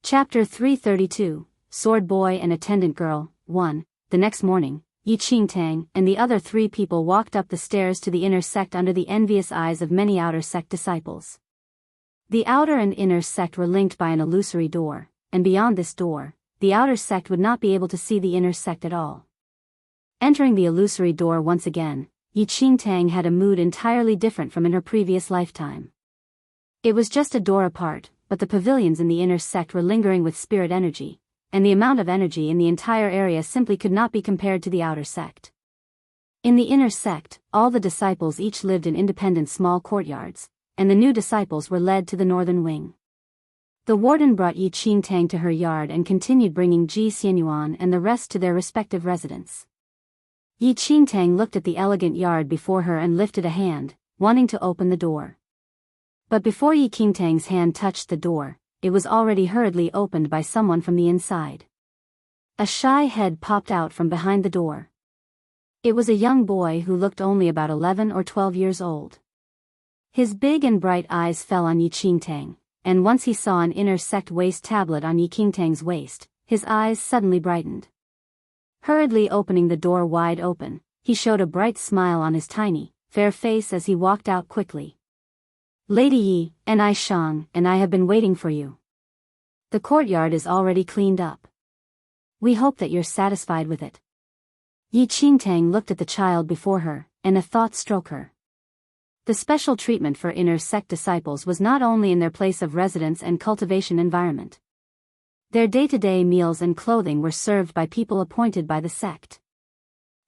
Chapter 332, Sword Boy and Attendant Girl, 1. The next morning, Yi Qingtang and the other 3 people walked up the stairs to the inner sect under the envious eyes of many outer sect disciples. The outer and inner sect were linked by an illusory door, and beyond this door, the outer sect would not be able to see the inner sect at all. Entering the illusory door once again, Yi Qingtang had a mood entirely different from in her previous lifetime. It was just a door apart, but the pavilions in the inner sect were lingering with spirit energy, and the amount of energy in the entire area simply could not be compared to the outer sect. In the inner sect, all the disciples each lived in independent small courtyards, and the new disciples were led to the northern wing. The warden brought Yi Qingtang to her yard and continued bringing Ji Xianyuan and the rest to their respective residence. Yi Qingtang looked at the elegant yard before her and lifted a hand, wanting to open the door. But before Yi Qingtang's hand touched the door, it was already hurriedly opened by someone from the inside. A shy head popped out from behind the door. It was a young boy who looked only about 11 or 12 years old. His big and bright eyes fell on Yi Qingtang, and once he saw an inner sect waist tablet on Yi Qingtang's waist, his eyes suddenly brightened. Hurriedly opening the door wide open, he showed a bright smile on his tiny, fair face as he walked out quickly. "Lady Yi, and I Shang, and I have been waiting for you. The courtyard is already cleaned up. We hope that you're satisfied with it." Yi Qingtang looked at the child before her, and a thought struck her. The special treatment for inner sect disciples was not only in their place of residence and cultivation environment. Their day-to-day meals and clothing were served by people appointed by the sect.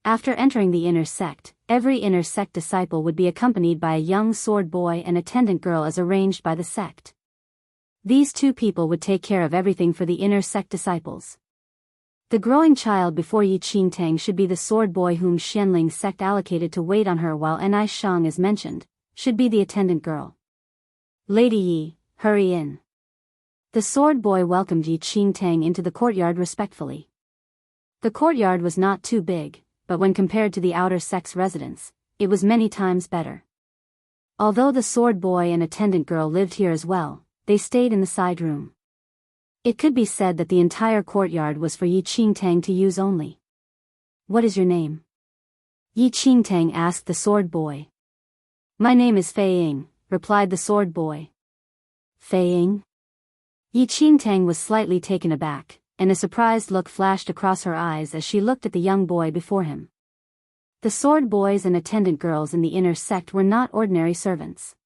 After entering the inner sect, every inner sect disciple would be accompanied by a young sword boy and attendant girl as arranged by the sect. These 2 people would take care of everything for the inner sect disciples. The growing child before Yi Qingtang should be the sword boy whom Xianling sect allocated to wait on her, while Ni Shang, as mentioned, should be the attendant girl. "Lady Yi, hurry in." The sword boy welcomed Yi Qingtang into the courtyard respectfully. The courtyard was not too big, but when compared to the outer sect's residence, it was many times better. Although the sword boy and attendant girl lived here as well, they stayed in the side room. It could be said that the entire courtyard was for Yi Qingtang to use only. "What is your name?" Yi Qingtang asked the sword boy. "My name is Fei Ying," replied the sword boy. "Fei Ying?" Yi Qingtang was slightly taken aback, and a surprised look flashed across her eyes as she looked at the young boy before him. The sword boys and attendant girls in the inner sect were not ordinary servants.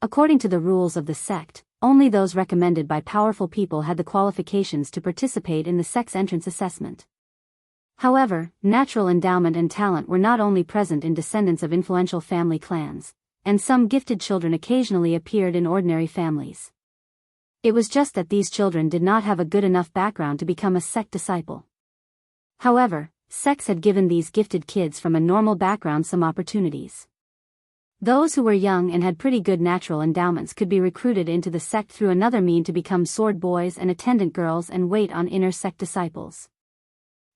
According to the rules of the sect, only those recommended by powerful people had the qualifications to participate in the sect's entrance assessment. However, natural endowment and talent were not only present in descendants of influential family clans, and some gifted children occasionally appeared in ordinary families. It was just that these children did not have a good enough background to become a sect disciple. However, sects had given these gifted kids from a normal background some opportunities. Those who were young and had pretty good natural endowments could be recruited into the sect through another mean to become sword boys and attendant girls and wait on inner sect disciples.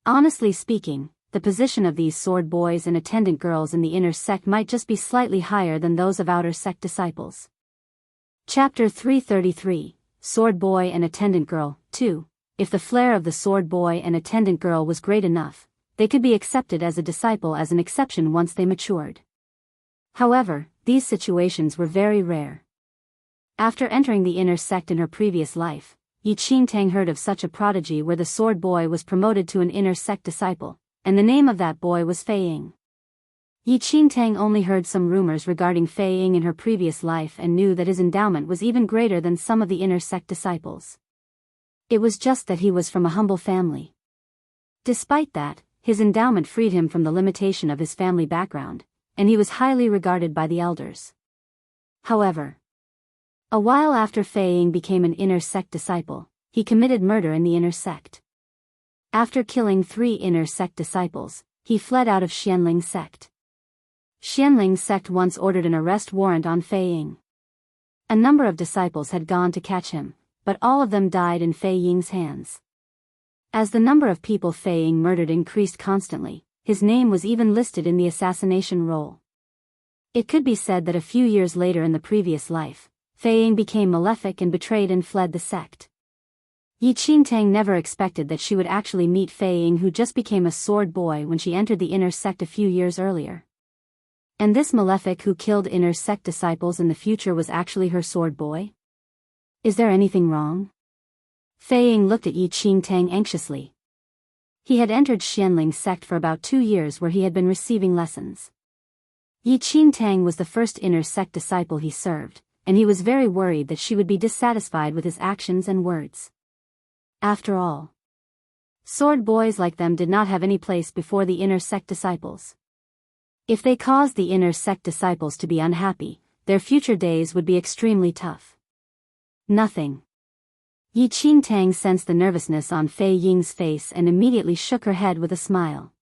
Honestly speaking, the position of these sword boys and attendant girls in the inner sect might just be slightly higher than those of outer sect disciples. Chapter 333, Sword Boy and Attendant Girl, 2. If the flair of the sword boy and attendant girl was great enough, they could be accepted as a disciple as an exception once they matured. However, these situations were very rare. After entering the inner sect in her previous life, Yi Qingtang heard of such a prodigy where the sword boy was promoted to an inner sect disciple, and the name of that boy was Fei Ying. Yi Qingtang only heard some rumors regarding Fei Ying in her previous life and knew that his endowment was even greater than some of the inner sect disciples. It was just that he was from a humble family. Despite that, his endowment freed him from the limitation of his family background, and he was highly regarded by the elders. However, a while after Fei Ying became an inner sect disciple, he committed murder in the inner sect. After killing 3 inner sect disciples, he fled out of Xianling sect. Xianling sect once ordered an arrest warrant on Fei Ying. A number of disciples had gone to catch him, but all of them died in Fei Ying's hands. As the number of people Fei Ying murdered increased constantly, his name was even listed in the assassination roll. It could be said that a few years later in the previous life, Fei Ying became malefic and betrayed and fled the sect. Yi Qingtang never expected that she would actually meet Fei Ying, who just became a sword boy when she entered the inner sect a few years earlier. And this malefic who killed inner sect disciples in the future was actually her sword boy? Is there anything wrong? Fei Ying looked at Yi Qingtang anxiously. He had entered Xianling's sect for about 2 years, where he had been receiving lessons. Yi Qingtang was the first inner sect disciple he served, and he was very worried that she would be dissatisfied with his actions and words. After all, sword boys like them did not have any place before the inner sect disciples. If they caused the inner sect disciples to be unhappy, their future days would be extremely tough. Nothing. Yi Qingtang sensed the nervousness on Fei Ying's face and immediately shook her head with a smile.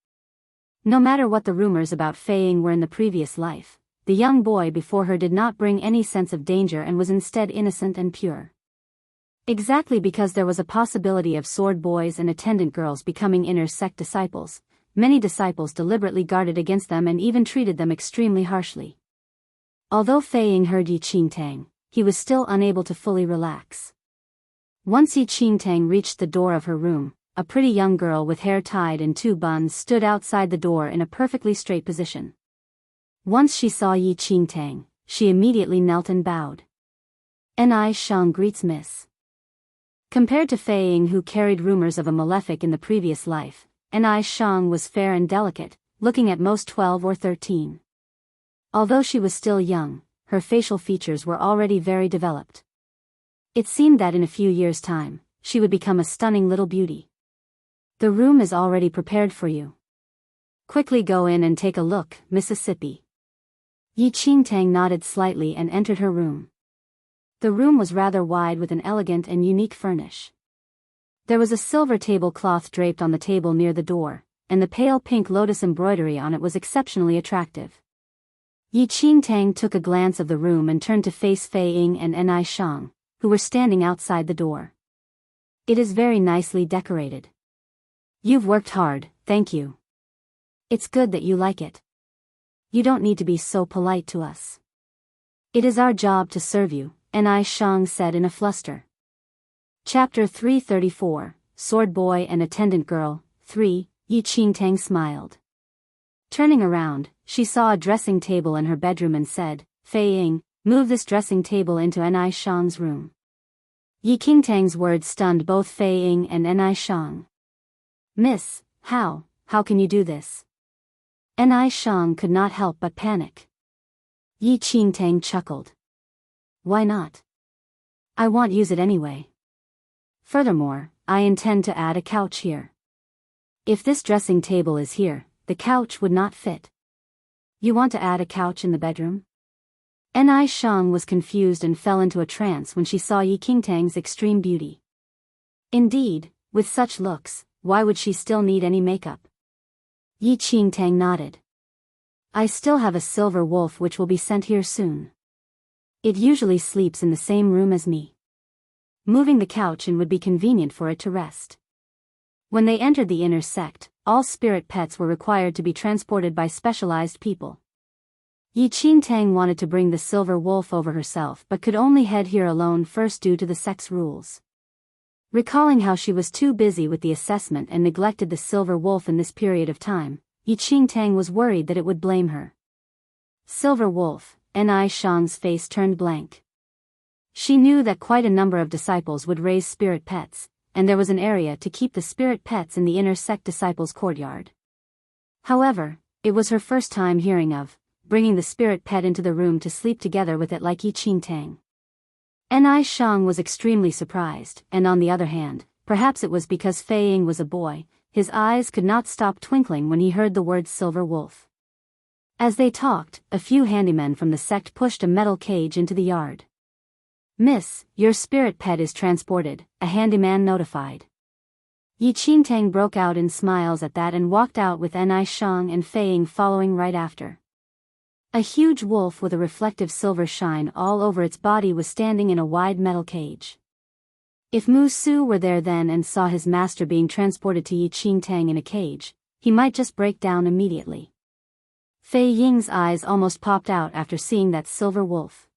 No matter what the rumors about Fei Ying were in the previous life, the young boy before her did not bring any sense of danger and was instead innocent and pure. Exactly because there was a possibility of sword boys and attendant girls becoming inner sect disciples, many disciples deliberately guarded against them and even treated them extremely harshly. Although Fei Ying heard Yi Qingtang, he was still unable to fully relax. Once Yi Qingtang reached the door of her room, a pretty young girl with hair tied in 2 buns stood outside the door in a perfectly straight position. Once she saw Yi Qingtang, she immediately knelt and bowed. Ni Shang greets Miss. Compared to Fei Ying, who carried rumors of a malefic in the previous life, Ni Shang was fair and delicate, looking at most 12 or 13. Although she was still young, her facial features were already very developed. It seemed that in a few years' time, she would become a stunning little beauty. The room is already prepared for you. Quickly go in and take a look, Mississippi. Yi Qingtang nodded slightly and entered her room. The room was rather wide with an elegant and unique furnish. There was a silver tablecloth draped on the table near the door, and the pale pink lotus embroidery on it was exceptionally attractive. Yi Qingtang took a glance of the room and turned to face Fei Ying and Ni Shang, who were standing outside the door. It is very nicely decorated. You've worked hard, thank you. It's good that you like it. You don't need to be so polite to us. It is our job to serve you, Ni Shang said in a fluster. Chapter 334, Sword Boy and Attendant Girl, 3, Yi Qingtang smiled. Turning around, she saw a dressing table in her bedroom and said, Fei Ying, move this dressing table into Ni Shang's room. Yi Qingtang's words stunned both Fei Ying and Ni Shang. Miss, how can you do this? Ni Shang could not help but panic. Yi Qingtang chuckled. Why not? I won't use it anyway. Furthermore, I intend to add a couch here. If this dressing table is here, the couch would not fit. You want to add a couch in the bedroom? Ni Shang was confused and fell into a trance when she saw Yi Qingtang's extreme beauty. Indeed, with such looks, why would she still need any makeup? Yi Qingtang nodded. I still have a silver wolf which will be sent here soon. It usually sleeps in the same room as me. Moving the couch in would be convenient for it to rest. When they entered the inner sect, all spirit pets were required to be transported by specialized people. Yi Qingtang wanted to bring the silver wolf over herself but could only head here alone first due to the sect's rules. Recalling how she was too busy with the assessment and neglected the silver wolf in this period of time, Yi Qingtang was worried that it would blame her. Silver wolf, Ni Shang's face turned blank. She knew that quite a number of disciples would raise spirit pets, and there was an area to keep the spirit pets in the inner sect disciples' courtyard. However, it was her first time hearing of bringing the spirit pet into the room to sleep together with it like Yi Qingtang. Ni Shang was extremely surprised, and on the other hand, perhaps it was because Fei Ying was a boy, his eyes could not stop twinkling when he heard the word silver wolf. As they talked, a few handymen from the sect pushed a metal cage into the yard. Miss, your spirit pet is transported, a handyman notified. Yi Qingtang broke out in smiles at that and walked out with Ni Shang and Fei Ying following right after. A huge wolf with a reflective silver shine all over its body was standing in a wide metal cage. If Mu Su were there then and saw his master being transported to Yi Qingtang in a cage, he might just break down immediately. Fei Ying's eyes almost popped out after seeing that silver wolf.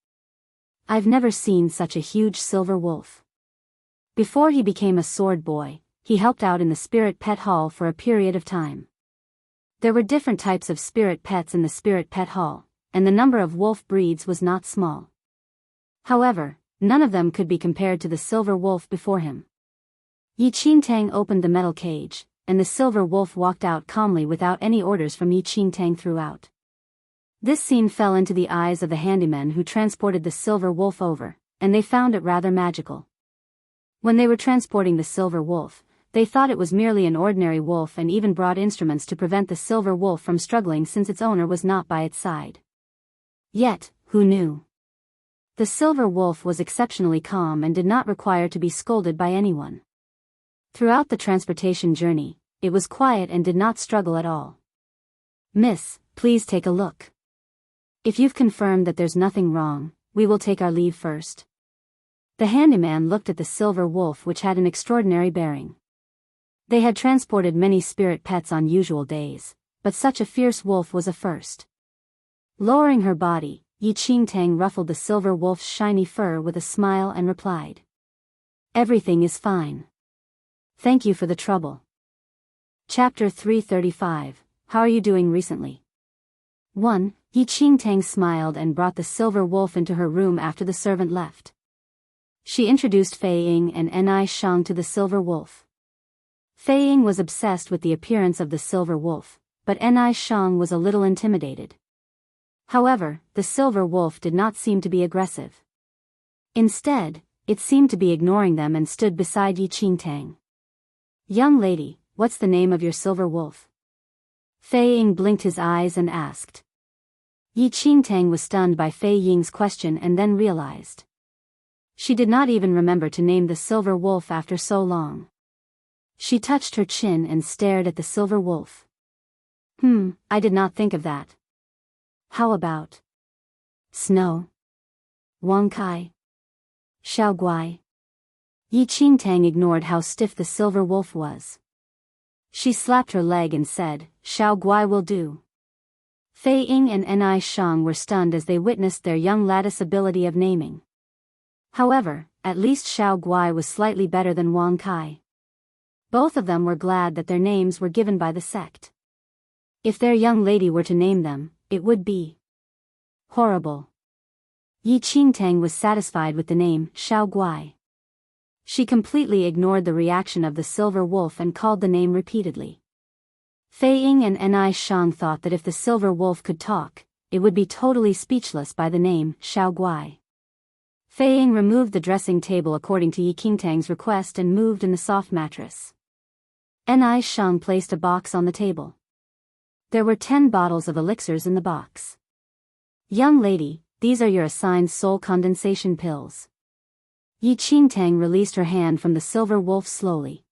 I've never seen such a huge silver wolf. Before he became a sword boy, he helped out in the spirit pet hall for a period of time. There were different types of spirit pets in the spirit pet hall, and the number of wolf breeds was not small. However, none of them could be compared to the silver wolf before him. Yi Qingtang opened the metal cage, and the silver wolf walked out calmly without any orders from Yi Qingtang throughout. This scene fell into the eyes of the handymen who transported the silver wolf over, and they found it rather magical. When they were transporting the silver wolf, they thought it was merely an ordinary wolf and even brought instruments to prevent the silver wolf from struggling since its owner was not by its side. Yet, who knew? The silver wolf was exceptionally calm and did not require to be scolded by anyone. Throughout the transportation journey, it was quiet and did not struggle at all. "Miss, please take a look. If you've confirmed that there's nothing wrong, we will take our leave first." The handyman looked at the silver wolf, which had an extraordinary bearing. They had transported many spirit pets on usual days, but such a fierce wolf was a first. Lowering her body, Yi Qingtang ruffled the silver wolf's shiny fur with a smile and replied, "Everything is fine. Thank you for the trouble." Chapter 335, How are you doing recently? 1. Yi Qingtang smiled and brought the silver wolf into her room after the servant left. She introduced Fei Ying and Ni Shang to the silver wolf. Fei Ying was obsessed with the appearance of the silver wolf, but Ni Shang was a little intimidated. However, the silver wolf did not seem to be aggressive. Instead, it seemed to be ignoring them and stood beside Yi Qingtang. "Young lady, what's the name of your silver wolf?" Fei Ying blinked his eyes and asked. Yi Qingtang was stunned by Fei Ying's question and then realized. She did not even remember to name the silver wolf after so long. She touched her chin and stared at the silver wolf. I did not think of that. How about Snow? Wang Kai? Xiao Guai? Yi Qingtang ignored how stiff the silver wolf was. She slapped her leg and said, "Xiao Guai will do." Fei Ying and Ni Shang were stunned as they witnessed their young lad's ability of naming. However, at least Xiao Guai was slightly better than Wang Kai. Both of them were glad that their names were given by the sect. If their young lady were to name them, it would be horrible. Yi Qingtang was satisfied with the name Xiao Guai. She completely ignored the reaction of the silver wolf and called the name repeatedly. Fei Ying and Ni Shang thought that if the silver wolf could talk, it would be totally speechless by the name Xiao Guai. Fei Ying removed the dressing table according to Yi Qingtang's request and moved in the soft mattress. Ni Shang placed a box on the table. There were 10 bottles of elixirs in the box. "Young lady, these are your assigned soul condensation pills." Yi Qingtang released her hand from the silver wolf slowly.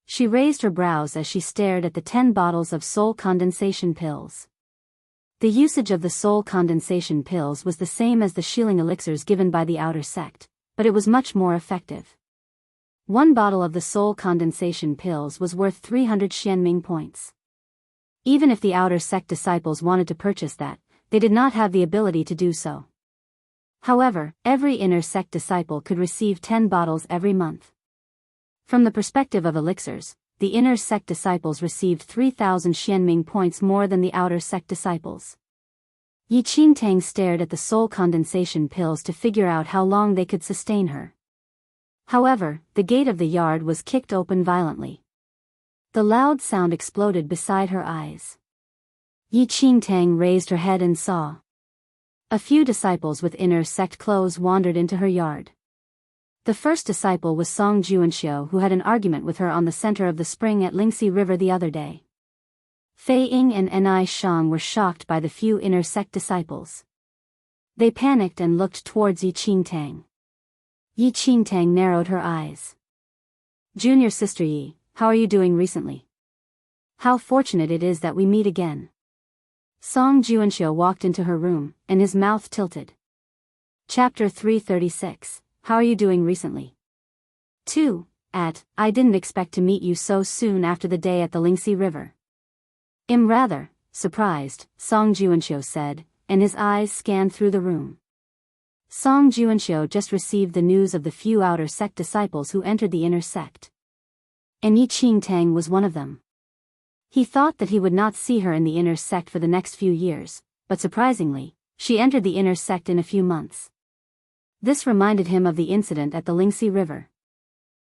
She raised her brows as she stared at the 10 bottles of soul condensation pills. The usage of the soul condensation pills was the same as the shielding elixirs given by the outer sect, but it was much more effective. One bottle of the soul condensation pills was worth 300 Xianming points. Even if the outer sect disciples wanted to purchase that, they did not have the ability to do so. However, every inner sect disciple could receive 10 bottles every month. From the perspective of elixirs, the inner sect disciples received 3,000 Xianming points more than the outer sect disciples. Yi Qingtang stared at the soul condensation pills to figure out how long they could sustain her. However, the gate of the yard was kicked open violently. The loud sound exploded beside her eyes. Yi Qingtang raised her head and saw. A few disciples with inner sect clothes wandered into her yard. The first disciple was Song Juanxiu, who had an argument with her on the center of the spring at Lingxi River the other day. Fei Ying and Ni Shang were shocked by the few inner sect disciples. They panicked and looked towards Yi Qingtang. Yi Qingtang narrowed her eyes. "Junior sister Yi, how are you doing recently? How fortunate it is that we meet again." Song Juanxiu walked into her room, and his mouth tilted. Chapter 336, How are you doing recently? 2. I didn't expect to meet you so soon after the day at the Lingxi River. I'm rather surprised, Song Juanxiu said, and his eyes scanned through the room. Song Juanxiu just received the news of the few outer sect disciples who entered the inner sect. And Yi Qingtang was one of them. He thought that he would not see her in the inner sect for the next few years, but surprisingly, she entered the inner sect in a few months. This reminded him of the incident at the Lingxi River.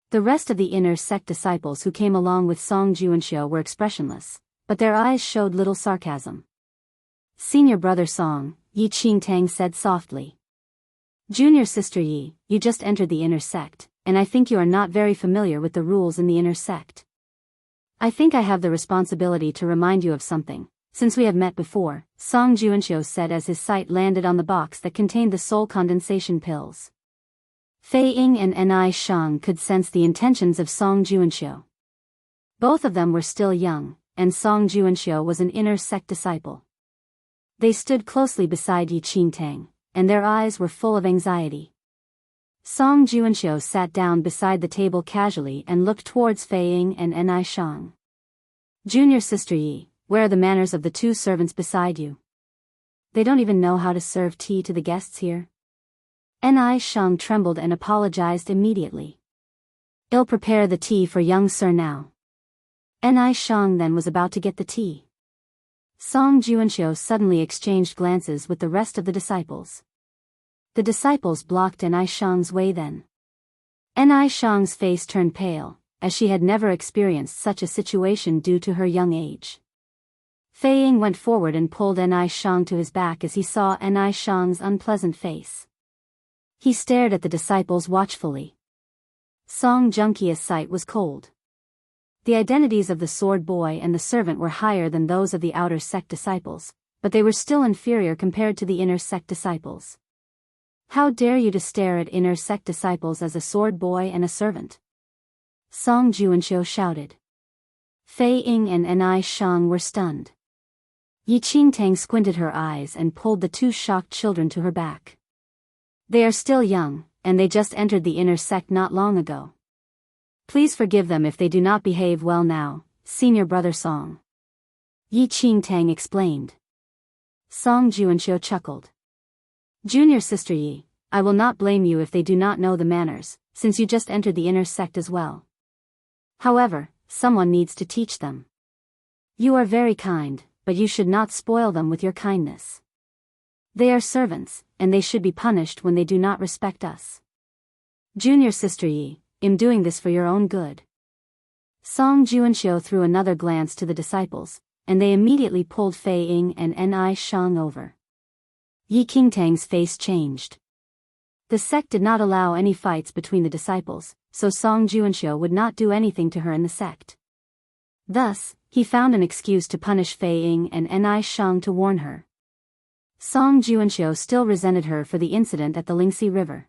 The rest of the inner sect disciples who came along with Song Juanxiu were expressionless, but their eyes showed little sarcasm. Senior brother Song, Yi Qingtang said softly. Junior sister Yi, you just entered the inner sect, and I think you are not very familiar with the rules in the inner sect. I think I have the responsibility to remind you of something, since we have met before, Song Juanxiu said as his sight landed on the box that contained the soul condensation pills. Fei Ying and Ni Shang could sense the intentions of Song Juanxiu. Both of them were still young, and Song Juanxiu was an inner sect disciple. They stood closely beside Yi Qingtang, and their eyes were full of anxiety. Song Juanxiu sat down beside the table casually and looked towards Fei Ying and Ni Shang. Junior sister Yi, where are the manners of the two servants beside you? They don't even know how to serve tea to the guests here. Ni Shang trembled and apologized immediately. I'll prepare the tea for young sir now. Ni Shang then was about to get the tea. Song Juanxiu suddenly exchanged glances with the rest of the disciples. The disciples blocked Ni Shang's way then. Ni Shang's face turned pale, as she had never experienced such a situation due to her young age. Fei Ying went forward and pulled Ni Shang to his back as he saw Ni Shang's unpleasant face. He stared at the disciples watchfully. Song Junqia's sight was cold. The identities of the sword boy and the servant were higher than those of the outer sect disciples, but they were still inferior compared to the inner sect disciples. How dare you to stare at inner sect disciples as a sword boy and a servant? Song Juanxiu shouted. Fei Ying and Ni Shang were stunned. Yi Qingtang squinted her eyes and pulled the two shocked children to her back. They are still young, and they just entered the inner sect not long ago. Please forgive them if they do not behave well now, senior brother Song. Yi Qingtang explained. Song Juanxiu chuckled. Junior sister Yi, I will not blame you if they do not know the manners, since you just entered the inner sect as well. However, someone needs to teach them. You are very kind, but you should not spoil them with your kindness. They are servants, and they should be punished when they do not respect us. Junior sister Yi, I'm doing this for your own good. Song Juanxiu threw another glance to the disciples, and they immediately pulled Fei Ying and Ni Shang over. Yi Qingtang's face changed. The sect did not allow any fights between the disciples, so Song Juanxiu would not do anything to her in the sect. Thus, he found an excuse to punish Fei Ying and Ni Shang to warn her. Song Juanxiu still resented her for the incident at the Lingxi River.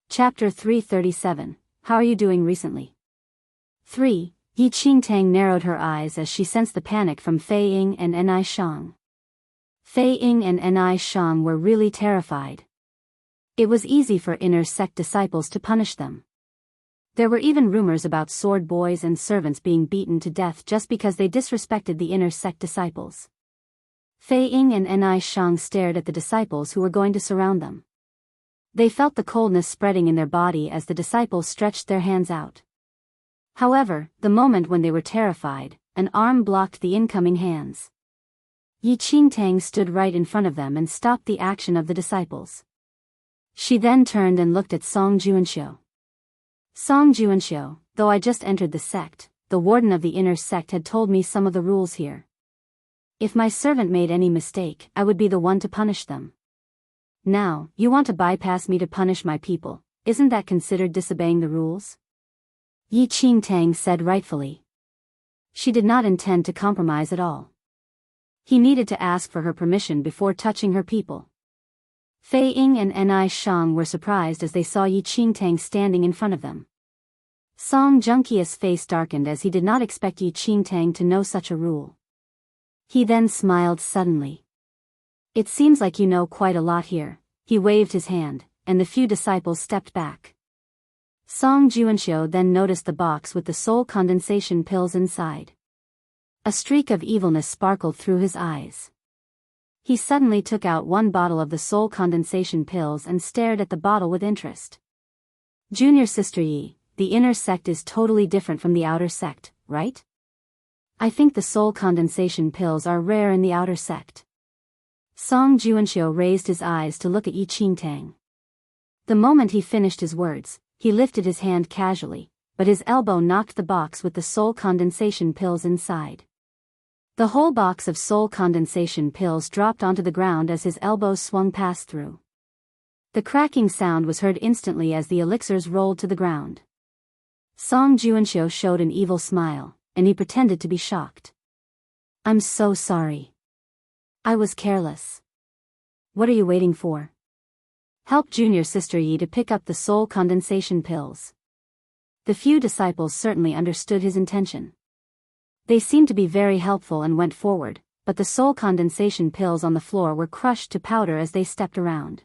Chapter 337, How are you doing recently? 3. Yi Qingtang narrowed her eyes as she sensed the panic from Fei Ying and Ni Shang. Fei Ying and Ni Shang were really terrified. It was easy for inner sect disciples to punish them. There were even rumors about sword boys and servants being beaten to death just because they disrespected the inner sect disciples. Fei Ying and Ni Shang stared at the disciples who were going to surround them. They felt the coldness spreading in their body as the disciples stretched their hands out. However, the moment when they were terrified, an arm blocked the incoming hands. Yi Qingtang stood right in front of them and stopped the action of the disciples. She then turned and looked at Song Juanxiu. Song Juanxiu, though I just entered the sect, the warden of the inner sect had told me some of the rules here. If my servant made any mistake, I would be the one to punish them. Now, you want to bypass me to punish my people, isn't that considered disobeying the rules? Yi Qingtang said rightfully. She did not intend to compromise at all. He needed to ask for her permission before touching her people. Fei Ying and Ni Shang were surprised as they saw Yi Qingtang standing in front of them. Song Junqia's face darkened as he did not expect Yi Qingtang to know such a rule. He then smiled suddenly. It seems like you know quite a lot here. He waved his hand, and the few disciples stepped back. Song Juanxiu then noticed the box with the soul condensation pills inside. A streak of evilness sparkled through his eyes. He suddenly took out one bottle of the soul condensation pills and stared at the bottle with interest. Junior Sister Yi, the inner sect is totally different from the outer sect, right? I think the soul condensation pills are rare in the outer sect. Song Juanxiu raised his eyes to look at Yi Qingtang. The moment he finished his words, he lifted his hand casually, but his elbow knocked the box with the soul condensation pills inside. The whole box of soul condensation pills dropped onto the ground as his elbow swung past through. The cracking sound was heard instantly as the elixirs rolled to the ground. Song Juanxiu showed an evil smile, and he pretended to be shocked. I'm so sorry. I was careless. What are you waiting for? Help Junior Sister Yi to pick up the soul condensation pills. The few disciples certainly understood his intention. They seemed to be very helpful and went forward, but the soul condensation pills on the floor were crushed to powder as they stepped around.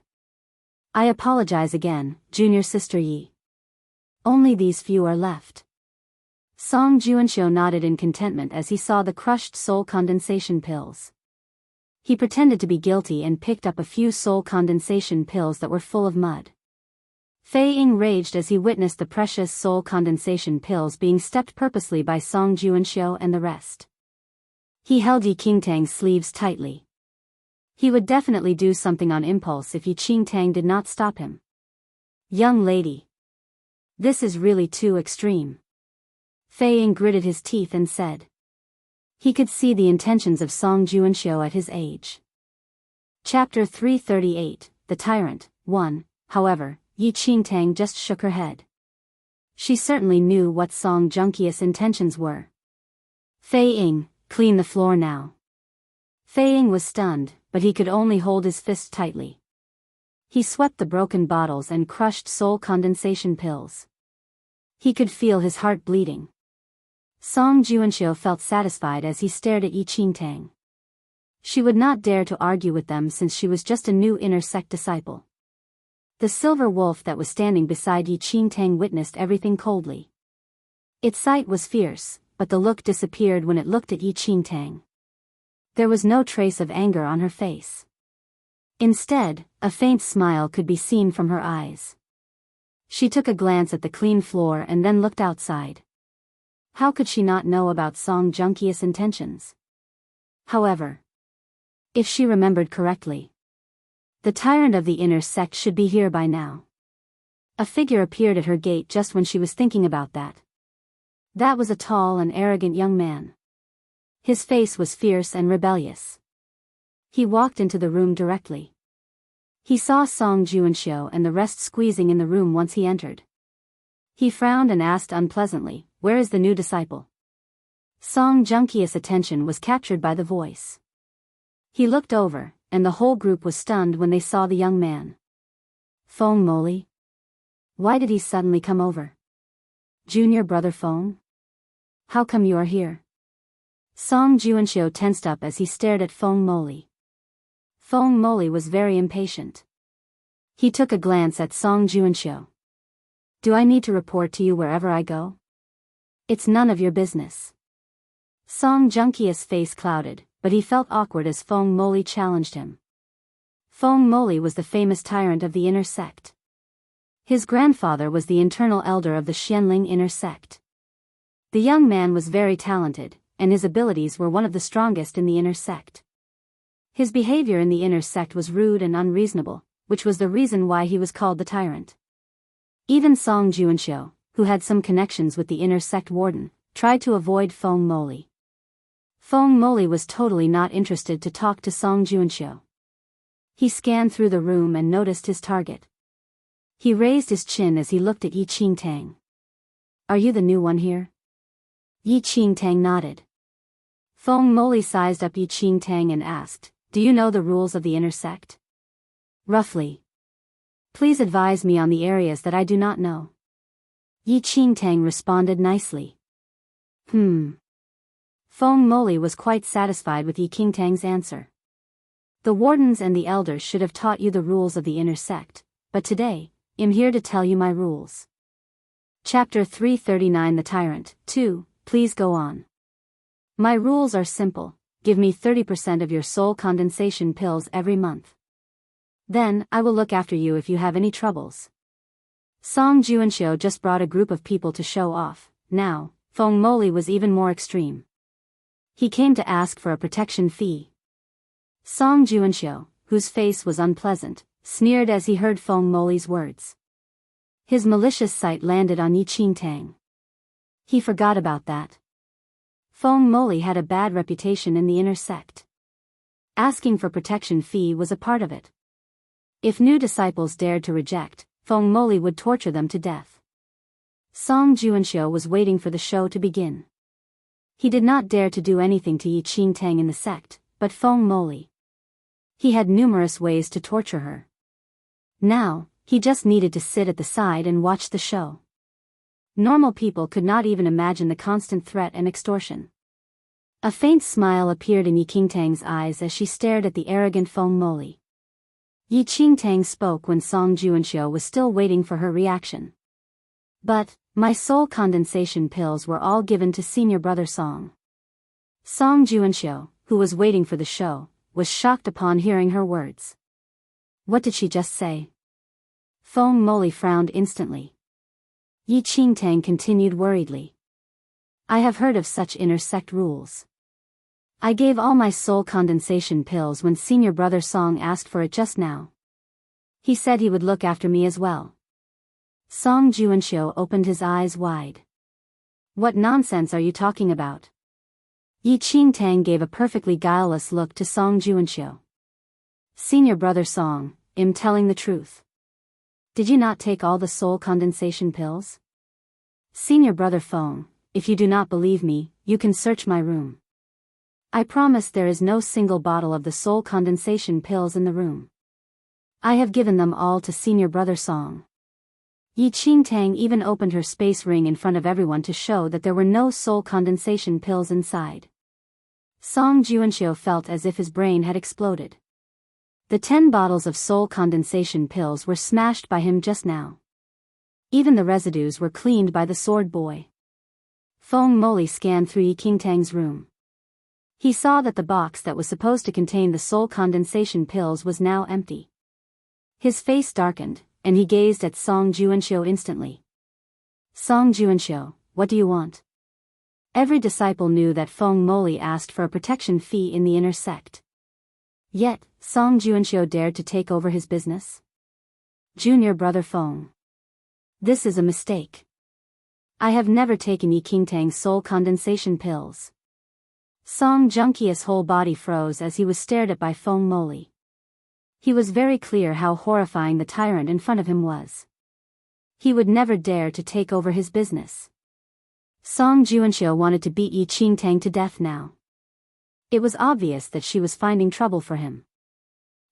I apologize again, Junior Sister Yi. Only these few are left. Song Juanxiu nodded in contentment as he saw the crushed soul condensation pills. He pretended to be guilty and picked up a few soul condensation pills that were full of mud. Fei Ying raged as he witnessed the precious soul condensation pills being stepped purposely by Song Juanxiu and the rest. He held Yi Qingtang's sleeves tightly. He would definitely do something on impulse if Yi Qingtang did not stop him. Young lady. This is really too extreme. Fei Ying gritted his teeth and said. He could see the intentions of Song Juanxiu at his age. Chapter 338, The Tyrant, 1, However, Yi Qingtang just shook her head. She certainly knew what Song Junqia's intentions were. Fei Ying, clean the floor now. Fei Ying was stunned, but he could only hold his fist tightly. He swept the broken bottles and crushed soul condensation pills. He could feel his heart bleeding. Song Juanxiu felt satisfied as he stared at Yi Qingtang. She would not dare to argue with them since she was just a new inner sect disciple. The silver wolf that was standing beside Yi Qingtang witnessed everything coldly. Its sight was fierce, but the look disappeared when it looked at Yi Qingtang. There was no trace of anger on her face. Instead, a faint smile could be seen from her eyes. She took a glance at the clean floor and then looked outside. How could she not know about Song Junqia's intentions? However, if she remembered correctly, the tyrant of the inner sect should be here by now. A figure appeared at her gate just when she was thinking about that. That was a tall and arrogant young man. His face was fierce and rebellious. He walked into the room directly. He saw Song Juanxiu and the rest squeezing in the room once he entered. He frowned and asked unpleasantly, "Where is the new disciple?" Song Junqia's attention was captured by the voice. He looked over, and the whole group was stunned when they saw the young man. Feng Moli? Why did he suddenly come over? Junior brother Feng? How come you are here? Song Juanxiu tensed up as he stared at Feng Moli. Feng Moli was very impatient. He took a glance at Song Juanxiu. Do I need to report to you wherever I go? It's none of your business. Song Junqia's face clouded, but he felt awkward as Feng Moli challenged him. Feng Moli was the famous tyrant of the inner sect. His grandfather was the internal elder of the Xianling inner sect. The young man was very talented, and his abilities were one of the strongest in the inner sect. His behavior in the inner sect was rude and unreasonable, which was the reason why he was called the tyrant. Even Song Juanxiu, who had some connections with the inner sect warden, tried to avoid Feng Moli. Feng Moli was totally not interested to talk to Song Juanxiu. He scanned through the room and noticed his target. He raised his chin as he looked at Yi Qingtang. Are you the new one here? Yi Qingtang nodded. Feng Moli sized up Yi Qingtang and asked, Do you know the rules of the inner sect? Roughly. Please advise me on the areas that I do not know. Yi Qingtang responded nicely. Feng Moli was quite satisfied with Yi Qingtang's answer. The wardens and the elders should have taught you the rules of the inner sect, but today, I'm here to tell you my rules. Chapter 339 The Tyrant, 2, please go on. My rules are simple. give me 30% of your soul condensation pills every month. Then, I will look after you if you have any troubles. Song Juanxiu just brought a group of people to show off. Now, Feng Moli was even more extreme. He came to ask for a protection fee. Song Juanxiu, whose face was unpleasant, sneered as he heard Feng Moli's words. His malicious sight landed on Yi Qingtang. He forgot about that. Feng Moli had a bad reputation in the inner sect. Asking for protection fee was a part of it. If new disciples dared to reject, Feng Moli would torture them to death. Song Juanxiu was waiting for the show to begin. He did not dare to do anything to Yi Qingtang in the sect, but Feng Moli. He had numerous ways to torture her. Now, he just needed to sit at the side and watch the show. Normal people could not even imagine the constant threat and extortion. A faint smile appeared in Yi Qingtang's eyes as she stared at the arrogant Feng Moli. Yi Qingtang spoke when Song Juanxiu was still waiting for her reaction. But, my soul condensation pills were all given to senior brother Song. Song Juanxiu, who was waiting for the show, was shocked upon hearing her words. What did she just say? Feng Moli frowned instantly. Yi Qingtang continued worriedly. I have heard of such inner sect rules. I gave all my soul condensation pills when senior brother Song asked for it just now. He said he would look after me as well. Song Juanxiu opened his eyes wide. What nonsense are you talking about? Yi Qingtang gave a perfectly guileless look to Song Juanxiu. Senior brother Song, I'm telling the truth. Did you not take all the soul condensation pills? Senior brother Feng, if you do not believe me, you can search my room. I promise there is no single bottle of the soul condensation pills in the room. I have given them all to senior brother Song. Yi Qingtang even opened her space ring in front of everyone to show that there were no soul condensation pills inside. Song Juanxiu felt as if his brain had exploded. The 10 bottles of soul condensation pills were smashed by him just now. Even the residues were cleaned by the sword boy. Feng Moli scanned through Yi Qingtang's room. He saw that the box that was supposed to contain the soul condensation pills was now empty. His face darkened, and he gazed at Song Juanxiu instantly. Song Juanxiu, what do you want? Every disciple knew that Feng Moli asked for a protection fee in the inner sect. Yet, Song Juanxiu dared to take over his business? Junior brother Feng. This is a mistake. I have never taken Yi Qingtang's soul condensation pills. Song Junqia's whole body froze as he was stared at by Feng Moli. He was very clear how horrifying the tyrant in front of him was. He would never dare to take over his business. Song Juanxiu wanted to beat Yi Qingtang to death now. It was obvious that she was finding trouble for him.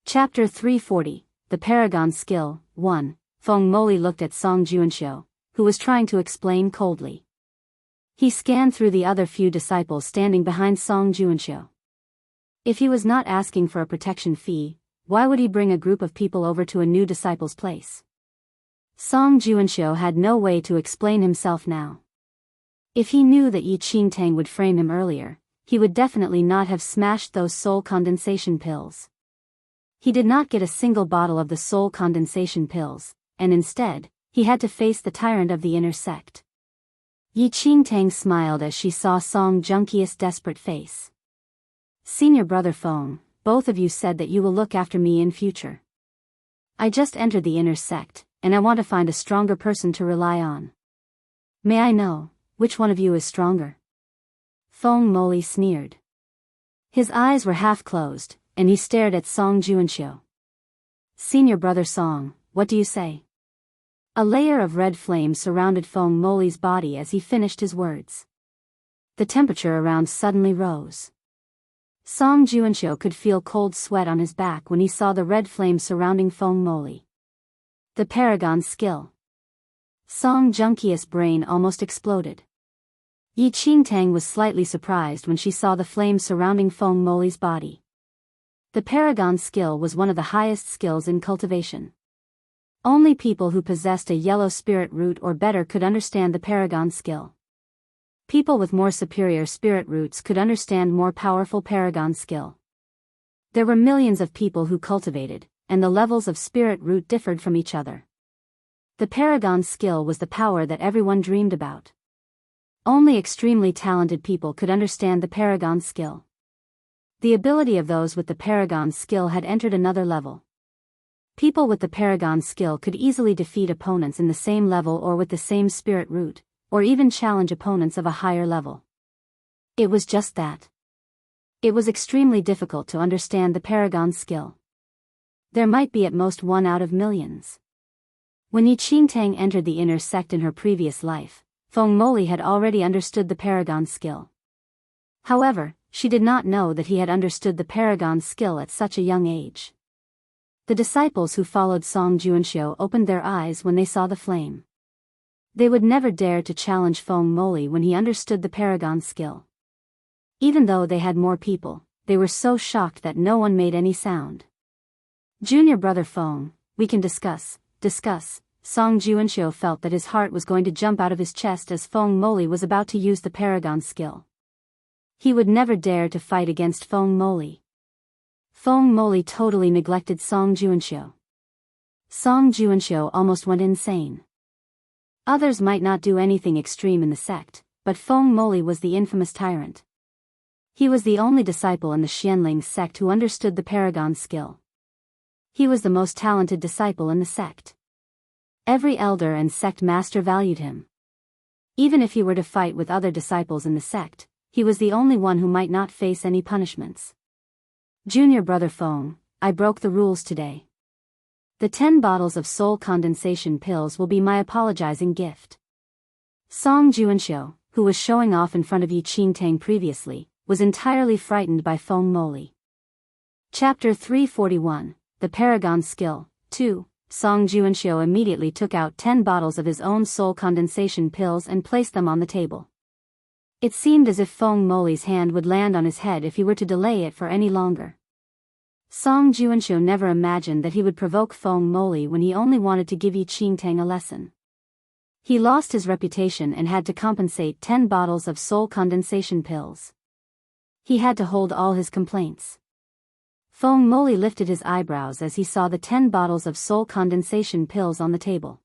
Chapter 340, The Paragon Skill, 1. Feng Moli looked at Song Juanxiu, who was trying to explain coldly. He scanned through the other few disciples standing behind Song Juanxiu. If he was not asking for a protection fee, why would he bring a group of people over to a new disciple's place? Song Juanxiu had no way to explain himself now. If he knew that Yi Qingtang would frame him earlier, he would definitely not have smashed those soul condensation pills. He did not get a single bottle of the soul condensation pills, and instead, he had to face the tyrant of the inner sect. Yi Qingtang smiled as she saw Song Junqia's desperate face. Senior brother Feng, both of you said that you will look after me in future. I just entered the inner sect, and I want to find a stronger person to rely on. May I know, which one of you is stronger? Feng Moli sneered. His eyes were half closed, and he stared at Song Juanxiu. Senior brother Song, what do you say? A layer of red flame surrounded Feng Moli's body as he finished his words. The temperature around suddenly rose. Song Juanxiu could feel cold sweat on his back when he saw the red flame surrounding Feng Moli. The Paragon Skill. Song Junqia's brain almost exploded. Yi Qingtang was slightly surprised when she saw the flame surrounding Feng Moli's body. The Paragon Skill was one of the highest skills in cultivation. Only people who possessed a yellow spirit root or better could understand the Paragon Skill. People with more superior spirit roots could understand more powerful paragon skill. There were millions of people who cultivated, and the levels of spirit root differed from each other. The paragon skill was the power that everyone dreamed about. Only extremely talented people could understand the paragon skill. The ability of those with the paragon skill had entered another level. People with the paragon skill could easily defeat opponents in the same level or with the same spirit root, or even challenge opponents of a higher level. It was just that. It was extremely difficult to understand the paragon skill. There might be at most one out of millions. When Yi Qingtang entered the inner sect in her previous life, Feng Moli had already understood the paragon skill. However, she did not know that he had understood the paragon skill at such a young age. The disciples who followed Song Juanxiu opened their eyes when they saw the flame. They would never dare to challenge Feng Moli when he understood the paragon skill. Even though they had more people, they were so shocked that no one made any sound. Junior brother Feng, we can discuss. Song Juanxiu felt that his heart was going to jump out of his chest as Feng Moli was about to use the paragon skill. He would never dare to fight against Feng Moli. Feng Moli totally neglected Song Juanxiu. Song Juanxiu almost went insane. Others might not do anything extreme in the sect, but Feng Moli was the infamous tyrant. He was the only disciple in the Xianling sect who understood the paragon skill. He was the most talented disciple in the sect. Every elder and sect master valued him. Even if he were to fight with other disciples in the sect, he was the only one who might not face any punishments. Junior brother Feng, I broke the rules today. The 10 bottles of soul condensation pills will be my apologizing gift. Song Juanxiu, who was showing off in front of Yi Qingtang previously, was entirely frightened by Feng Moli. Chapter 341, The Paragon Skill, 2. Song Juanxiu immediately took out 10 bottles of his own soul condensation pills and placed them on the table. It seemed as if Feng Moli's hand would land on his head if he were to delay it for any longer. Song Juanxiu never imagined that he would provoke Feng Moli when he only wanted to give Yi Qingtang a lesson. He lost his reputation and had to compensate 10 bottles of soul condensation pills. He had to hold all his complaints. Feng Moli lifted his eyebrows as he saw the 10 bottles of soul condensation pills on the table.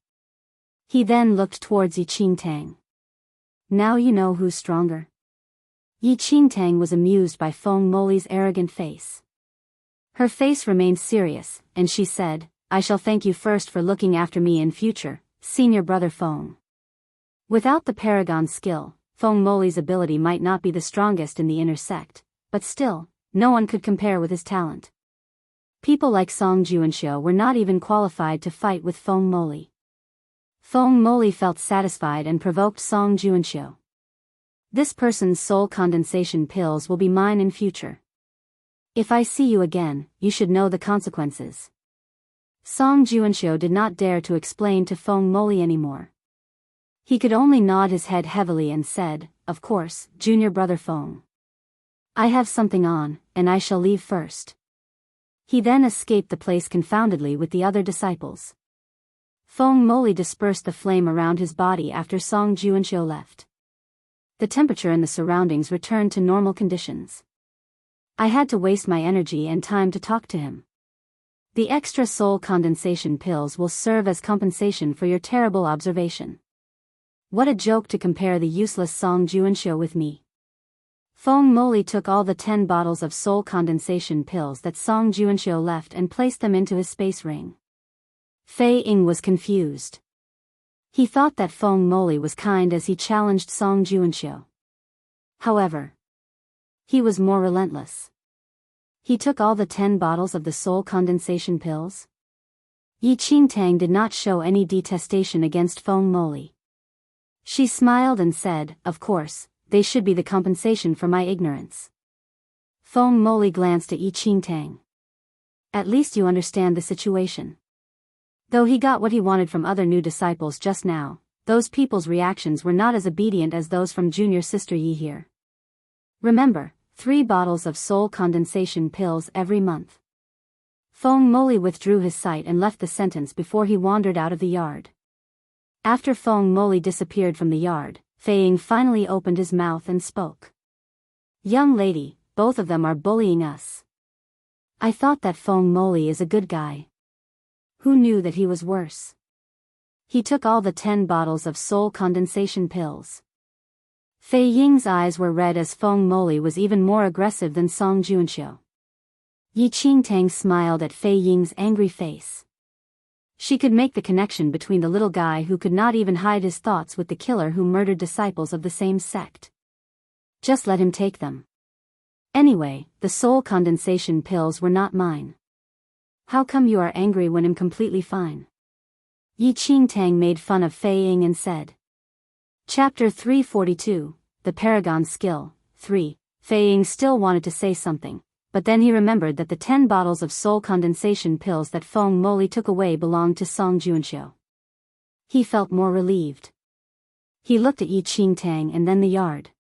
He then looked towards Yi Qingtang. Now you know who's stronger. Yi Qingtang was amused by Feng Moli's arrogant face. Her face remained serious, and she said, I shall thank you first for looking after me in future, senior brother Feng. Without the paragon skill, Feng Moli's ability might not be the strongest in the inner sect, but still, no one could compare with his talent. People like Song Juanxiu were not even qualified to fight with Feng Moli. Feng Moli felt satisfied and provoked Song Juanxiu. This person's soul condensation pills will be mine in future. If I see you again, you should know the consequences. Song Juanxiu did not dare to explain to Feng Moli anymore. He could only nod his head heavily and said, Of course, junior brother Feng. I have something on, and I shall leave first. He then escaped the place confoundedly with the other disciples. Feng Moli dispersed the flame around his body after Song Juanxiu left. The temperature in the surroundings returned to normal conditions. I had to waste my energy and time to talk to him. The extra soul condensation pills will serve as compensation for your terrible observation. What a joke to compare the useless Song Juanxiu with me. Feng Moli took all the 10 bottles of soul condensation pills that Song Juanxiu left and placed them into his space ring. Fei Ying was confused. He thought that Feng Moli was kind as he challenged Song Juanxiu. However, he was more relentless. He took all the 10 bottles of the soul condensation pills. Yi Qingtang did not show any detestation against Feng Moli. She smiled and said, Of course, they should be the compensation for my ignorance. Feng Moli glanced at Yi Qingtang. At least you understand the situation. Though he got what he wanted from other new disciples just now, those people's reactions were not as obedient as those from junior sister Yi here. Remember, 3 bottles of soul condensation pills every month. Feng Moli withdrew his sight and left the sentence before he wandered out of the yard. After Feng Moli disappeared from the yard, Fei Ying finally opened his mouth and spoke. Young lady, both of them are bullying us. I thought that Feng Moli is a good guy. Who knew that he was worse? He took all the 10 bottles of soul condensation pills. Fei Ying's eyes were red as Feng Moli was even more aggressive than Song Juanxiu. Yi Qingtang smiled at Fei Ying's angry face. She could make the connection between the little guy who could not even hide his thoughts with the killer who murdered disciples of the same sect. Just let him take them. Anyway, the soul condensation pills were not mine. How come you are angry when I'm completely fine? Yi Qingtang made fun of Fei Ying and said. Chapter 342, The Paragon Skill, 3. Fei Ying still wanted to say something, but then he remembered that the 10 bottles of soul condensation pills that Feng Moli took away belonged to Song Juanxiu. He felt more relieved. He looked at Yi Qingtang and then the yard.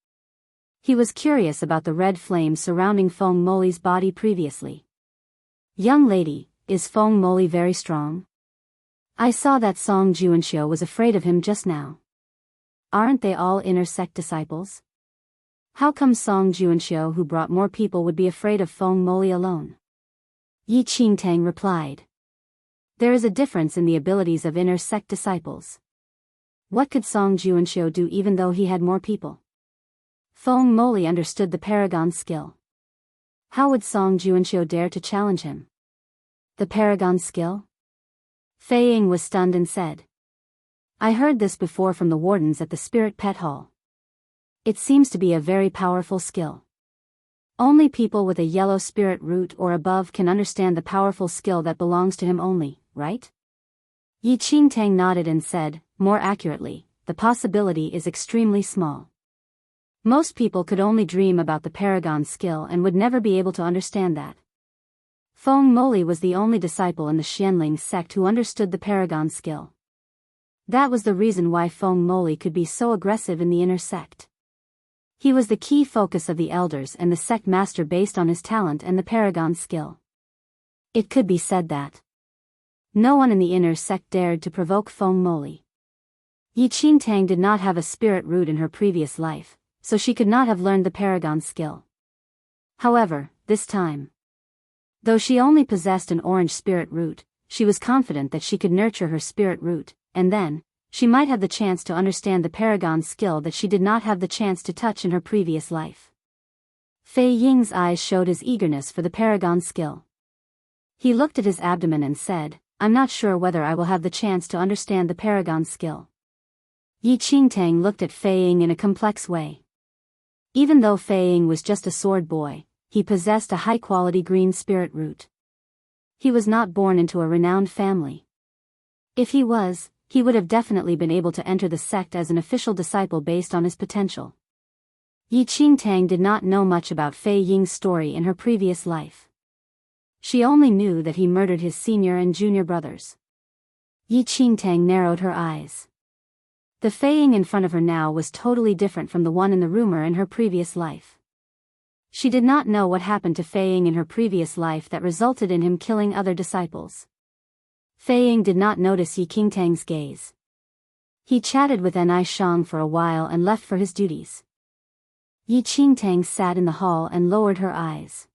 He was curious about the red flame surrounding Feng Moli's body previously. Young lady, is Feng Moli very strong? I saw that Song Juanxiu was afraid of him just now. Aren't they all inner sect disciples? How come Song Juanxiu, who brought more people, would be afraid of Feng Moli alone? Yi Qingtang replied. There is a difference in the abilities of inner sect disciples. What could Song Juanxiu do even though he had more people? Feng Moli understood the Paragon skill. How would Song Juanxiu dare to challenge him? The Paragon skill? Fei Ying was stunned and said. I heard this before from the wardens at the Spirit Pet Hall. It seems to be a very powerful skill. Only people with a yellow spirit root or above can understand the powerful skill that belongs to him only, right? Yi Qingtang nodded and said, more accurately, the possibility is extremely small. Most people could only dream about the Paragon skill and would never be able to understand that. Feng Moli was the only disciple in the Xianling sect who understood the Paragon skill. That was the reason why Feng Moli could be so aggressive in the inner sect. He was the key focus of the elders and the sect master based on his talent and the Paragon skill. It could be said that no one in the inner sect dared to provoke Feng Moli. Yi Qingtang did not have a spirit root in her previous life, so she could not have learned the Paragon skill. However, this time, though she only possessed an orange spirit root, she was confident that she could nurture her spirit root, and then, she might have the chance to understand the Paragon skill that she did not have the chance to touch in her previous life. Fei Ying's eyes showed his eagerness for the Paragon skill. He looked at his abdomen and said, I'm not sure whether I will have the chance to understand the Paragon skill. Yi Qingtang looked at Fei Ying in a complex way. Even though Fei Ying was just a sword boy, he possessed a high-quality green spirit root. He was not born into a renowned family. If he was, he would have definitely been able to enter the sect as an official disciple based on his potential. Yi Qingtang did not know much about Fei Ying's story in her previous life. She only knew that he murdered his senior and junior brothers. Yi Qingtang narrowed her eyes. The Fei Ying in front of her now was totally different from the one in the rumor in her previous life. She did not know what happened to Fei Ying in her previous life that resulted in him killing other disciples. Fei Ying did not notice Yi Qingtang's gaze. He chatted with N.I. Shang for a while and left for his duties. Yi Qingtang sat in the hall and lowered her eyes.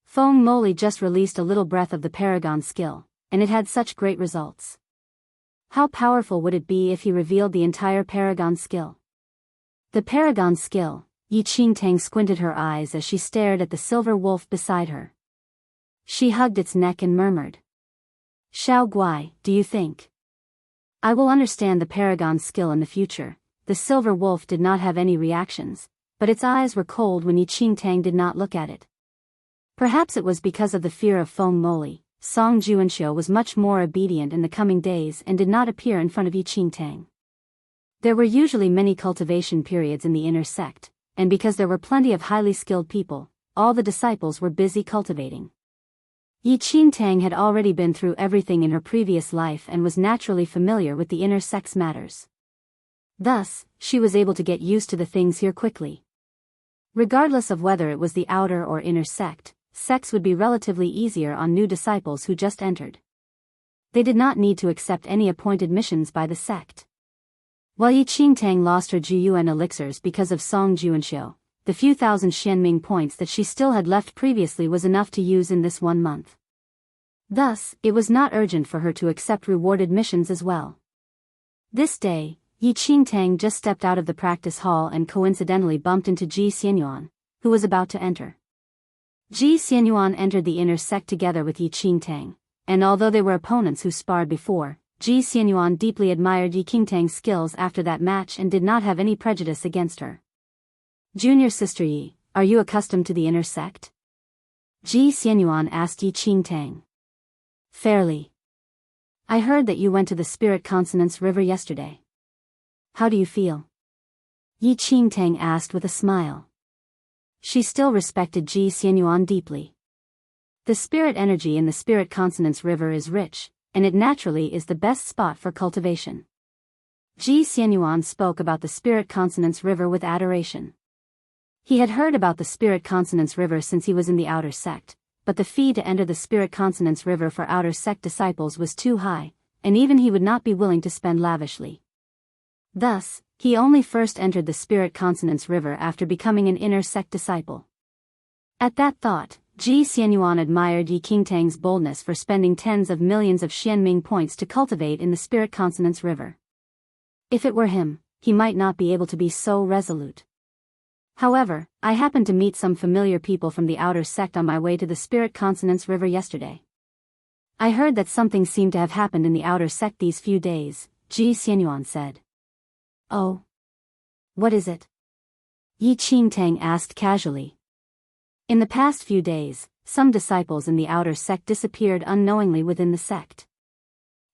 Feng Moli just released a little breath of the Paragon skill, and it had such great results. How powerful would it be if he revealed the entire Paragon skill? The Paragon skill, Yi Qingtang squinted her eyes as she stared at the silver wolf beside her. She hugged its neck and murmured. Xiao Guai, do you think I will understand the Paragon skill in the future? The silver wolf did not have any reactions, but its eyes were cold when Yi Qingtang did not look at it. Perhaps it was because of the fear of Feng Moli. Song Juanxiu was much more obedient in the coming days and did not appear in front of Yi Qingtang. There were usually many cultivation periods in the inner sect, and because there were plenty of highly skilled people, all the disciples were busy cultivating. Yi Qingtang had already been through everything in her previous life and was naturally familiar with the inner sect's matters. Thus, she was able to get used to the things here quickly. Regardless of whether it was the outer or inner sect, sects would be relatively easier on new disciples who just entered. They did not need to accept any appointed missions by the sect. While Yi Qingtang lost her Juyuan elixirs because of Song Juanxiu, the few thousand Xianming points that she still had left previously was enough to use in this 1 month. Thus, it was not urgent for her to accept rewarded missions as well. This day, Yi Qingtang just stepped out of the practice hall and coincidentally bumped into Ji Xianyuan, who was about to enter. Ji Xianyuan entered the inner sect together with Yi Qingtang, and although they were opponents who sparred before, Ji Xianyuan deeply admired Yi Qingtang's skills after that match and did not have any prejudice against her. "Junior sister Yi, are you accustomed to the inner sect?" Ji Xianyuan asked Yi Qingtang. "Fairly. I heard that you went to the Spirit Consonance River yesterday. How do you feel?" Yi Qingtang asked with a smile. She still respected Ji Xianyuan deeply. The spirit energy in the Spirit Consonance River is rich, and it naturally is the best spot for cultivation. Ji Xianyuan spoke about the Spirit Consonance River with adoration. He had heard about the Spirit Consonance River since he was in the outer sect, but the fee to enter the Spirit Consonance River for outer sect disciples was too high, and even he would not be willing to spend lavishly. Thus, he only first entered the Spirit Consonance River after becoming an inner sect disciple. At that thought, Ji Xianyuan admired Yi Qingtang's boldness for spending tens of millions of Xianming points to cultivate in the Spirit Consonance River. If it were him, he might not be able to be so resolute. "However, I happened to meet some familiar people from the outer sect on my way to the Spirit Consonance River yesterday. I heard that something seemed to have happened in the outer sect these few days," Ji Xianyuan said. "Oh? What is it?" Yi Qingtang asked casually. "In the past few days, some disciples in the outer sect disappeared unknowingly within the sect.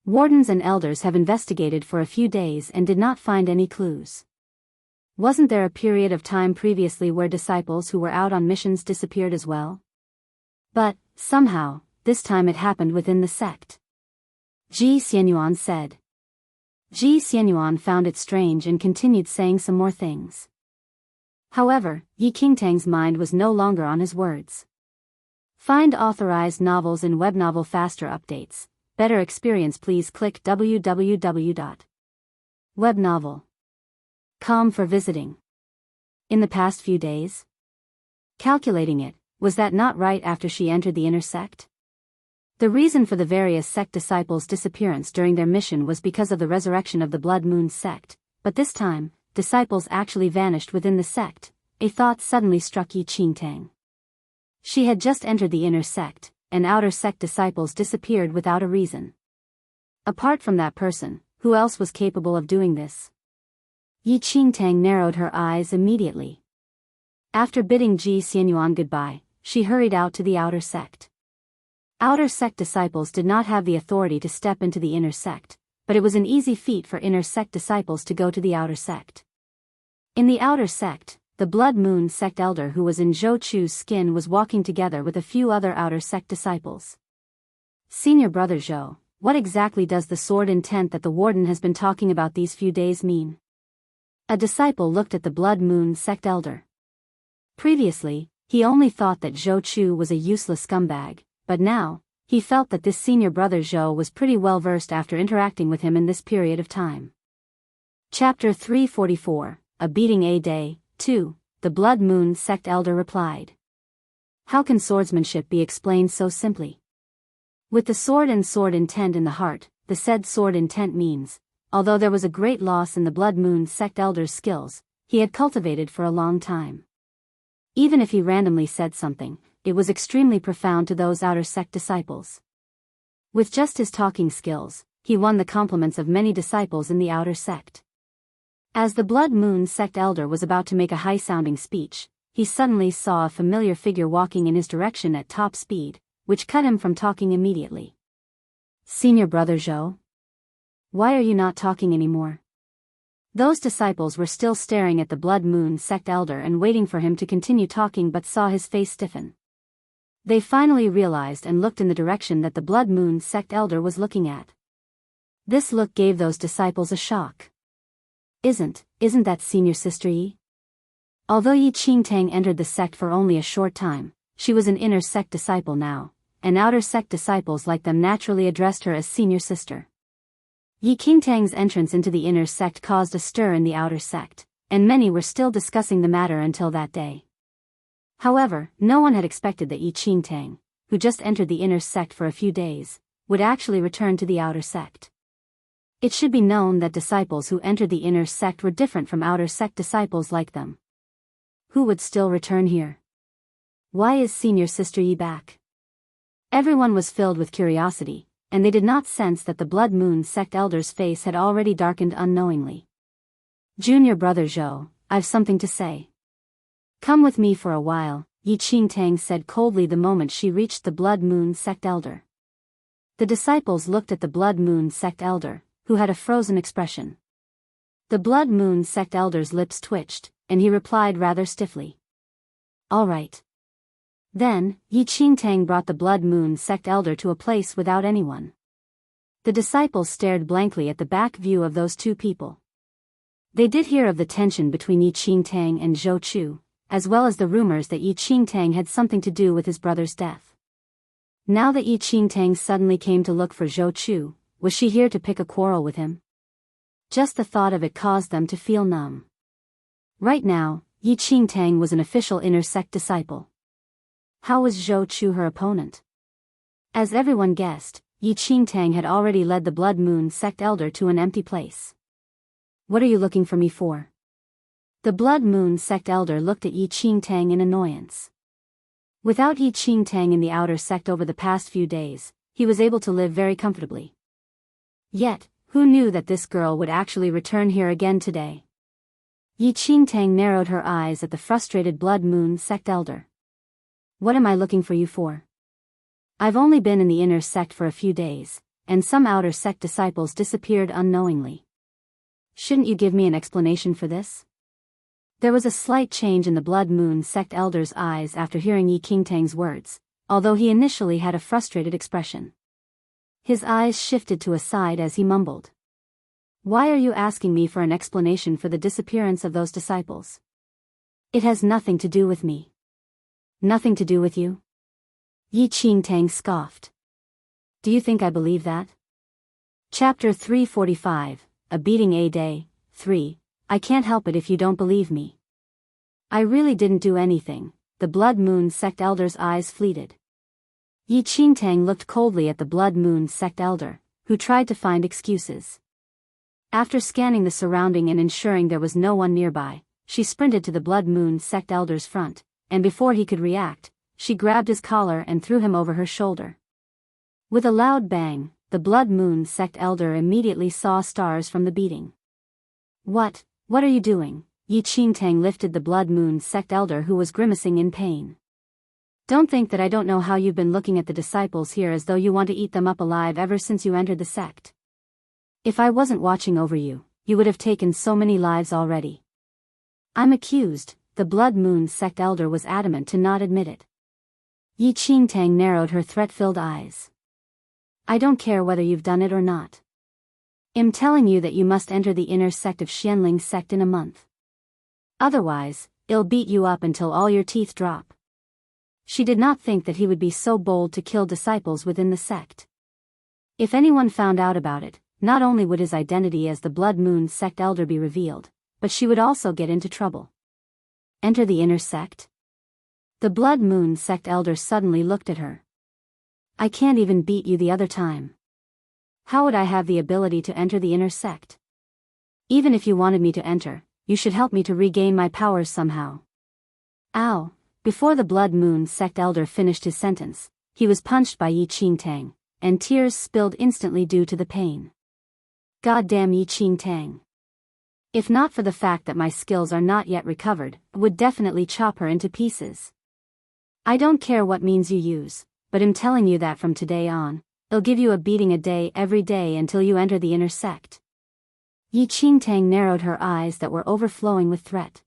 Wardens and elders have investigated for a few days and did not find any clues. Wasn't there a period of time previously where disciples who were out on missions disappeared as well? But, somehow, this time it happened within the sect," Ji Xianyuan said. Ji Xianyuan found it strange and continued saying some more things. However, Yi Qingtang's mind was no longer on his words. Find authorized novels in Webnovel faster updates. Better experience please click www.webnovel.com for visiting. In the past few days? Calculating it, was that not right after she entered the inner sect? The reason for the various sect disciples' disappearance during their mission was because of the resurrection of the Blood Moon sect, but this time, disciples actually vanished within the sect. A thought suddenly struck Yi Qingtang. She had just entered the inner sect, and outer sect disciples disappeared without a reason. Apart from that person, who else was capable of doing this? Yi Qingtang narrowed her eyes immediately. After bidding Ji Xianyuan goodbye, she hurried out to the outer sect. Outer sect disciples did not have the authority to step into the inner sect, but it was an easy feat for inner sect disciples to go to the outer sect. In the outer sect, the Blood Moon sect elder who was in Zhou Chu's skin was walking together with a few other outer sect disciples. "Senior brother Zhou, what exactly does the sword intent that the warden has been talking about these few days mean?" A disciple looked at the Blood Moon sect elder. Previously, he only thought that Zhou Chu was a useless scumbag, but now, he felt that this senior brother Zhou was pretty well versed after interacting with him in this period of time. Chapter 344, A Beating a Day, 2, the Blood Moon sect elder replied. How can swordsmanship be explained so simply? With the sword and sword intent in the heart, the said sword intent means, although there was a great loss in the Blood Moon sect elder's skills, he had cultivated for a long time. Even if he randomly said something, it was extremely profound to those outer sect disciples. With just his talking skills, he won the compliments of many disciples in the outer sect. As the Blood Moon sect elder was about to make a high-sounding speech, he suddenly saw a familiar figure walking in his direction at top speed, which cut him from talking immediately. "Senior brother Zhou? Why are you not talking anymore?" Those disciples were still staring at the Blood Moon sect elder and waiting for him to continue talking but saw his face stiffen. They finally realized and looked in the direction that the Blood Moon sect elder was looking at. This look gave those disciples a shock. Isn't that senior sister Yi? Although Yi Qingtang entered the sect for only a short time, she was an inner sect disciple now, and outer sect disciples like them naturally addressed her as senior sister. Yi Qingtang's entrance into the inner sect caused a stir in the outer sect, and many were still discussing the matter until that day. However, no one had expected that Yi Qingtang, who just entered the inner sect for a few days, would actually return to the outer sect. It should be known that disciples who entered the inner sect were different from outer sect disciples like them. Who would still return here? Why is senior sister Yi back? Everyone was filled with curiosity, and they did not sense that the Blood Moon sect elder's face had already darkened unknowingly. Junior brother Zhou, I've something to say. Come with me for a while, Yi Qingtang said coldly the moment she reached the Blood Moon sect elder. The disciples looked at the Blood Moon sect elder, who had a frozen expression. The Blood Moon sect elder's lips twitched, and he replied rather stiffly. All right. Then, Yi Qingtang brought the Blood Moon sect elder to a place without anyone. The disciples stared blankly at the back view of those two people. They did hear of the tension between Yi Qingtang and Zhou Chu, as well as the rumors that Yi Qingtang had something to do with his brother's death. Now that Yi Qingtang suddenly came to look for Zhou Chu, was she here to pick a quarrel with him? Just the thought of it caused them to feel numb. Right now, Yi Qingtang was an official inner sect disciple. How was Zhou Chu her opponent? As everyone guessed, Yi Qingtang had already led the Blood Moon sect elder to an empty place. What are you looking for me for? The Blood Moon sect elder looked at Yi Qingtang in annoyance. Without Yi Qingtang in the outer sect over the past few days, he was able to live very comfortably. Yet, who knew that this girl would actually return here again today? Yi Qingtang narrowed her eyes at the frustrated Blood Moon sect elder. What am I looking for you for? I've only been in the inner sect for a few days, and some outer sect disciples disappeared unknowingly. Shouldn't you give me an explanation for this? There was a slight change in the Blood Moon sect elder's eyes after hearing Yi Qingtang's words, although he initially had a frustrated expression. His eyes shifted to a side as he mumbled. Why are you asking me for an explanation for the disappearance of those disciples? It has nothing to do with me. Nothing to do with you? Yi Qingtang scoffed. Do you think I believe that? Chapter 345, A Beating a Day, 3, I can't help it if you don't believe me. I really didn't do anything, the Blood Moon sect elder's eyes fleeted. Yi Qingtang looked coldly at the Blood Moon sect elder, who tried to find excuses. After scanning the surrounding and ensuring there was no one nearby, she sprinted to the Blood Moon sect elder's front, and before he could react, she grabbed his collar and threw him over her shoulder. With a loud bang, the Blood Moon sect elder immediately saw stars from the beating. What are you doing? Yi Qingtang lifted the Blood Moon sect elder who was grimacing in pain. Don't think that I don't know how you've been looking at the disciples here as though you want to eat them up alive ever since you entered the sect. If I wasn't watching over you, you would have taken so many lives already. I'm accused, the Blood Moon sect elder was adamant to not admit it. Yi Qingtang narrowed her threat-filled eyes. I don't care whether you've done it or not. I'm telling you that you must enter the inner sect of Xianling sect in a month. Otherwise, I'll beat you up until all your teeth drop. She did not think that he would be so bold to kill disciples within the sect. If anyone found out about it, not only would his identity as the Blood Moon sect elder be revealed, but she would also get into trouble. Enter the inner sect? The Blood Moon sect elder suddenly looked at her. I can't even beat you the other time. How would I have the ability to enter the inner sect? Even if you wanted me to enter, you should help me to regain my powers somehow. Ow! Before the Blood Moon sect elder finished his sentence, he was punched by Yi Qingtang, and tears spilled instantly due to the pain. Goddamn Yi Qingtang. If not for the fact that my skills are not yet recovered, I would definitely chop her into pieces. I don't care what means you use, but I'm telling you that from today on, I'll give you a beating a day every day until you enter the inner sect. Yi Qingtang narrowed her eyes that were overflowing with threat.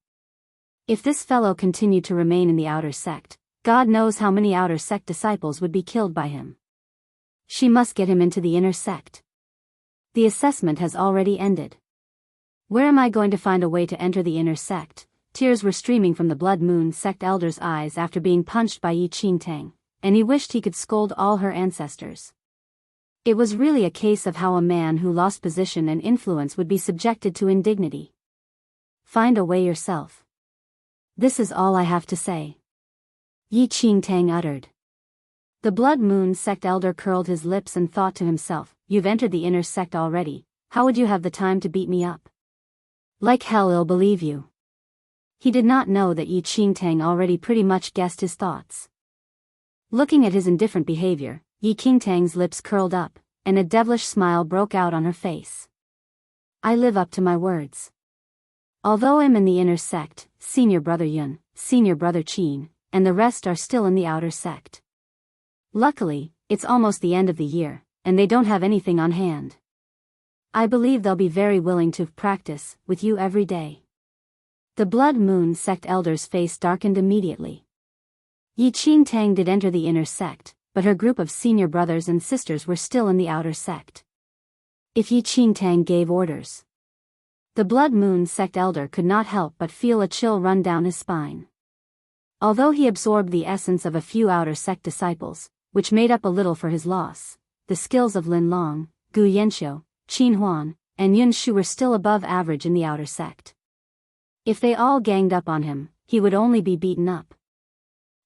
If this fellow continued to remain in the outer sect, God knows how many outer sect disciples would be killed by him. She must get him into the inner sect. The assessment has already ended. Where am I going to find a way to enter the inner sect? Tears were streaming from the Blood Moon sect elder's eyes after being punched by Yi Qingtang, and he wished he could scold all her ancestors. It was really a case of how a man who lost position and influence would be subjected to indignity. Find a way yourself. This is all I have to say. Yi Qingtang uttered. The Blood Moon sect elder curled his lips and thought to himself, you've entered the inner sect already, how would you have the time to beat me up? Like hell I'll believe you. He did not know that Yi Qingtang already pretty much guessed his thoughts. Looking at his indifferent behavior, Yi Qingtang's lips curled up, and a devilish smile broke out on her face. I live up to my words. Although I'm in the inner sect, senior brother Yun, senior brother Qin, and the rest are still in the outer sect. Luckily, it's almost the end of the year, and they don't have anything on hand. I believe they'll be very willing to practice with you every day. The Blood Moon sect elder's face darkened immediately. Yi Qingtang did enter the inner sect, but her group of senior brothers and sisters were still in the outer sect. If Yi Qingtang gave orders, the Blood Moon sect elder could not help but feel a chill run down his spine. Although he absorbed the essence of a few outer sect disciples, which made up a little for his loss, the skills of Lin Long, Gu Yanxiu, Qin Huan, and Yun Shu were still above average in the outer sect. If they all ganged up on him, he would only be beaten up.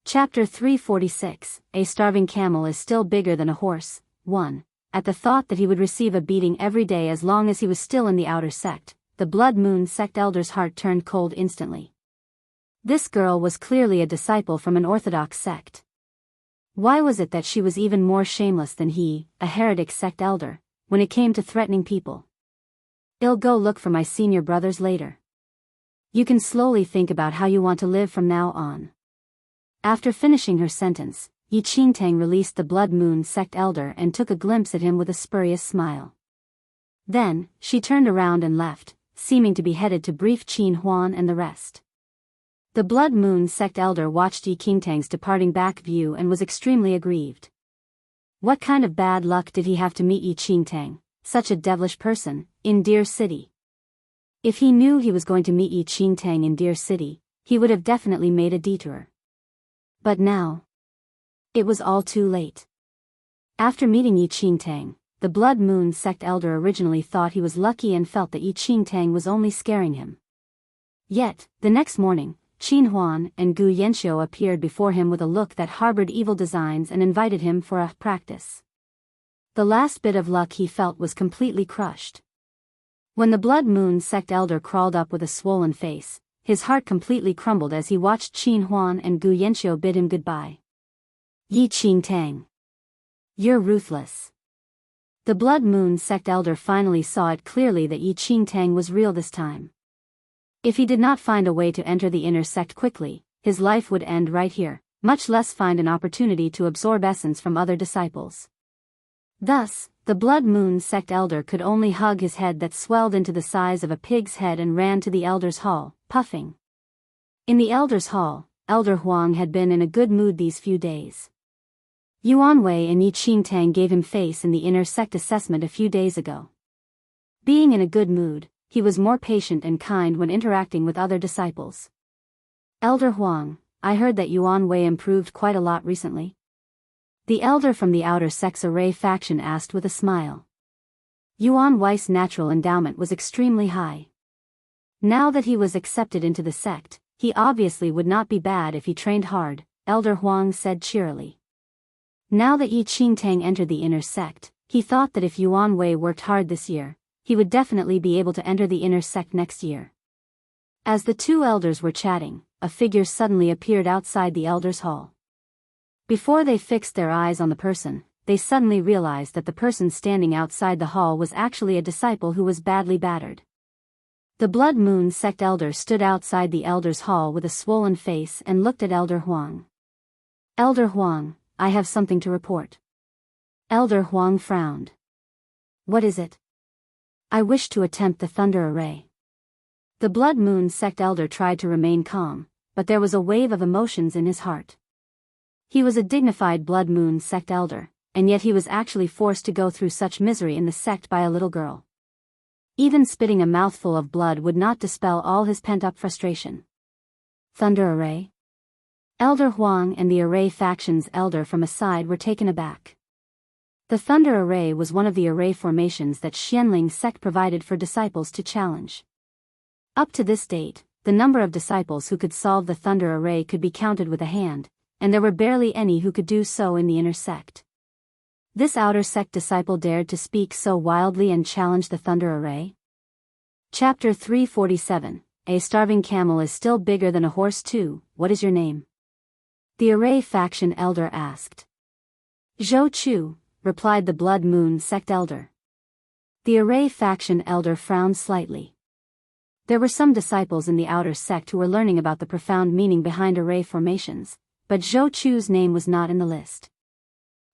Chapter 346, A Starving Camel is Still Bigger Than a Horse. 1. At the thought that he would receive a beating every day as long as he was still in the outer sect, the Blood Moon sect elder's heart turned cold instantly. This girl was clearly a disciple from an orthodox sect. Why was it that she was even more shameless than he, a heretic sect elder, when it came to threatening people? I'll go look for my senior brothers later. You can slowly think about how you want to live from now on. After finishing her sentence, Yi Qingtang released the Blood Moon sect elder and took a glimpse at him with a spurious smile. Then, she turned around and left, seeming to be headed to brief Qin Huan and the rest. The Blood Moon sect elder watched Yi Qingtang's departing back view and was extremely aggrieved. What kind of bad luck did he have to meet Yi Qingtang, such a devilish person, in Deer City? If he knew he was going to meet Yi Qingtang in Deer City, he would have definitely made a detour. But now, it was all too late. After meeting Yi Qingtang, the Blood Moon sect elder originally thought he was lucky and felt that Yi Qingtang was only scaring him. Yet, the next morning, Qin Huan and Gu Yanxiu appeared before him with a look that harbored evil designs and invited him for a practice. The last bit of luck he felt was completely crushed. When the Blood Moon sect elder crawled up with a swollen face, his heart completely crumbled as he watched Qin Huan and Gu Yanxiu bid him goodbye. Yi Qingtang. You're ruthless. The Blood Moon sect elder finally saw it clearly that Yi Qingtang was real this time. If he did not find a way to enter the inner sect quickly, his life would end right here, much less find an opportunity to absorb essence from other disciples. Thus, the Blood Moon sect elder could only hug his head that swelled into the size of a pig's head and ran to the elder's hall, puffing. In the elder's hall, Elder Huang had been in a good mood these few days. Yuan Wei and Yi Qingtang gave him face in the inner sect assessment a few days ago. Being in a good mood, he was more patient and kind when interacting with other disciples. Elder Huang, I heard that Yuan Wei improved quite a lot recently. The elder from the outer sect's array faction asked with a smile. Yuan Wei's natural endowment was extremely high. Now that he was accepted into the sect, he obviously would not be bad if he trained hard, Elder Huang said cheerily. Now that Yi Qingtang entered the inner sect, he thought that if Yuan Wei worked hard this year, he would definitely be able to enter the inner sect next year. As the two elders were chatting, a figure suddenly appeared outside the elders' hall. Before they fixed their eyes on the person, they suddenly realized that the person standing outside the hall was actually a disciple who was badly battered. The Blood Moon sect elder stood outside the elders' hall with a swollen face and looked at Elder Huang. Elder Huang, I have something to report. Elder Huang frowned. What is it? I wish to attempt the Thunder Array. The Blood Moon sect elder tried to remain calm, but there was a wave of emotions in his heart. He was a dignified Blood Moon sect elder, and yet he was actually forced to go through such misery in the sect by a little girl. Even spitting a mouthful of blood would not dispel all his pent-up frustration. Thunder Array? Elder Huang and the Array faction's elder from aside were taken aback. The Thunder Array was one of the array formations that Xianling sect provided for disciples to challenge. Up to this date, the number of disciples who could solve the Thunder Array could be counted with a hand, and there were barely any who could do so in the inner sect. This outer sect disciple dared to speak so wildly and challenge the Thunder Array? Chapter 347. A starving camel is still bigger than a horse too. What is your name? The Array faction elder asked. Zhou Chu, replied the Blood Moon sect elder. The Array faction elder frowned slightly. There were some disciples in the outer sect who were learning about the profound meaning behind array formations, but Zhou Chu's name was not in the list.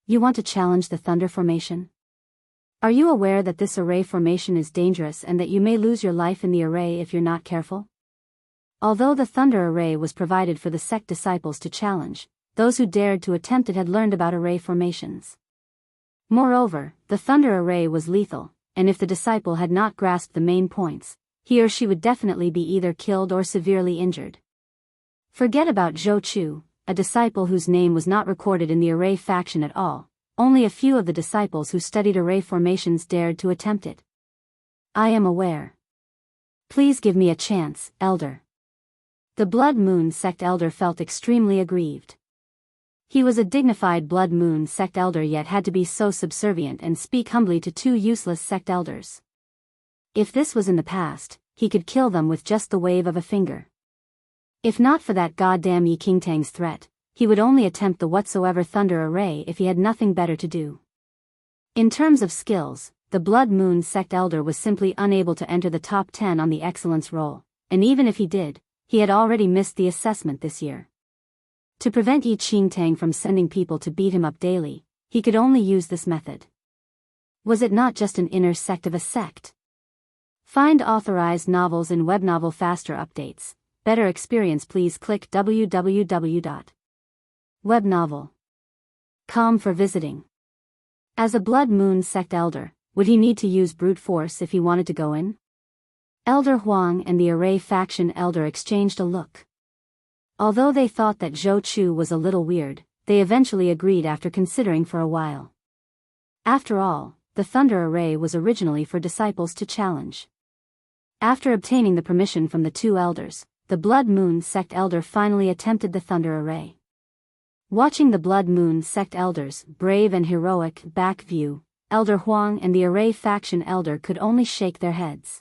You want to challenge the Thunder Formation? Are you aware that this array formation is dangerous and that you may lose your life in the array if you're not careful? Although the Thunder Array was provided for the sect disciples to challenge, those who dared to attempt it had learned about array formations. Moreover, the Thunder Array was lethal, and if the disciple had not grasped the main points, he or she would definitely be either killed or severely injured. Forget about Zhou Chu, a disciple whose name was not recorded in the Array faction at all. Only a few of the disciples who studied array formations dared to attempt it. I am aware. Please give me a chance, elder. The Blood Moon sect elder felt extremely aggrieved. He was a dignified Blood Moon sect elder yet had to be so subservient and speak humbly to two useless sect elders. If this was in the past, he could kill them with just the wave of a finger. If not for that goddamn Yi Qingtang's threat, he would only attempt the whatsoever Thunder Array if he had nothing better to do. In terms of skills, the Blood Moon sect elder was simply unable to enter the top 10 on the excellence roll, and even if he did, he had already missed the assessment this year. To prevent Yi Qingtang from sending people to beat him up daily, he could only use this method. Was it not just an inner sect of a sect? Find authorized novels in Webnovel Faster Updates. Better experience, please click www.webnovel.com for visiting. As a Blood Moon sect elder, would he need to use brute force if he wanted to go in? Elder Huang and the Array faction elder exchanged a look. Although they thought that Zhou Chu was a little weird, they eventually agreed after considering for a while. After all, the Thunder Array was originally for disciples to challenge. After obtaining the permission from the two elders, the Blood Moon sect elder finally attempted the Thunder Array. Watching the Blood Moon sect elders' brave and heroic back view, Elder Huang and the Array faction elder could only shake their heads.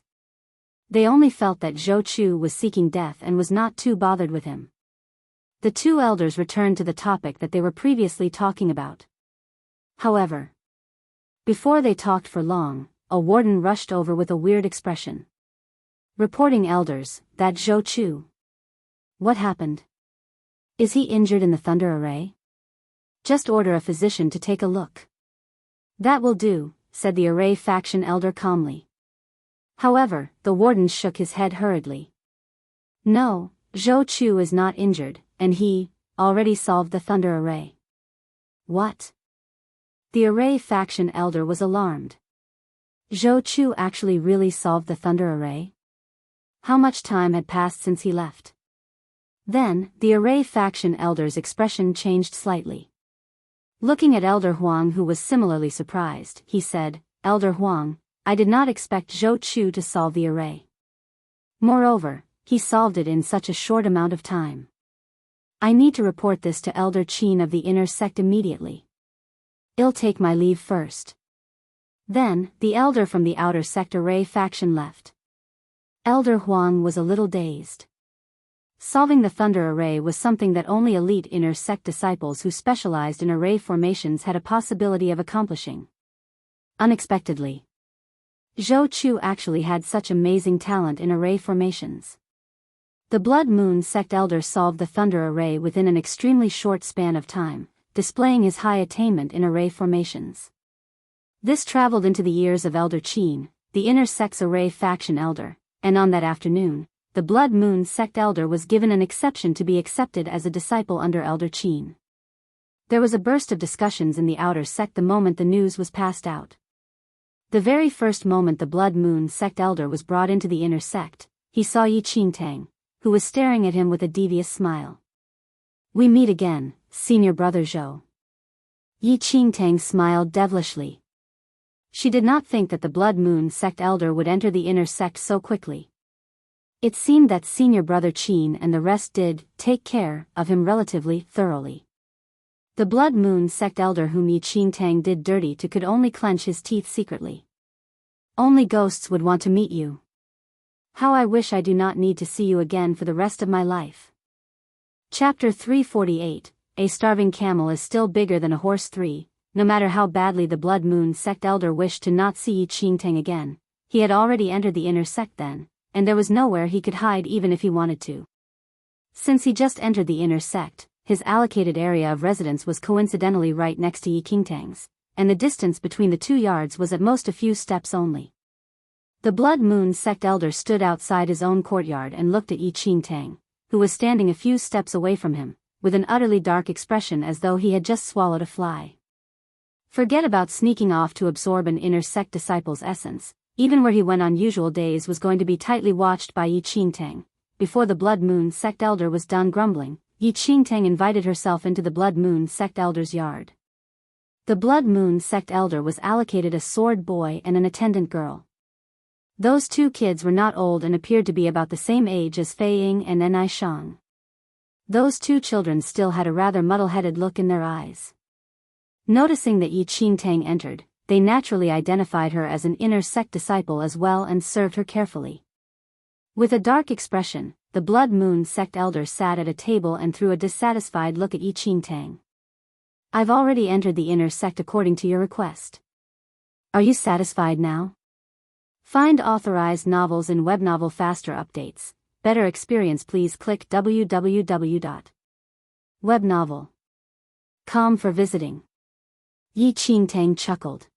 They only felt that Zhou Chu was seeking death and was not too bothered with him. The two elders returned to the topic that they were previously talking about. However, before they talked for long, a warden rushed over with a weird expression. Reporting elders, that Zhou Chu. What happened? Is he injured in the Thunder Array? Just order a physician to take a look. That will do, said the Array faction elder calmly. However, the warden shook his head hurriedly. No, Zhou Chu is not injured, and he already solved the Thunder Array. What? The Array faction elder was alarmed. Zhou Chu actually really solved the Thunder Array? How much time had passed since he left? Then, the Array faction elder's expression changed slightly. Looking at Elder Huang, who was similarly surprised, he said, Elder Huang, I did not expect Zhou Chu to solve the array. Moreover, he solved it in such a short amount of time. I need to report this to Elder Qin of the inner sect immediately. I'll take my leave first. Then, the elder from the outer sect Array faction left. Elder Huang was a little dazed. Solving the Thunder Array was something that only elite inner sect disciples who specialized in array formations had a possibility of accomplishing. Unexpectedly, Zhou Chu actually had such amazing talent in array formations. The Blood Moon sect elder solved the Thunder Array within an extremely short span of time, displaying his high attainment in array formations. This traveled into the ears of Elder Qin, the inner sect's Array faction elder, and on that afternoon, the Blood Moon sect elder was given an exception to be accepted as a disciple under Elder Qin. There was a burst of discussions in the outer sect the moment the news was passed out. The very first moment the Blood Moon sect elder was brought into the inner sect, he saw Yi Qingtang, who was staring at him with a devious smile. We meet again, senior brother Zhou. Yi Qingtang smiled devilishly. She did not think that the Blood Moon sect elder would enter the inner sect so quickly. It seemed that senior brother Qin and the rest did take care of him relatively thoroughly. The Blood Moon sect elder whom Yi Qingtang did dirty to could only clench his teeth secretly. Only ghosts would want to meet you. How I wish I do not need to see you again for the rest of my life. Chapter 348, A starving camel is still bigger than a horse. 3. No matter how badly the Blood Moon sect elder wished to not see Yi Qingtang again, he had already entered the inner sect then, and there was nowhere he could hide even if he wanted to. Since he just entered the inner sect, his allocated area of residence was coincidentally right next to Yi Qingtang's, and the distance between the 2 yards was at most a few steps only. The Blood Moon sect elder stood outside his own courtyard and looked at Yi Qingtang, who was standing a few steps away from him, with an utterly dark expression as though he had just swallowed a fly. Forget about sneaking off to absorb an inner sect disciple's essence. Even where he went on usual days was going to be tightly watched by Yi Qingtang. Before the Blood Moon sect elder was done grumbling, Yi Qingtang invited herself into the Blood Moon sect elder's yard. The Blood Moon sect elder was allocated a sword boy and an attendant girl. Those 2 kids were not old and appeared to be about the same age as Fei Ying and Nai Shang. Those 2 children still had a rather muddle-headed look in their eyes. Noticing that Yi Qingtang entered, they naturally identified her as an inner sect disciple as well and served her carefully. With a dark expression, the Blood Moon sect elder sat at a table and threw a dissatisfied look at Yi Qingtang. I've already entered the inner sect according to your request. Are you satisfied now? Find authorized novels in Webnovel Faster Updates. Better experience, please click www.webnovel.com for visiting. Yi Qingtang chuckled.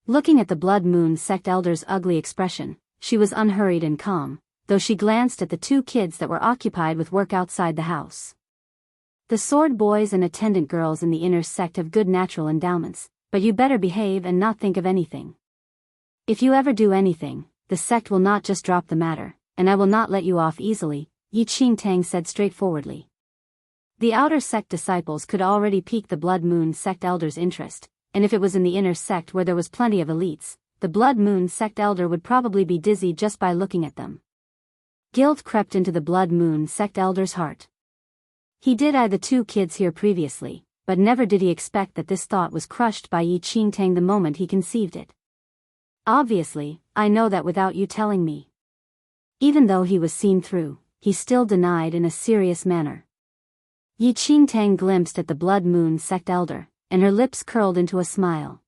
Looking at the Blood Moon sect elder's ugly expression, she was unhurried and calm, though she glanced at the 2 kids that were occupied with work outside the house. The sword boys and attendant girls in the inner sect have good natural endowments, but you better behave and not think of anything. If you ever do anything, the sect will not just drop the matter, and I will not let you off easily, Yi Qingtang said straightforwardly. The outer sect disciples could already pique the Blood Moon sect elder's interest, and if it was in the inner sect where there was plenty of elites, the Blood Moon sect elder would probably be dizzy just by looking at them. Guilt crept into the Blood Moon sect elder's heart. He did eye the 2 kids here previously, but never did he expect that this thought was crushed by Yi Qingtang the moment he conceived it. Obviously, I know that without you telling me. Even though he was seen through, he still denied in a serious manner. Yi Qingtang glimpsed at the Blood Moon sect elder, and her lips curled into a smile.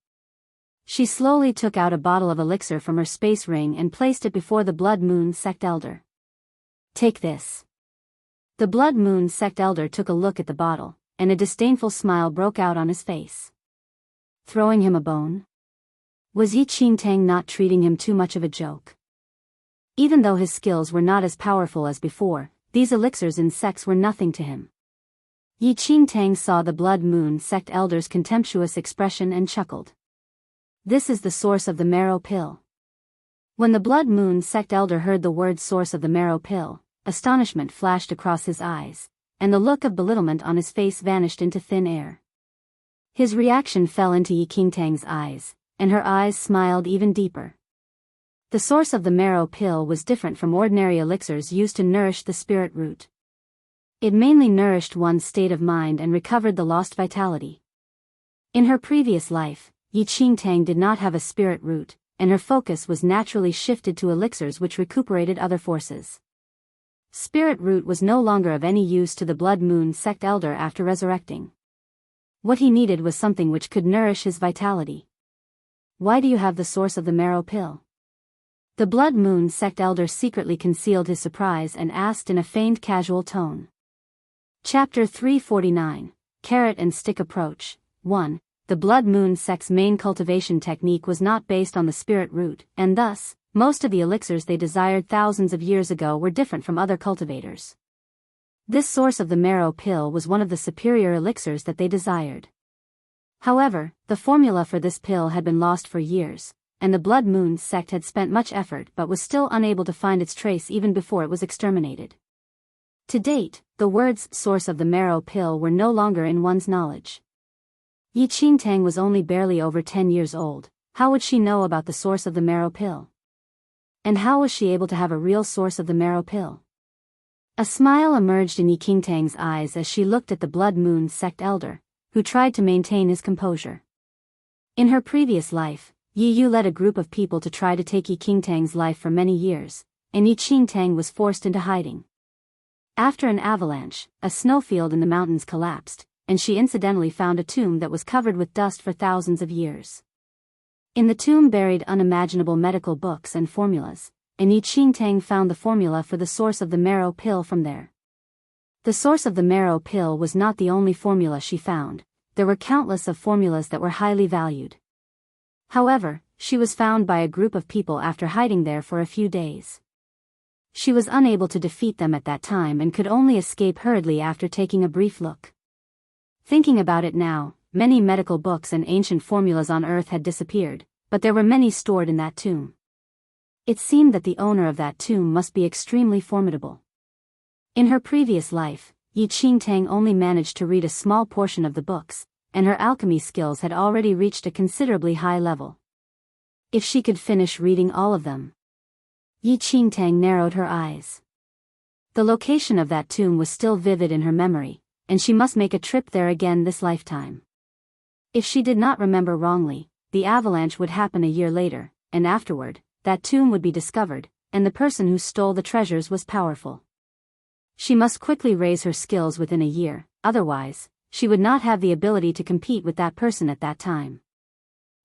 She slowly took out a bottle of elixir from her space ring and placed it before the Blood Moon sect elder. Take this. The Blood Moon sect elder took a look at the bottle, and a disdainful smile broke out on his face. Throwing him a bone? Was Yi Qingtang not treating him too much of a joke? Even though his skills were not as powerful as before, these elixirs in sects were nothing to him. Yi Qingtang saw the Blood Moon sect elder's contemptuous expression and chuckled. This is the source of the marrow pill. When the Blood Moon sect elder heard the word source of the marrow pill, astonishment flashed across his eyes, and the look of belittlement on his face vanished into thin air. His reaction fell into Yi Qingtang's eyes, and her eyes smiled even deeper. The source of the marrow pill was different from ordinary elixirs used to nourish the spirit root. It mainly nourished one's state of mind and recovered the lost vitality. In her previous life, Yi Qingtang did not have a spirit root, and her focus was naturally shifted to elixirs which recuperated other forces. Spirit root was no longer of any use to the Blood Moon sect elder after resurrecting. What he needed was something which could nourish his vitality. Why do you have the source of the marrow pill? The Blood Moon sect elder secretly concealed his surprise and asked in a feigned casual tone. Chapter 349, Carrot and Stick Approach. 1. The Blood Moon sect's main cultivation technique was not based on the spirit root, and thus, most of the elixirs they desired thousands of years ago were different from other cultivators. This source of the marrow pill was one of the superior elixirs that they desired. However, the formula for this pill had been lost for years, and the Blood Moon sect had spent much effort but was still unable to find its trace even before it was exterminated. To date, the words source of the marrow pill were no longer in one's knowledge. Yi Qingtang was only barely over 10 years old. How would she know about the source of the marrow pill? And how was she able to have a real source of the marrow pill? A smile emerged in Yi Qingtang's eyes as she looked at the Blood Moon sect elder, who tried to maintain his composure. In her previous life, Yi Yu led a group of people to try to take Yi Qingtang's life for many years, and Yi Qingtang was forced into hiding. After an avalanche, a snowfield in the mountains collapsed, and she incidentally found a tomb that was covered with dust for thousands of years. In the tomb buried unimaginable medical books and formulas, and Yi Qingtang found the formula for the source of the marrow pill from there. The source of the marrow pill was not the only formula she found. There were countless of formulas that were highly valued. However, she was found by a group of people after hiding there for a few days. She was unable to defeat them at that time and could only escape hurriedly after taking a brief look. Thinking about it now, many medical books and ancient formulas on Earth had disappeared, but there were many stored in that tomb. It seemed that the owner of that tomb must be extremely formidable. In her previous life, Yi Qingtang only managed to read a small portion of the books, and her alchemy skills had already reached a considerably high level. If she could finish reading all of them. Yi Qingtang narrowed her eyes. The location of that tomb was still vivid in her memory, and she must make a trip there again this lifetime. If she did not remember wrongly, the avalanche would happen a year later, and afterward, that tomb would be discovered, and the person who stole the treasures was powerful. She must quickly raise her skills within a year, otherwise, she would not have the ability to compete with that person at that time.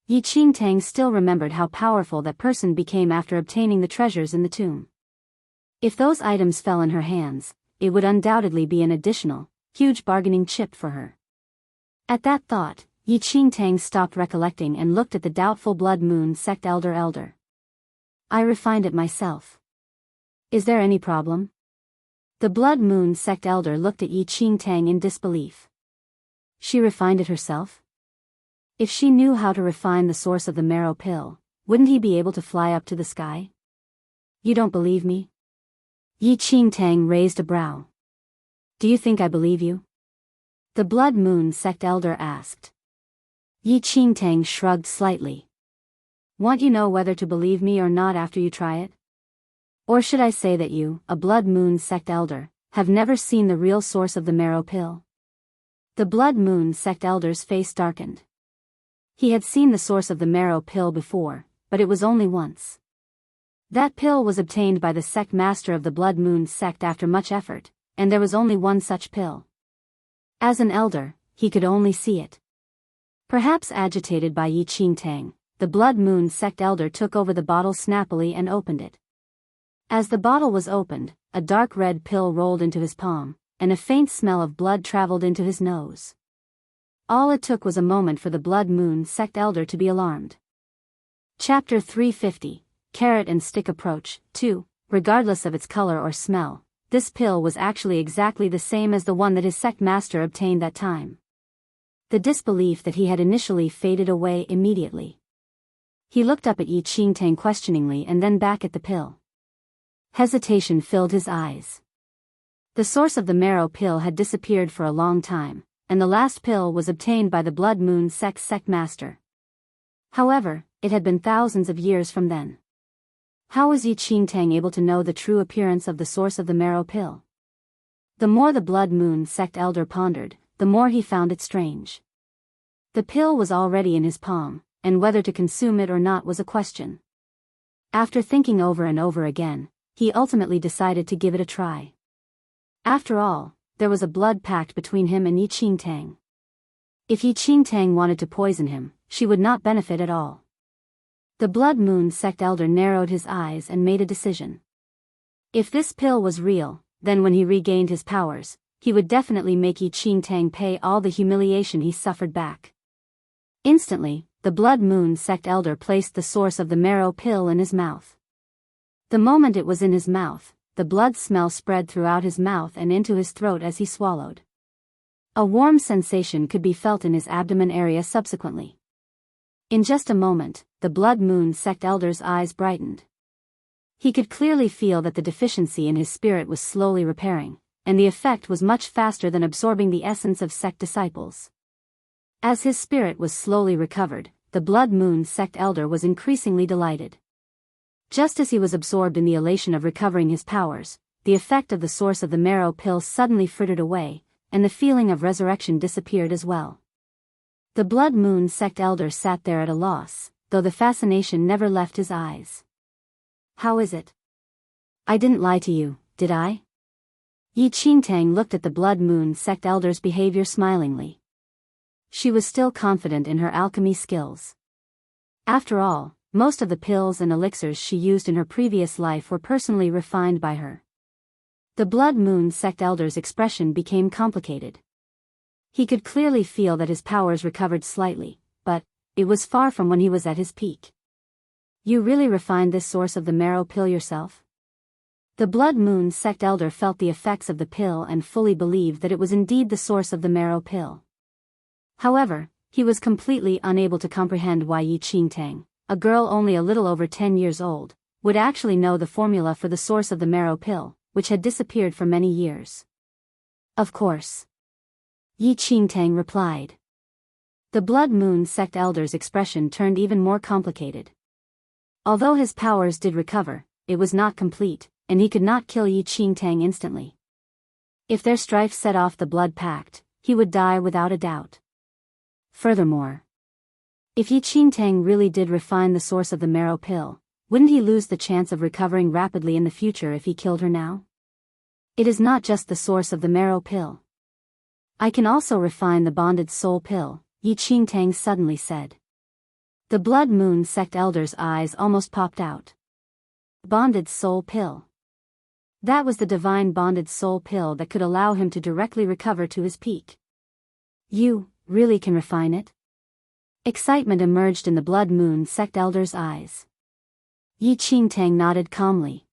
Yi Qingtang still remembered how powerful that person became after obtaining the treasures in the tomb. If those items fell in her hands, it would undoubtedly be an additional, huge bargaining chip for her. At that thought, Yi Qingtang stopped recollecting and looked at the doubtful Blood Moon sect elder. I refined it myself. Is there any problem? The Blood Moon sect elder looked at Yi Qingtang in disbelief. She refined it herself? If she knew how to refine the source of the marrow pill, wouldn't he be able to fly up to the sky? You don't believe me? Yi Qingtang raised a brow. Do you think I believe you? The Blood Moon sect elder asked. Yi Qingtang shrugged slightly. Want you know whether to believe me or not after you try it? Or should I say that you, a Blood Moon sect elder, have never seen the real source of the marrow pill? The Blood Moon sect elder's face darkened. He had seen the source of the marrow pill before, but it was only once. That pill was obtained by the sect master of the Blood Moon sect after much effort, and there was only one such pill. As an elder, he could only see it. Perhaps agitated by Yi Qingtang, the Blood Moon sect elder took over the bottle snappily and opened it. As the bottle was opened, a dark red pill rolled into his palm, and a faint smell of blood traveled into his nose. All it took was a moment for the Blood Moon sect elder to be alarmed. Chapter 350, Carrot and Stick Approach. 2. Regardless of its color or smell, this pill was actually exactly the same as the one that his sect master obtained that time. The disbelief that he had initially faded away immediately. He looked up at Yi Qingtang questioningly and then back at the pill. Hesitation filled his eyes. The source of the marrow pill had disappeared for a long time, and the last pill was obtained by the Blood Moon sect master. However, it had been thousands of years from then. How was Yi Qingtang able to know the true appearance of the source of the marrow pill? The more the Blood Moon sect elder pondered, the more he found it strange. The pill was already in his palm, and whether to consume it or not was a question. After thinking over and over again, he ultimately decided to give it a try. After all, there was a blood pact between him and Yi Qingtang. If Yi Qingtang wanted to poison him, she would not benefit at all. The Blood Moon sect elder narrowed his eyes and made a decision. If this pill was real, then when he regained his powers, he would definitely make Yi Qingtang pay all the humiliation he suffered back. Instantly, the Blood Moon sect elder placed the source of the marrow pill in his mouth. The moment it was in his mouth, the blood smell spread throughout his mouth and into his throat as he swallowed. A warm sensation could be felt in his abdomen area subsequently. In just a moment, the Blood Moon sect elder's eyes brightened. He could clearly feel that the deficiency in his spirit was slowly repairing, and the effect was much faster than absorbing the essence of sect disciples. As his spirit was slowly recovered, the Blood Moon sect elder was increasingly delighted. Just as he was absorbed in the elation of recovering his powers, the effect of the source of the marrow pill suddenly frittered away, and the feeling of resurrection disappeared as well. The Blood Moon sect elder sat there at a loss, though the fascination never left his eyes. How is it? I didn't lie to you, did I? Yi Qingtang looked at the Blood Moon sect elder's behavior smilingly. She was still confident in her alchemy skills. After all, most of the pills and elixirs she used in her previous life were personally refined by her. The Blood Moon sect elder's expression became complicated. He could clearly feel that his powers recovered slightly, but it was far from when he was at his peak. You really refined this source of the marrow pill yourself? The Blood Moon sect elder felt the effects of the pill and fully believed that it was indeed the source of the marrow pill. However, he was completely unable to comprehend why Yi Qingtang, a girl only a little over 10 years old, would actually know the formula for the source of the marrow pill, which had disappeared for many years. Of course. Yi Qingtang replied. The Blood Moon sect elder's expression turned even more complicated. Although his powers did recover, it was not complete, and he could not kill Yi Qingtang instantly. If their strife set off the blood pact, he would die without a doubt. Furthermore, if Yi Qingtang really did refine the source of the marrow pill, wouldn't he lose the chance of recovering rapidly in the future if he killed her now? It is not just the source of the marrow pill. I can also refine the bonded soul pill, Yi Qingtang suddenly said. The Blood Moon sect elder's eyes almost popped out. Bonded soul pill. That was the divine bonded soul pill that could allow him to directly recover to his peak. You really can refine it? Excitement emerged in the Blood Moon sect elder's eyes. Yi Qingtang nodded calmly.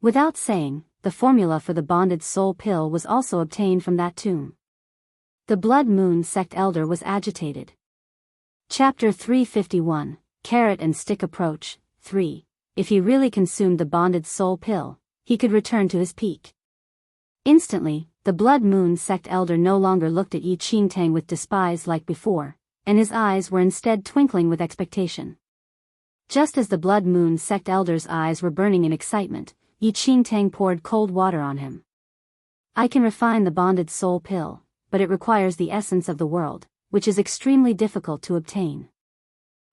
Without saying, the formula for the bonded soul pill was also obtained from that tomb. The Blood Moon sect elder was agitated. Chapter 351, Carrot and Stick Approach, 3. If he really consumed the bonded soul pill, he could return to his peak. Instantly, the Blood Moon sect elder no longer looked at Yi Qingtang with despise like before, and his eyes were instead twinkling with expectation. Just as the Blood Moon sect elder's eyes were burning in excitement, Yi Qingtang poured cold water on him. I can refine the bonded soul pill, but it requires the essence of the world, which is extremely difficult to obtain.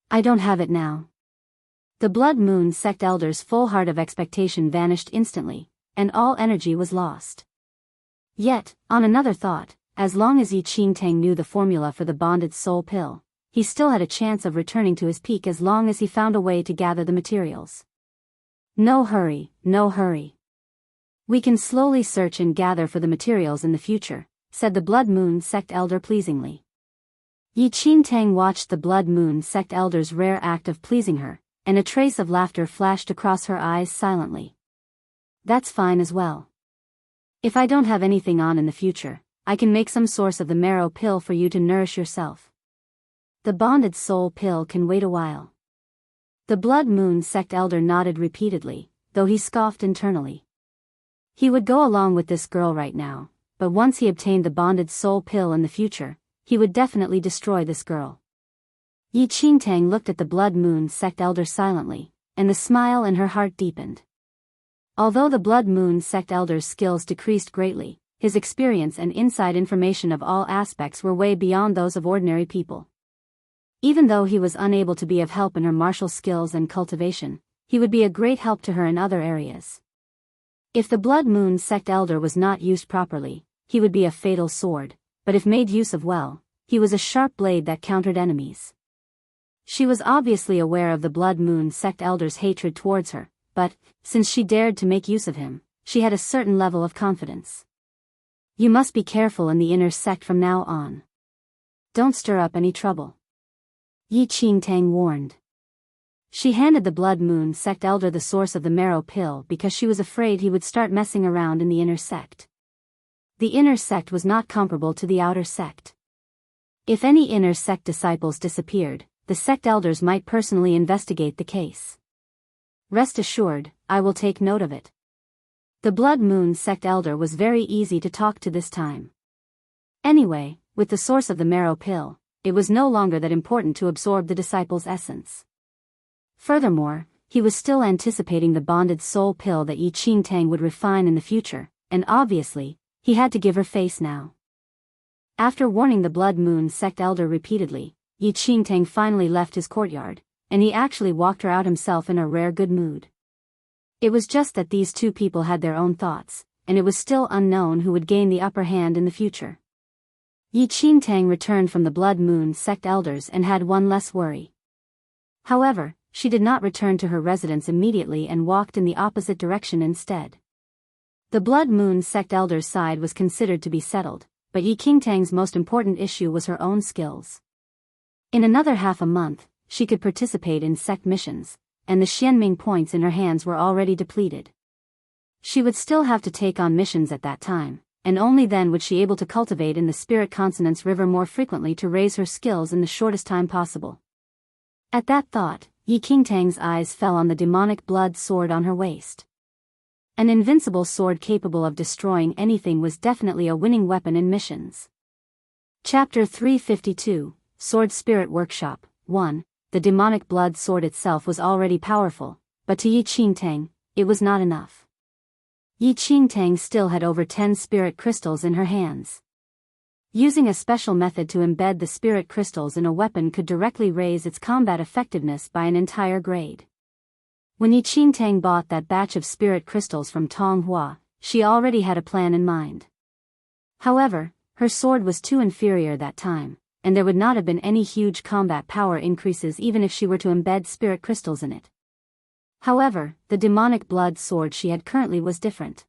I don't have it now. The Blood Moon sect elder's full heart of expectation vanished instantly, and all energy was lost. Yet, on another thought, as long as Yi Qingtang knew the formula for the bonded soul pill, he still had a chance of returning to his peak as long as he found a way to gather the materials. No hurry, no hurry. We can slowly search and gather for the materials in the future, said the Blood Moon sect elder pleasingly. Yi Qingtang watched the Blood Moon sect elder's rare act of pleasing her, and a trace of laughter flashed across her eyes silently. That's fine as well. If I don't have anything on in the future, I can make some source of the marrow pill for you to nourish yourself. The bonded soul pill can wait a while. The Blood Moon sect elder nodded repeatedly, though he scoffed internally. He would go along with this girl right now, but once he obtained the bonded soul pill in the future, he would definitely destroy this girl. Yi Qingtang looked at the Blood Moon sect elder silently, and the smile in her heart deepened. Although the Blood Moon sect elder's skills decreased greatly, his experience and inside information of all aspects were way beyond those of ordinary people. Even though he was unable to be of help in her martial skills and cultivation, he would be a great help to her in other areas. If the Blood Moon sect elder was not used properly, he would be a fatal sword, but if made use of well, he was a sharp blade that countered enemies. She was obviously aware of the Blood Moon sect elder's hatred towards her, but, since she dared to make use of him, she had a certain level of confidence. You must be careful in the inner sect from now on. Don't stir up any trouble. Yi Qingtang warned. She handed the Blood Moon sect elder the source of the marrow pill because she was afraid he would start messing around in the inner sect. The inner sect was not comparable to the outer sect. If any inner sect disciples disappeared, the sect elders might personally investigate the case. Rest assured, I will take note of it. The Blood Moon sect elder was very easy to talk to this time. Anyway, with the source of the marrow pill, it was no longer that important to absorb the disciple's essence. Furthermore, he was still anticipating the bonded soul pill that Yi Qingtang would refine in the future, and obviously, he had to give her face now. After warning the Blood Moon sect elder repeatedly, Yi Qingtang finally left his courtyard, and he actually walked her out himself in a rare good mood. It was just that these two people had their own thoughts, and it was still unknown who would gain the upper hand in the future. Yi Qingtang returned from the Blood Moon sect elders and had one less worry. However, she did not return to her residence immediately and walked in the opposite direction instead. The Blood Moon sect elders' side was considered to be settled, but Yi Qingtang's most important issue was her own skills. In another half a month, she could participate in sect missions, and the Xianming points in her hands were already depleted. She would still have to take on missions at that time, and only then would she able to cultivate in the Spirit Consonance River more frequently to raise her skills in the shortest time possible. At that thought, Yi Qingtang's eyes fell on the demonic blood sword on her waist. An invincible sword capable of destroying anything was definitely a winning weapon in missions. Chapter 352, Sword Spirit Workshop, 1. The demonic blood sword itself was already powerful, but to Yi Qingtang, it was not enough. Yi Qingtang still had over 10 spirit crystals in her hands. Using a special method to embed the spirit crystals in a weapon could directly raise its combat effectiveness by an entire grade. When Yi Qingtang bought that batch of spirit crystals from Tonghua, she already had a plan in mind. However, her sword was too inferior that time, and there would not have been any huge combat power increases even if she were to embed spirit crystals in it. However, the demonic blood sword she had currently was different.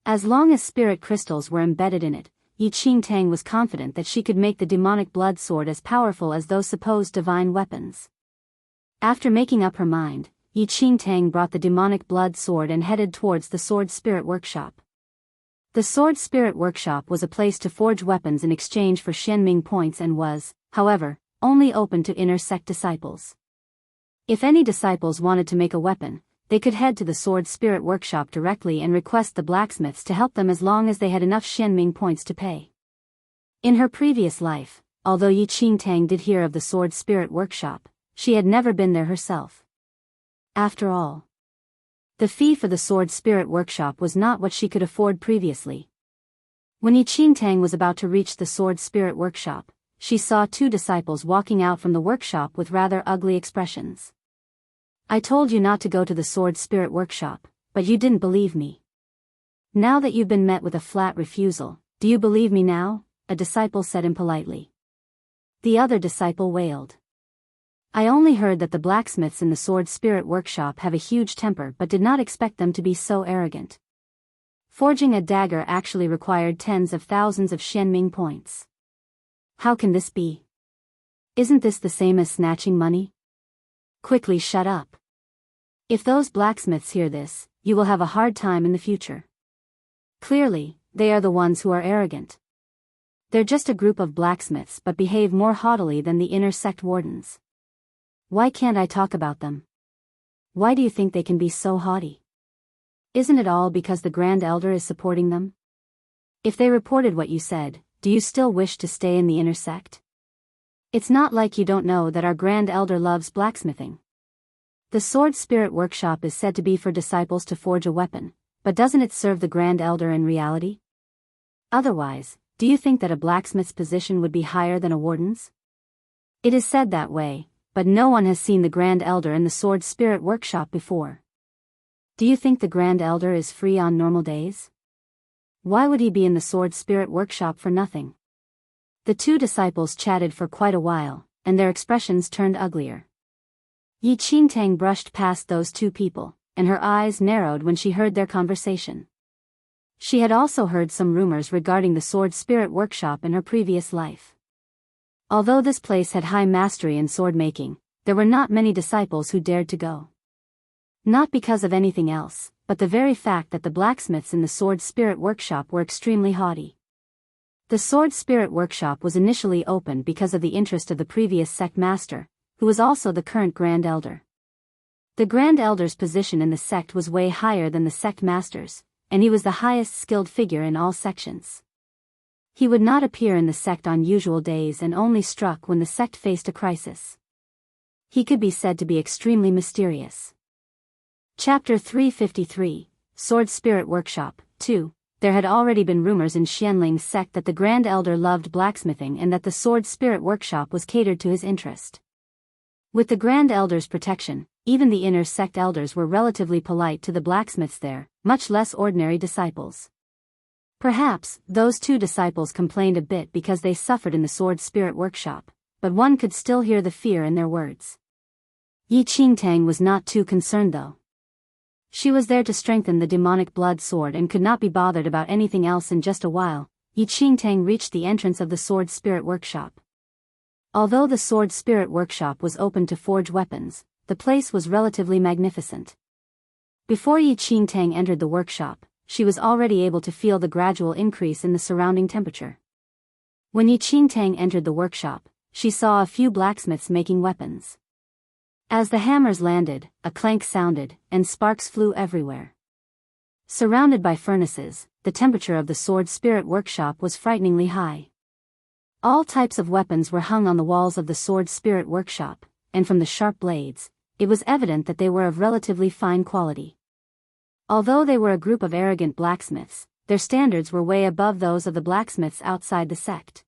As long as spirit crystals were embedded in it, Yi Qingtang was confident that she could make the demonic blood sword as powerful as those supposed divine weapons. After making up her mind, Yi Qingtang brought the demonic blood sword and headed towards the Sword Spirit Workshop. The Sword Spirit Workshop was a place to forge weapons in exchange for Xianming points and was, however, only open to inner sect disciples. If any disciples wanted to make a weapon, they could head to the Sword Spirit Workshop directly and request the blacksmiths to help them as long as they had enough Xianming points to pay. In her previous life, although Yi Qingtang did hear of the Sword Spirit Workshop, she had never been there herself. After all, the fee for the Sword Spirit Workshop was not what she could afford previously. When Yi Qingtang was about to reach the Sword Spirit Workshop, she saw two disciples walking out from the workshop with rather ugly expressions. "I told you not to go to the Sword Spirit Workshop, but you didn't believe me. Now that you've been met with a flat refusal, do you believe me now?" a disciple said impolitely. The other disciple wailed. "I only heard that the blacksmiths in the Sword Spirit Workshop have a huge temper but did not expect them to be so arrogant. Forging a dagger actually required tens of thousands of Xianming points. How can this be? Isn't this the same as snatching money? Quickly shut up. If those blacksmiths hear this, you will have a hard time in the future. Clearly, they are the ones who are arrogant. They're just a group of blacksmiths but behave more haughtily than the inner sect wardens. Why can't I talk about them? Why do you think they can be so haughty? Isn't it all because the Grand Elder is supporting them? If they reported what you said, do you still wish to stay in the inner sect? It's not like you don't know that our Grand Elder loves blacksmithing. The Sword Spirit Workshop is said to be for disciples to forge a weapon, but doesn't it serve the Grand Elder in reality? Otherwise, do you think that a blacksmith's position would be higher than a warden's? It is said that way, but no one has seen the Grand Elder in the Sword Spirit Workshop before. Do you think the Grand Elder is free on normal days? Why would he be in the Sword Spirit Workshop for nothing? The two disciples chatted for quite a while, and their expressions turned uglier. Yi Qingtang brushed past those two people, and her eyes narrowed when she heard their conversation. She had also heard some rumors regarding the Sword Spirit Workshop in her previous life. Although this place had high mastery in sword making, there were not many disciples who dared to go. Not because of anything else, but the very fact that the blacksmiths in the Sword Spirit Workshop were extremely haughty. The Sword Spirit Workshop was initially open because of the interest of the previous sect master, who was also the current Grand Elder. The Grand Elder's position in the sect was way higher than the sect master's, and he was the highest skilled figure in all sections. He would not appear in the sect on usual days and only struck when the sect faced a crisis. He could be said to be extremely mysterious. Chapter 353, Sword Spirit Workshop, 2. There had already been rumors in Xianling's sect that the Grand Elder loved blacksmithing and that the Sword Spirit Workshop was catered to his interest. With the Grand Elder's protection, even the inner sect elders were relatively polite to the blacksmiths there, much less ordinary disciples. Perhaps, those 2 disciples complained a bit because they suffered in the Sword Spirit Workshop, but one could still hear the fear in their words. Yi Qingtang was not too concerned though. She was there to strengthen the demonic blood sword and could not be bothered about anything else. In just a while, Yi Qingtang reached the entrance of the Sword Spirit Workshop. Although the Sword Spirit Workshop was open to forge weapons, the place was relatively magnificent. Before Yi Qingtang entered the workshop, she was already able to feel the gradual increase in the surrounding temperature. When Yi Qingtang entered the workshop, she saw a few blacksmiths making weapons. As the hammers landed, a clank sounded, and sparks flew everywhere. Surrounded by furnaces, the temperature of the Sword Spirit Workshop was frighteningly high. All types of weapons were hung on the walls of the Sword Spirit Workshop, and from the sharp blades, it was evident that they were of relatively fine quality. Although they were a group of arrogant blacksmiths, their standards were way above those of the blacksmiths outside the sect.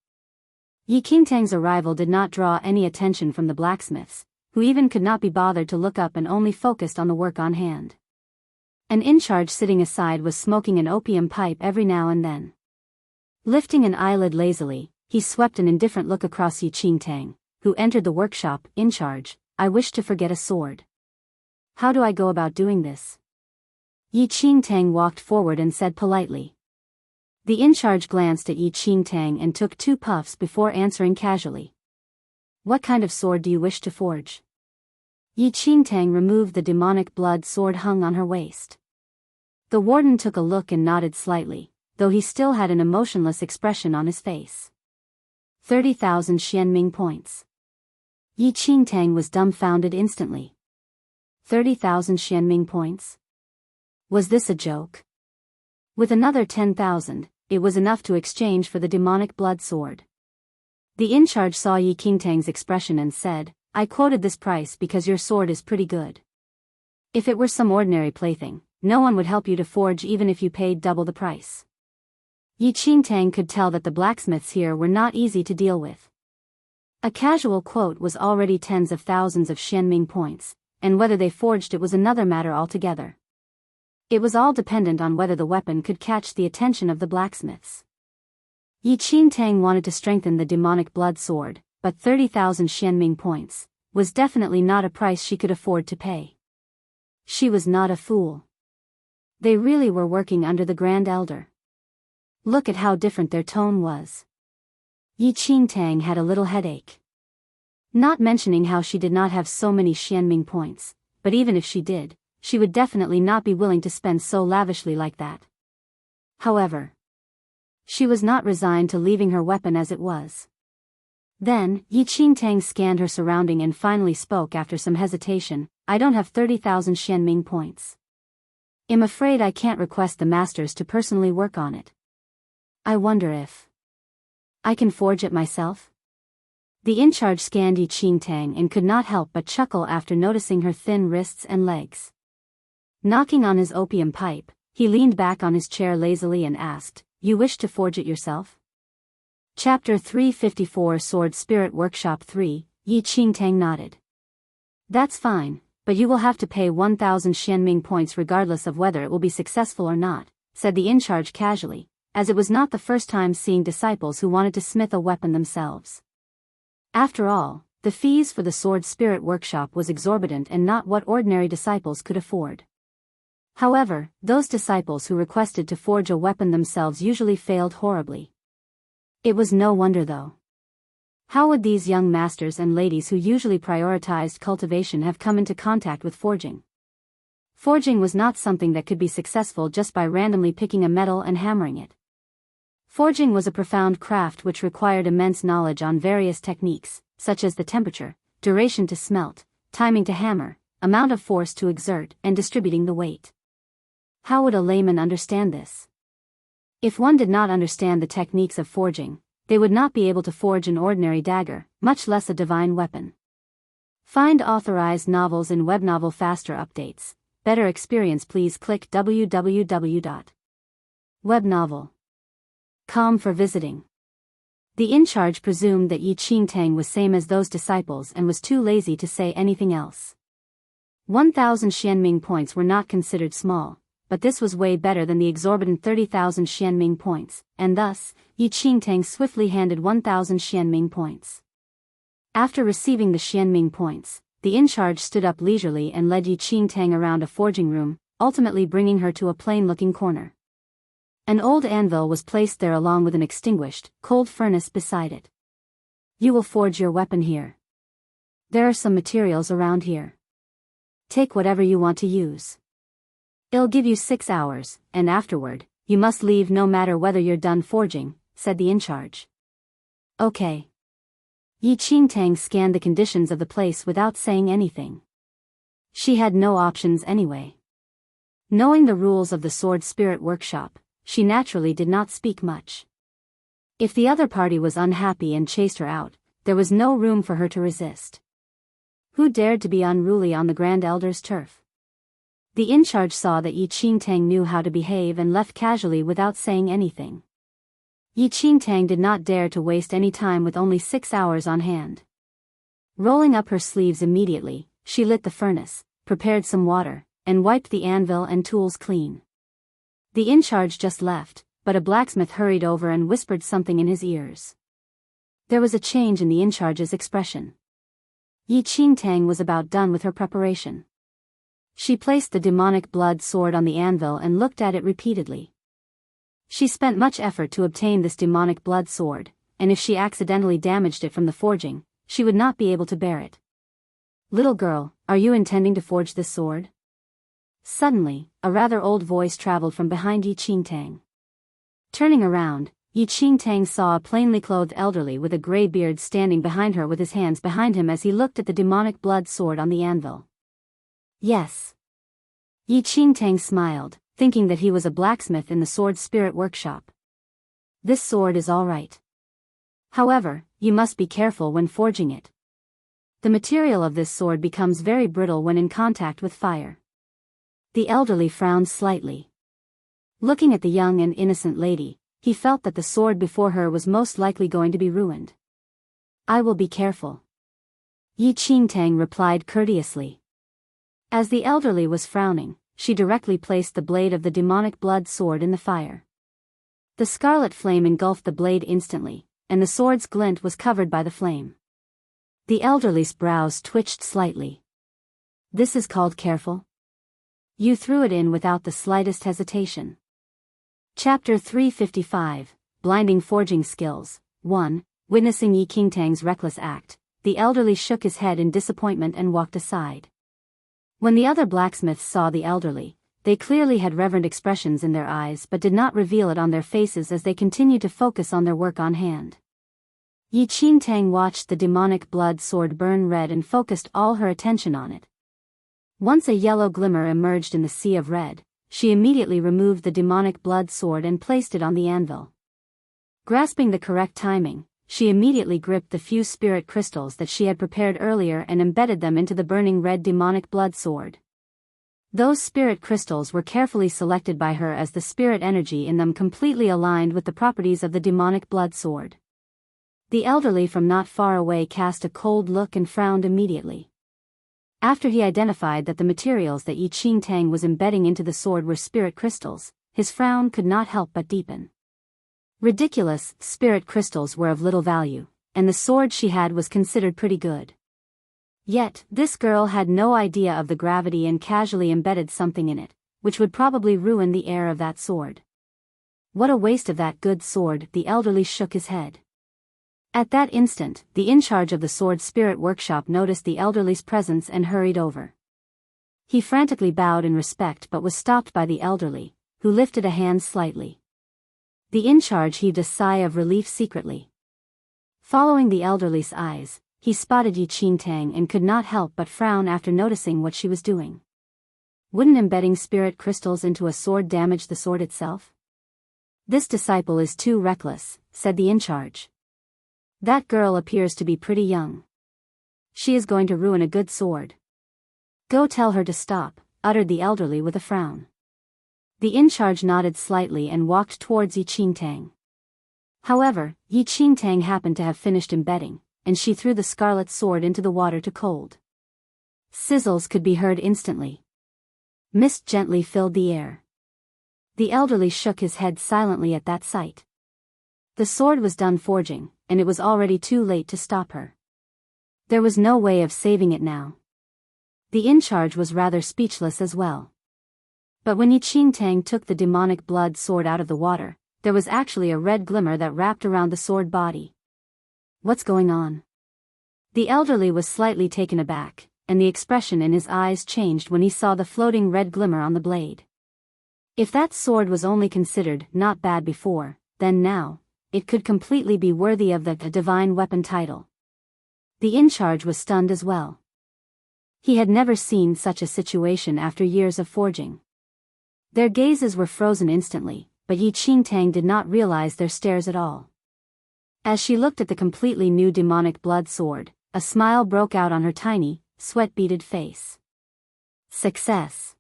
Yi Qingtang's arrival did not draw any attention from the blacksmiths, who even could not be bothered to look up and only focused on the work on hand. An in-charge sitting aside was smoking an opium pipe every now and then. Lifting an eyelid lazily, he swept an indifferent look across Yi Qingtang, who entered the workshop. In charge, I wish to forget a sword. How do I go about doing this? Yi Qingtang walked forward and said politely. The in-charge glanced at Yi Qingtang and took 2 puffs before answering casually. What kind of sword do you wish to forge? Yi Qingtang removed the demonic blood sword hung on her waist. The warden took a look and nodded slightly, though he still had an emotionless expression on his face. 30,000 Xianming points. Yi Qingtang was dumbfounded instantly. 30,000 Xianming points? Was this a joke? With another 10,000, it was enough to exchange for the demonic blood sword. The in-charge saw Yi Qingtang's expression and said, I quoted this price because your sword is pretty good. If it were some ordinary plaything, no one would help you to forge even if you paid double the price. Yi Qingtang could tell that the blacksmiths here were not easy to deal with. A casual quote was already tens of thousands of Xianming points, and whether they forged it was another matter altogether. It was all dependent on whether the weapon could catch the attention of the blacksmiths. Yi Qingtang wanted to strengthen the demonic blood sword, but 30,000 Xianming points was definitely not a price she could afford to pay. She was not a fool. They really were working under the Grand Elder. Look at how different their tone was. Yi Qingtang had a little headache. Not mentioning how she did not have so many Xianming points, but even if she did, she would definitely not be willing to spend so lavishly like that. However, she was not resigned to leaving her weapon as it was. Then, Yi Qingtang scanned her surrounding and finally spoke after some hesitation, I don't have 30,000 Xianming points. I'm afraid I can't request the masters to personally work on it. I wonder if I can forge it myself? The in-charge scanned Yi Qingtang and could not help but chuckle after noticing her thin wrists and legs. Knocking on his opium pipe, he leaned back on his chair lazily and asked, You wish to forge it yourself? Chapter 354 Sword Spirit Workshop 3, Yi Qingtang nodded. That's fine, but you will have to pay 1,000 Xianming points regardless of whether it will be successful or not, said the in-charge casually, as it was not the first time seeing disciples who wanted to smith a weapon themselves. After all, the fees for the Sword Spirit Workshop was exorbitant and not what ordinary disciples could afford. However, those disciples who requested to forge a weapon themselves usually failed horribly. It was no wonder though. How would these young masters and ladies who usually prioritized cultivation have come into contact with forging? Forging was not something that could be successful just by randomly picking a metal and hammering it. Forging was a profound craft which required immense knowledge on various techniques, such as the temperature, duration to smelt, timing to hammer, amount of force to exert, and distributing the weight. How would a layman understand this? If one did not understand the techniques of forging, they would not be able to forge an ordinary dagger, much less a divine weapon. Find authorized novels in Webnovel Faster Updates. Better experience, please click www.webnovel.com for visiting. The in-charge presumed that Yi Qingtang was same as those disciples and was too lazy to say anything else. 1,000 Xianming points were not considered small, but this was way better than the exorbitant 30,000 Xianming points, and thus, Yi Qingtang swiftly handed 1,000 Xianming points. After receiving the Xianming points, the in-charge stood up leisurely and led Yi Qingtang around a forging room, ultimately bringing her to a plain-looking corner. An old anvil was placed there along with an extinguished, cold furnace beside it. You will forge your weapon here. There are some materials around here. Take whatever you want to use. It'll give you 6 hours, and afterward, you must leave no matter whether you're done forging, said the in-charge. Okay. Yi Qingtang scanned the conditions of the place without saying anything. She had no options anyway. Knowing the rules of the Sword Spirit Workshop, she naturally did not speak much. If the other party was unhappy and chased her out, there was no room for her to resist. Who dared to be unruly on the Grand Elder's turf? The in-charge saw that Yi Qingtang knew how to behave and left casually without saying anything. Yi Qingtang did not dare to waste any time with only 6 hours on hand. Rolling up her sleeves immediately, she lit the furnace, prepared some water, and wiped the anvil and tools clean. The in-charge just left, but a blacksmith hurried over and whispered something in his ears. There was a change in the in-charge's expression. Yi Qingtang was about done with her preparation. She placed the demonic blood sword on the anvil and looked at it repeatedly. She spent much effort to obtain this demonic blood sword, and if she accidentally damaged it from the forging, she would not be able to bear it. Little girl, are you intending to forge this sword? Suddenly, a rather old voice traveled from behind Yi Qingtang. Turning around, Yi Qingtang saw a plainly clothed elderly with a gray beard standing behind her with his hands behind him as he looked at the demonic blood sword on the anvil. Yes. Yi Qingtang smiled, thinking that he was a blacksmith in the Sword Spirit Workshop. This sword is all right. However, you must be careful when forging it. The material of this sword becomes very brittle when in contact with fire. The elderly frowned slightly. Looking at the young and innocent lady, he felt that the sword before her was most likely going to be ruined. I will be careful. Yi Qingtang replied courteously. As the elderly was frowning, she directly placed the blade of the demonic blood sword in the fire. The scarlet flame engulfed the blade instantly, and the sword's glint was covered by the flame. The elderly's brows twitched slightly. This is called careful? You threw it in without the slightest hesitation. Chapter 355, Blinding Forging Skills. 1. Witnessing Yi Qingtang's reckless act, the elderly shook his head in disappointment and walked aside. When the other blacksmiths saw the elderly, they clearly had reverent expressions in their eyes but did not reveal it on their faces as they continued to focus on their work on hand. Yi Qingtang watched the demonic blood sword burn red and focused all her attention on it. Once a yellow glimmer emerged in the sea of red, she immediately removed the demonic blood sword and placed it on the anvil. Grasping the correct timing, she immediately gripped the few spirit crystals that she had prepared earlier and embedded them into the burning red demonic blood sword. Those spirit crystals were carefully selected by her as the spirit energy in them completely aligned with the properties of the demonic blood sword. The elderly from not far away cast a cold look and frowned immediately. After he identified that the materials that Yi Qingtang was embedding into the sword were spirit crystals, his frown could not help but deepen. Ridiculous, spirit crystals were of little value, and the sword she had was considered pretty good. Yet, this girl had no idea of the gravity and casually embedded something in it, which would probably ruin the air of that sword. What a waste of that good sword, the elderly shook his head. At that instant, the in-charge of the Sword Spirit Workshop noticed the elderly's presence and hurried over. He frantically bowed in respect but was stopped by the elderly, who lifted a hand slightly. The in-charge heaved a sigh of relief secretly. Following the elderly's eyes, he spotted Yi Qingtang and could not help but frown after noticing what she was doing. Wouldn't embedding spirit crystals into a sword damage the sword itself? This disciple is too reckless, said the in-charge. That girl appears to be pretty young. She is going to ruin a good sword. Go tell her to stop, uttered the elderly with a frown. The in-charge nodded slightly and walked towards Yi Qingtang. However, Yi Qingtang happened to have finished embedding, and she threw the scarlet sword into the water to cold. Sizzles could be heard instantly. Mist gently filled the air. The elderly shook his head silently at that sight. The sword was done forging, and it was already too late to stop her. There was no way of saving it now. The in-charge was rather speechless as well. But when Yi Qingtang took the demonic blood sword out of the water, there was actually a red glimmer that wrapped around the sword body. What's going on? The elderly was slightly taken aback, and the expression in his eyes changed when he saw the floating red glimmer on the blade. If that sword was only considered not bad before, then now, it could completely be worthy of the divine weapon title. The in-charge was stunned as well. He had never seen such a situation after years of forging. Their gazes were frozen instantly, but Yi Qingtang did not realize their stares at all. As she looked at the completely new demonic blood sword, a smile broke out on her tiny, sweat-beaded face. Success.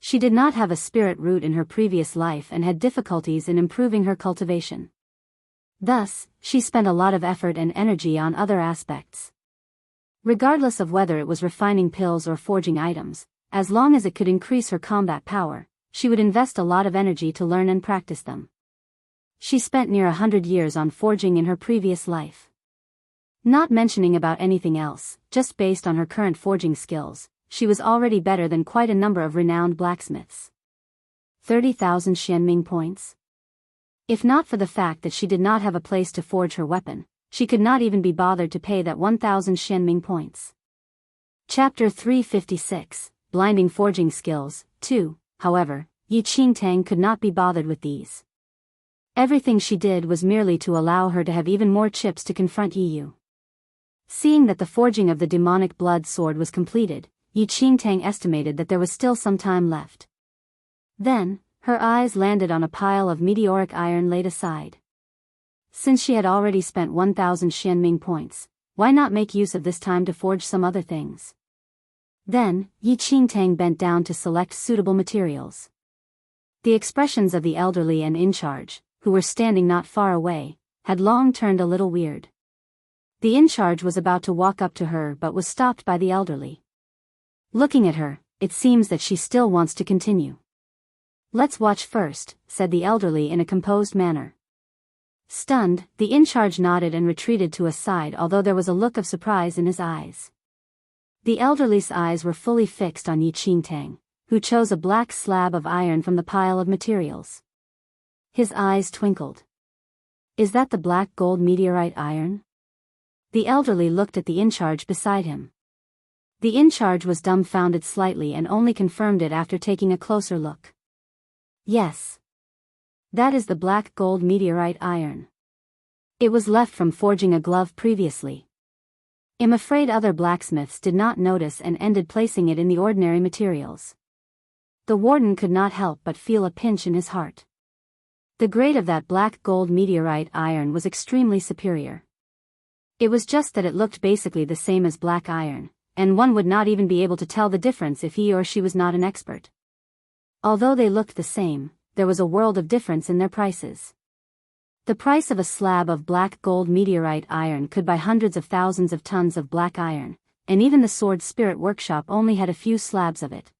She did not have a spirit root in her previous life and had difficulties in improving her cultivation. Thus, she spent a lot of effort and energy on other aspects. Regardless of whether it was refining pills or forging items, as long as it could increase her combat power, she would invest a lot of energy to learn and practice them. She spent near 100 years on forging in her previous life. Not mentioning about anything else, just based on her current forging skills, she was already better than quite a number of renowned blacksmiths. 30,000 Xianming points? If not for the fact that she did not have a place to forge her weapon, she could not even be bothered to pay that 1,000 Xianming points. Chapter 356, Blinding Forging Skills, 2. However, Yi Qingtang could not be bothered with these. Everything she did was merely to allow her to have even more chips to confront Yu. Seeing that the forging of the demonic blood sword was completed, Yi Qingtang estimated that there was still some time left. Then, her eyes landed on a pile of meteoric iron laid aside. Since she had already spent 1,000 Xianming points, why not make use of this time to forge some other things? Then, Yi Qingtang bent down to select suitable materials. The expressions of the elderly and in-charge, who were standing not far away, had long turned a little weird. The in-charge was about to walk up to her but was stopped by the elderly. Looking at her, it seems that she still wants to continue. Let's watch first, said the elderly in a composed manner. Stunned, the in-charge nodded and retreated to a side, although there was a look of surprise in his eyes. The elderly's eyes were fully fixed on Yi Qingtang, who chose a black slab of iron from the pile of materials. His eyes twinkled. Is that the black gold meteorite iron? The elderly looked at the in-charge beside him. The in-charge was dumbfounded slightly and only confirmed it after taking a closer look. Yes. That is the black gold meteorite iron. It was left from forging a glove previously. I'm afraid other blacksmiths did not notice and ended placing it in the ordinary materials. The warden could not help but feel a pinch in his heart. The grade of that black gold meteorite iron was extremely superior. It was just that it looked basically the same as black iron, and one would not even be able to tell the difference if he or she was not an expert. Although they looked the same, there was a world of difference in their prices. The price of a slab of black gold meteorite iron could buy hundreds of thousands of tons of black iron, and even the Sword Spirit Workshop only had a few slabs of it.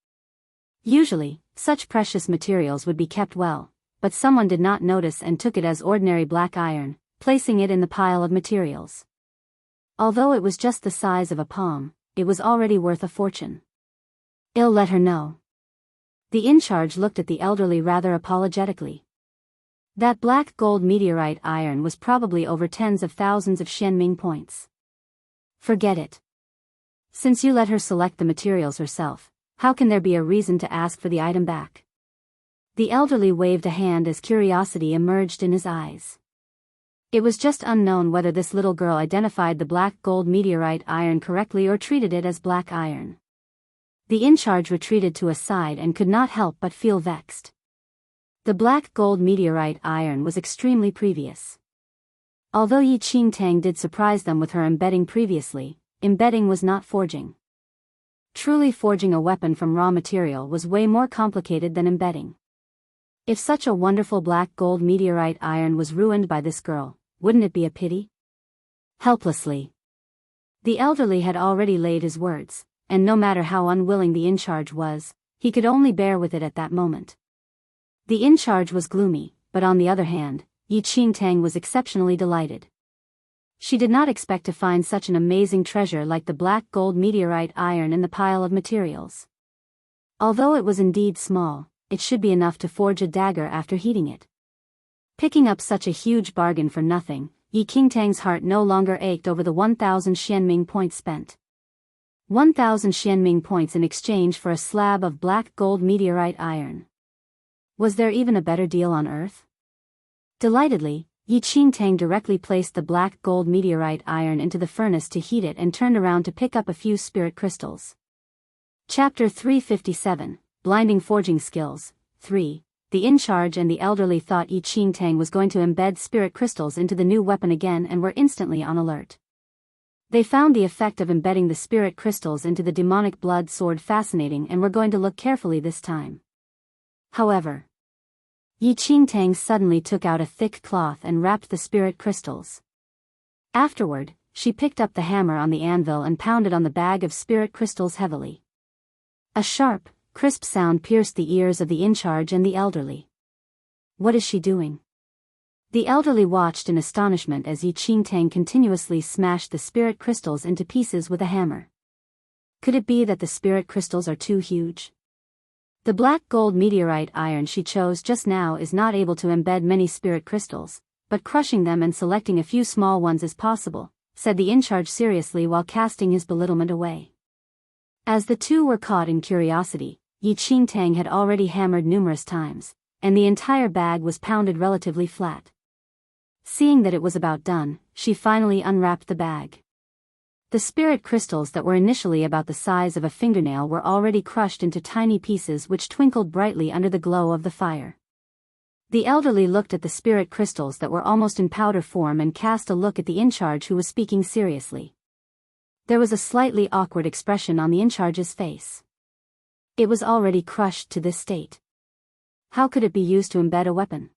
Usually, such precious materials would be kept well, but someone did not notice and took it as ordinary black iron, placing it in the pile of materials. Although it was just the size of a palm, it was already worth a fortune. I'll let her know. The in-charge looked at the elderly rather apologetically. That black gold meteorite iron was probably over tens of thousands of Xianming points. Forget it. Since you let her select the materials herself, how can there be a reason to ask for the item back? The elderly waved a hand as curiosity emerged in his eyes. It was just unknown whether this little girl identified the black gold meteorite iron correctly or treated it as black iron. The in-charge retreated to a side and could not help but feel vexed. The black gold meteorite iron was extremely previous. Although Yi Qingtang did surprise them with her embedding previously, embedding was not forging. Truly forging a weapon from raw material was way more complicated than embedding. If such a wonderful black gold meteorite iron was ruined by this girl, wouldn't it be a pity? Helplessly. The elderly had already laid his words, and no matter how unwilling the in-charge was, he could only bear with it at that moment. The in-charge was gloomy, but on the other hand, Yi Qingtang was exceptionally delighted. She did not expect to find such an amazing treasure like the black gold meteorite iron in the pile of materials. Although it was indeed small, it should be enough to forge a dagger after heating it. Picking up such a huge bargain for nothing, Yi Qingtang's heart no longer ached over the 1,000 Xianming points spent. 1,000 Xianming points in exchange for a slab of black gold meteorite iron. Was there even a better deal on Earth? Delightedly, Yi Qingtang directly placed the black gold meteorite iron into the furnace to heat it and turned around to pick up a few spirit crystals. Chapter 357, Blinding Forging Skills, 3. The in-charge and the elderly thought Yi Qingtang was going to embed spirit crystals into the new weapon again and were instantly on alert. They found the effect of embedding the spirit crystals into the demonic blood sword fascinating and were going to look carefully this time. However, Yi Qingtang suddenly took out a thick cloth and wrapped the spirit crystals. Afterward, she picked up the hammer on the anvil and pounded on the bag of spirit crystals heavily. A sharp, crisp sound pierced the ears of the in-charge and the elderly. What is she doing? The elderly watched in astonishment as Yi Qingtang continuously smashed the spirit crystals into pieces with a hammer. Could it be that the spirit crystals are too huge? The black gold meteorite iron she chose just now is not able to embed many spirit crystals, but crushing them and selecting a few small ones is possible, said the in-charge seriously while casting his belittlement away. As the two were caught in curiosity, Yi Qingtang had already hammered numerous times, and the entire bag was pounded relatively flat. Seeing that it was about done, she finally unwrapped the bag. The spirit crystals that were initially about the size of a fingernail were already crushed into tiny pieces which twinkled brightly under the glow of the fire. The elderly looked at the spirit crystals that were almost in powder form and cast a look at the in-charge who was speaking seriously. There was a slightly awkward expression on the in-charge's face. It was already crushed to this state. How could it be used to embed a weapon?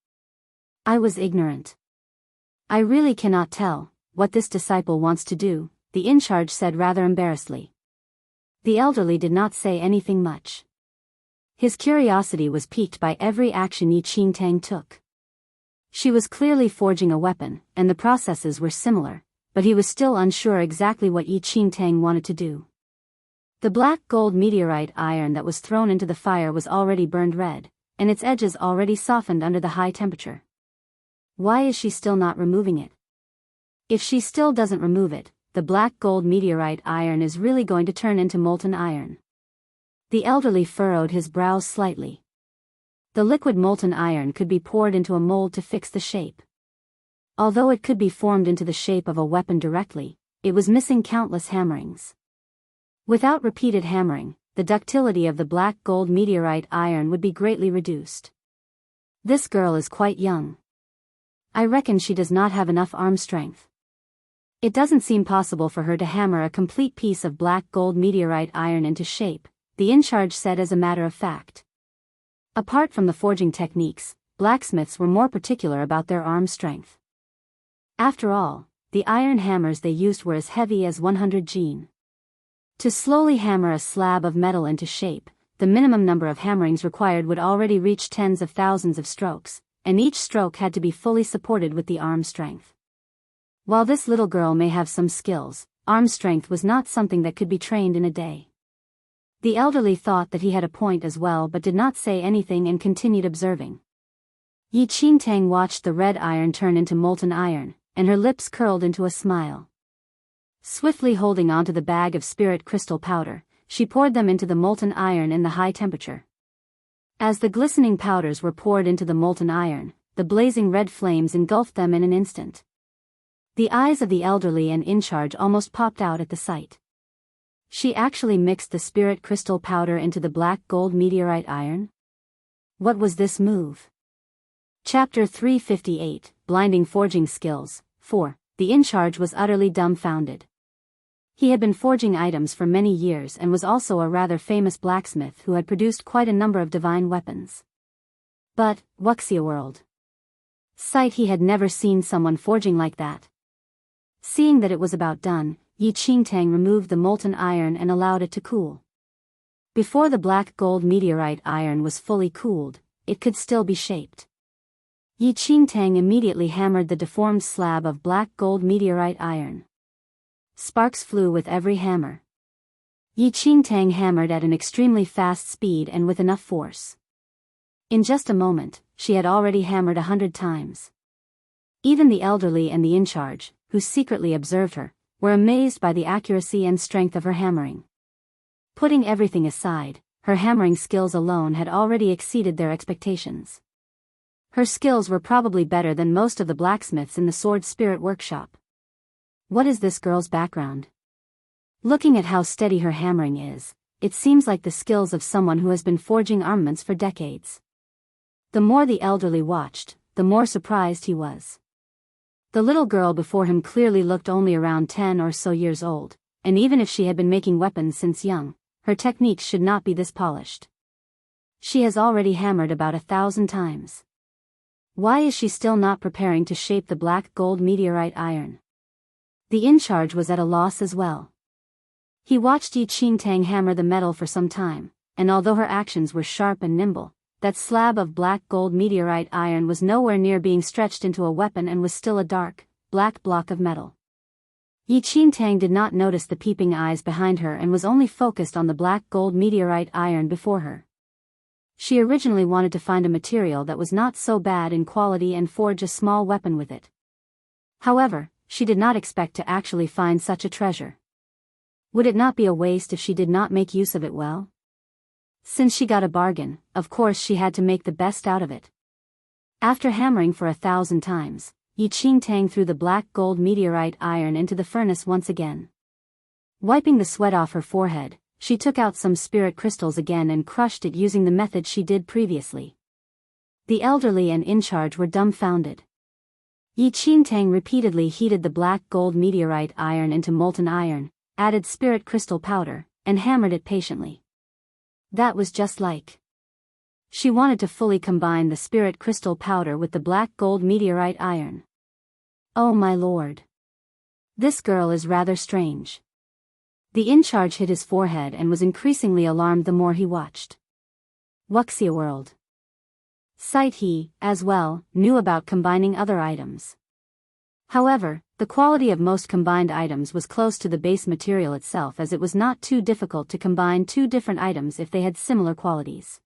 I was ignorant. I really cannot tell what this disciple wants to do, the in-charge said rather embarrassedly. The elderly did not say anything much. His curiosity was piqued by every action Yi Qingtang took. She was clearly forging a weapon, and the processes were similar, but he was still unsure exactly what Yi Qingtang wanted to do. The black gold meteorite iron that was thrown into the fire was already burned red, and its edges already softened under the high temperature. Why is she still not removing it? If she still doesn't remove it, the black gold meteorite iron is really going to turn into molten iron. The elderly furrowed his brows slightly. The liquid molten iron could be poured into a mold to fix the shape. Although it could be formed into the shape of a weapon directly, it was missing countless hammerings. Without repeated hammering, the ductility of the black gold meteorite iron would be greatly reduced. This girl is quite young. I reckon she does not have enough arm strength. It doesn't seem possible for her to hammer a complete piece of black gold meteorite iron into shape, the in-charge said as a matter of fact. Apart from the forging techniques, blacksmiths were more particular about their arm strength. After all, the iron hammers they used were as heavy as 100 jin. To slowly hammer a slab of metal into shape, the minimum number of hammerings required would already reach tens of thousands of strokes, and each stroke had to be fully supported with the arm strength. While this little girl may have some skills, arm strength was not something that could be trained in a day. The elderly thought that he had a point as well but did not say anything and continued observing. Yi Qingtang watched the red iron turn into molten iron, and her lips curled into a smile. Swiftly holding onto the bag of spirit crystal powder, she poured them into the molten iron in the high temperature. As the glistening powders were poured into the molten iron, the blazing red flames engulfed them in an instant. The eyes of the elderly and in-charge almost popped out at the sight. She actually mixed the spirit crystal powder into the black gold meteorite iron? What was this move? Chapter 358, Blinding Forging Skills. 4. The in-charge was utterly dumbfounded. He had been forging items for many years and was also a rather famous blacksmith who had produced quite a number of divine weapons. But, Wuxia world. Sight, he had never seen someone forging like that. Seeing that it was about done, Yi Qingtang removed the molten iron and allowed it to cool. Before the black gold meteorite iron was fully cooled, it could still be shaped. Yi Qingtang immediately hammered the deformed slab of black gold meteorite iron. Sparks flew with every hammer. Yi Qingtang hammered at an extremely fast speed and with enough force. In just a moment, she had already hammered 100 times. Even the elderly and the in-charge, who secretly observed her, were amazed by the accuracy and strength of her hammering. Putting everything aside, her hammering skills alone had already exceeded their expectations. Her skills were probably better than most of the blacksmiths in the Sword Spirit workshop. What is this girl's background? Looking at how steady her hammering is, it seems like the skills of someone who has been forging armaments for decades. The more the elderly watched, the more surprised he was. The little girl before him clearly looked only around 10 or so years old, and even if she had been making weapons since young, her techniques should not be this polished. She has already hammered about 1,000 times. Why is she still not preparing to shape the black gold meteorite iron? The in-charge was at a loss as well. He watched Yi Qingtang hammer the metal for some time, and although her actions were sharp and nimble, that slab of black gold meteorite iron was nowhere near being stretched into a weapon and was still a dark, black block of metal. Yi Qingtang did not notice the peeping eyes behind her and was only focused on the black gold meteorite iron before her. She originally wanted to find a material that was not so bad in quality and forge a small weapon with it. However, she did not expect to actually find such a treasure. Would it not be a waste if she did not make use of it well? Since she got a bargain, of course she had to make the best out of it. After hammering for 1,000 times, Yi Qingtang threw the black gold meteorite iron into the furnace once again. Wiping the sweat off her forehead, she took out some spirit crystals again and crushed it using the method she did previously. The elderly and in-charge were dumbfounded. Yi Qingtang repeatedly heated the black gold meteorite iron into molten iron, added spirit crystal powder, and hammered it patiently. That was just like. She wanted to fully combine the spirit crystal powder with the black gold meteorite iron. Oh my lord. This girl is rather strange. The in-charge hit his forehead and was increasingly alarmed the more he watched. Wuxia world. Sight, he, as well, knew about combining other items. However, the quality of most combined items was close to the base material itself, as it was not too difficult to combine two different items if they had similar qualities.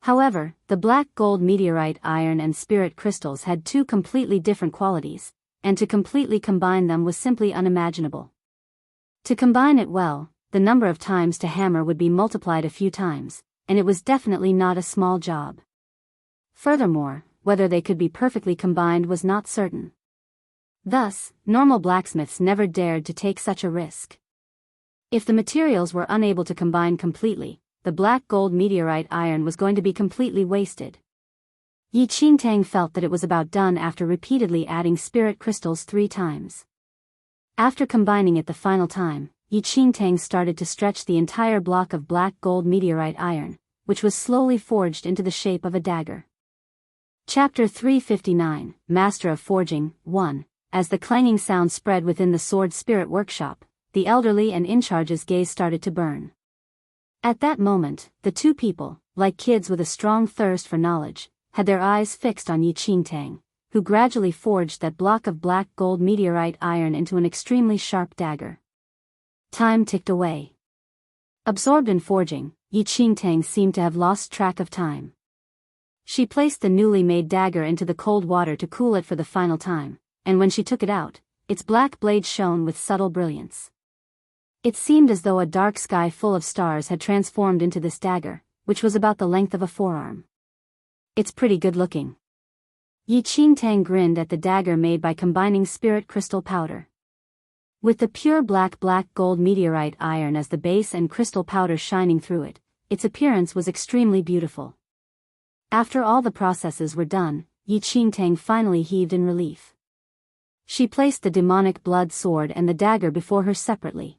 However, the black gold meteorite iron and spirit crystals had two completely different qualities, and to completely combine them was simply unimaginable. To combine it well, the number of times to hammer would be multiplied a few times, and it was definitely not a small job. Furthermore, whether they could be perfectly combined was not certain. Thus, normal blacksmiths never dared to take such a risk. If the materials were unable to combine completely, the black gold meteorite iron was going to be completely wasted. Yi Qingtang felt that it was about done after repeatedly adding spirit crystals 3 times. After combining it the final time, Yi Qingtang started to stretch the entire block of black gold meteorite iron, which was slowly forged into the shape of a dagger. Chapter 359, Master of Forging, 1. As the clanging sound spread within the Sword Spirit workshop, the elderly and in-charge's gaze started to burn. At that moment, the two people, like kids with a strong thirst for knowledge, had their eyes fixed on Yi Qingtang, who gradually forged that block of black gold meteorite iron into an extremely sharp dagger. Time ticked away. Absorbed in forging, Yi Qingtang seemed to have lost track of time. She placed the newly made dagger into the cold water to cool it for the final time, and when she took it out, its black blade shone with subtle brilliance. It seemed as though a dark sky full of stars had transformed into this dagger, which was about the length of a forearm. It's pretty good looking. Yi Qingtang grinned at the dagger made by combining spirit crystal powder. With the pure black gold meteorite iron as the base and crystal powder shining through it, its appearance was extremely beautiful. After all the processes were done, Yi Qingtang finally heaved in relief. She placed the demonic blood sword and the dagger before her separately.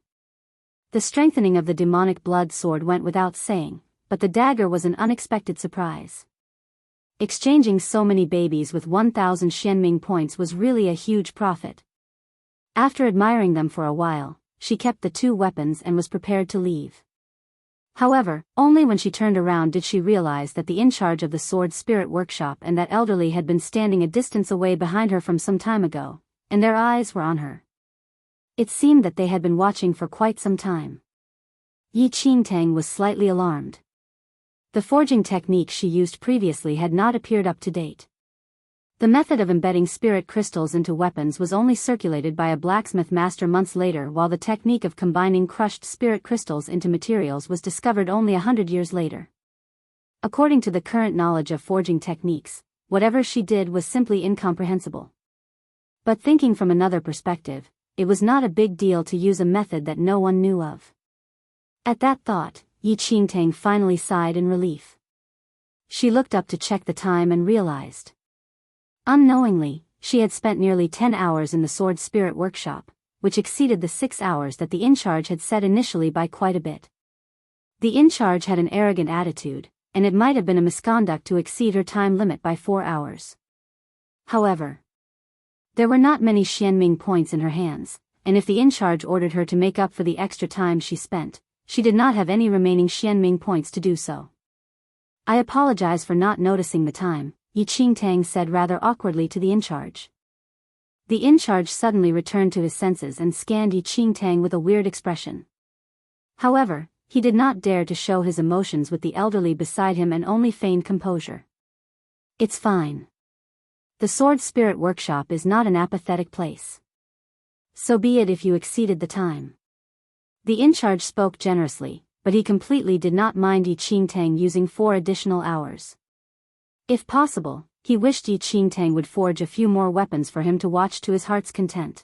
The strengthening of the demonic blood sword went without saying, but the dagger was an unexpected surprise. Exchanging so many babies with 1,000 Xianming points was really a huge profit. After admiring them for a while, she kept the two weapons and was prepared to leave. However, only when she turned around did she realize that the in-charge of the Sword Spirit Workshop and that elderly had been standing a distance away behind her from some time ago, and their eyes were on her. It seemed that they had been watching for quite some time. Yi Qingtang was slightly alarmed. The forging technique she used previously had not appeared up to date. The method of embedding spirit crystals into weapons was only circulated by a blacksmith master months later, while the technique of combining crushed spirit crystals into materials was discovered only 100 years later. According to the current knowledge of forging techniques, whatever she did was simply incomprehensible. But thinking from another perspective, it was not a big deal to use a method that no one knew of. At that thought, Yi Qingtang finally sighed in relief. She looked up to check the time and realized. Unknowingly, she had spent nearly 10 hours in the Sword Spirit Workshop, which exceeded the 6 hours that the in-charge had set initially by quite a bit. The in-charge had an arrogant attitude, and it might have been a misconduct to exceed her time limit by 4 hours. However, there were not many Xianming points in her hands, and if the in-charge ordered her to make up for the extra time she spent, she did not have any remaining Xianming points to do so. I apologize for not noticing the time, Yi Qingtang said rather awkwardly to the in-charge. The in-charge suddenly returned to his senses and scanned Yi Qingtang with a weird expression. However, he did not dare to show his emotions with the elderly beside him and only feigned composure. It's fine. The Sword Spirit Workshop is not an apathetic place. So be it if you exceeded the time. The in-charge spoke generously, but he completely did not mind Yi Qingtang using 4 additional hours. If possible, he wished Yi Qingtang would forge a few more weapons for him to watch to his heart's content.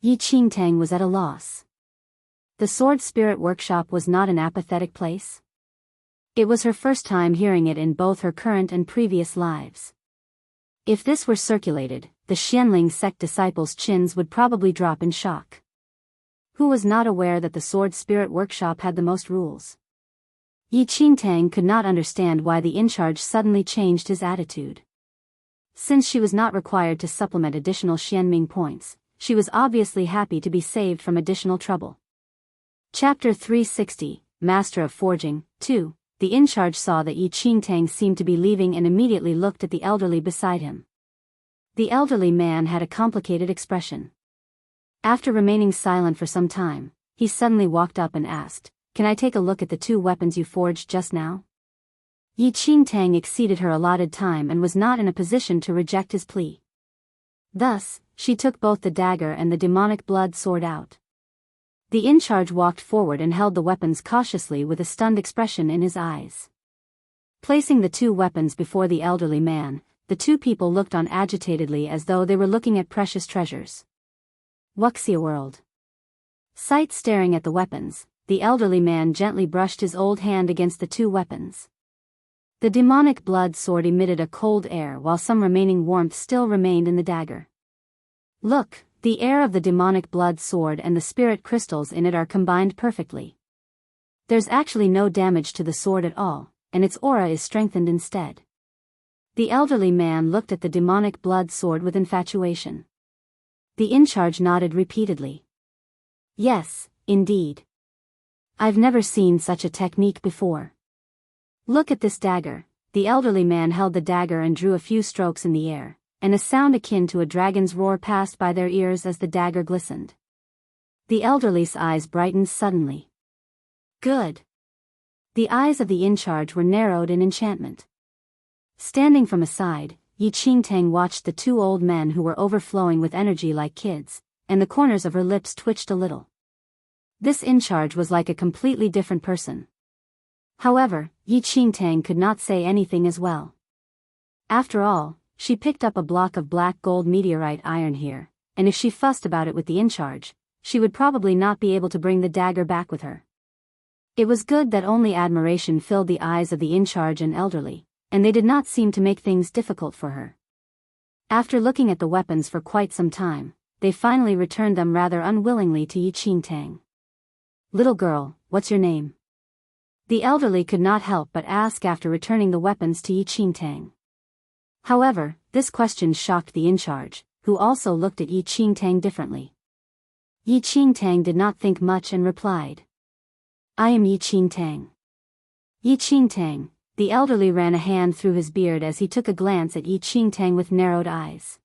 Yi Qingtang was at a loss. The Sword Spirit Workshop was not an apathetic place. It was her first time hearing it in both her current and previous lives. If this were circulated, the Xianling sect disciples' chins would probably drop in shock. Who was not aware that the Sword Spirit Workshop had the most rules? Yi Qingtang could not understand why the in-charge suddenly changed his attitude. Since she was not required to supplement additional Xianming points, she was obviously happy to be saved from additional trouble. Chapter 360, Master of Forging, 2. The in-charge saw that Yi Qingtang seemed to be leaving and immediately looked at the elderly beside him. The elderly man had a complicated expression. After remaining silent for some time, he suddenly walked up and asked, "Can I take a look at the 2 weapons you forged just now?" Yi Qingtang exceeded her allotted time and was not in a position to reject his plea. Thus, she took both the dagger and the demonic blood sword out. The in-charge walked forward and held the weapons cautiously with a stunned expression in his eyes. Placing the 2 weapons before the elderly man, the 2 people looked on agitatedly as though they were looking at precious treasures. Wuxia world. Sight staring at the weapons, the elderly man gently brushed his old hand against the 2 weapons. The demonic blood sword emitted a cold air while some remaining warmth still remained in the dagger. Look, the air of the demonic blood sword and the spirit crystals in it are combined perfectly. There's actually no damage to the sword at all, and its aura is strengthened instead. The elderly man looked at the demonic blood sword with infatuation. The in-charge nodded repeatedly. Yes, indeed. I've never seen such a technique before. Look at this dagger. The elderly man held the dagger and drew a few strokes in the air, and a sound akin to a dragon's roar passed by their ears as the dagger glistened. The elderly's eyes brightened suddenly. Good. The eyes of the in-charge were narrowed in enchantment. Standing from aside, Yi Qingtang watched the 2 old men who were overflowing with energy like kids, and the corners of her lips twitched a little. This in-charge was like a completely different person. However, Yi Qingtang could not say anything as well. After all, she picked up a block of black gold meteorite iron here, and if she fussed about it with the in-charge, she would probably not be able to bring the dagger back with her. It was good that only admiration filled the eyes of the in-charge and elderly, and they did not seem to make things difficult for her. After looking at the weapons for quite some time, they finally returned them rather unwillingly to Yi Qingtang. "Little girl, what's your name?" The elderly could not help but ask after returning the weapons to Yi Qingtang. However, this question shocked the in-charge, who also looked at Yi Qingtang differently. Yi Qingtang did not think much and replied, "I am Yi Qingtang." Yi Qingtang, the elderly ran a hand through his beard as he took a glance at Yi Qingtang with narrowed eyes.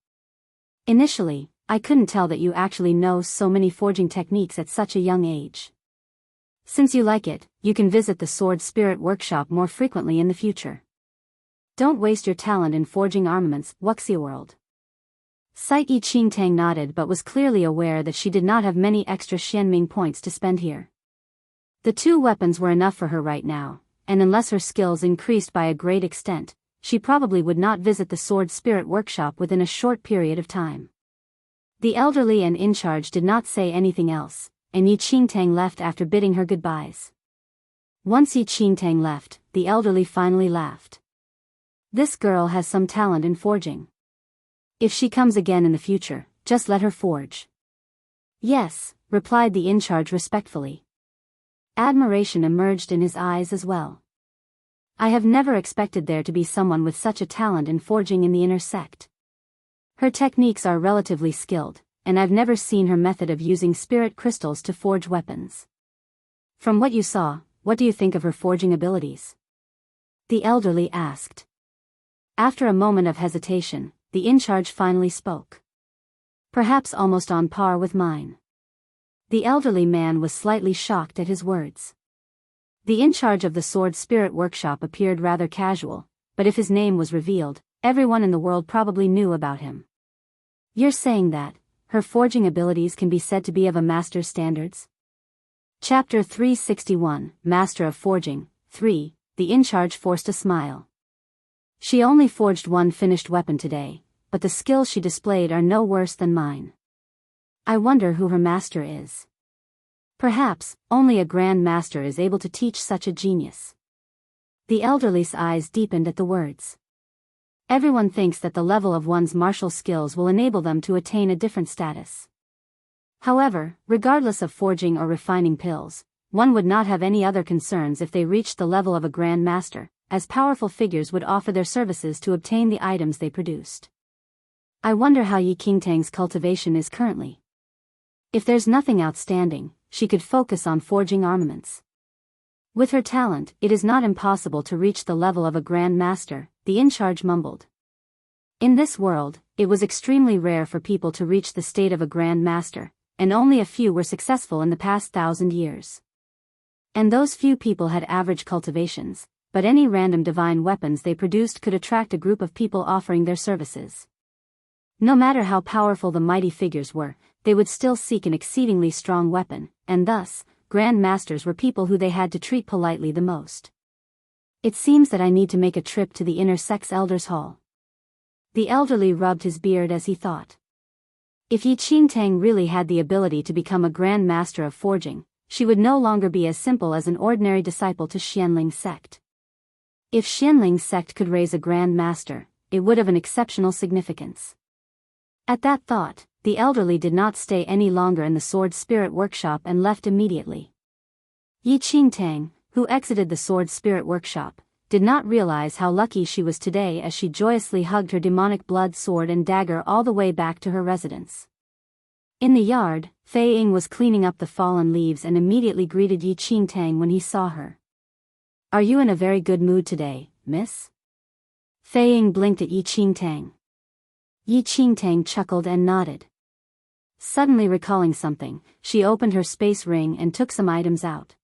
"Initially, I couldn't tell that you actually know so many forging techniques at such a young age. Since you like it, you can visit the Sword Spirit Workshop more frequently in the future. Don't waste your talent in forging armaments, Wuxia World." Yi Qingtang nodded but was clearly aware that she did not have many extra Xianming points to spend here. The 2 weapons were enough for her right now, and unless her skills increased by a great extent, she probably would not visit the Sword Spirit Workshop within a short period of time. The elderly and in-charge did not say anything else, and Yi Qingtang left after bidding her goodbyes. Once Yi Qingtang left, the elderly finally laughed. "This girl has some talent in forging. If she comes again in the future, just let her forge." "Yes," replied the in-charge respectfully. Admiration emerged in his eyes as well. "I have never expected there to be someone with such a talent in forging in the inner sect. Her techniques are relatively skilled, and I've never seen her method of using spirit crystals to forge weapons. From what you saw, what do you think of her forging abilities?" the elderly asked. After a moment of hesitation, the in-charge finally spoke. "Perhaps almost on par with mine." The elderly man was slightly shocked at his words. The in-charge of the Sword Spirit Workshop appeared rather casual, but if his name was revealed, everyone in the world probably knew about him. "You're saying that her forging abilities can be said to be of a master's standards?" Chapter 361, Master of Forging, 3, the in-charge forced a smile. "She only forged one finished weapon today, but the skills she displayed are no worse than mine. I wonder who her master is. Perhaps, only a grand master is able to teach such a genius." The elderly's eyes deepened at the words. Everyone thinks that the level of one's martial skills will enable them to attain a different status. However, regardless of forging or refining pills, one would not have any other concerns if they reached the level of a grand master, as powerful figures would offer their services to obtain the items they produced. "I wonder how Yi Qingtang's cultivation is currently. If there's nothing outstanding, she could focus on forging armaments. With her talent, it is not impossible to reach the level of a grand master," the in-charge mumbled. In this world, it was extremely rare for people to reach the state of a grand master, and only a few were successful in the past 1,000 years. And those few people had average cultivations, but any random divine weapons they produced could attract a group of people offering their services. No matter how powerful the mighty figures were, they would still seek an exceedingly strong weapon, and thus, Grand Masters were people who they had to treat politely the most. "It seems that I need to make a trip to the Inner Sex Elders' Hall." The elderly rubbed his beard as he thought. If Yi Qingtang really had the ability to become a Grand Master of forging, she would no longer be as simple as an ordinary disciple to Xianling sect. If Xianling sect could raise a Grand Master, it would have an exceptional significance. At that thought, the elderly did not stay any longer in the Sword Spirit Workshop and left immediately. Yi Qingtang, who exited the Sword Spirit Workshop, did not realize how lucky she was today as she joyously hugged her demonic blood sword and dagger all the way back to her residence. In the yard, Fei Ying was cleaning up the fallen leaves and immediately greeted Yi Qingtang when he saw her. "Are you in a very good mood today, miss?" Fei Ying blinked at Yi Qingtang. Yi Qingtang chuckled and nodded. Suddenly recalling something, she opened her space ring and took some items out.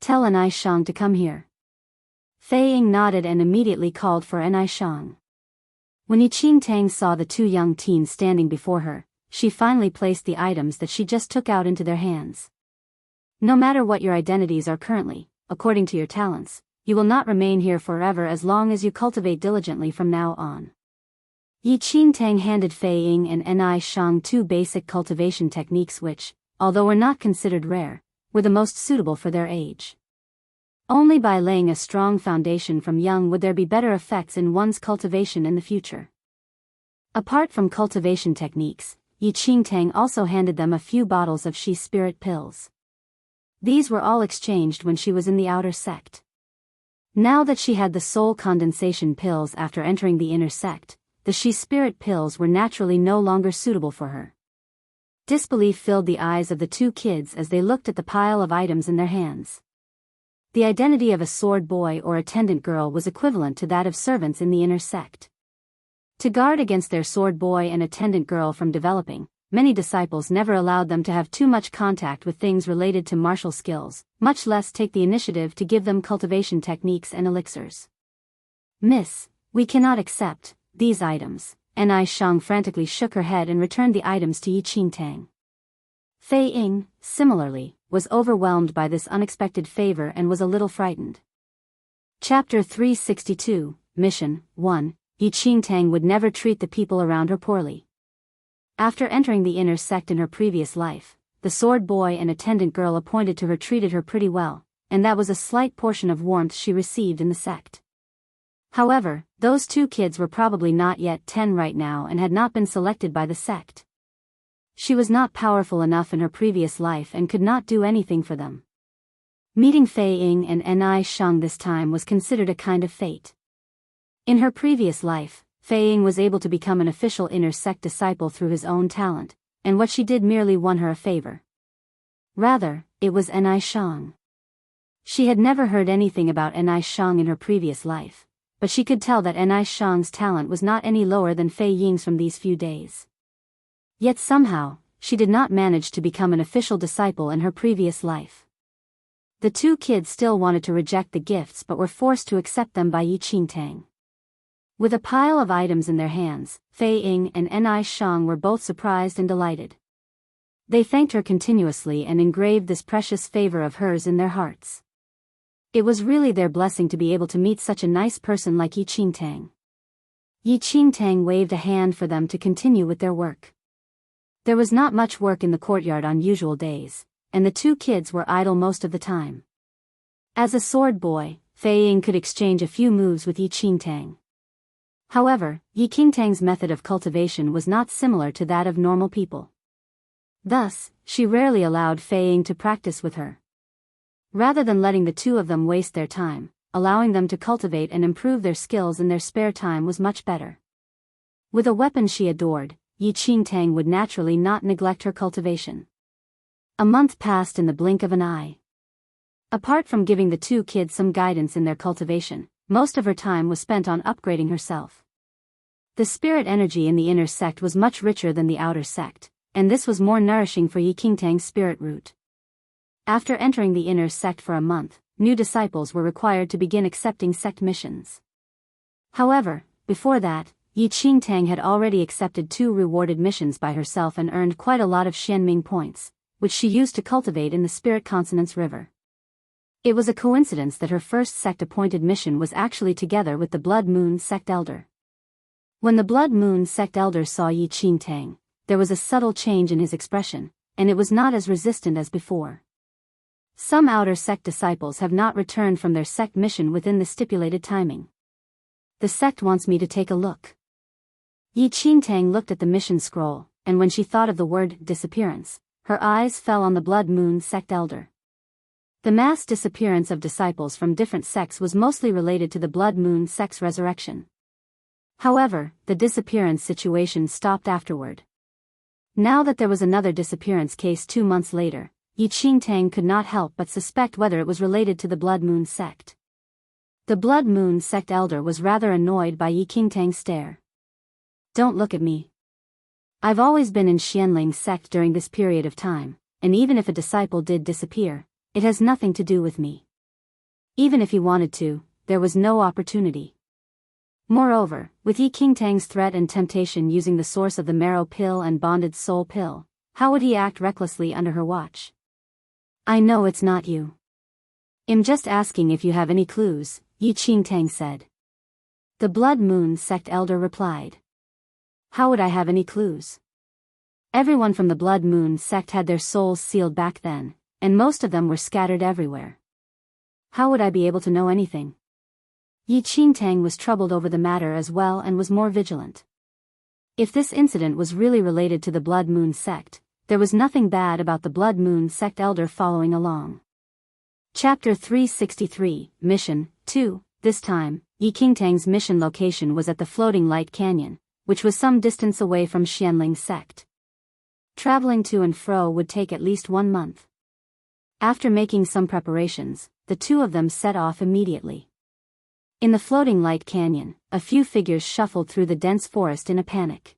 "Tell Anai Shang to come here." Fei Ying nodded and immediately called for Anai Shang. When Yi Qingtang saw the 2 young teens standing before her, she finally placed the items that she just took out into their hands. "No matter what your identities are currently, according to your talents, you will not remain here forever as long as you cultivate diligently from now on." Yi Qingtang handed Fei Ying and Anai Shang 2 basic cultivation techniques which, although were not considered rare, were the most suitable for their age. Only by laying a strong foundation from young would there be better effects in one's cultivation in the future. Apart from cultivation techniques, Yi Qingtang also handed them a few bottles of Shi spirit pills. These were all exchanged when she was in the outer sect. Now that she had the soul condensation pills after entering the inner sect, the Shi spirit pills were naturally no longer suitable for her. Disbelief filled the eyes of the two kids as they looked at the pile of items in their hands. The identity of a sword boy or attendant girl was equivalent to that of servants in the inner sect. To guard against their sword boy and attendant girl from developing, many disciples never allowed them to have too much contact with things related to martial skills, much less take the initiative to give them cultivation techniques and elixirs. "Miss, we cannot accept these items," Ni Shang frantically shook her head and returned the items to Yi Qingtang. Fei Ying, similarly, was overwhelmed by this unexpected favor and was a little frightened. Chapter 362, Mission 1, Yi Qingtang would never treat the people around her poorly. After entering the inner sect in her previous life, the sword boy and attendant girl appointed to her treated her pretty well, and that was a slight portion of warmth she received in the sect. However, those two kids were probably not yet 10 right now and had not been selected by the sect. She was not powerful enough in her previous life and could not do anything for them. Meeting Fei Ying and Ni Shang this time was considered a kind of fate. In her previous life, Fei Ying was able to become an official inner sect disciple through his own talent, and what she did merely won her a favor. Rather, it was Ni Shang. She had never heard anything about Ni Shang in her previous life, but she could tell that Ni Shang's talent was not any lower than Fei Ying's from these few days. Yet somehow, she did not manage to become an official disciple in her previous life. The two kids still wanted to reject the gifts but were forced to accept them by Yi Qingtang. With a pile of items in their hands, Fei Ying and Ni Shang were both surprised and delighted. They thanked her continuously and engraved this precious favor of hers in their hearts. It was really their blessing to be able to meet such a nice person like Yi Qingtang. Yi Qingtang waved a hand for them to continue with their work. There was not much work in the courtyard on usual days, and the two kids were idle most of the time. As a sword boy, Fei Ying could exchange a few moves with Yi Qingtang. However, Yi Qingtang's method of cultivation was not similar to that of normal people. Thus, she rarely allowed Fei Ying to practice with her. Rather than letting the two of them waste their time, allowing them to cultivate and improve their skills in their spare time was much better. With a weapon she adored, Yi Qingtang would naturally not neglect her cultivation. A month passed in the blink of an eye. Apart from giving the two kids some guidance in their cultivation, most of her time was spent on upgrading herself. The spirit energy in the inner sect was much richer than the outer sect, and this was more nourishing for Yi Qingtang's spirit root. After entering the inner sect for a month, new disciples were required to begin accepting sect missions. However, before that, Yi Qingtang had already accepted 2 rewarded missions by herself and earned quite a lot of Xianming points, which she used to cultivate in the Spirit Consonance River. It was a coincidence that her first sect-appointed mission was actually together with the Blood Moon Sect Elder. When the Blood Moon Sect Elder saw Yi Qingtang, there was a subtle change in his expression, and it was not as resistant as before. Some outer sect disciples have not returned from their sect mission within the stipulated timing. The sect wants me to take a look. Yi Qingtang looked at the mission scroll, and when she thought of the word disappearance, her eyes fell on the Blood Moon Sect Elder. The mass disappearance of disciples from different sects was mostly related to the Blood Moon Sect's resurrection. However, the disappearance situation stopped afterward. Now that there was another disappearance case 2 months later, Yi Qingtang could not help but suspect whether it was related to the Blood Moon Sect. The Blood Moon Sect Elder was rather annoyed by Yi Qingtang's stare. "Don't look at me. I've always been in Xianling sect during this period of time, and even if a disciple did disappear, it has nothing to do with me. Even if he wanted to, there was no opportunity." Moreover, with Yi Qingtang's threat and temptation using the source of the marrow pill and bonded soul pill, how would he act recklessly under her watch? "I know it's not you. I'm just asking if you have any clues," Yi Qingtang said. The Blood Moon Sect Elder replied. "How would I have any clues? Everyone from the Blood Moon Sect had their souls sealed back then, and most of them were scattered everywhere. How would I be able to know anything?" Yi Qingtang was troubled over the matter as well and was more vigilant. If this incident was really related to the Blood Moon sect, there was nothing bad about the Blood Moon sect elder following along. Chapter 363, Mission 2. This time, Yi Qingtang's mission location was at the Floating Light Canyon, which was some distance away from Xianling sect. Traveling to and fro would take at least 1 month. After making some preparations, the two of them set off immediately. In the Floating Light Canyon, a few figures shuffled through the dense forest in a panic.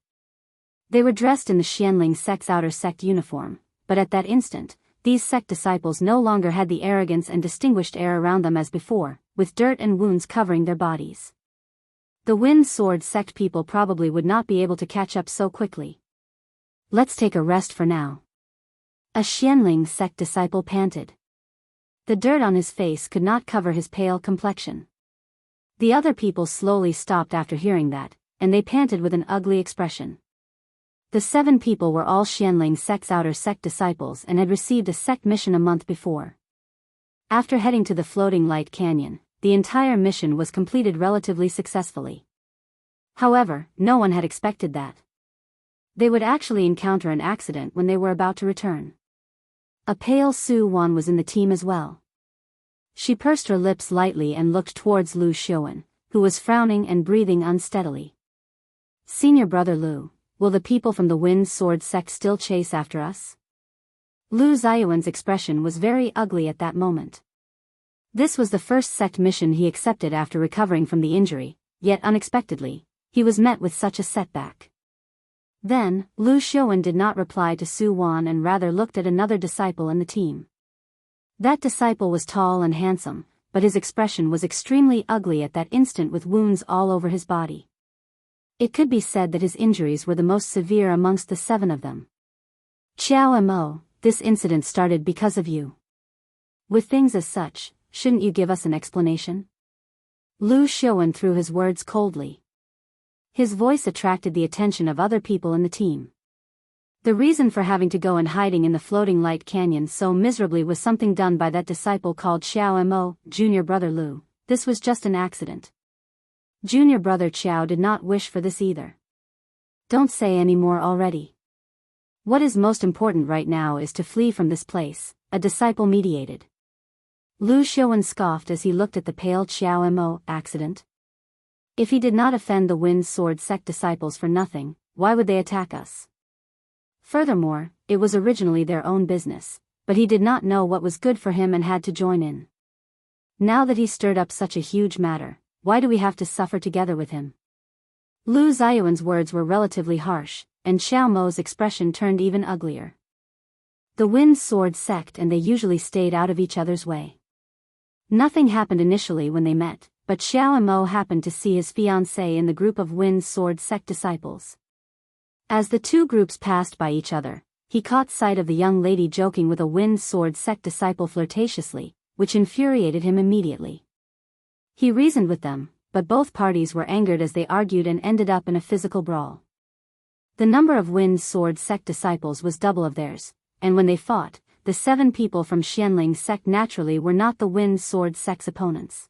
They were dressed in the Xianling sect's outer sect uniform, but at that instant, these sect disciples no longer had the arrogance and distinguished air around them as before, with dirt and wounds covering their bodies. The Wind Sword sect people probably would not be able to catch up so quickly. Let's take a rest for now. A Xianling sect disciple panted. The dirt on his face could not cover his pale complexion. The other people slowly stopped after hearing that, and they panted with an ugly expression. The 7 people were all Xianling sect's outer sect disciples and had received a sect mission a month before. After heading to the Floating Light Canyon, the entire mission was completed relatively successfully. However, no one had expected that. They would actually encounter an accident when they were about to return. A pale Su Wan was in the team as well. She pursed her lips lightly and looked towards Lu Xiuan, who was frowning and breathing unsteadily. Senior brother Lu, will the people from the Wind Sword sect still chase after us? Lu Xiuan's expression was very ugly at that moment. This was the first sect mission he accepted after recovering from the injury, yet unexpectedly, he was met with such a setback. Then, Lu Xiuan did not reply to Su Wan and rather looked at another disciple in the team. That disciple was tall and handsome, but his expression was extremely ugly at that instant with wounds all over his body. It could be said that his injuries were the most severe amongst the 7 of them. Qiao Mo, this incident started because of you. With things as such, shouldn't you give us an explanation? Lu Xiuan threw his words coldly. His voice attracted the attention of other people in the team. The reason for having to go in hiding in the Floating Light Canyon so miserably was something done by that disciple called Xiao Mo, junior brother Lu. This was just an accident. Junior brother Qiao did not wish for this either. Don't say any more already. What is most important right now is to flee from this place, a disciple mediated. Lu Xiuan scoffed as he looked at the pale Qiao Mo accident. If he did not offend the Wind Sword sect disciples for nothing, why would they attack us? Furthermore, it was originally their own business, but he did not know what was good for him and had to join in. Now that he stirred up such a huge matter, why do we have to suffer together with him? Lu Xiuan's words were relatively harsh, and Xiao Mo's expression turned even uglier. The Wind Sword sect and they usually stayed out of each other's way. Nothing happened initially when they met, but Xiao Mo happened to see his fiancée in the group of Wind Sword sect disciples. As the two groups passed by each other, he caught sight of the young lady joking with a Wind Sword sect disciple flirtatiously, which infuriated him immediately. He reasoned with them, but both parties were angered as they argued and ended up in a physical brawl. The number of Wind Sword sect disciples was double of theirs, and when they fought, the 7 people from Xianling sect naturally were not the Wind Sword sect's opponents.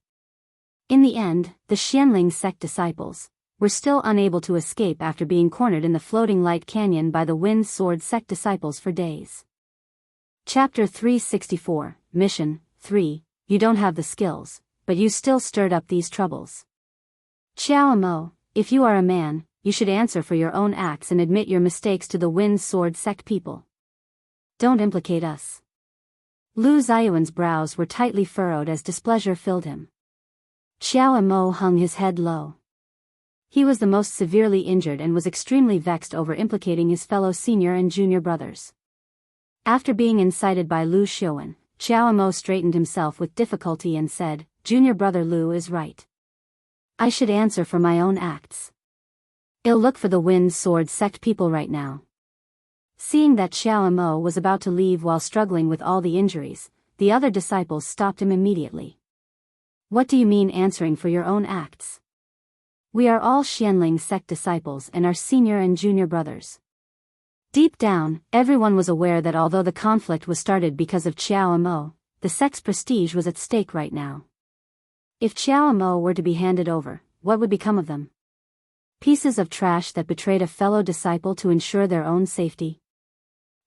In the end, the Xianling sect disciples were still unable to escape after being cornered in the Floating Light Canyon by the Wind Sword sect disciples for days. Chapter 364, Mission 3, You don't have the skills, but you still stirred up these troubles. Qiao Mo, if you are a man, you should answer for your own acts and admit your mistakes to the Wind Sword sect people. Don't implicate us. Lu Xiuan's brows were tightly furrowed as displeasure filled him. Qiao Mo hung his head low. He was the most severely injured and was extremely vexed over implicating his fellow senior and junior brothers. After being incited by Lu Xiuan, Qiao Mo straightened himself with difficulty and said, Junior brother Lu is right. I should answer for my own acts. I'll look for the Wind Sword sect people right now. Seeing that Xiao Mo was about to leave while struggling with all the injuries, the other disciples stopped him immediately. What do you mean answering for your own acts? We are all Xianling sect disciples and are senior and junior brothers. Deep down, everyone was aware that although the conflict was started because of Qiao Mo, the sect's prestige was at stake right now. If Qiao Mo were to be handed over, what would become of them? Pieces of trash that betrayed a fellow disciple to ensure their own safety.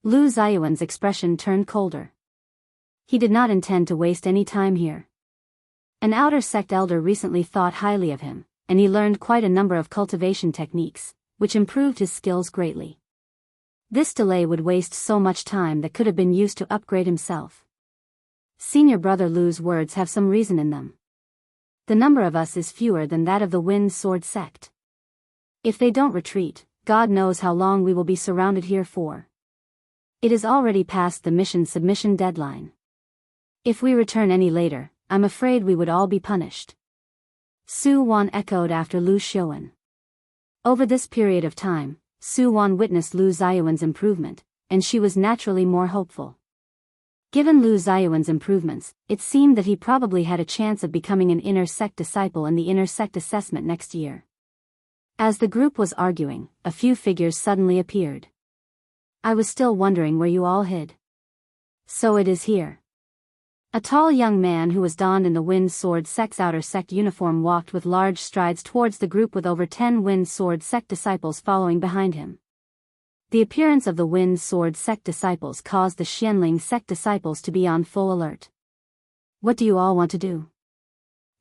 Lu Ziyuan's expression turned colder. He did not intend to waste any time here. An outer sect elder recently thought highly of him, and he learned quite a number of cultivation techniques, which improved his skills greatly. This delay would waste so much time that could have been used to upgrade himself. Senior brother Lu's words have some reason in them. The number of us is fewer than that of the Wind Sword sect. If they don't retreat, God knows how long we will be surrounded here for. It is already past the mission submission deadline. If we return any later, I'm afraid we would all be punished. Su Wan echoed after Lu Xiuan. Over this period of time, Su Wan witnessed Lu Ziyuan's improvement, and she was naturally more hopeful. Given Lu Ziyuan's improvements, it seemed that he probably had a chance of becoming an inner sect disciple in the inner sect assessment next year. As the group was arguing, a few figures suddenly appeared. I was still wondering where you all hid. So it is here. A tall young man who was donned in the Wind Sword sect's outer sect uniform walked with large strides towards the group with over 10 Wind Sword sect disciples following behind him. The appearance of the Wind Sword sect disciples caused the Xianling sect disciples to be on full alert. What do you all want to do?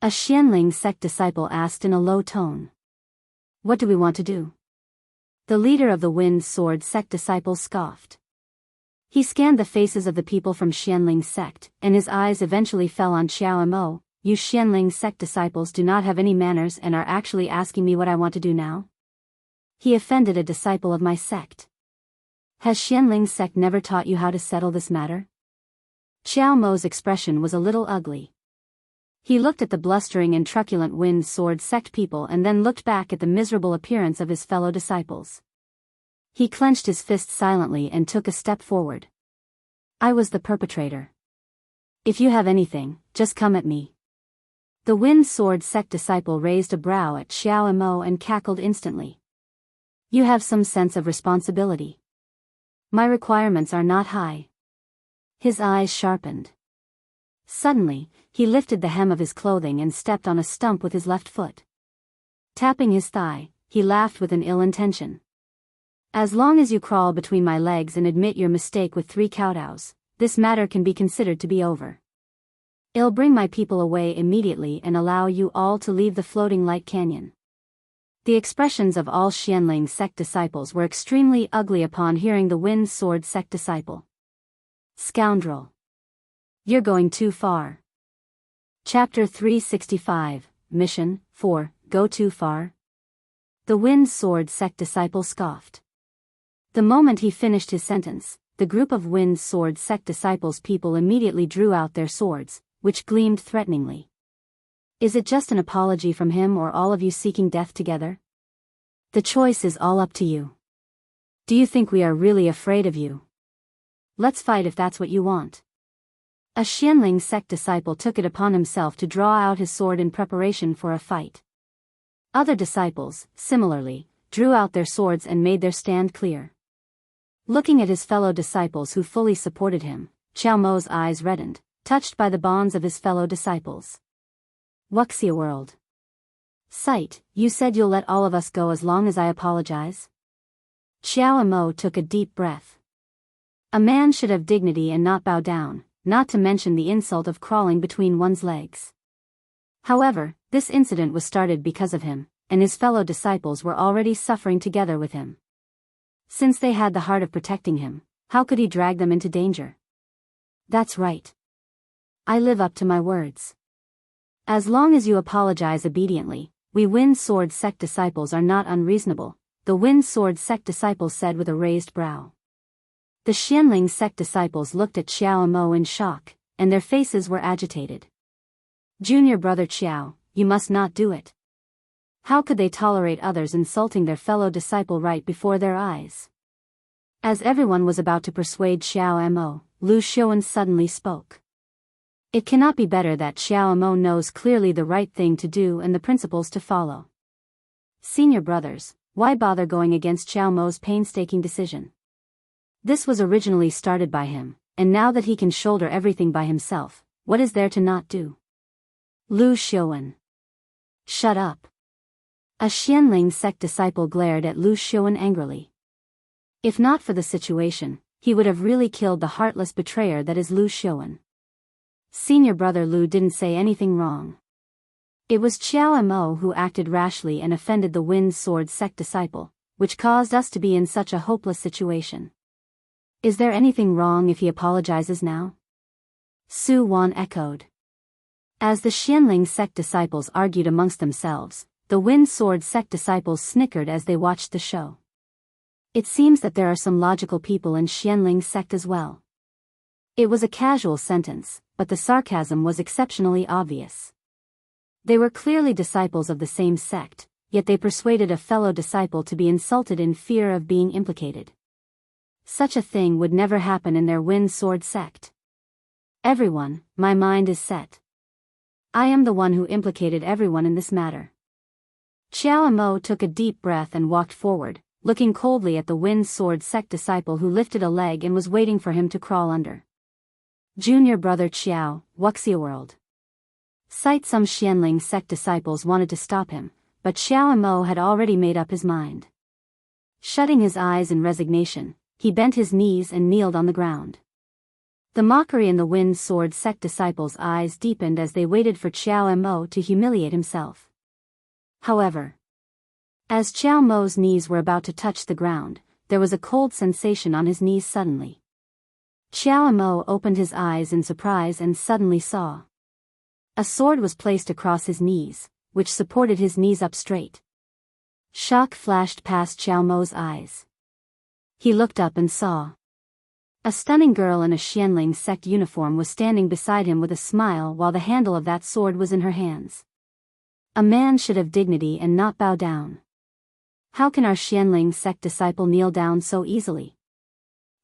A Xianling sect disciple asked in a low tone. What do we want to do? The leader of the Wind Sword sect disciples scoffed. He scanned the faces of the people from Xianling sect, and his eyes eventually fell on Xiao Mo. You Xianling sect disciples do not have any manners and are actually asking me what I want to do now? He offended a disciple of my sect. Has Xianling sect never taught you how to settle this matter? Xiao Mo's expression was a little ugly. He looked at the blustering and truculent Wind Sword sect people and then looked back at the miserable appearance of his fellow disciples. He clenched his fist silently and took a step forward. I was the perpetrator. If you have anything, just come at me. The Wind Sword sect disciple raised a brow at Xiao Mo and cackled instantly. You have some sense of responsibility. My requirements are not high. His eyes sharpened. Suddenly, he lifted the hem of his clothing and stepped on a stump with his left foot. Tapping his thigh, he laughed with an ill intention. As long as you crawl between my legs and admit your mistake with 3 kowtows, this matter can be considered to be over. I'll bring my people away immediately and allow you all to leave the floating light canyon. The expressions of all Xianling sect disciples were extremely ugly upon hearing the Wind Sword sect disciple. Scoundrel. You're going too far. Chapter 365, Mission 4, Go Too Far? The Wind Sword sect disciple scoffed. The moment he finished his sentence, the group of Wind Sword sect disciples people immediately drew out their swords, which gleamed threateningly. Is it just an apology from him or all of you seeking death together? The choice is all up to you. Do you think we are really afraid of you? Let's fight if that's what you want. A Xianling sect disciple took it upon himself to draw out his sword in preparation for a fight. Other disciples, similarly, drew out their swords and made their stand clear. Looking at his fellow disciples who fully supported him, Xiao Mo's eyes reddened, touched by the bonds of his fellow disciples. Wuxia world. Sight, you said you'll let all of us go as long as I apologize? Xiao Mo took a deep breath. A man should have dignity and not bow down, not to mention the insult of crawling between one's legs. However, this incident was started because of him, and his fellow disciples were already suffering together with him. Since they had the heart of protecting him, how could he drag them into danger? That's right. I live up to my words. As long as you apologize obediently, we Wind Sword sect disciples are not unreasonable, the Wind Sword sect disciples said with a raised brow. The Xianling sect disciples looked at Xiao Mo in shock, and their faces were agitated. Junior brother Xiao, you must not do it. How could they tolerate others insulting their fellow disciple right before their eyes? As everyone was about to persuade Xiao Mo, Lu Xiuan suddenly spoke. It cannot be better that Xiao Mo knows clearly the right thing to do and the principles to follow. Senior brothers, why bother going against Xiao Mo's painstaking decision? This was originally started by him, and now that he can shoulder everything by himself, what is there to not do? Lu Xiuan. Shut up. A Xianling sect disciple glared at Lu Xiuan angrily. If not for the situation, he would have really killed the heartless betrayer that is Lu Xiuan. Senior brother Lu didn't say anything wrong. It was Qiao Mo who acted rashly and offended the Wind Sword sect disciple, which caused us to be in such a hopeless situation. Is there anything wrong if he apologizes now? Su Wan echoed. As the Xianling sect disciples argued amongst themselves, the Wind Sword sect disciples snickered as they watched the show. It seems that there are some logical people in Xianling sect as well. It was a casual sentence, but the sarcasm was exceptionally obvious. They were clearly disciples of the same sect, yet they persuaded a fellow disciple to be insulted in fear of being implicated. Such a thing would never happen in their Wind Sword sect. Everyone, my mind is set. I am the one who implicated everyone in this matter. Qiao Mo took a deep breath and walked forward, looking coldly at the Wind Sword sect disciple who lifted a leg and was waiting for him to crawl under. Junior brother Qiao, Wuxia World. Some Xianling sect disciples wanted to stop him, but Qiao Mo had already made up his mind. Shutting his eyes in resignation, he bent his knees and kneeled on the ground. The mockery in the Wind Sword sect disciples' eyes deepened as they waited for Qiao Mo to humiliate himself. However, as Qiao Mo's knees were about to touch the ground, there was a cold sensation on his knees suddenly. Qiao Mo opened his eyes in surprise and suddenly saw. A sword was placed across his knees, which supported his knees up straight. Shock flashed past Qiao Mo's eyes. He looked up and saw. A stunning girl in a Xianling sect uniform was standing beside him with a smile while the handle of that sword was in her hands. A man should have dignity and not bow down. How can our Xianling sect disciple kneel down so easily?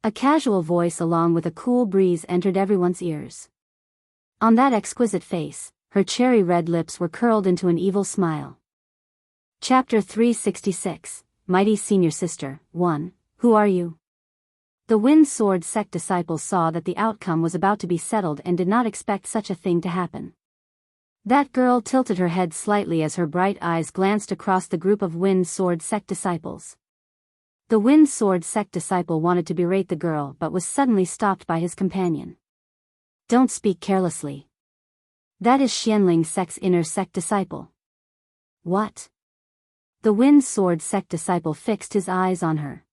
A casual voice along with a cool breeze entered everyone's ears. On that exquisite face, her cherry-red lips were curled into an evil smile. Chapter 366, Mighty Senior Sister, 1, Who are you? The Wind Sword sect disciples saw that the outcome was about to be settled and did not expect such a thing to happen. That girl tilted her head slightly as her bright eyes glanced across the group of Wind Sword sect disciples. The Wind Sword sect disciple wanted to berate the girl but was suddenly stopped by his companion. Don't speak carelessly. That is Xianling sect's inner sect disciple. What? The Wind Sword sect disciple fixed his eyes on her.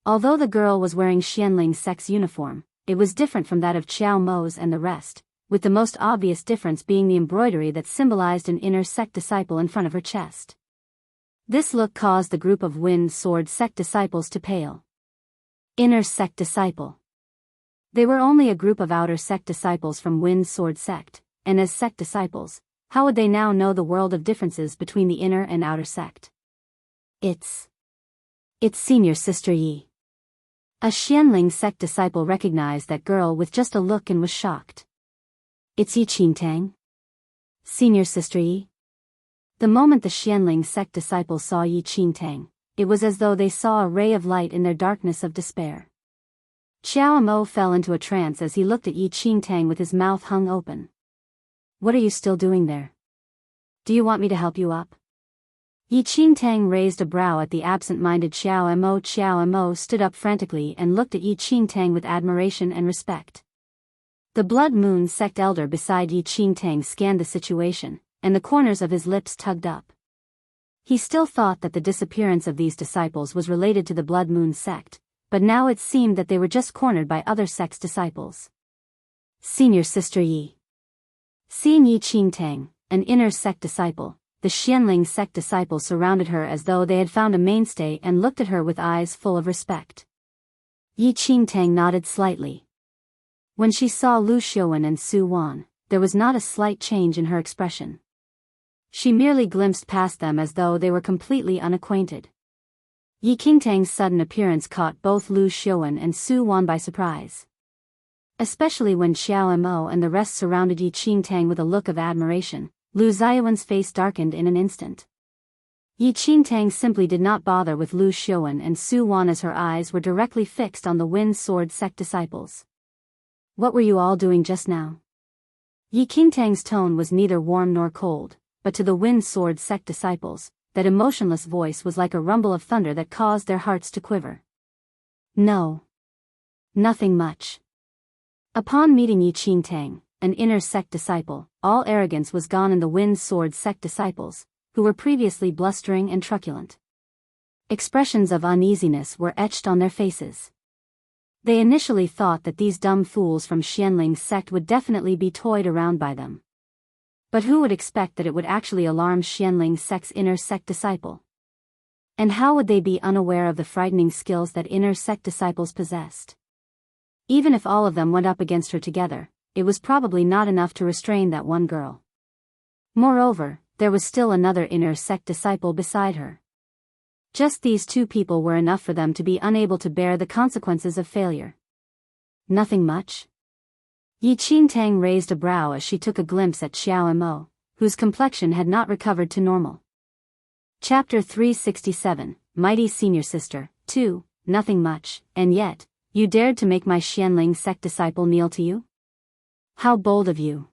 Although the girl was wearing Xianling sect's uniform, it was different from that of Qiao Mo's and the rest, with the most obvious difference being the embroidery that symbolized an inner sect disciple in front of her chest. This look caused the group of Wind Sword sect disciples to pale. Inner sect disciple. They were only a group of outer sect disciples from Wind Sword sect, and as sect disciples, how would they now know the world of differences between the inner and outer sect? It's Senior Sister Yi. A Xianling sect disciple recognized that girl with just a look and was shocked. It's Yi Qingtang? Senior Sister Yi? The moment the Xianling sect disciples saw Yi Qingtang, it was as though they saw a ray of light in their darkness of despair. Qiao Mo fell into a trance as he looked at Yi Qingtang with his mouth hung open. What are you still doing there? Do you want me to help you up? Yi Qingtang raised a brow at the absent-minded Qiao Mo. Qiao Mo stood up frantically and looked at Yi Qingtang with admiration and respect. The Blood Moon sect elder beside Yi Qingtang scanned the situation, and the corners of his lips tugged up. He still thought that the disappearance of these disciples was related to the Blood Moon sect, but now it seemed that they were just cornered by other sects' disciples. Senior Sister Yi. Seeing Yi Qingtang, an inner sect disciple, the Xianling sect disciples surrounded her as though they had found a mainstay and looked at her with eyes full of respect. Yi Qingtang nodded slightly. When she saw Lu Xiuan and Su Wan, there was not a slight change in her expression. She merely glimpsed past them as though they were completely unacquainted. Yi Qingtang's sudden appearance caught both Lu Xiuan and Su Wan by surprise. Especially when Qiao Mo and the rest surrounded Yi Qingtang with a look of admiration, Lu Xiuan's face darkened in an instant. Yi Qingtang simply did not bother with Lu Xiuan and Su Wan as her eyes were directly fixed on the Wind Sword sect disciples. What were you all doing just now? Yi Qingtang's tone was neither warm nor cold, but to the Wind Sword sect disciples, that emotionless voice was like a rumble of thunder that caused their hearts to quiver. No. Nothing much. Upon meeting Yi Qingtang, an inner sect disciple, all arrogance was gone in the Wind Sword sect disciples, who were previously blustering and truculent. Expressions of uneasiness were etched on their faces. They initially thought that these dumb fools from Xianling's sect would definitely be toyed around by them. But who would expect that it would actually alarm Xianling's sect's inner sect disciple? And how would they be unaware of the frightening skills that inner sect disciples possessed? Even if all of them went up against her together, it was probably not enough to restrain that one girl. Moreover, there was still another inner sect disciple beside her. Just these two people were enough for them to be unable to bear the consequences of failure. Nothing much? Yi Qingtang raised a brow as she took a glimpse at Xiao Mo, whose complexion had not recovered to normal. Chapter 367, Mighty Senior Sister, 2, Nothing much, and yet, you dared to make my Xianling sect disciple kneel to you? How bold of you!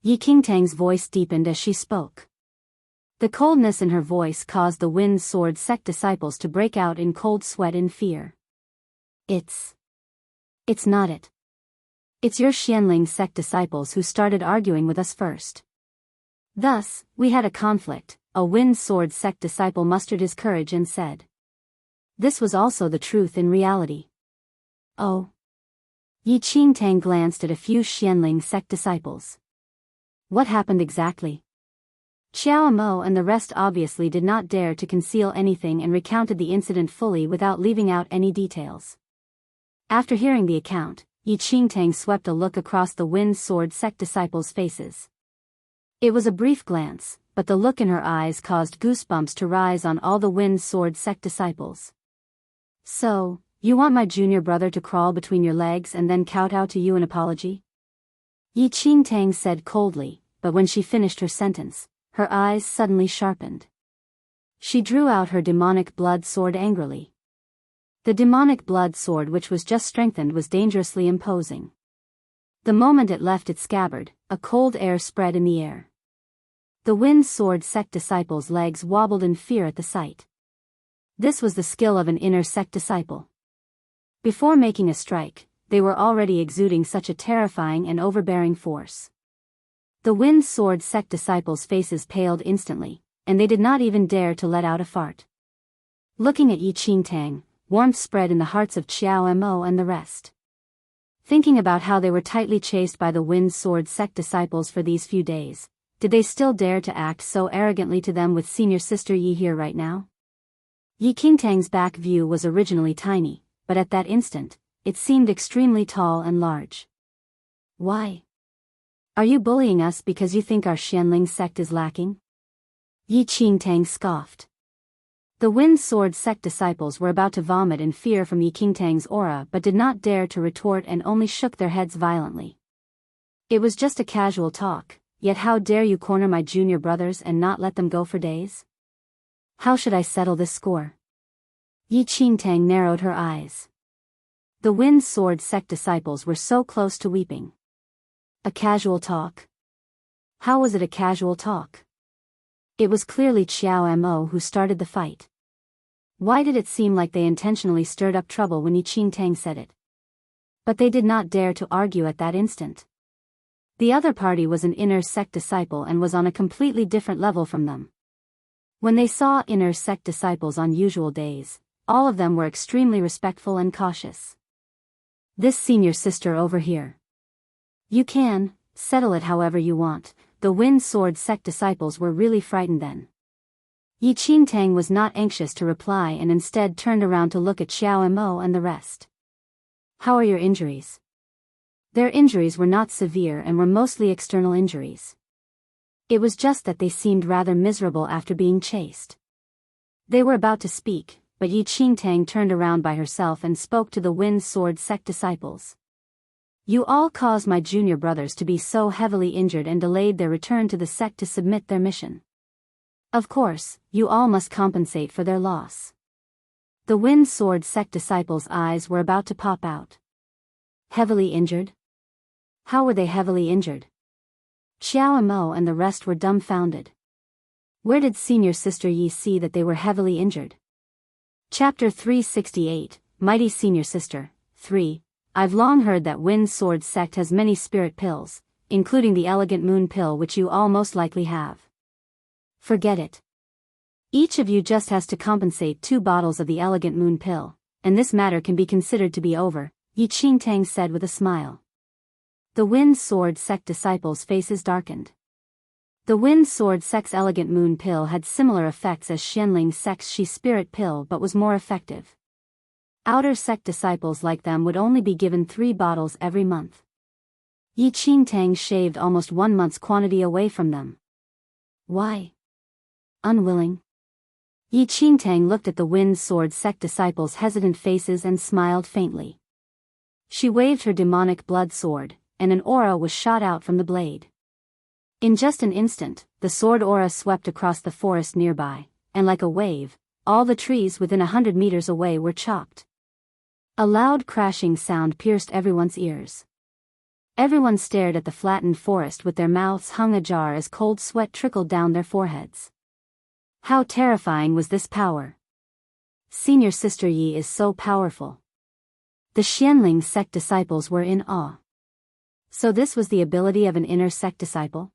Yi Qingtang's voice deepened as she spoke. The coldness in her voice caused the Wind Sword sect disciples to break out in cold sweat in fear. It's not it. It's your Xianling sect disciples who started arguing with us first. Thus, we had a conflict, a Wind Sword sect disciple mustered his courage and said. This was also the truth in reality. Oh. Yi Qingtang glanced at a few Xianling sect disciples. What happened exactly? Xiao Mo and the rest obviously did not dare to conceal anything and recounted the incident fully without leaving out any details. After hearing the account, Yi Qingtang swept a look across the Wind Sword sect disciples' faces. It was a brief glance, but the look in her eyes caused goosebumps to rise on all the Wind Sword sect disciples. So, you want my junior brother to crawl between your legs and then kowtow to you in apology? Yi Qingtang said coldly, but when she finished her sentence, her eyes suddenly sharpened. She drew out her demonic blood sword angrily. The demonic blood sword which was just strengthened was dangerously imposing. The moment it left its scabbard, a cold air spread in the air. The Wind Sword sect disciples' legs wobbled in fear at the sight. This was the skill of an inner sect disciple. Before making a strike, they were already exuding such a terrifying and overbearing force. The Wind Sword sect disciples' faces paled instantly, and they did not even dare to let out a fart. Looking at Yi Qingtang, warmth spread in the hearts of Xiao Mo and the rest. Thinking about how they were tightly chased by the Wind Sword sect disciples for these few days, did they still dare to act so arrogantly to them with senior sister Yi here right now? Yi Qingtang's back view was originally tiny, but at that instant, it seemed extremely tall and large. Why? Are you bullying us because you think our Xianling sect is lacking? Yi Qingtang scoffed. The Wind Sword sect disciples were about to vomit in fear from Yi Qingtang's aura but did not dare to retort and only shook their heads violently. It was just a casual talk, yet how dare you corner my junior brothers and not let them go for days? How should I settle this score? Yi Qingtang narrowed her eyes. The Wind Sword sect disciples were so close to weeping. A casual talk? How was it a casual talk? It was clearly Xiao Mo who started the fight. Why did it seem like they intentionally stirred up trouble when Yi Qingtang said it? But they did not dare to argue at that instant. The other party was an inner sect disciple and was on a completely different level from them. When they saw inner sect disciples on usual days, all of them were extremely respectful and cautious. This senior sister over here. You can settle it however you want. The Wind Sword sect disciples were really frightened then. Yi Qingtang was not anxious to reply and instead turned around to look at Xiao Mo and the rest. How are your injuries? Their injuries were not severe and were mostly external injuries. It was just that they seemed rather miserable after being chased. They were about to speak, but Yi Qingtang turned around by herself and spoke to the Wind Sword sect disciples. You all caused my junior brothers to be so heavily injured and delayed their return to the sect to submit their mission. Of course, you all must compensate for their loss. The Wind Sword sect disciples' eyes were about to pop out. Heavily injured? How were they heavily injured? Xiao Mo and the rest were dumbfounded. Where did senior sister Yi see that they were heavily injured? Chapter 368, Mighty Senior Sister, 3. I've long heard that Wind Sword sect has many spirit pills, including the elegant moon pill which you all most likely have. Forget it. Each of you just has to compensate 2 bottles of the elegant moon pill, and this matter can be considered to be over, Yi Qingtang said with a smile. The Wind Sword sect disciples' faces darkened. The Wind Sword sect's elegant moon pill had similar effects as Xianling sect's She spirit pill but was more effective. Outer sect disciples like them would only be given 3 bottles every month. Yi Qingtang shaved almost 1 month's quantity away from them. Why? Unwilling? Yi Qingtang looked at the Wind Sword sect disciples' hesitant faces and smiled faintly. She waved her demonic blood sword, and an aura was shot out from the blade. In just an instant, the sword aura swept across the forest nearby, and like a wave, all the trees within 100 meters away were chopped. A loud crashing sound pierced everyone's ears. Everyone stared at the flattened forest with their mouths hung ajar as cold sweat trickled down their foreheads. How terrifying was this power! Senior Sister Yi is so powerful. The Xianling sect disciples were in awe. So this was the ability of an inner sect disciple?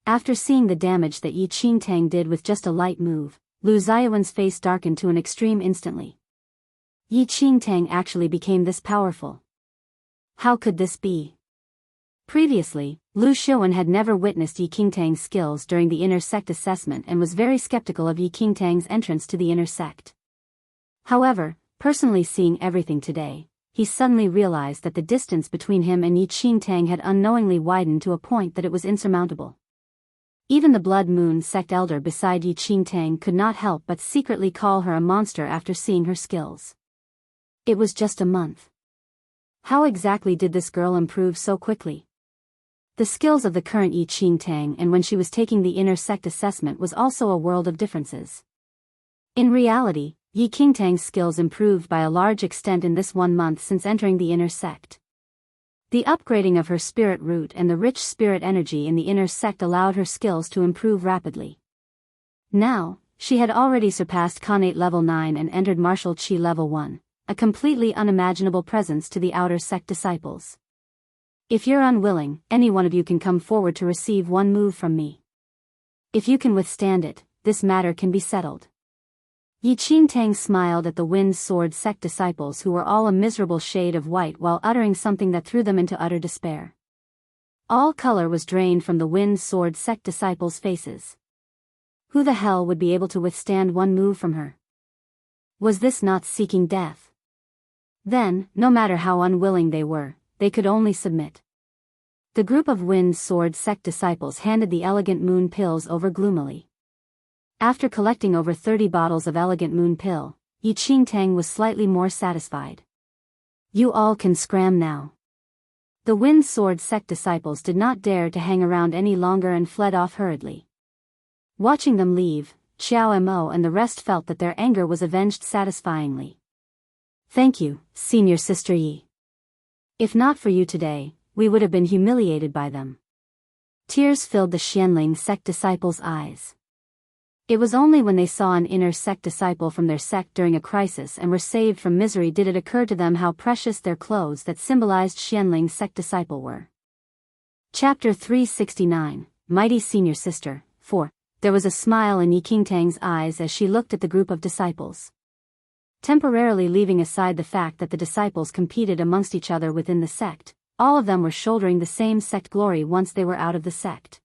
After seeing the damage that Yi Qingtang did with just a light move, Lu Xiaowen's face darkened to an extreme instantly. Yi Qingtang actually became this powerful. How could this be? Previously, Lu Xiaowen had never witnessed Yi Qingtang's skills during the inner sect assessment and was very skeptical of Yi Qingtang's entrance to the inner sect. However, personally seeing everything today, he suddenly realized that the distance between him and Yi Qingtang had unknowingly widened to a point that it was insurmountable. Even the Blood Moon sect elder beside Yi Qingtang could not help but secretly call her a monster after seeing her skills. It was just a month. How exactly did this girl improve so quickly? The skills of the current Yi Qingtang and when she was taking the inner sect assessment was also a world of differences. In reality, Yi Qingtang's skills improved by a large extent in this 1 month since entering the inner sect. The upgrading of her spirit root and the rich spirit energy in the inner sect allowed her skills to improve rapidly. Now, she had already surpassed Khanate level 9 and entered Martial Qi level 1, a completely unimaginable presence to the outer sect disciples. If you're unwilling, any one of you can come forward to receive 1 move from me. If you can withstand it, this matter can be settled. Yi Qingtang smiled at the Wind Sword sect disciples who were all a miserable shade of white while uttering something that threw them into utter despair. All color was drained from the Wind Sword sect disciples' faces. Who the hell would be able to withstand 1 move from her? Was this not seeking death? Then, no matter how unwilling they were, they could only submit. The group of Wind Sword sect disciples handed the elegant moon pills over gloomily. After collecting over 30 bottles of elegant moon pill, Yi Qingtang was slightly more satisfied. You all can scram now. The Wind Sword sect disciples did not dare to hang around any longer and fled off hurriedly. Watching them leave, Xiao Mo and the rest felt that their anger was avenged satisfyingly. Thank you, Senior Sister Yi. If not for you today, we would have been humiliated by them. Tears filled the Xianling sect disciples' eyes. It was only when they saw an inner sect disciple from their sect during a crisis and were saved from misery did it occur to them how precious their clothes that symbolized Xianling sect disciple were. Chapter 369, Mighty Senior Sister, 4. There was a smile in Yi Qingtang's eyes as she looked at the group of disciples. Temporarily leaving aside the fact that the disciples competed amongst each other within the sect, all of them were shouldering the same sect glory once they were out of the sect.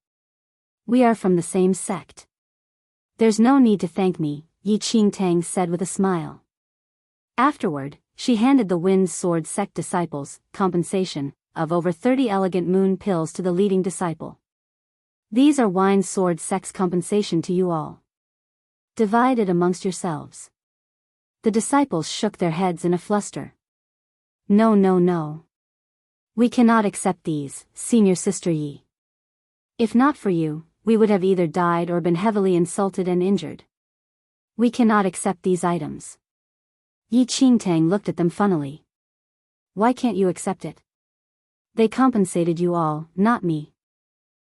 We are from the same sect. There's no need to thank me, Yi Qingtang said with a smile. Afterward, she handed the Wind Sword sect disciples compensation of over 30 elegant moon pills to the leading disciple. These are Wind Sword sect's compensation to you all. Divide it amongst yourselves. The disciples shook their heads in a fluster. No, no, no. We cannot accept these, Senior Sister Yi. If not for you, we would have either died or been heavily insulted and injured. We cannot accept these items. Yi Qingtang looked at them funnily. Why can't you accept it? They compensated you all, not me.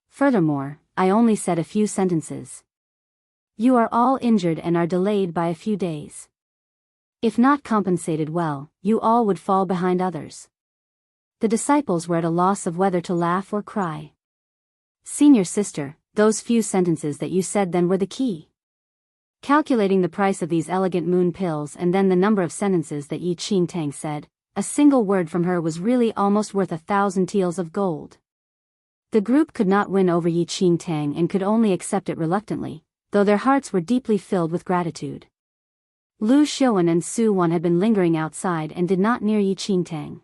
Furthermore, I only said a few sentences. You are all injured and are delayed by a few days. If not compensated well, you all would fall behind others. The disciples were at a loss of whether to laugh or cry. Senior sister, those few sentences that you said then were the key. Calculating the price of these elegant moon pills and then the number of sentences that Yi Qingtang said, a single word from her was really almost worth 1,000 taels of gold. The group could not win over Yi Qingtang and could only accept it reluctantly, though their hearts were deeply filled with gratitude. Lu Xiuan and Su Wan had been lingering outside and did not near Yi Qingtang.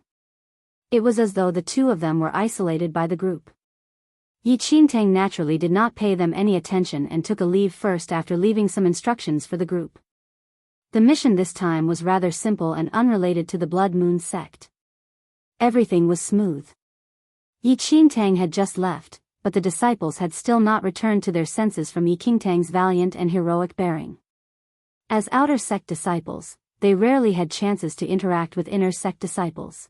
It was as though the two of them were isolated by the group. Yi Qingtang naturally did not pay them any attention and took a leave first after leaving some instructions for the group. The mission this time was rather simple and unrelated to the Blood Moon sect. Everything was smooth. Yi Qingtang had just left, but the disciples had still not returned to their senses from Yi Qingtang's valiant and heroic bearing. As outer sect disciples, they rarely had chances to interact with inner sect disciples.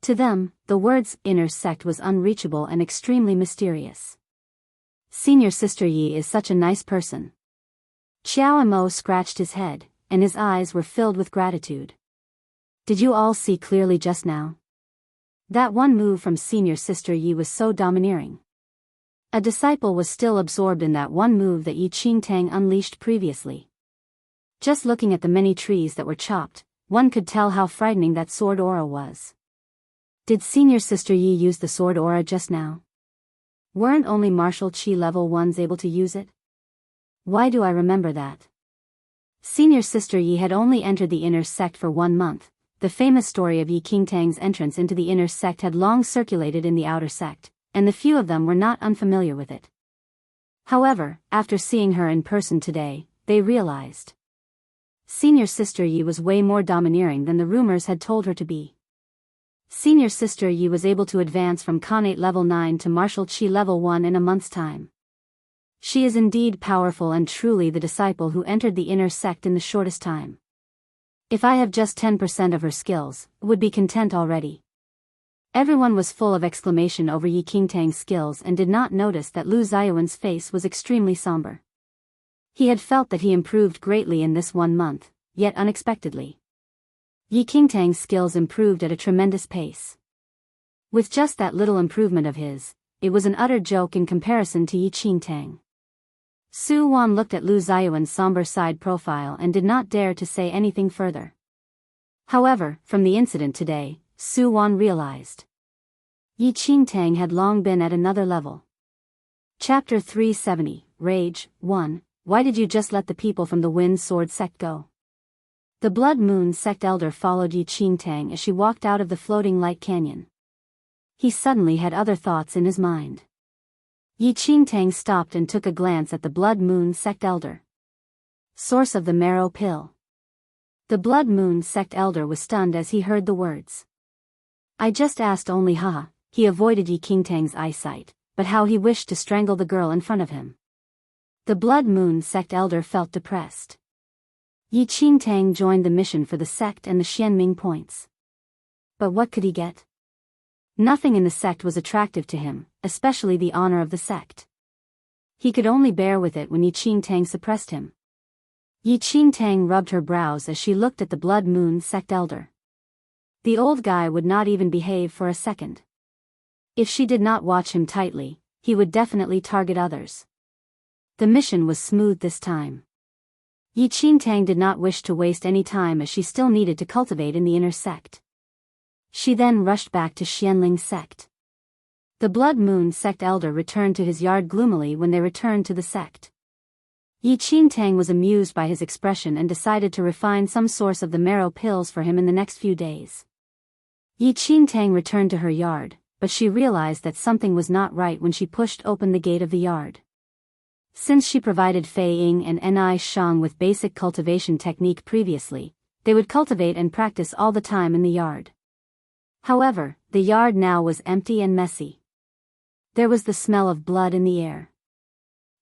To them, the words inner sect was unreachable and extremely mysterious. Senior Sister Yi is such a nice person. Xiao Mo scratched his head, and his eyes were filled with gratitude. Did you all see clearly just now? That one move from Senior Sister Yi was so domineering. A disciple was still absorbed in that one move that Yi Qingtang unleashed previously. Just looking at the many trees that were chopped, one could tell how frightening that sword aura was. Did Senior Sister Yi use the sword aura just now? Weren't only martial chi level 1s able to use it? Why do I remember that? Senior Sister Yi had only entered the inner sect for 1 month. The famous story of Yi Qingtang's entrance into the inner sect had long circulated in the outer sect, and the few of them were not unfamiliar with it. However, after seeing her in person today, they realized Senior Sister Yi was way more domineering than the rumors had told her to be. Senior Sister Yi was able to advance from Khanate level 9 to martial chi level 1 in a month's time. She is indeed powerful and truly the disciple who entered the inner sect in the shortest time. If I have just 10% of her skills, would be content already. Everyone was full of exclamation over Yi Qingtang's skills and did not notice that Lu Xiuan's face was extremely somber. He had felt that he improved greatly in this 1 month, yet unexpectedly. Yi Qingtang's skills improved at a tremendous pace. With just that little improvement of his, it was an utter joke in comparison to Yi Qingtang. Su Wan looked at Lu Xiuan's somber side profile and did not dare to say anything further. However, from the incident today, Su Wan realized Yi Qingtang had long been at another level. Chapter 370, Rage, 1. Why did you just let the people from the Wind Sword sect go? The Blood Moon sect elder followed Yi Qingtang as she walked out of the floating light canyon. He suddenly had other thoughts in his mind. Yi Qingtang stopped and took a glance at the Blood Moon sect elder. Source of the marrow pill. The Blood Moon sect elder was stunned as he heard the words. I just asked only haha. He avoided Yi Qingtang's eyesight, but how he wished to strangle the girl in front of him. The Blood Moon sect elder felt depressed. Yi Qingtang joined the mission for the sect and the Xianming points. But what could he get? Nothing in the sect was attractive to him, especially the honor of the sect. He could only bear with it when Yi Qingtang suppressed him. Yi Qingtang rubbed her brows as she looked at the Blood Moon sect elder. The old guy would not even behave for a second. If she did not watch him tightly, he would definitely target others. The mission was smooth this time. Yi Qingtang did not wish to waste any time as she still needed to cultivate in the inner sect. She then rushed back to Xianling sect. The Blood Moon sect elder returned to his yard gloomily when they returned to the sect. Yi Qingtang was amused by his expression and decided to refine some source of the marrow pills for him in the next few days. Yi Qingtang returned to her yard, but she realized that something was not right when she pushed open the gate of the yard. Since she provided Fei Ying and Ni Shang with basic cultivation technique previously, they would cultivate and practice all the time in the yard. However, the yard now was empty and messy. There was the smell of blood in the air.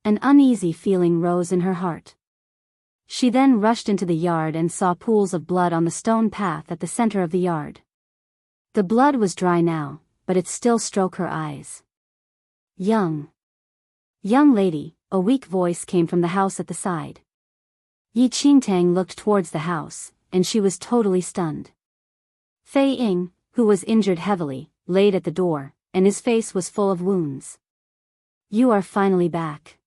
An uneasy feeling rose in her heart. She then rushed into the yard and saw pools of blood on the stone path at the center of the yard. The blood was dry now, but it still struck her eyes. Young lady, a weak voice came from the house at the side. Yi Qingtang looked towards the house, and she was totally stunned. Fei Ying, who was injured heavily, laid at the door, and his face was full of wounds. You are finally back.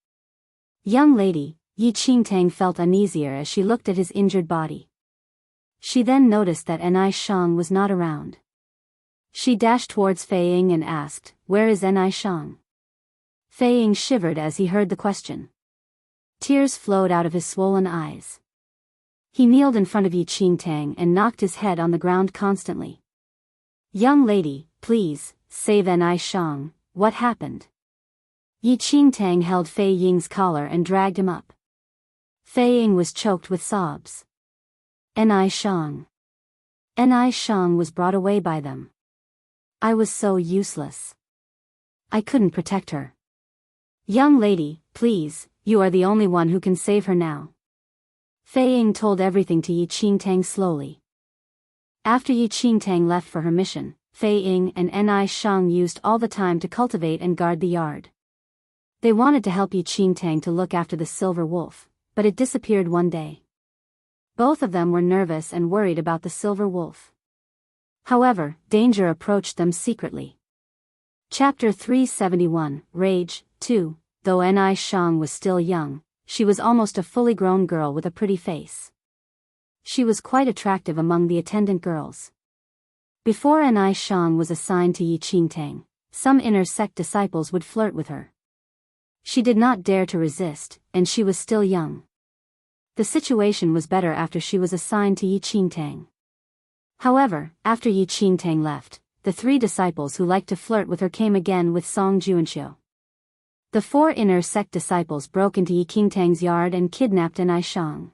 Young lady, Yi Qingtang felt uneasier as she looked at his injured body. She then noticed that Enai Shang was not around. She dashed towards Fei Ying and asked, "Where is Enai Shang?" Fei Ying shivered as he heard the question. Tears flowed out of his swollen eyes. He kneeled in front of Yi Qingtang and knocked his head on the ground constantly. Young lady, please, save Enai Shang, what happened? Yi Qingtang held Fei Ying's collar and dragged him up. Fei Ying was choked with sobs. Enai Shang. Enai Shang was brought away by them. I was so useless. I couldn't protect her. Young lady, please, you are the only one who can save her now. Fei Ying told everything to Yi Qingtang slowly. After Yi Qingtang left for her mission, Fei Ying and Enai Shang used all the time to cultivate and guard the yard. They wanted to help Yi Qingtang to look after the silver wolf, but it disappeared one day. Both of them were nervous and worried about the silver wolf. However, danger approached them secretly. Chapter 371, Rage, 2. Though Enai Shang was still young, she was almost a fully grown girl with a pretty face. She was quite attractive among the attendant girls. Before Enai Shang was assigned to Yi Qingtang, some inner sect disciples would flirt with her. She did not dare to resist, and she was still young. The situation was better after she was assigned to Yi Qingtang. However, after Yi Qingtang left, the three disciples who liked to flirt with her came again with Song Juanxiu. The four inner sect disciples broke into Yi Qingtang's yard and kidnapped Enai Shang.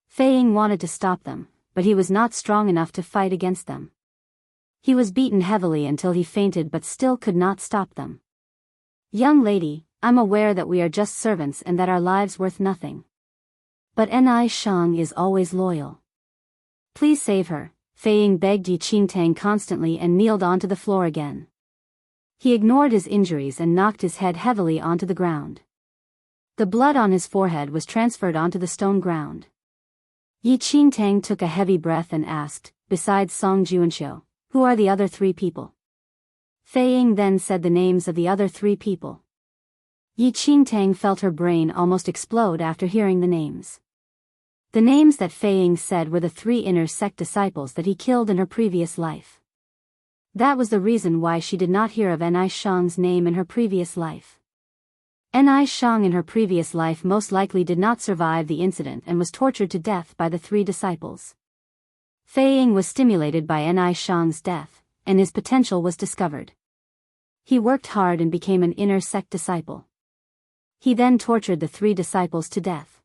Fei Ying wanted to stop them, but he was not strong enough to fight against them. He was beaten heavily until he fainted but still could not stop them. Young lady, I'm aware that we are just servants and that our lives worth nothing. But Enai Shang is always loyal. Please save her, Fei Ying begged Yi Qingtang constantly and kneeled onto the floor again. He ignored his injuries and knocked his head heavily onto the ground. The blood on his forehead was transferred onto the stone ground. Yi Qingtang took a heavy breath and asked, besides Song Juanxiu, who are the other three people? Fei Ying then said the names of the other three people. Yi Qingtang felt her brain almost explode after hearing the names. The names that Fei Ying said were the three inner sect disciples that he killed in her previous life. That was the reason why she did not hear of Enai Shang's name in her previous life. Enai Shang in her previous life most likely did not survive the incident and was tortured to death by the three disciples. Fei Ying was stimulated by Enai Shang's death, and his potential was discovered. He worked hard and became an inner sect disciple. He then tortured the three disciples to death.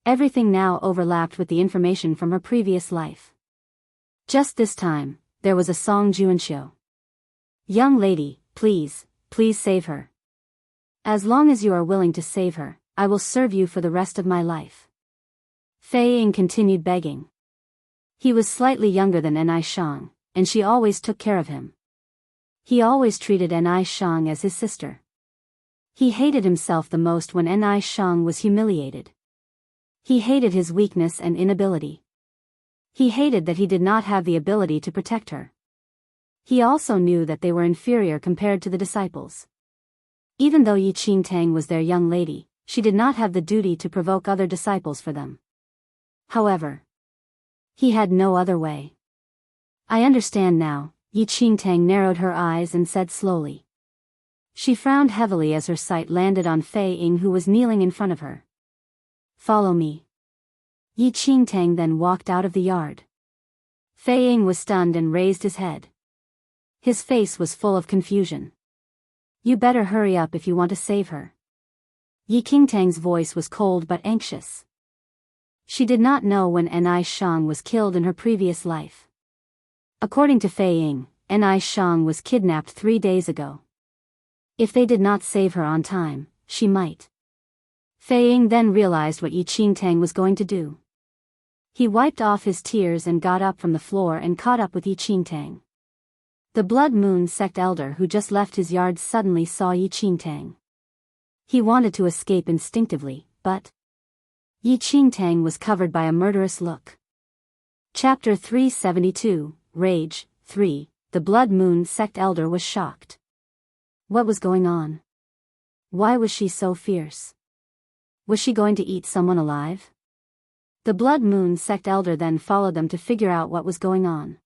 Everything now overlapped with the information from her previous life. Just this time, there was a Song Juanxiu. Young lady, please save her. As long as you are willing to save her, I will serve you for the rest of my life. Fei Ying continued begging. He was slightly younger than Enai Shang, and she always took care of him. He always treated Enai Shang as his sister. He hated himself the most when Enai Shang was humiliated. He hated his weakness and inability. He hated that he did not have the ability to protect her. He also knew that they were inferior compared to the disciples. Even though Yi Qingtang was their young lady, she did not have the duty to provoke other disciples for them. However, he had no other way. I understand now, Yi Qingtang narrowed her eyes and said slowly. She frowned heavily as her sight landed on Fei Ying who was kneeling in front of her. Follow me. Yi Qingtang then walked out of the yard. Fei Ying was stunned and raised his head. His face was full of confusion. You better hurry up if you want to save her. Yi Qingtang's voice was cold but anxious. She did not know when Enai Shang was killed in her previous life. According to Fei Ying, Enai Shang was kidnapped 3 days ago. If they did not save her on time, she might. Fei Ying then realized what Yi Qingtang was going to do. He wiped off his tears and got up from the floor and caught up with Yi Qingtang. The Blood Moon sect elder who just left his yard suddenly saw Yi Qingtang. He wanted to escape instinctively, but Yi Qingtang was covered by a murderous look. Chapter 372, Rage, 3. The Blood Moon Sect Elder was shocked. What was going on? Why was she so fierce? Was she going to eat someone alive? The Blood Moon Sect Elder then followed them to figure out what was going on.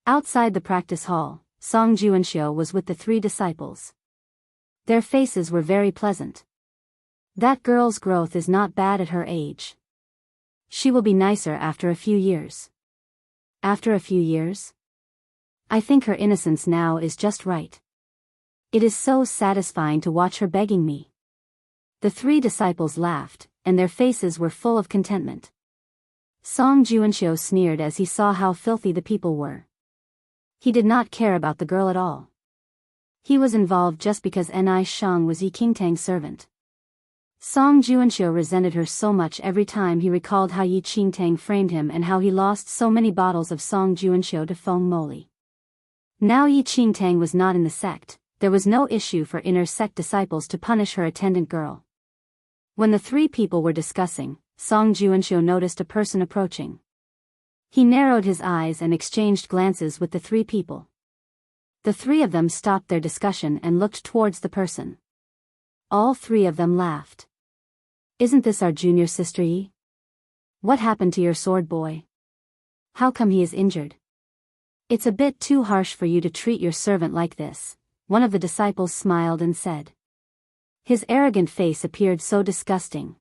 Outside the practice hall, Song Juanxiu was with the 3 disciples. Their faces were very pleasant. That girl's growth is not bad at her age. She will be nicer after a few years. After a few years? I think her innocence now is just right. It is so satisfying to watch her begging me. The 3 disciples laughed, and their faces were full of contentment. Song Juanxiu sneered as he saw how filthy the people were. He did not care about the girl at all. He was involved just because Ni Shang was Yi Qingtang's servant. Song Juanxiu resented her so much every time he recalled how Yi Qingtang framed him and how he lost so many bottles of Song Juanxiu to Feng Moli. Now Yi Qingtang was not in the sect, there was no issue for inner sect disciples to punish her attendant girl. When the 3 people were discussing, Song Juanxiu noticed a person approaching. He narrowed his eyes and exchanged glances with the 3 people. The 3 of them stopped their discussion and looked towards the person. All 3 of them laughed. Isn't this our junior sister Yi? What happened to your sword boy? How come he is injured? It's a bit too harsh for you to treat your servant like this, one of the disciples smiled and said. His arrogant face appeared so disgusting.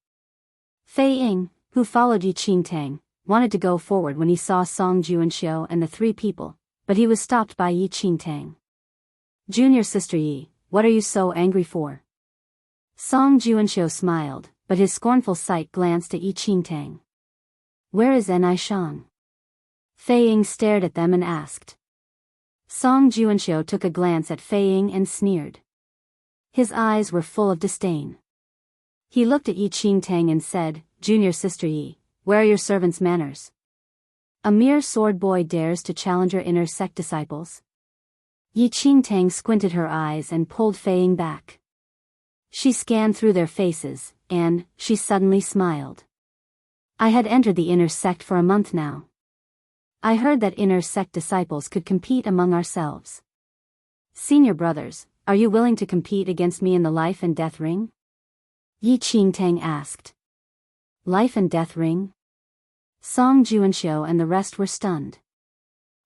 Fei Ying, who followed Yi Qingtang, wanted to go forward when he saw Song Juanxiu and the 3 people, but he was stopped by Yi Qingtang. Junior sister Yi, what are you so angry for? Song Juanxiu smiled, but his scornful sight glanced at Yi Qingtang. Where is Ni Shang? Fei Ying stared at them and asked. Song Juanxiu took a glance at Fei Ying and sneered. His eyes were full of disdain. He looked at Yi Qingtang and said, Junior sister Yi, where are your servant's manners? A mere sword boy dares to challenge your inner sect disciples? Yi Qingtang squinted her eyes and pulled Fei Ying back. She scanned through their faces, and she suddenly smiled. I had entered the inner sect for a month now. I heard that inner sect disciples could compete among ourselves. Senior brothers, are you willing to compete against me in the life and death ring? Yi Qingtang asked. Life and death ring? Song Juanxiu and the rest were stunned.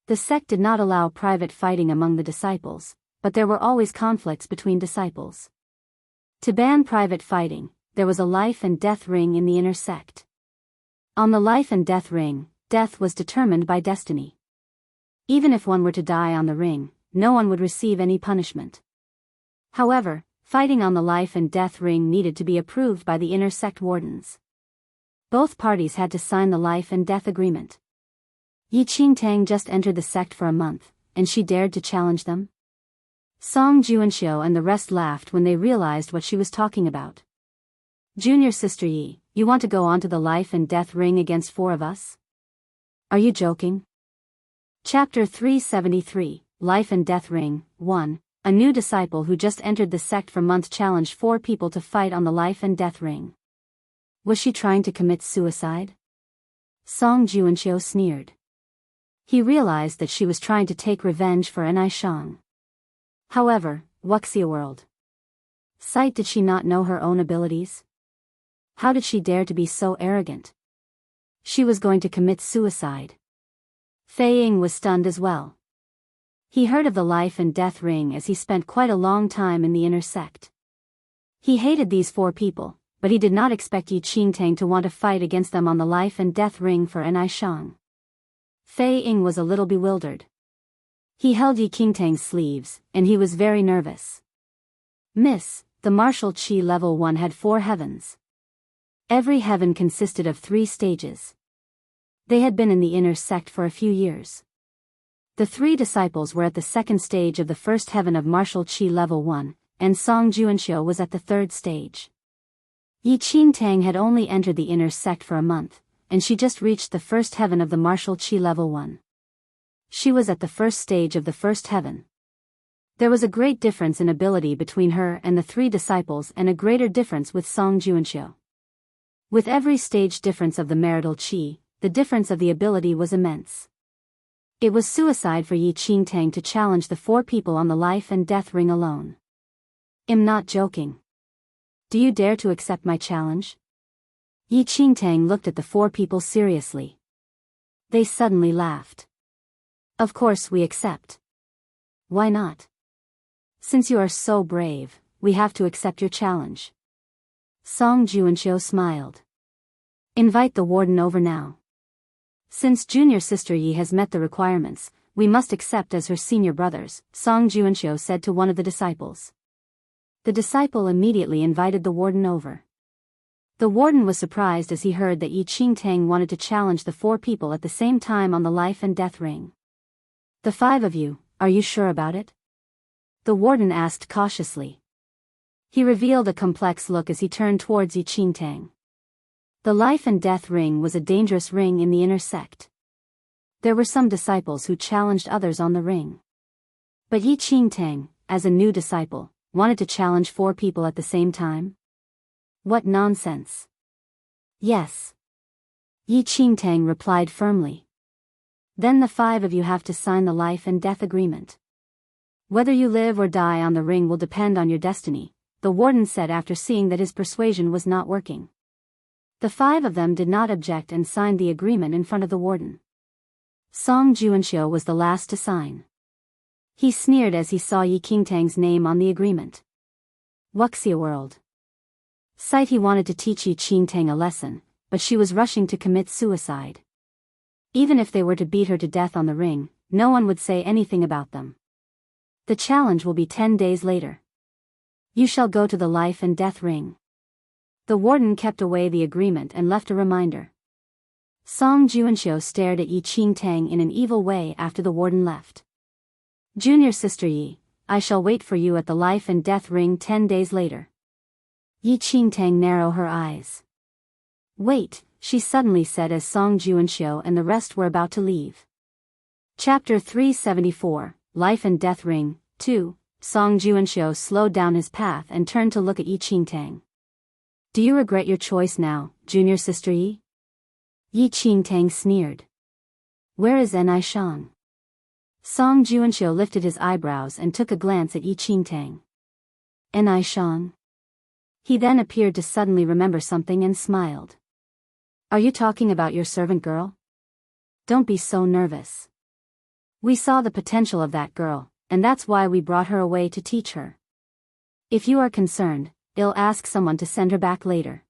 The sect did not allow private fighting among the disciples, but there were always conflicts between disciples. To ban private fighting, there was a life and death ring in the inner sect. On the life and death ring, death was determined by destiny. Even if one were to die on the ring, no one would receive any punishment. However, fighting on the life and death ring needed to be approved by the inner sect wardens. Both parties had to sign the life and death agreement. Yi Qingtang just entered the sect for a month, and she dared to challenge them? Song Juanxiu and the rest laughed when they realized what she was talking about. Junior sister Yi, you want to go on to the life and death ring against 4 of us? Are you joking? Chapter 373, Life and Death Ring, 1. A new disciple who just entered the sect for a month challenged 4 people to fight on the life and death ring. Was she trying to commit suicide? Song Juanxiu sneered. He realized that she was trying to take revenge for Ni Shang. However, Wuxia world. Sight, did she not know her own abilities? How did she dare to be so arrogant? She was going to commit suicide. Fei Ying was stunned as well. He heard of the life and death ring as he spent quite a long time in the inner sect. He hated these 4 people, but he did not expect Yi Qingtang to want to fight against them on the life and death ring for Ni Shang. Fei Ying was a little bewildered. He held Yi Qingtang's sleeves, and he was very nervous. Miss, the martial chi level 1 had 4 heavens. Every heaven consisted of 3 stages. They had been in the inner sect for a few years. The 3 disciples were at the 2nd stage of the 1st heaven of martial chi level 1, and Song Juanxiu was at the 3rd stage. Yi Qingtang had only entered the inner sect for a month, and she just reached the 1st heaven of the martial chi level 1. She was at the 1st stage of the 1st heaven. There was a great difference in ability between her and the three disciples and a greater difference with Song Juanxiu. With every stage difference of the marital qi, the difference of the ability was immense. It was suicide for Yi Qingtang to challenge the four people on the life and death ring alone. I'm not joking. Do you dare to accept my challenge? Yi Qingtang looked at the four people seriously. They suddenly laughed. Of course we accept. Why not? Since you are so brave, we have to accept your challenge. Song Juanxiu smiled. Invite the warden over now. Since junior sister Yi has met the requirements, we must accept as her senior brothers, Song Juanxiu said to one of the disciples. The disciple immediately invited the warden over. The warden was surprised as he heard that Yi Qingtang wanted to challenge the four people at the same time on the life and death ring. The five of you, are you sure about it? The warden asked cautiously. He revealed a complex look as he turned towards Yi Qingtang. The life and death ring was a dangerous ring in the inner sect. There were some disciples who challenged others on the ring. But Yi Qingtang, as a new disciple, wanted to challenge four people at the same time? What nonsense. Yes. Yi Qingtang replied firmly. Then the five of you have to sign the life and death agreement. Whether you live or die on the ring will depend on your destiny, the warden said after seeing that his persuasion was not working. The five of them did not object and signed the agreement in front of the warden. Song Juanxiu was the last to sign. He sneered as he saw Yi Qingtang's name on the agreement. Wuxia world. Sight he wanted to teach Yi Qingtang a lesson, but she was rushing to commit suicide. Even if they were to beat her to death on the ring, no one would say anything about them. The challenge will be 10 days later. You shall go to the life and death ring. The warden kept away the agreement and left a reminder. Song Juanxiu stared at Yi Qingtang in an evil way after the warden left. Junior sister Yi, I shall wait for you at the life and death ring 10 days later. Yi Qingtang narrowed her eyes. Wait, she suddenly said as Song Juanxiu and the rest were about to leave. Chapter 374, Life and Death Ring, 2. Song Juanxiu slowed down his path and turned to look at Yi Qingtang. Do you regret your choice now, junior sister Yi? Yi Qingtang sneered. Where is N.I. Shang? Song Juanxiu lifted his eyebrows and took a glance at Yi Qingtang. N.I. Shang? He then appeared to suddenly remember something and smiled. Are you talking about your servant girl? Don't be so nervous. We saw the potential of that girl, and that's why we brought her away to teach her. If you are concerned, I'll ask someone to send her back later.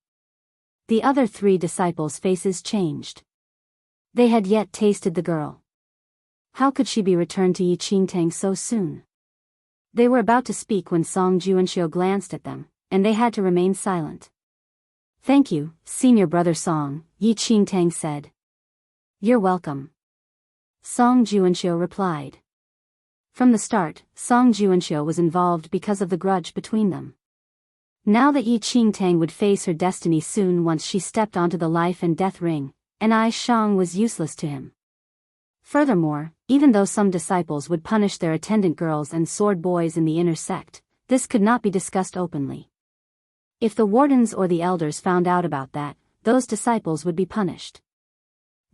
The other three disciples' faces changed. They had yet tasted the girl. How could she be returned to Yi Qingtang so soon? They were about to speak when Song Juanxiu glanced at them, and they had to remain silent. Thank you, senior brother Song, Yi Qingtang said. You're welcome. Song Juanxiu replied. From the start, Song Juanxiu was involved because of the grudge between them. Now that Yi Qingtang would face her destiny soon once she stepped onto the life and death ring, N.I. Shang was useless to him. Furthermore, even though some disciples would punish their attendant girls and sword boys in the inner sect, this could not be discussed openly. If the wardens or the elders found out about that, those disciples would be punished.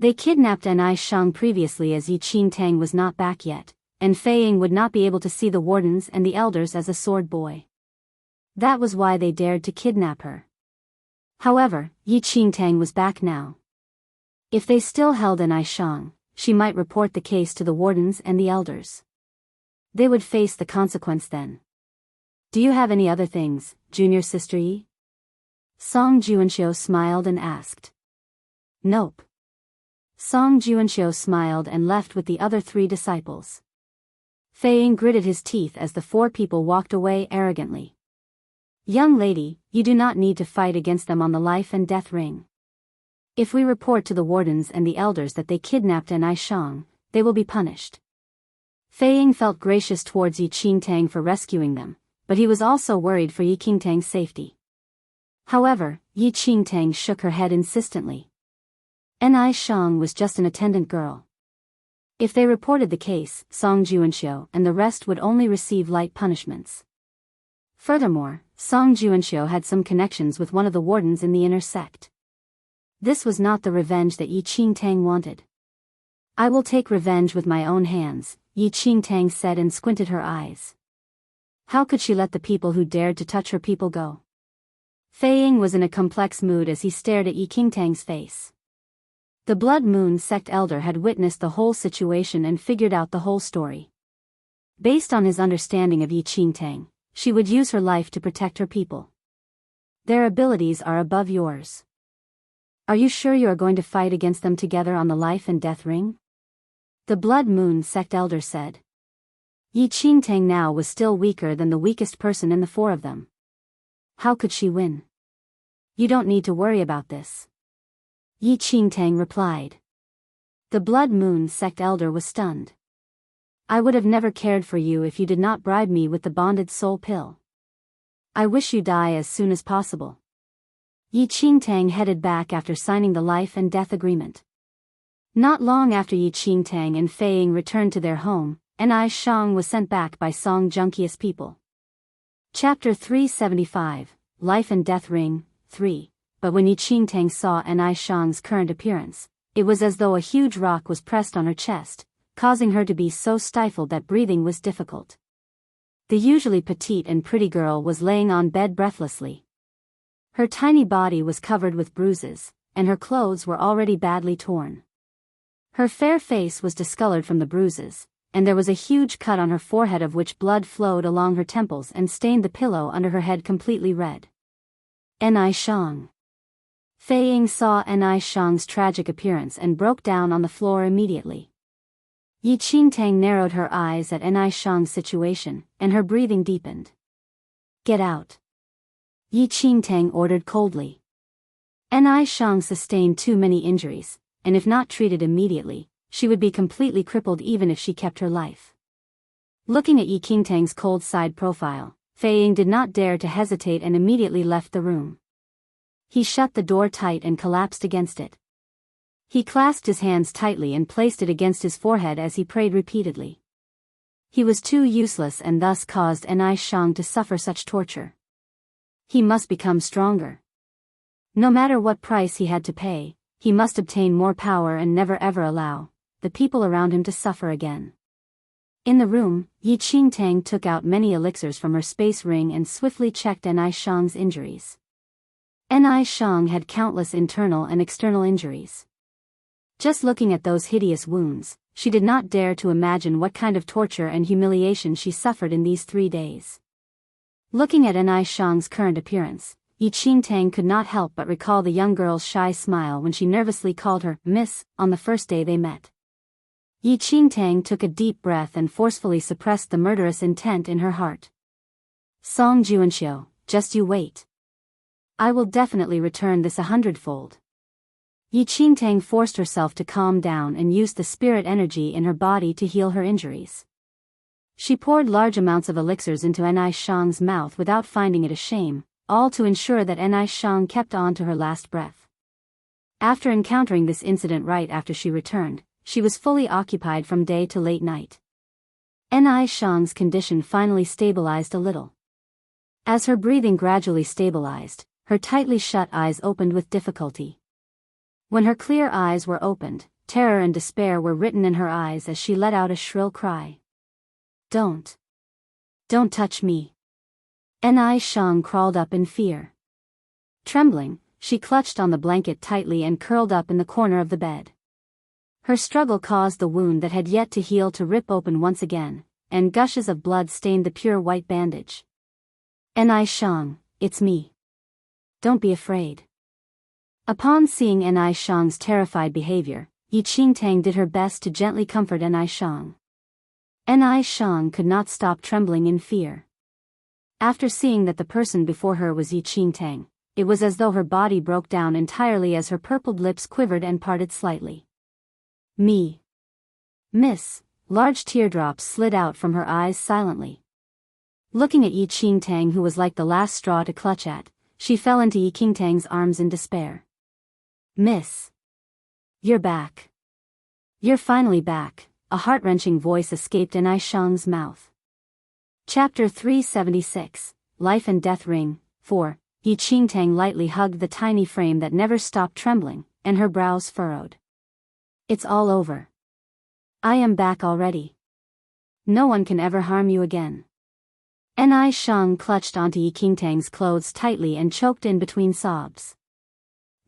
They kidnapped N.I. Shang previously as Yi Qingtang was not back yet, and Fei Ying would not be able to see the wardens and the elders as a sword boy. That was why they dared to kidnap her. However, Yi Qingtang was back now. If they still held N.I. Shang, she might report the case to the wardens and the elders. They would face the consequence then. Do you have any other things, junior sister Yi? Song Juanxiu smiled and asked. Nope. Song Juanxiu smiled and left with the other three disciples. Fei Ying gritted his teeth as the four people walked away arrogantly. Young lady, you do not need to fight against them on the life and death ring. If we report to the wardens and the elders that they kidnapped N.I. Shang, they will be punished. Fei Ying felt gracious towards Yi Qingtang for rescuing them, but he was also worried for Yi Qingtang's safety. However, Yi Qingtang shook her head insistently. N.I. Shang was just an attendant girl. If they reported the case, Song Juanxiu and the rest would only receive light punishments. Furthermore, Song Juanxiu had some connections with one of the wardens in the inner sect. This was not the revenge that Yi Qingtang wanted. I will take revenge with my own hands, Yi Qingtang said and squinted her eyes. How could she let the people who dared to touch her people go? Fei Ying was in a complex mood as he stared at Yi Qingtang's face. The Blood Moon sect elder had witnessed the whole situation and figured out the whole story. Based on his understanding of Yi Qingtang, she would use her life to protect her people. Their abilities are above yours. Are you sure you are going to fight against them together on the life and death ring? The Blood Moon sect elder said. Yi Qingtang now was still weaker than the weakest person in the four of them. How could she win? You don't need to worry about this. Yi Qingtang replied. The Blood Moon sect elder was stunned. I would have never cared for you if you did not bribe me with the bonded soul pill. I wish you die as soon as possible. Yi Qingtang headed back after signing the life and death agreement. Not long after Yi Qingtang and Fei Ying returned to their home, Ni Shang was sent back by Song Junkia's people. Chapter 375, Life and Death Ring, 3. But when Yi Qingtang saw Ni Shang's current appearance, it was as though a huge rock was pressed on her chest, causing her to be so stifled that breathing was difficult. The usually petite and pretty girl was laying on bed breathlessly. Her tiny body was covered with bruises, and her clothes were already badly torn. Her fair face was discolored from the bruises, and there was a huge cut on her forehead of which blood flowed along her temples and stained the pillow under her head completely red. Ni Shang. Fei Ying saw Ni Shang's tragic appearance and broke down on the floor immediately. Yi Qingtang narrowed her eyes at Ni Shang's situation, and her breathing deepened. Get out. Yi Qingtang ordered coldly. Ni Shang sustained too many injuries, and if not treated immediately, she would be completely crippled even if she kept her life. Looking at Yi Qingtang's cold side profile, Fei Ying did not dare to hesitate and immediately left the room. He shut the door tight and collapsed against it. He clasped his hands tightly and placed it against his forehead as he prayed repeatedly. He was too useless and thus caused Ni Shang to suffer such torture. He must become stronger. No matter what price he had to pay, he must obtain more power and never ever allow the people around him to suffer again. In the room, Yi Qingtang took out many elixirs from her space ring and swiftly checked Ni Shang's injuries. Ni Shang had countless internal and external injuries. Just looking at those hideous wounds, she did not dare to imagine what kind of torture and humiliation she suffered in these 3 days. Looking at Ni Shang's current appearance, Yi Qingtang could not help but recall the young girl's shy smile when she nervously called her Miss on the first day they met. Yi Qingtang took a deep breath and forcefully suppressed the murderous intent in her heart. Song Juanxiu, just you wait. I will definitely return this 100-fold. Yi Qingtang forced herself to calm down and used the spirit energy in her body to heal her injuries. She poured large amounts of elixirs into Ni Shang's mouth without finding it a shame, all to ensure that Ni Shang kept on to her last breath. After encountering this incident right after she returned, she was fully occupied from day to late night. Ni Shang's condition finally stabilized a little. As her breathing gradually stabilized, her tightly shut eyes opened with difficulty. When her clear eyes were opened, terror and despair were written in her eyes as she let out a shrill cry. Don't touch me. Ni Shang crawled up in fear. Trembling, she clutched on the blanket tightly and curled up in the corner of the bed. Her struggle caused the wound that had yet to heal to rip open once again, and gushes of blood stained the pure white bandage. Ni Shang, it's me. Don't be afraid. Upon seeing Ni Shang's terrified behavior, Yi Qingtang did her best to gently comfort Ni Shang. Ni Shang could not stop trembling in fear. After seeing that the person before her was Yi Qingtang, it was as though her body broke down entirely as her purpled lips quivered and parted slightly. Me. Miss, large teardrops slid out from her eyes silently. Looking at Yi Qingtang, who was like the last straw to clutch at, she fell into Yi Qingtang's arms in despair. Miss. You're back. You're finally back, a heart-wrenching voice escaped Shang's mouth. Chapter 376, Life and Death Ring, 4. Yi Qingtang lightly hugged the tiny frame that never stopped trembling, and her brows furrowed. It's all over. I am back already. No one can ever harm you again. Shang clutched onto Yi Qingtang's clothes tightly and choked in between sobs.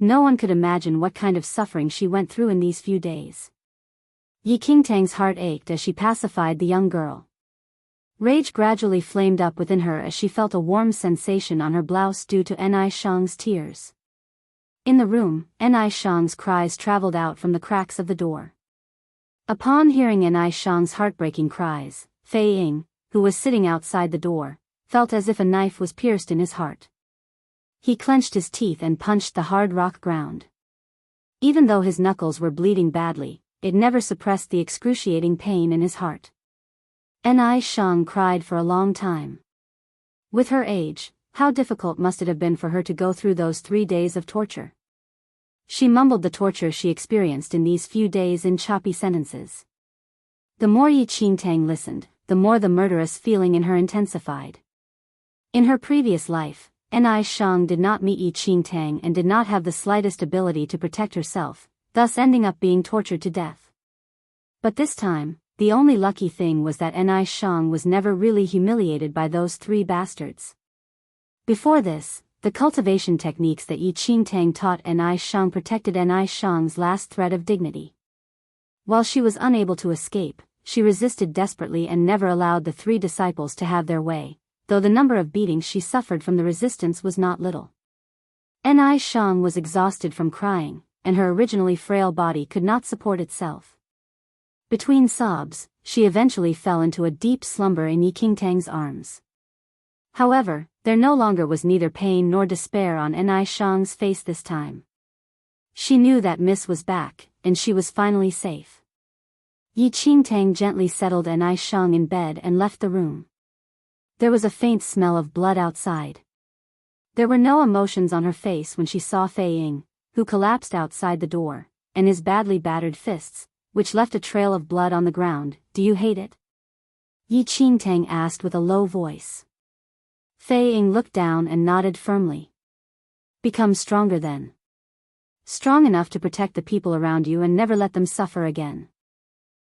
No one could imagine what kind of suffering she went through in these few days. Yi Qingtang's heart ached as she pacified the young girl. Rage gradually flamed up within her as she felt a warm sensation on her blouse due to Shang's tears. In the room, Shang's cries traveled out from the cracks of the door. Upon hearing Shang's heartbreaking cries, Fei Ying, who was sitting outside the door, felt as if a knife was pierced in his heart. He clenched his teeth and punched the hard rock ground. Even though his knuckles were bleeding badly, it never suppressed the excruciating pain in his heart. Shang cried for a long time. With her age, how difficult must it have been for her to go through those 3 days of torture? She mumbled the torture she experienced in these few days in choppy sentences. The more Yi Qingtang listened, the more the murderous feeling in her intensified. In her previous life, Shang did not meet Yi Qingtang and did not have the slightest ability to protect herself, thus ending up being tortured to death. But this time, the only lucky thing was that Shang was never really humiliated by those 3 bastards. Before this, the cultivation techniques that Yi Qingtang taught Shang protected Shang's last thread of dignity. While she was unable to escape, she resisted desperately and never allowed the 3 disciples to have their way, though the number of beatings she suffered from the resistance was not little. Shang was exhausted from crying, and her originally frail body could not support itself. Between sobs, she eventually fell into a deep slumber in Yi Qingtang's arms. However, there no longer was neither pain nor despair on Shang's face this time. She knew that Miss was back, and she was finally safe. Yi Qingtang gently settled Shang in bed and left the room. There was a faint smell of blood outside. There were no emotions on her face when she saw Fei Ying, who collapsed outside the door, and his badly battered fists, which left a trail of blood on the ground. Do you hate it? Yi Qingtang asked with a low voice. Fei Ying looked down and nodded firmly. Become stronger then. Strong enough to protect the people around you and never let them suffer again.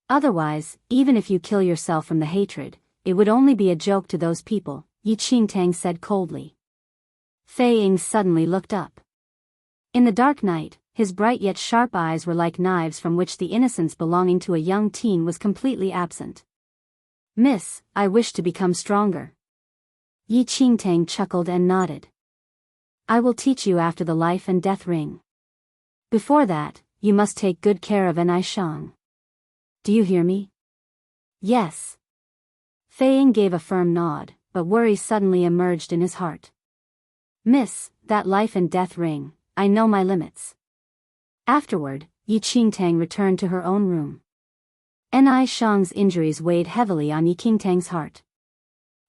Otherwise, even if you kill yourself from the hatred, it would only be a joke to those people, Yi Qingtang said coldly. Fei Ying suddenly looked up. In the dark night, his bright yet sharp eyes were like knives from which the innocence belonging to a young teen was completely absent. Miss, I wish to become stronger. Yi Qingtang chuckled and nodded. I will teach you after the life and death ring. Before that, you must take good care of Shang. Do you hear me? Yes. Fei Ying gave a firm nod, but worry suddenly emerged in his heart. Miss, that life and death ring, I know my limits. Afterward, Yi Qingtang returned to her own room. Shang's injuries weighed heavily on Yi Qingtang's heart.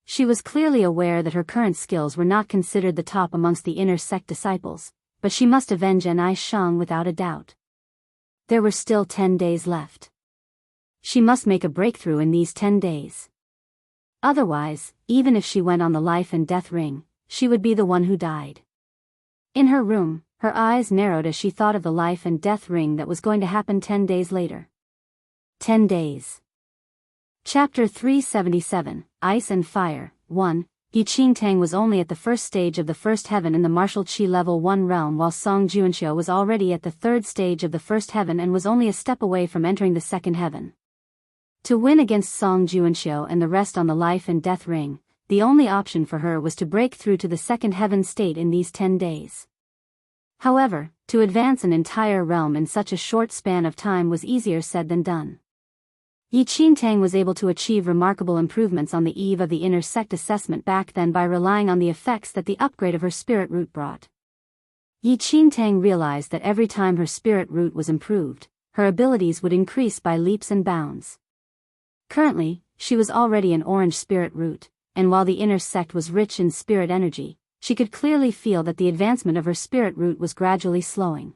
She was clearly aware that her current skills were not considered the top amongst the inner sect disciples, but she must avenge Shang without a doubt. There were still 10 days left. She must make a breakthrough in these 10 days. Otherwise, even if she went on the life and death ring, she would be the one who died. In her room, her eyes narrowed as she thought of the life and death ring that was going to happen 10 days later. 10 days. Chapter 377, Ice and Fire, 1. Yi Qingtang was only at the first stage of the first heaven in the martial Qi level 1 realm, while Song Juanxiu was already at the third stage of the first heaven and was only a step away from entering the second heaven. To win against Song Juanxiu and the rest on the life and death ring, the only option for her was to break through to the second heaven state in these 10 days. However, to advance an entire realm in such a short span of time was easier said than done. Yi Qingtang was able to achieve remarkable improvements on the eve of the inner sect assessment back then by relying on the effects that the upgrade of her spirit root brought. Yi Qingtang realized that every time her spirit root was improved, her abilities would increase by leaps and bounds. Currently, she was already an orange spirit root, and while the inner sect was rich in spirit energy, she could clearly feel that the advancement of her spirit root was gradually slowing.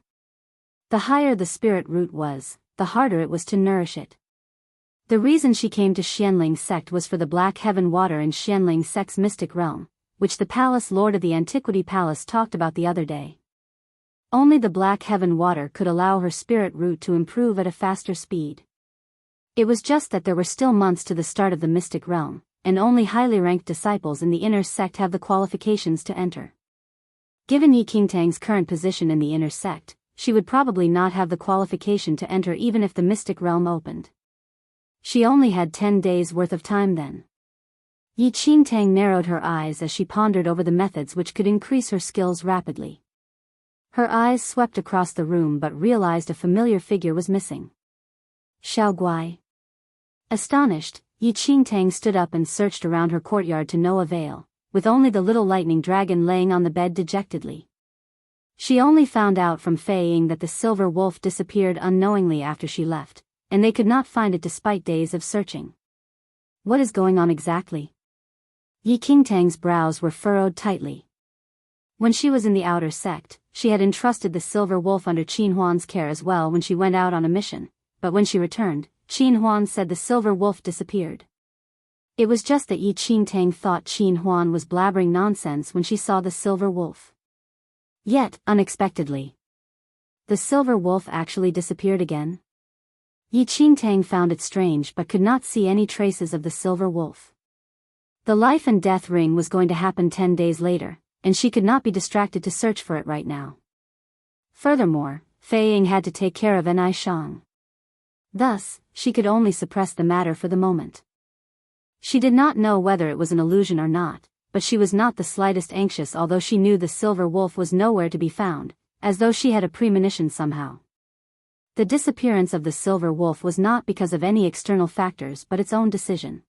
The higher the spirit root was, the harder it was to nourish it. The reason she came to Xianling sect was for the Black Heaven water in Xianling sect's mystic realm, which the palace lord of the Antiquity Palace talked about the other day. Only the Black Heaven water could allow her spirit root to improve at a faster speed. It was just that there were still months to the start of the mystic realm, and only highly ranked disciples in the inner sect have the qualifications to enter. Given Yi Qingtang's current position in the inner sect, she would probably not have the qualification to enter even if the mystic realm opened. She only had 10 days worth of time then. Yi Qingtang narrowed her eyes as she pondered over the methods which could increase her skills rapidly. Her eyes swept across the room but realized a familiar figure was missing. Xiao Guai. Astonished, Yi Qingtang stood up and searched around her courtyard to no avail, with only the little lightning dragon laying on the bed dejectedly. She only found out from Fei Ying that the silver wolf disappeared unknowingly after she left, and they could not find it despite days of searching. What is going on exactly? Yi Qingtang's brows were furrowed tightly. When she was in the outer sect, she had entrusted the silver wolf under Qin Huan's care as well when she went out on a mission, but when she returned, Qin Huan said the silver wolf disappeared. It was just that Yi Qingtang thought Qin Huan was blabbering nonsense when she saw the silver wolf. Yet, unexpectedly, the silver wolf actually disappeared again. Yi Qingtang found it strange but could not see any traces of the silver wolf. The life and death ring was going to happen 10 days later, and she could not be distracted to search for it right now. Furthermore, Fei Ying had to take care of Enai Shang. Thus, she could only suppress the matter for the moment. She did not know whether it was an illusion or not, but she was not the slightest anxious although she knew the silver wolf was nowhere to be found, as though she had a premonition somehow. The disappearance of the silver wolf was not because of any external factors but its own decision.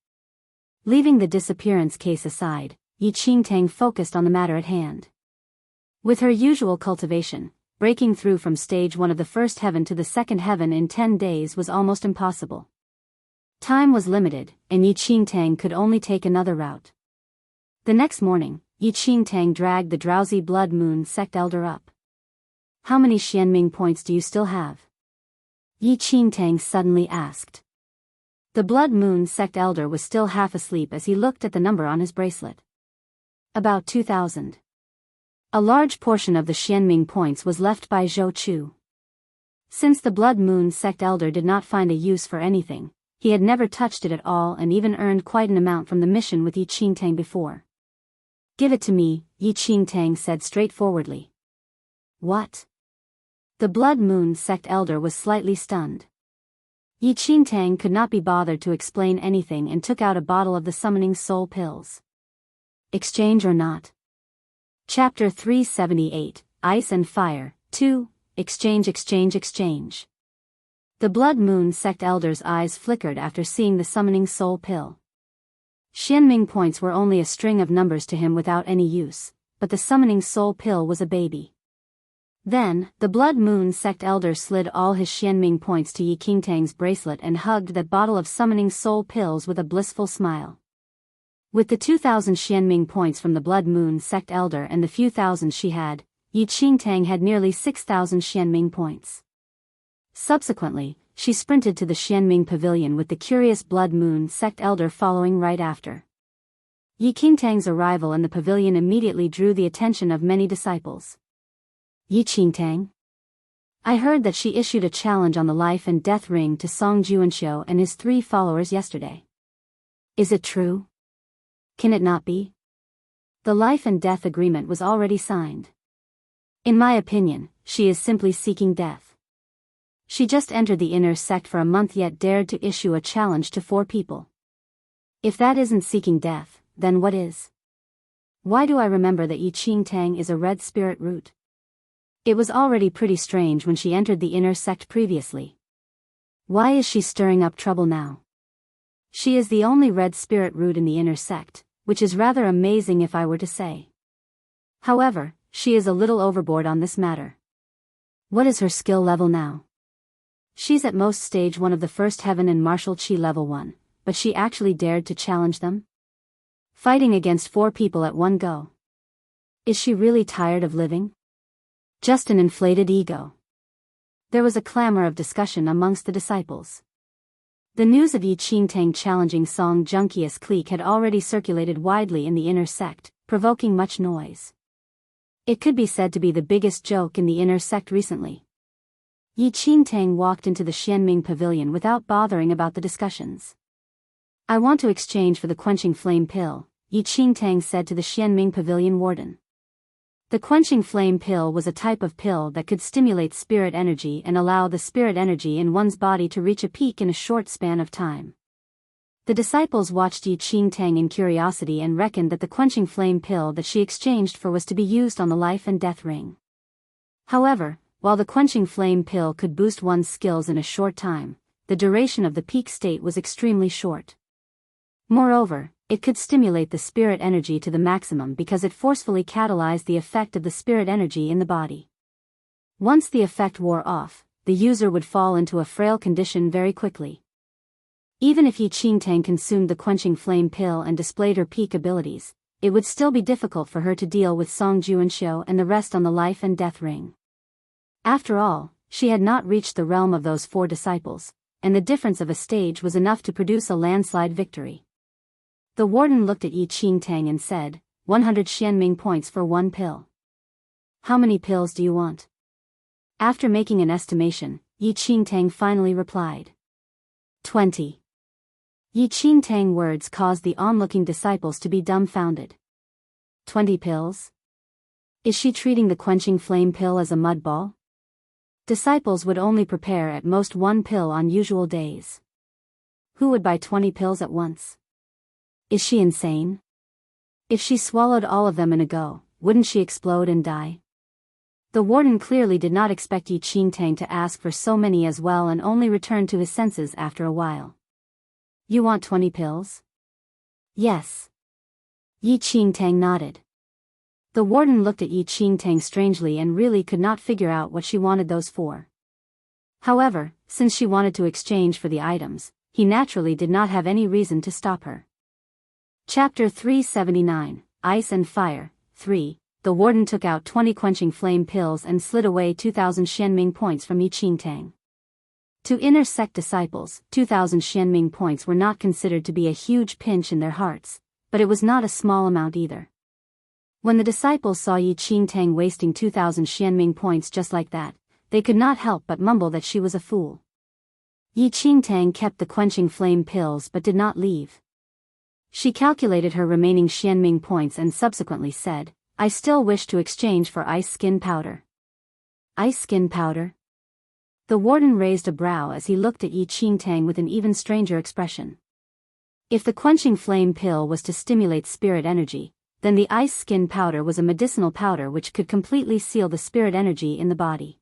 Leaving the disappearance case aside, Yi Qingtang focused on the matter at hand. With her usual cultivation, breaking through from stage 1 of the first heaven to the second heaven in 10 days was almost impossible. Time was limited, and Yi Qingtang could only take another route. The next morning, Yi Qingtang dragged the drowsy Blood Moon sect elder up. How many Xianming points do you still have? Yi Qingtang suddenly asked. The Blood Moon sect elder was still half asleep as he looked at the number on his bracelet. About 2,000. A large portion of the Xianming points was left by Zhou Chu. Since the Blood Moon sect elder did not find a use for anything, he had never touched it at all and even earned quite an amount from the mission with Yi Qingtang before. Give it to me, Yi Qingtang said straightforwardly. What? The Blood Moon sect elder was slightly stunned. Yi Qingtang could not be bothered to explain anything and took out a bottle of the summoning soul pills. Exchange or not? Chapter 378, Ice and Fire, 2, Exchange. The Blood Moon sect elder's eyes flickered after seeing the summoning soul pill. Xianming points were only a string of numbers to him without any use, but the summoning soul pill was a baby. Then, the Blood Moon sect elder slid all his Xianming points to Yi Qingtang's bracelet and hugged that bottle of summoning soul pills with a blissful smile. With the 2,000 Xianming points from the Blood Moon sect elder and the few thousand she had, Yi Qingtang had nearly 6,000 Xianming points. Subsequently, she sprinted to the Xianming pavilion with the curious Blood Moon sect elder following right after. Yi Qingtang's arrival in the pavilion immediately drew the attention of many disciples. Yi Qingtang? I heard that she issued a challenge on the life and death ring to Song Juanxiu and his 3 followers yesterday. Is it true? Can it not be? The life and death agreement was already signed. In my opinion, she is simply seeking death. She just entered the inner sect for a month yet dared to issue a challenge to 4 people. If that isn't seeking death, then what is? Why do I remember that Yi Qingtang is a red spirit root? It was already pretty strange when she entered the inner sect previously. Why is she stirring up trouble now? She is the only red spirit root in the inner sect, which is rather amazing if I were to say. However, she is a little overboard on this matter. What is her skill level now? She's at most stage 1 of the first heaven and martial chi level 1, but she actually dared to challenge them? Fighting against 4 people at one go. Is she really tired of living? Just an inflated ego. There was a clamor of discussion amongst the disciples. The news of Yi Qingtang challenging Song Junkius clique had already circulated widely in the inner sect, provoking much noise. It could be said to be the biggest joke in the inner sect recently. Yi Qingtang walked into the Xianming pavilion without bothering about the discussions. "I want to exchange for the quenching flame pill," Yi Qingtang said to the Xianming pavilion warden. The quenching flame pill was a type of pill that could stimulate spirit energy and allow the spirit energy in one's body to reach a peak in a short span of time. The disciples watched Yi Qingtang in curiosity and reckoned that the quenching flame pill that she exchanged for was to be used on the life and death ring. However, while the quenching flame pill could boost one's skills in a short time, the duration of the peak state was extremely short. Moreover, it could stimulate the spirit energy to the maximum because it forcefully catalyzed the effect of the spirit energy in the body. Once the effect wore off, the user would fall into a frail condition very quickly. Even if Yi Qingtang consumed the quenching flame pill and displayed her peak abilities, it would still be difficult for her to deal with Song Juanxiu and the rest on the life and death ring. After all, she had not reached the realm of those 4 disciples, and the difference of a stage was enough to produce a landslide victory. The warden looked at Yi Qingtang and said, 100 Xianming points for 1 pill. How many pills do you want? After making an estimation, Yi Qingtang finally replied. 20. Yi Qingtang's words caused the onlooking disciples to be dumbfounded. 20 pills? Is she treating the quenching flame pill as a mud ball? Disciples would only prepare at most 1 pill on usual days. Who would buy 20 pills at once? Is she insane? If she swallowed all of them in a go, wouldn't she explode and die? The warden clearly did not expect Yi Qingtang to ask for so many as well and only returned to his senses after a while. You want 20 pills? Yes. Yi Qingtang nodded. The warden looked at Yi Qingtang strangely and really could not figure out what she wanted those for. However, since she wanted to exchange for the items, he naturally did not have any reason to stop her. Chapter 379, Ice and Fire, 3. The warden took out 20 quenching flame pills and slid away 2,000 Xianming points from Yi Qingtang. To inner sect disciples, 2,000 Xianming points were not considered to be a huge pinch in their hearts, but it was not a small amount either. When the disciples saw Yi Qingtang wasting 2,000 Xianming points just like that, they could not help but mumble that she was a fool. Yi Qingtang kept the quenching flame pills but did not leave. She calculated her remaining Xianming points and subsequently said, I still wish to exchange for ice skin powder. Ice skin powder? The warden raised a brow as he looked at Yi Qingtang with an even stranger expression. If the quenching flame pill was to stimulate spirit energy, then the ice skin powder was a medicinal powder which could completely seal the spirit energy in the body.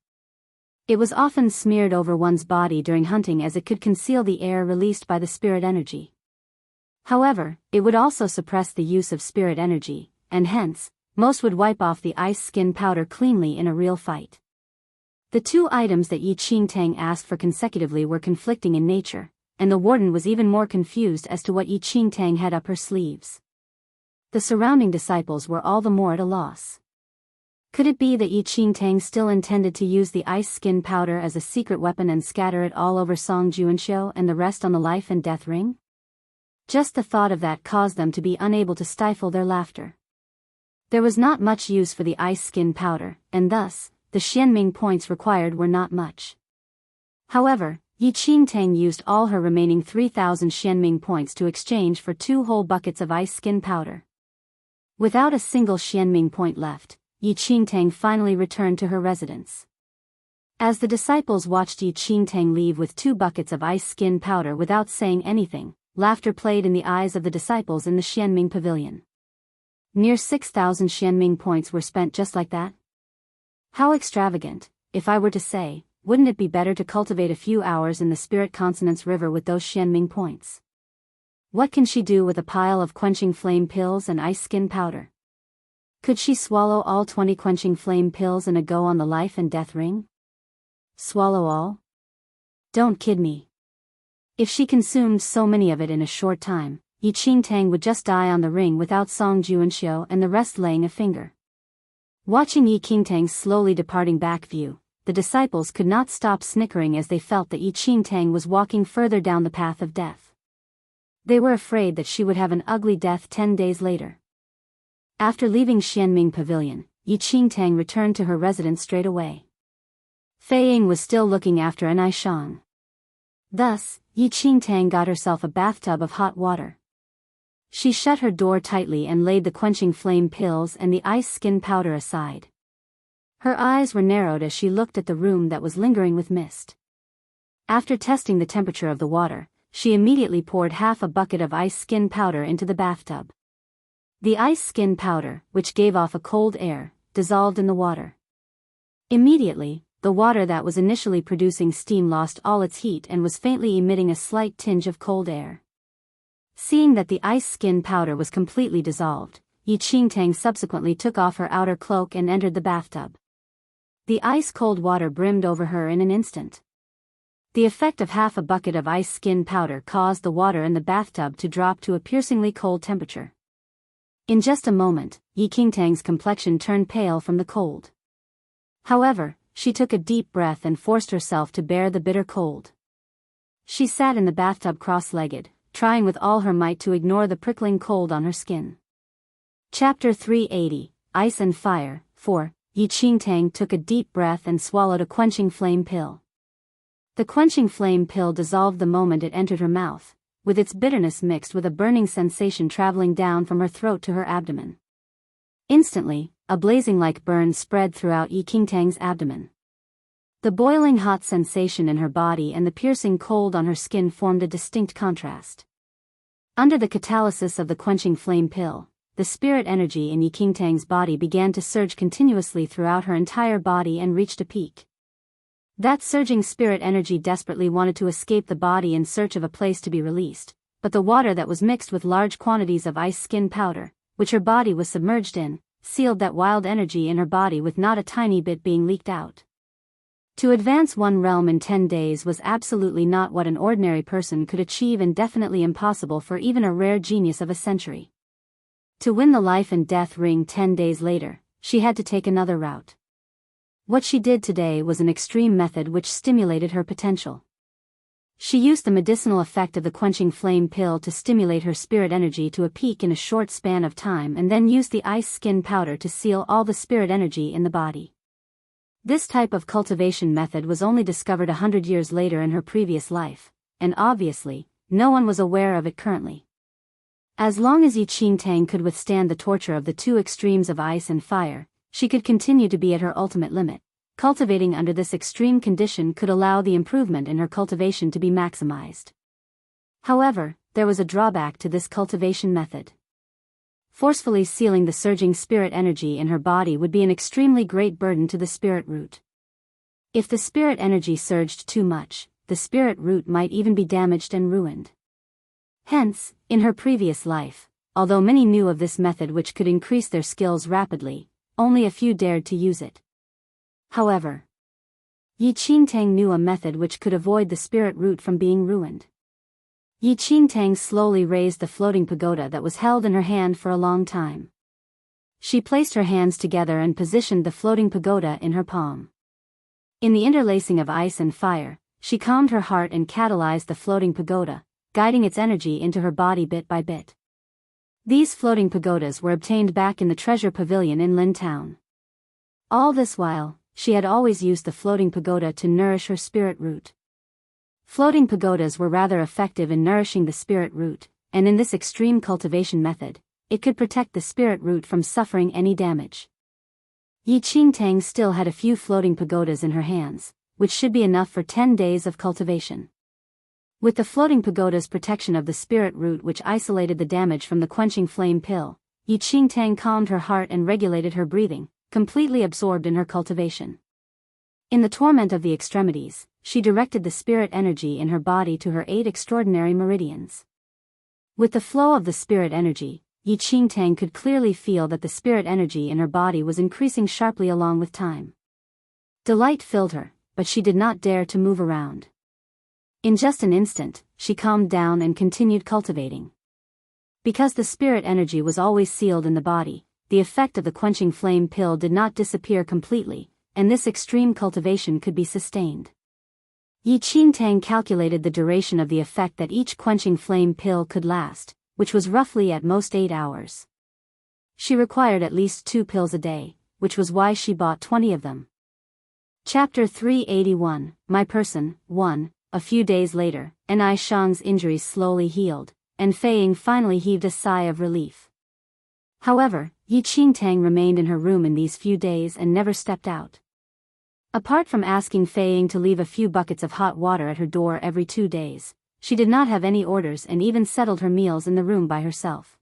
It was often smeared over one's body during hunting as it could conceal the air released by the spirit energy. However, it would also suppress the use of spirit energy, and hence, most would wipe off the ice skin powder cleanly in a real fight. The 2 items that Yi Qingtang asked for consecutively were conflicting in nature, and the warden was even more confused as to what Yi Qingtang had up her sleeves. The surrounding disciples were all the more at a loss. Could it be that Yi Qingtang still intended to use the ice skin powder as a secret weapon and scatter it all over Song Juanxiu and the rest on the life and death ring? Just the thought of that caused them to be unable to stifle their laughter. There was not much use for the ice skin powder, and thus, the Xianming points required were not much. However, Yi Qingtang used all her remaining 3,000 Xianming points to exchange for 2 whole buckets of ice skin powder. Without a single Xianming point left, Yi Qingtang finally returned to her residence. As the disciples watched Yi Qingtang leave with 2 buckets of ice skin powder without saying anything, laughter played in the eyes of the disciples in the Xianming pavilion. Near 6,000 Xianming points were spent just like that? How extravagant, if I were to say, wouldn't it be better to cultivate a few hours in the Spirit Consonance River with those Xianming points? What can she do with a pile of quenching flame pills and ice skin powder? Could she swallow all 20 quenching flame pills in a go on the life and death ring? Swallow all? Don't kid me. If she consumed so many of it in a short time, Yi Qingtang would just die on the ring without Song Juanxiu and the rest laying a finger. Watching Yi Qingtang's slowly departing back view, the disciples could not stop snickering as they felt that Yi Qingtang was walking further down the path of death. They were afraid that she would have an ugly death 10 days later. After leaving Xianming Pavilion, Yi Qingtang returned to her residence straight away. Fei Ying was still looking after Anai Shang. Thus, Yi Qingtang got herself a bathtub of hot water. She shut her door tightly and laid the quenching flame pills and the ice skin powder aside. Her eyes were narrowed as she looked at the room that was lingering with mist. After testing the temperature of the water, she immediately poured half a bucket of ice skin powder into the bathtub. The ice skin powder, which gave off a cold air, dissolved in the water. Immediately, the water that was initially producing steam lost all its heat and was faintly emitting a slight tinge of cold air. Seeing that the ice skin powder was completely dissolved, Yi Qingtang subsequently took off her outer cloak and entered the bathtub. The ice-cold water brimmed over her in an instant. The effect of half a bucket of ice skin powder caused the water in the bathtub to drop to a piercingly cold temperature. In just a moment, Yi Qingtang's complexion turned pale from the cold. However, she took a deep breath and forced herself to bear the bitter cold. She sat in the bathtub cross-legged, trying with all her might to ignore the prickling cold on her skin. Chapter 380, Ice and Fire, 4. Yi Qingtang took a deep breath and swallowed a quenching flame pill. The quenching flame pill dissolved the moment it entered her mouth, with its bitterness mixed with a burning sensation traveling down from her throat to her abdomen. Instantly, a blazing-like burn spread throughout Yi Qingtang's abdomen. The boiling hot sensation in her body and the piercing cold on her skin formed a distinct contrast. Under the catalysis of the quenching flame pill, the spirit energy in Yi Qingtang's body began to surge continuously throughout her entire body and reached a peak. That surging spirit energy desperately wanted to escape the body in search of a place to be released, but the water that was mixed with large quantities of ice skin powder, which her body was submerged in, sealed that wild energy in her body with not a tiny bit being leaked out. To advance one realm in 10 days was absolutely not what an ordinary person could achieve and definitely impossible for even a rare genius of a century. To win the life and death ring 10 days later, she had to take another route. What she did today was an extreme method which stimulated her potential. She used the medicinal effect of the quenching flame pill to stimulate her spirit energy to a peak in a short span of time and then used the ice skin powder to seal all the spirit energy in the body. This type of cultivation method was only discovered 100 years later in her previous life, and obviously, no one was aware of it currently. As long as Yi Qingtang could withstand the torture of the two extremes of ice and fire, she could continue to be at her ultimate limit. Cultivating under this extreme condition could allow the improvement in her cultivation to be maximized. However, there was a drawback to this cultivation method. Forcefully sealing the surging spirit energy in her body would be an extremely great burden to the spirit root. If the spirit energy surged too much, the spirit root might even be damaged and ruined. Hence, in her previous life, although many knew of this method which could increase their skills rapidly, only a few dared to use it. However, Yi Qingtang knew a method which could avoid the spirit root from being ruined. Yi Qingtang slowly raised the floating pagoda that was held in her hand for a long time. She placed her hands together and positioned the floating pagoda in her palm. In the interlacing of ice and fire, she calmed her heart and catalyzed the floating pagoda, guiding its energy into her body bit by bit. These floating pagodas were obtained back in the treasure pavilion in Lin Town. All this while, she had always used the floating pagoda to nourish her spirit root. Floating pagodas were rather effective in nourishing the spirit root, and in this extreme cultivation method, it could protect the spirit root from suffering any damage. Yi Qingtang still had a few floating pagodas in her hands, which should be enough for 10 days of cultivation. With the floating pagoda's protection of the spirit root which isolated the damage from the quenching flame pill, Yi Qingtang calmed her heart and regulated her breathing, completely absorbed in her cultivation. In the torment of the extremities, she directed the spirit energy in her body to her 8 extraordinary meridians. With the flow of the spirit energy, Yi Qingtang could clearly feel that the spirit energy in her body was increasing sharply along with time. Delight filled her, but she did not dare to move around. In just an instant, she calmed down and continued cultivating. Because the spirit energy was always sealed in the body, the effect of the quenching flame pill did not disappear completely, and this extreme cultivation could be sustained. Yi Qingtang calculated the duration of the effect that each quenching flame pill could last, which was roughly at most 8 hours. She required at least 2 pills a day, which was why she bought 20 of them. Chapter 381, My Person, 1. A few days later, Anai Shang's injuries slowly healed, and Fei Ying finally heaved a sigh of relief. However, Yi Qingtang remained in her room in these few days and never stepped out. Apart from asking Fei Ying to leave a few buckets of hot water at her door every 2 days, she did not have any orders and even settled her meals in the room by herself.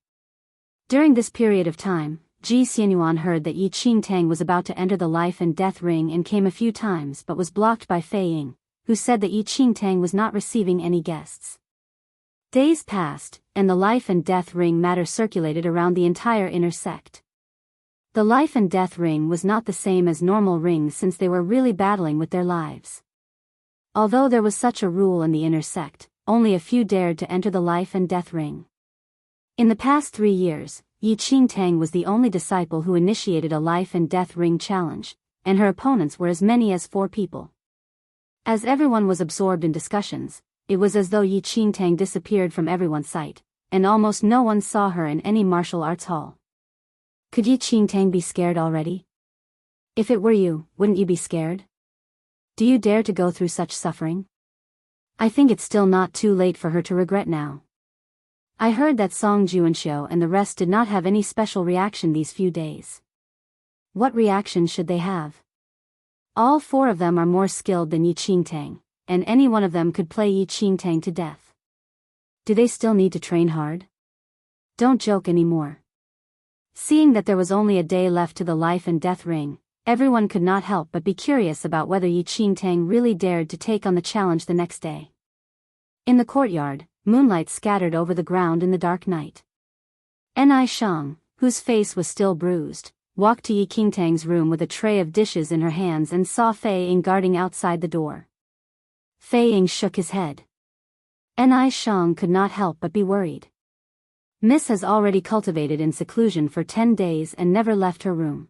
During this period of time, Ji Xianyuan heard that Yi Qingtang was about to enter the life and death ring and came a few times but was blocked by Fei Ying, who said that Yi Qingtang was not receiving any guests. Days passed, and the life and death ring matter circulated around the entire inner sect. The life and death ring was not the same as normal rings since they were really battling with their lives. Although there was such a rule in the inner sect, only a few dared to enter the life and death ring. In the past 3 years, Yi Qingtang was the only disciple who initiated a life and death ring challenge, and her opponents were as many as 4 people. As everyone was absorbed in discussions, it was as though Yi Qingtang disappeared from everyone's sight, and almost no one saw her in any martial arts hall. Could Yi Qingtang be scared already? If it were you, wouldn't you be scared? Do you dare to go through such suffering? I think it's still not too late for her to regret now. I heard that Song Juanxiu and the rest did not have any special reaction these few days. What reaction should they have? All 4 of them are more skilled than Yi Qingtang, and any one of them could play Yi Qingtang to death. Do they still need to train hard? Don't joke anymore. Seeing that there was only a day left to the life and death ring, everyone could not help but be curious about whether Yi Qingtang really dared to take on the challenge the next day. In the courtyard, moonlight scattered over the ground in the dark night. Anai Shang, whose face was still bruised, walked to Yi Qingtang's room with a tray of dishes in her hands and saw Fei Ying guarding outside the door. Fei Ying shook his head. Anai Shang could not help but be worried. Miss has already cultivated in seclusion for 10 days and never left her room.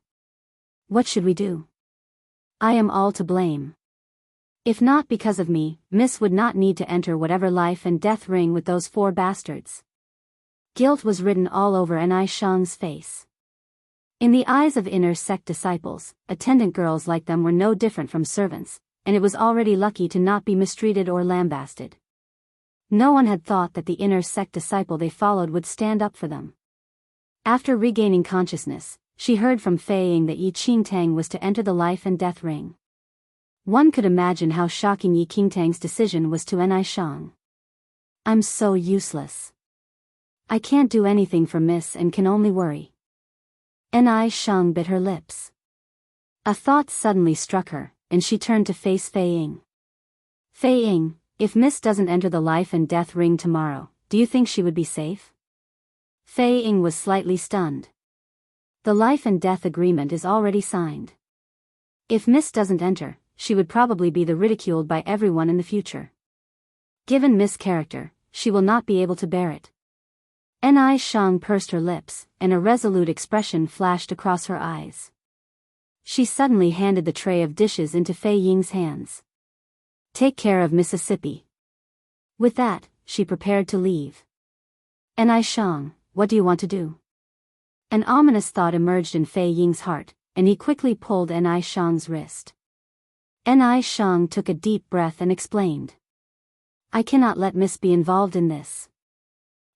What should we do? I am all to blame. If not because of me, Miss would not need to enter whatever life and death ring with those 4 bastards. Guilt was written all over Anai Shang's face. In the eyes of inner sect disciples, attendant girls like them were no different from servants, and it was already lucky to not be mistreated or lambasted. No one had thought that the inner sect disciple they followed would stand up for them. After regaining consciousness, she heard from Fei Ying that Yi Qingtang was to enter the life and death ring. One could imagine how shocking Yi Qingtang's decision was to Anai Shang. I'm so useless. I can't do anything for Miss and can only worry. Anai Shang bit her lips. A thought suddenly struck her, and she turned to face Fei Ying. Fei Ying, if Miss doesn't enter the life and death ring tomorrow, do you think she would be safe? Fei Ying was slightly stunned. The life and death agreement is already signed. If Miss doesn't enter, she would probably be ridiculed by everyone in the future. Given Miss' character, she will not be able to bear it. Anai Shang pursed her lips, and a resolute expression flashed across her eyes. She suddenly handed the tray of dishes into Fei Ying's hands. Take care of Mississippi. With that, she prepared to leave. Anai Shang, what do you want to do? An ominous thought emerged in Fei Ying's heart, and he quickly pulled Anai Shang's wrist. Anai Shang took a deep breath and explained. I cannot let Miss be involved in this.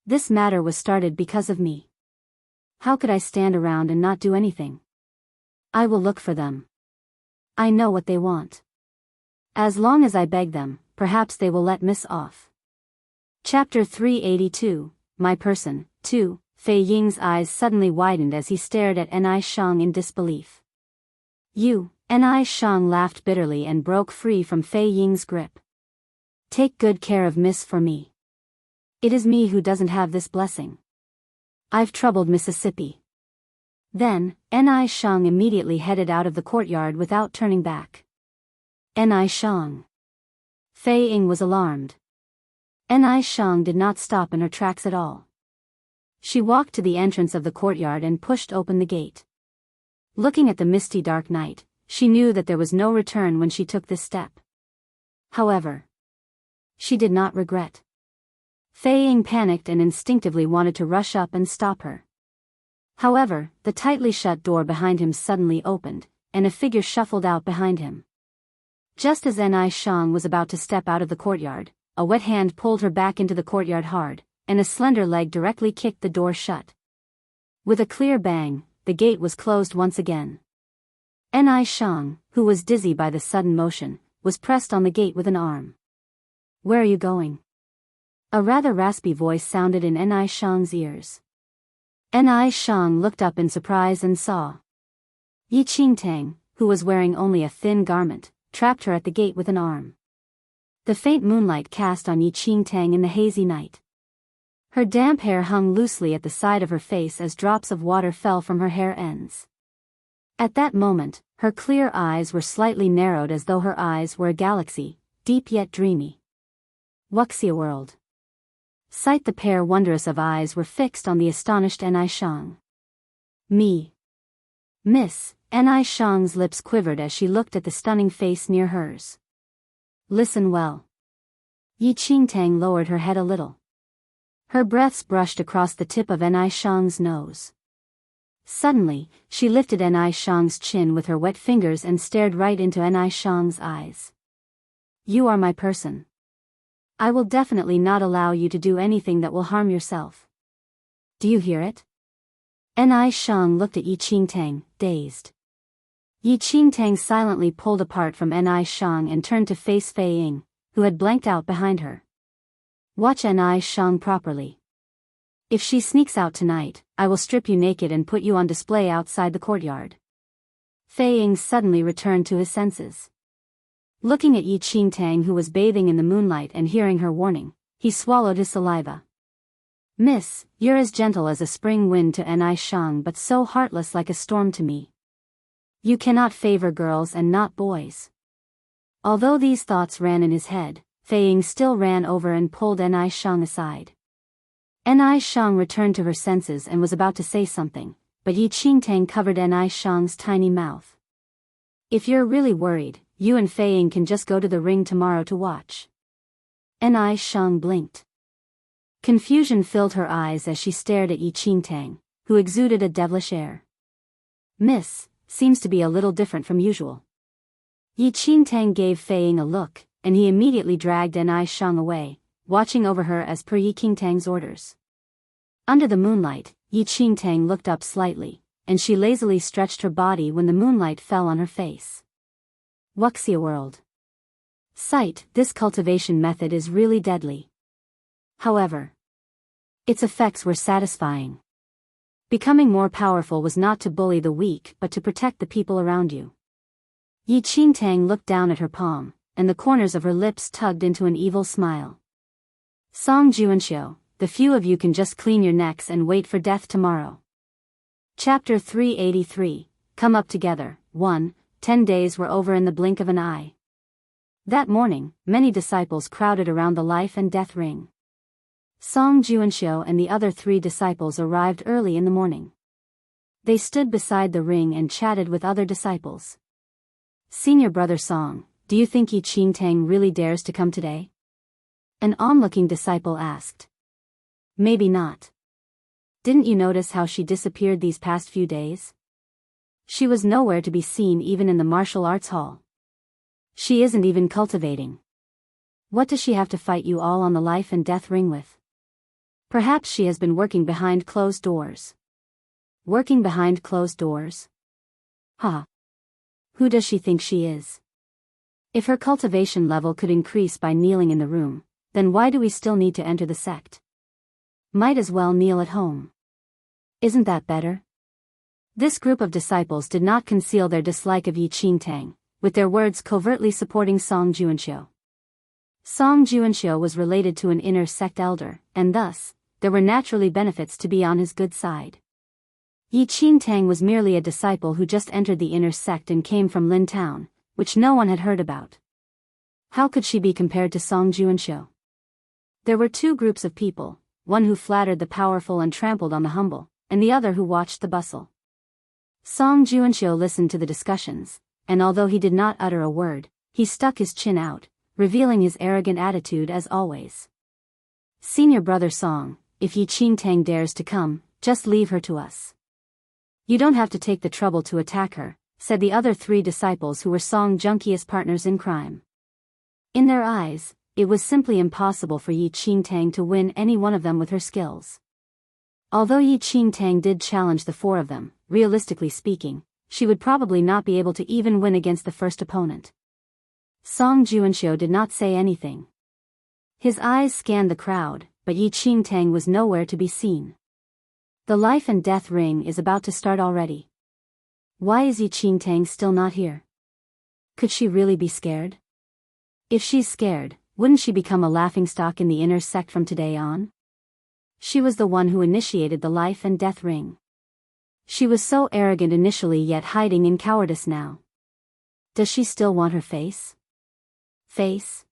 This matter was started because of me. How could I stand around and not do anything? I will look for them. I know what they want. As long as I beg them, perhaps they will let Miss off. Chapter 382, My Person, 2. Fei Ying's eyes suddenly widened as he stared at Anai Shang in disbelief. You, Anai Shang laughed bitterly and broke free from Fei Ying's grip. Take good care of Miss for me. It is me who doesn't have this blessing. I've troubled Mississippi. Then, Anai Shang immediately headed out of the courtyard without turning back. Anai Shang. Fei Ying was alarmed. Anai Shang did not stop in her tracks at all. She walked to the entrance of the courtyard and pushed open the gate. Looking at the misty dark night, she knew that there was no return when she took this step. However, she did not regret. Fei Ying panicked and instinctively wanted to rush up and stop her. However, the tightly shut door behind him suddenly opened, and a figure shuffled out behind him. Just as Ni Shang was about to step out of the courtyard, a wet hand pulled her back into the courtyard hard, and a slender leg directly kicked the door shut. With a clear bang, the gate was closed once again. Ni Shang, who was dizzy by the sudden motion, was pressed on the gate with an arm. "Where are you going?" A rather raspy voice sounded in Ni Shang's ears. Ni Shang looked up in surprise and saw Yi Qingtang, who was wearing only a thin garment, trapped her at the gate with an arm. The faint moonlight cast on Yi Qingtang in the hazy night. Her damp hair hung loosely at the side of her face as drops of water fell from her hair ends. At that moment, her clear eyes were slightly narrowed as though her eyes were a galaxy, deep yet dreamy. Wuxia world. Sight the pair wondrous of eyes were fixed on the astonished Ni Shang. "Me." "Miss," Ni Shang's lips quivered as she looked at the stunning face near hers. "Listen well." Yi Qingtang lowered her head a little. Her breaths brushed across the tip of Ni Shang's nose. Suddenly, she lifted Ni Shang's chin with her wet fingers and stared right into Ni Shang's eyes. "You are my person. I will definitely not allow you to do anything that will harm yourself. Do you hear it?" Ni Shang looked at Yi Qingtang, dazed. Yi Qingtang silently pulled apart from Ni Shang and turned to face Fei Ying, who had blanked out behind her. "Watch Ni Shang properly. If she sneaks out tonight, I will strip you naked and put you on display outside the courtyard." Fei Ying suddenly returned to his senses. Looking at Yi Qingtang, who was bathing in the moonlight, and hearing her warning, he swallowed his saliva. "Miss, you're as gentle as a spring wind to Ni Shang but so heartless like a storm to me. You cannot favor girls and not boys." Although these thoughts ran in his head, Fei Ying still ran over and pulled Ni Shang aside. Ni Shang returned to her senses and was about to say something, but Yi Qingtang covered Ni Shang's tiny mouth. "If you're really worried, you and Fei Ying can just go to the ring tomorrow to watch." Ni Shang blinked. Confusion filled her eyes as she stared at Yi Qingtang, who exuded a devilish air. "Miss, seems to be a little different from usual." Yi Qingtang gave Fei Ying a look, and he immediately dragged Ni Shang away, watching over her as per Yi Qingtang's orders. Under the moonlight, Yi Qingtang looked up slightly, and she lazily stretched her body when the moonlight fell on her face. Wuxia world. Sight, this cultivation method is really deadly. However, its effects were satisfying. Becoming more powerful was not to bully the weak but to protect the people around you. Yi Qingtang looked down at her palm, and the corners of her lips tugged into an evil smile. "Song Juanxiu, the few of you can just clean your necks and wait for death tomorrow." Chapter 383, Come Up Together, 1. 10 days were over in the blink of an eye. That morning, many disciples crowded around the life and death ring. Song Juanxiu and the other 3 disciples arrived early in the morning. They stood beside the ring and chatted with other disciples. "Senior brother Song, do you think Yi Qingtang really dares to come today?" An onlooking disciple asked. "Maybe not. Didn't you notice how she disappeared these past few days? She was nowhere to be seen even in the martial arts hall. She isn't even cultivating. What does she have to fight you all on the life and death ring with? Perhaps she has been working behind closed doors." "Working behind closed doors? Ha! Who does she think she is? If her cultivation level could increase by kneeling in the room, then why do we still need to enter the sect? Might as well kneel at home. Isn't that better?" This group of disciples did not conceal their dislike of Yi Qingtang, with their words covertly supporting Song Juanxiu. Song Juanxiu was related to an inner sect elder, and thus, there were naturally benefits to be on his good side. Yi Qingtang was merely a disciple who just entered the inner sect and came from Lin Town, which no one had heard about. How could she be compared to Song Juanxiu? There were 2 groups of people, one who flattered the powerful and trampled on the humble, and the other who watched the bustle. Song Juanxiu listened to the discussions, and although he did not utter a word, he stuck his chin out, revealing his arrogant attitude as always. Senior brother Song, if Yi Qingtang dares to come, just leave her to us. You don't have to take the trouble to attack her, said the other 3 disciples who were Song Junkia's partners in crime. In their eyes, it was simply impossible for Yi Qingtang to win any one of them with her skills. Although Yi Qingtang did challenge the 4 of them, realistically speaking, she would probably not be able to even win against the first opponent. Song Juanxiu did not say anything. His eyes scanned the crowd, but Yi Qingtang was nowhere to be seen. The life and death ring is about to start already. Why is Yi Qingtang still not here? Could she really be scared? If she's scared, wouldn't she become a laughingstock in the inner sect from today on? She was the one who initiated the life and death ring. She was so arrogant initially yet hiding in cowardice now. Does she still want her face? Face?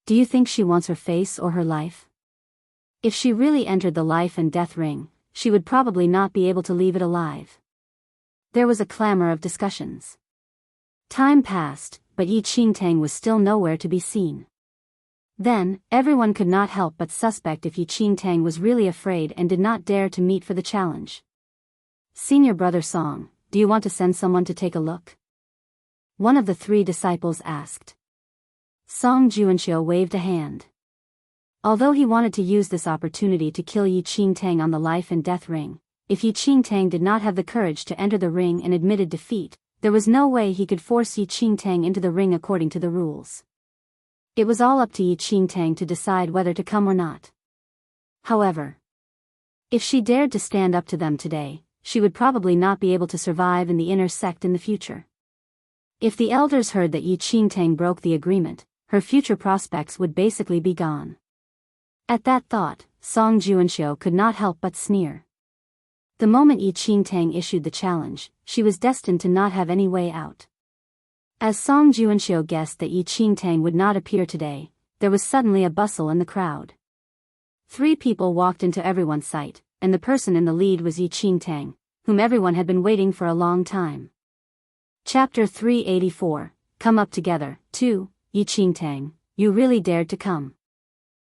Do you think she wants her face or her life? If she really entered the life and death ring, she would probably not be able to leave it alive. There was a clamor of discussions. Time passed, but Yi Qingtang was still nowhere to be seen. Then, everyone could not help but suspect if Yi Qingtang was really afraid and did not dare to meet for the challenge. Senior brother Song, do you want to send someone to take a look? One of the 3 disciples asked. Song Juanxiu waved a hand. Although he wanted to use this opportunity to kill Yi Qingtang on the life and death ring, if Yi Qingtang did not have the courage to enter the ring and admitted defeat, there was no way he could force Yi Qingtang into the ring according to the rules. It was all up to Yi Qingtang to decide whether to come or not. However, if she dared to stand up to them today, she would probably not be able to survive in the inner sect in the future. If the elders heard that Yi Qingtang broke the agreement, her future prospects would basically be gone. At that thought, Song Juanxiu could not help but sneer. The moment Yi Qingtang issued the challenge, she was destined to not have any way out. As Song Juanxiu guessed that Yi Qingtang would not appear today, there was suddenly a bustle in the crowd. 3 people walked into everyone's sight, and the person in the lead was Yi Qingtang, whom everyone had been waiting for a long time. Chapter 384, Come Up Together, 2, Yi Qingtang, you really dared to come.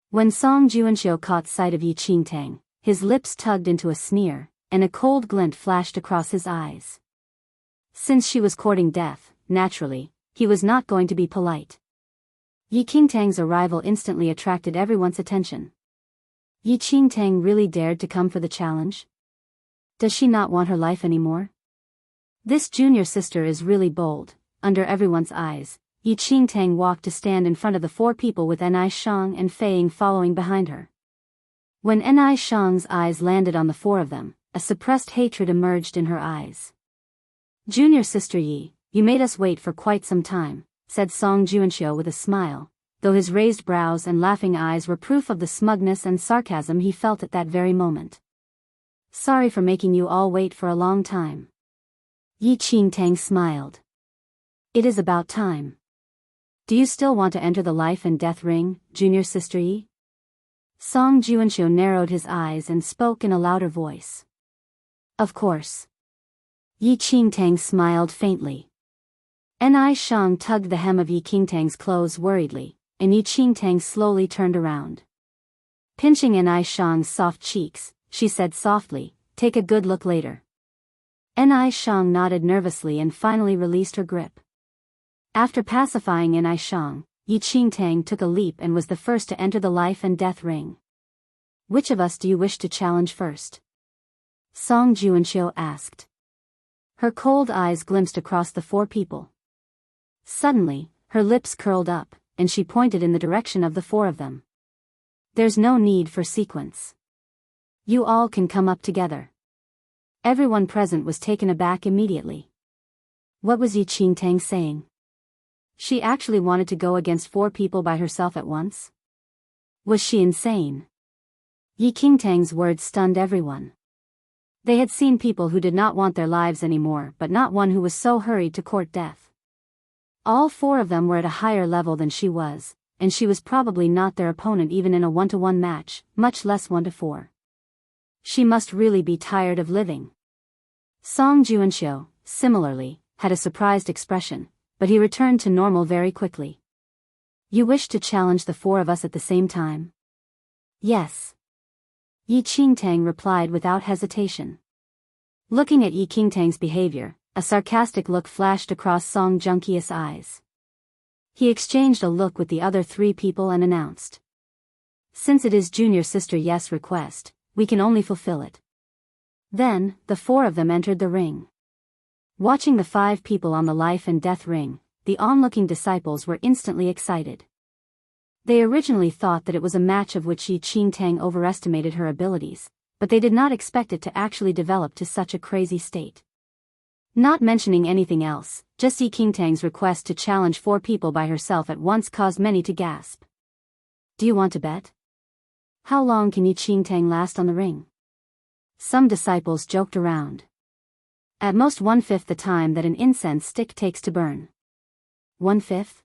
When Song Juanxiu caught sight of Yi Qingtang, his lips tugged into a sneer, and a cold glint flashed across his eyes. Since she was courting death, naturally, he was not going to be polite. Yi Qingtang's arrival instantly attracted everyone's attention. Yi Qingtang really dared to come for the challenge? Does she not want her life anymore? This junior sister is really bold. Under everyone's eyes, Yi Qingtang walked to stand in front of the 4 people with Enai Shang and Fei Ying following behind her. When Enai Shang's eyes landed on the 4 of them, a suppressed hatred emerged in her eyes. Junior sister Yi, you made us wait for quite some time, said Song Juanxiu with a smile, though his raised brows and laughing eyes were proof of the smugness and sarcasm he felt at that very moment. Sorry for making you all wait for a long time. Yi Qingtang smiled. It is about time. Do you still want to enter the life and death ring, junior sister Yi? Song Juanxiu narrowed his eyes and spoke in a louder voice. Of course. Yi Qingtang smiled faintly. Enai Shang tugged the hem of Yi Qingtang's clothes worriedly, and Yi Qingtang slowly turned around. Pinching Enai Shang's soft cheeks, she said softly, take a good look later. Enai Shang nodded nervously and finally released her grip. After pacifying Enai Shang, Yi Qingtang took a leap and was the first to enter the life and death ring. Which of us do you wish to challenge first? Song Juanxiu asked. Her cold eyes glimpsed across the 4 people. Suddenly, her lips curled up, and she pointed in the direction of the 4 of them. There's no need for sequence. You all can come up together. Everyone present was taken aback immediately. What was Yi Qingtang saying? She actually wanted to go against 4 people by herself at once? Was she insane? Yi Qingtang's words stunned everyone. They had seen people who did not want their lives anymore, but not one who was so hurried to court death. All 4 of them were at a higher level than she was, and she was probably not their opponent even in a 1-to-1 match, much less 1-to-4. She must really be tired of living. Song Juanxiu, similarly, had a surprised expression, but he returned to normal very quickly. You wish to challenge the four of us at the same time? Yes. Yi Qingtang replied without hesitation. Looking at Yi Qingtang's behavior, a sarcastic look flashed across Song Junqius' eyes. He exchanged a look with the other three people and announced. Since it is junior sister Yes' request, we can only fulfill it. Then, the four of them entered the ring. Watching the 5 people on the life and death ring, the onlooking disciples were instantly excited. They originally thought that it was a match of which Yi Qingtang overestimated her abilities, but they did not expect it to actually develop to such a crazy state. Not mentioning anything else, just Yi Qingtang's request to challenge 4 people by herself at once caused many to gasp. Do you want to bet? How long can Yi Qingtang last on the ring? Some disciples joked around. At most 1/5 the time that an incense stick takes to burn. 1/5?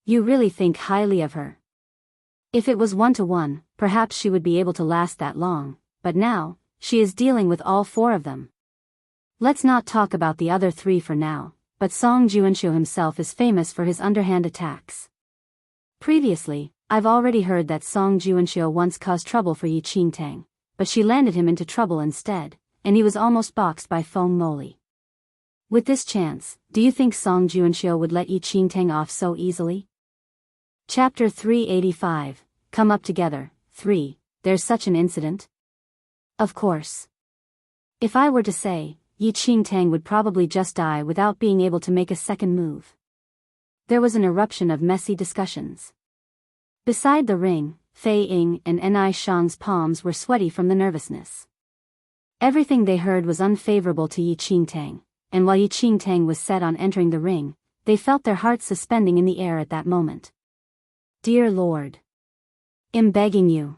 You really think highly of her. If it was 1-to-1, perhaps she would be able to last that long, but now, she is dealing with all 4 of them. Let's not talk about the other 3 for now, but Song Juanxiu himself is famous for his underhand attacks. Previously, I've already heard that Song Juanxiu once caused trouble for Yi Qingtang, but she landed him into trouble instead, and he was almost boxed by Feng Moli. With this chance, do you think Song Juanxiu would let Yi Qingtang off so easily? Chapter 385, Come Up Together, 3, There's Such an Incident? Of course. If I were to say, Yi Qingtang would probably just die without being able to make a second move. There was an eruption of messy discussions. Beside the ring, Fei Ying and Ni Shang's palms were sweaty from the nervousness. Everything they heard was unfavorable to Yi Qingtang, and while Yi Qingtang was set on entering the ring, they felt their hearts suspending in the air at that moment. Dear Lord, I'm begging you.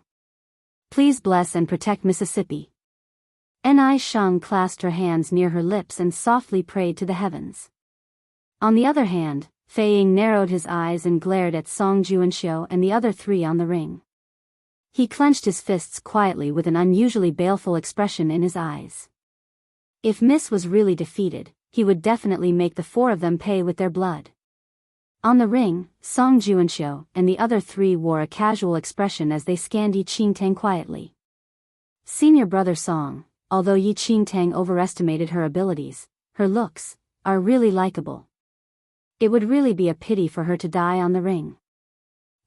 Please bless and protect Mississippi. Ni Shang clasped her hands near her lips and softly prayed to the heavens. On the other hand, Fei Ying narrowed his eyes and glared at Song Juanxiu and the other 3 on the ring. He clenched his fists quietly with an unusually baleful expression in his eyes. If Miss was really defeated, he would definitely make the 4 of them pay with their blood. On the ring, Song Juanxiu and the other 3 wore a casual expression as they scanned Yi Qingtang quietly. Senior brother Song, although Yi Qingtang overestimated her abilities, her looks are really likable. It would really be a pity for her to die on the ring.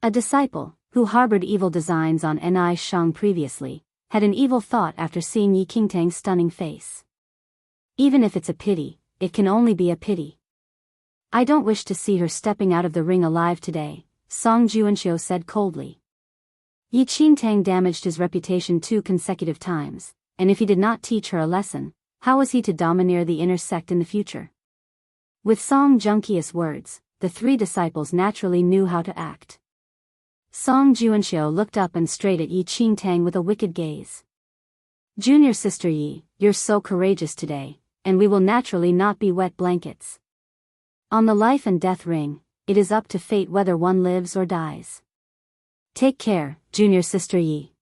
A disciple, who harbored evil designs on Ni Shang previously, had an evil thought after seeing Yi Qingtang's stunning face. Even if it's a pity, it can only be a pity. I don't wish to see her stepping out of the ring alive today, Song Juanxiu said coldly. Yi Qingtang damaged his reputation 2 consecutive times, and if he did not teach her a lesson, how was he to domineer the inner sect in the future? With Song Junqius' words, the 3 disciples naturally knew how to act. Song Juanxiu looked up and straight at Yi Qingtang with a wicked gaze. Junior sister Yi, you're so courageous today, and we will naturally not be wet blankets. On the life and death ring, it is up to fate whether one lives or dies. Take care, junior sister Yi.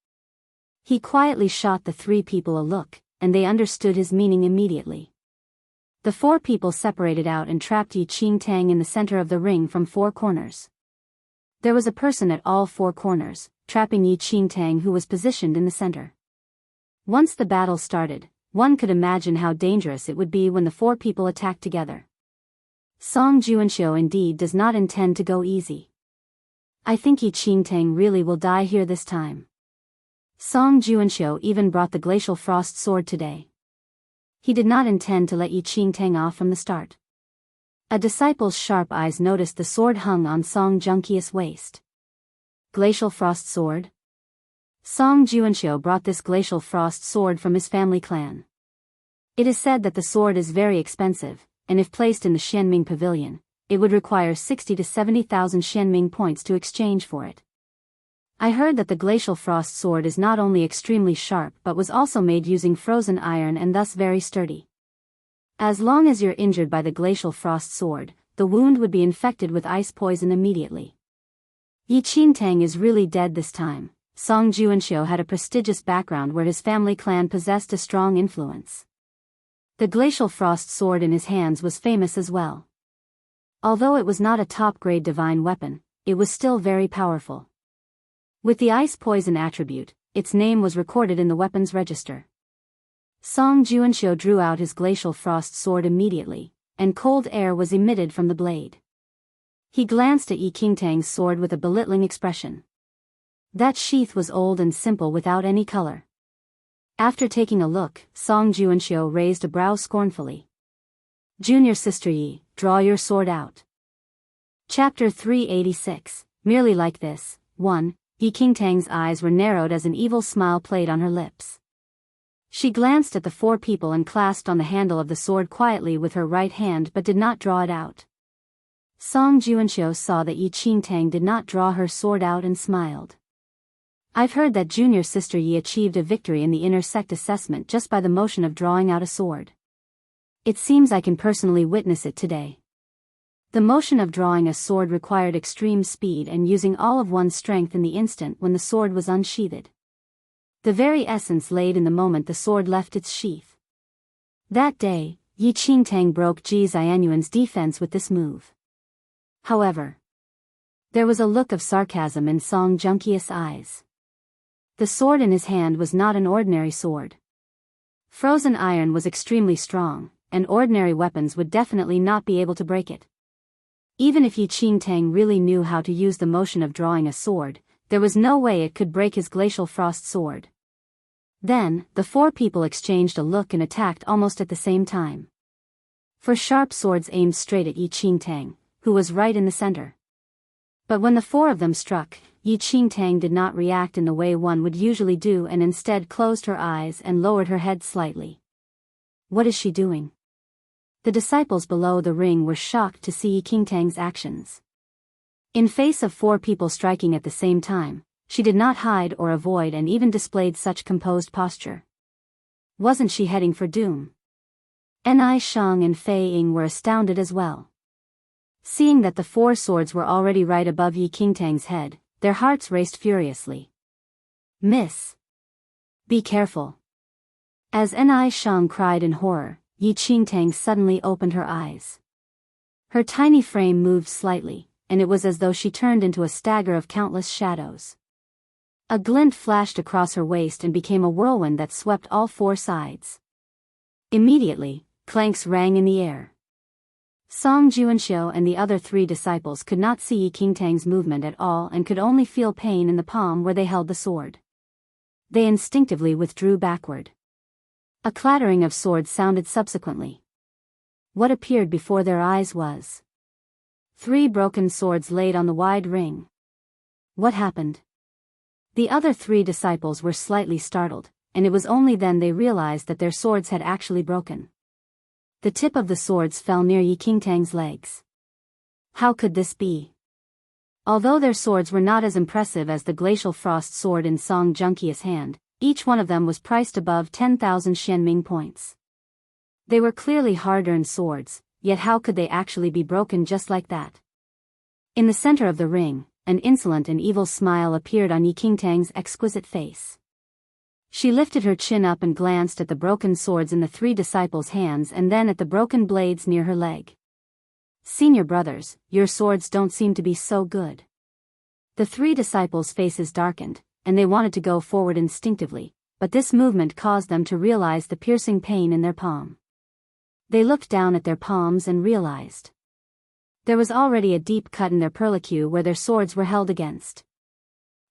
He quietly shot the 3 people a look, and they understood his meaning immediately. The 4 people separated out and trapped Yi Qingtang in the center of the ring from 4 corners. There was a person at all 4 corners, trapping Yi Qingtang, who was positioned in the center. Once the battle started, one could imagine how dangerous it would be when the 4 people attacked together. Song Juanxiu indeed does not intend to go easy. I think Yi Qingtang really will die here this time. Song Juanxiu even brought the glacial frost sword today. He did not intend to let Yi Qingtang off from the start. A disciple's sharp eyes noticed the sword hung on Song Junqius' waist. Glacial frost sword? Song Juanxiu brought this glacial frost sword from his family clan. It is said that the sword is very expensive, and if placed in the Xianming Pavilion, it would require 60 to 70,000 Xianming points to exchange for it. I heard that the glacial frost sword is not only extremely sharp but was also made using frozen iron and thus very sturdy. As long as you're injured by the glacial frost sword, the wound would be infected with ice poison immediately. Yi Qingtang is really dead this time. Song Juanxiu had a prestigious background where his family clan possessed a strong influence. The glacial frost sword in his hands was famous as well. Although it was not a top-grade divine weapon, it was still very powerful. With the ice poison attribute, its name was recorded in the weapons register. Song Juanxiu drew out his glacial frost sword immediately, and cold air was emitted from the blade. He glanced at Yi Qingtang's sword with a belittling expression. That sheath was old and simple without any color. After taking a look, Song Juanxiu raised a brow scornfully. Junior Sister Yi, draw your sword out. Chapter 386, Merely Like This, 1. Yi Qingtang's eyes were narrowed as an evil smile played on her lips. She glanced at the four people and clasped on the handle of the sword quietly with her right hand but did not draw it out. Song Juanxiu saw that Yi Qingtang did not draw her sword out and smiled. I've heard that Junior Sister Yi achieved a victory in the inner sect assessment just by the motion of drawing out a sword. It seems I can personally witness it today. The motion of drawing a sword required extreme speed and using all of one's strength in the instant when the sword was unsheathed. The very essence laid in the moment the sword left its sheath. That day, Yi Qingtang broke Ji Xianyuan's defense with this move. However, there was a look of sarcasm in Song Junkius' eyes. The sword in his hand was not an ordinary sword. Frozen iron was extremely strong, and ordinary weapons would definitely not be able to break it. Even if Yi Qingtang really knew how to use the motion of drawing a sword, there was no way it could break his glacial frost sword. Then, the four people exchanged a look and attacked almost at the same time. For sharp swords aimed straight at Yi Qingtang, who was right in the center. But when the four of them struck, Yi Qingtang did not react in the way one would usually do and instead closed her eyes and lowered her head slightly. What is she doing? The disciples below the ring were shocked to see Yi Qingtang's actions. In face of four people striking at the same time, she did not hide or avoid and even displayed such composed posture. Wasn't she heading for doom? Ni Shang and Fei Ying were astounded as well. Seeing that the four swords were already right above Yi Qingtang's head, their hearts raced furiously. Miss! Be careful! As Ni Shang cried in horror, Yi Qingtang suddenly opened her eyes. Her tiny frame moved slightly, and it was as though she turned into a stagger of countless shadows. A glint flashed across her waist and became a whirlwind that swept all four sides. Immediately, clanks rang in the air. Song Juanxiu and the other three disciples could not see Yi Qingtang's movement at all and could only feel pain in the palm where they held the sword. They instinctively withdrew backward. A clattering of swords sounded subsequently. What appeared before their eyes was 3 broken swords laid on the wide ring. What happened? The other 3 disciples were slightly startled, and it was only then they realized that their swords had actually broken. The tip of the swords fell near Yi Qingtang's legs. How could this be? Although their swords were not as impressive as the glacial frost sword in Song Junkia's hand, each one of them was priced above 10,000 Xianming points. They were clearly hard-earned swords, yet how could they actually be broken just like that? In the center of the ring, an insolent and evil smile appeared on Yi Qingtang's exquisite face. She lifted her chin up and glanced at the broken swords in the 3 disciples' hands and then at the broken blades near her leg. Senior brothers, your swords don't seem to be so good. The 3 disciples' faces darkened, and they wanted to go forward instinctively, but this movement caused them to realize the piercing pain in their palm. They looked down at their palms and realized there was already a deep cut in their perlicue where their swords were held against.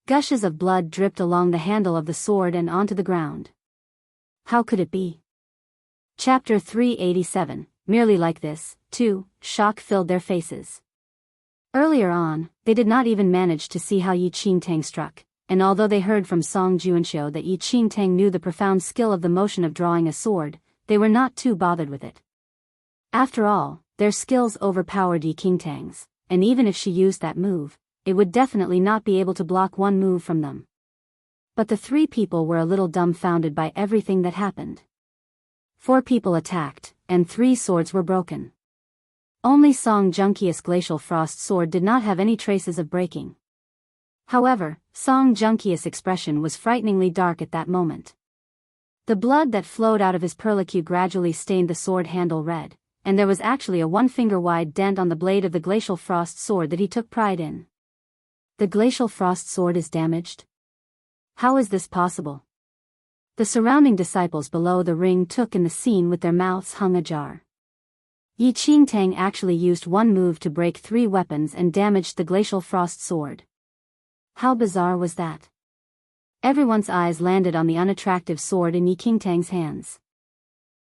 Gushes of blood dripped along the handle of the sword and onto the ground. How could it be? Chapter 387, Merely Like This, 2, shock filled their faces. Earlier on, they did not even manage to see how Yi Qingtang struck, and although they heard from Song Juanxiu that Yi Qingtang knew the profound skill of the motion of drawing a sword, they were not too bothered with it. After all, their skills overpowered Yi Qingtang's, and even if she used that move, it would definitely not be able to block one move from them. But the 3 people were a little dumbfounded by everything that happened. 4 people attacked, and 3 swords were broken. Only Song Junkia's glacial frost sword did not have any traces of breaking. However, Song Junkia's expression was frighteningly dark at that moment. The blood that flowed out of his perlicue gradually stained the sword handle red, and there was actually a one-finger-wide dent on the blade of the glacial frost sword that he took pride in. The glacial frost sword is damaged? How is this possible? The surrounding disciples below the ring took in the scene with their mouths hung ajar. Yi Qingtang actually used one move to break 3 weapons and damaged the glacial frost sword. How bizarre was that? Everyone's eyes landed on the unattractive sword in Yi Qingtang's hands.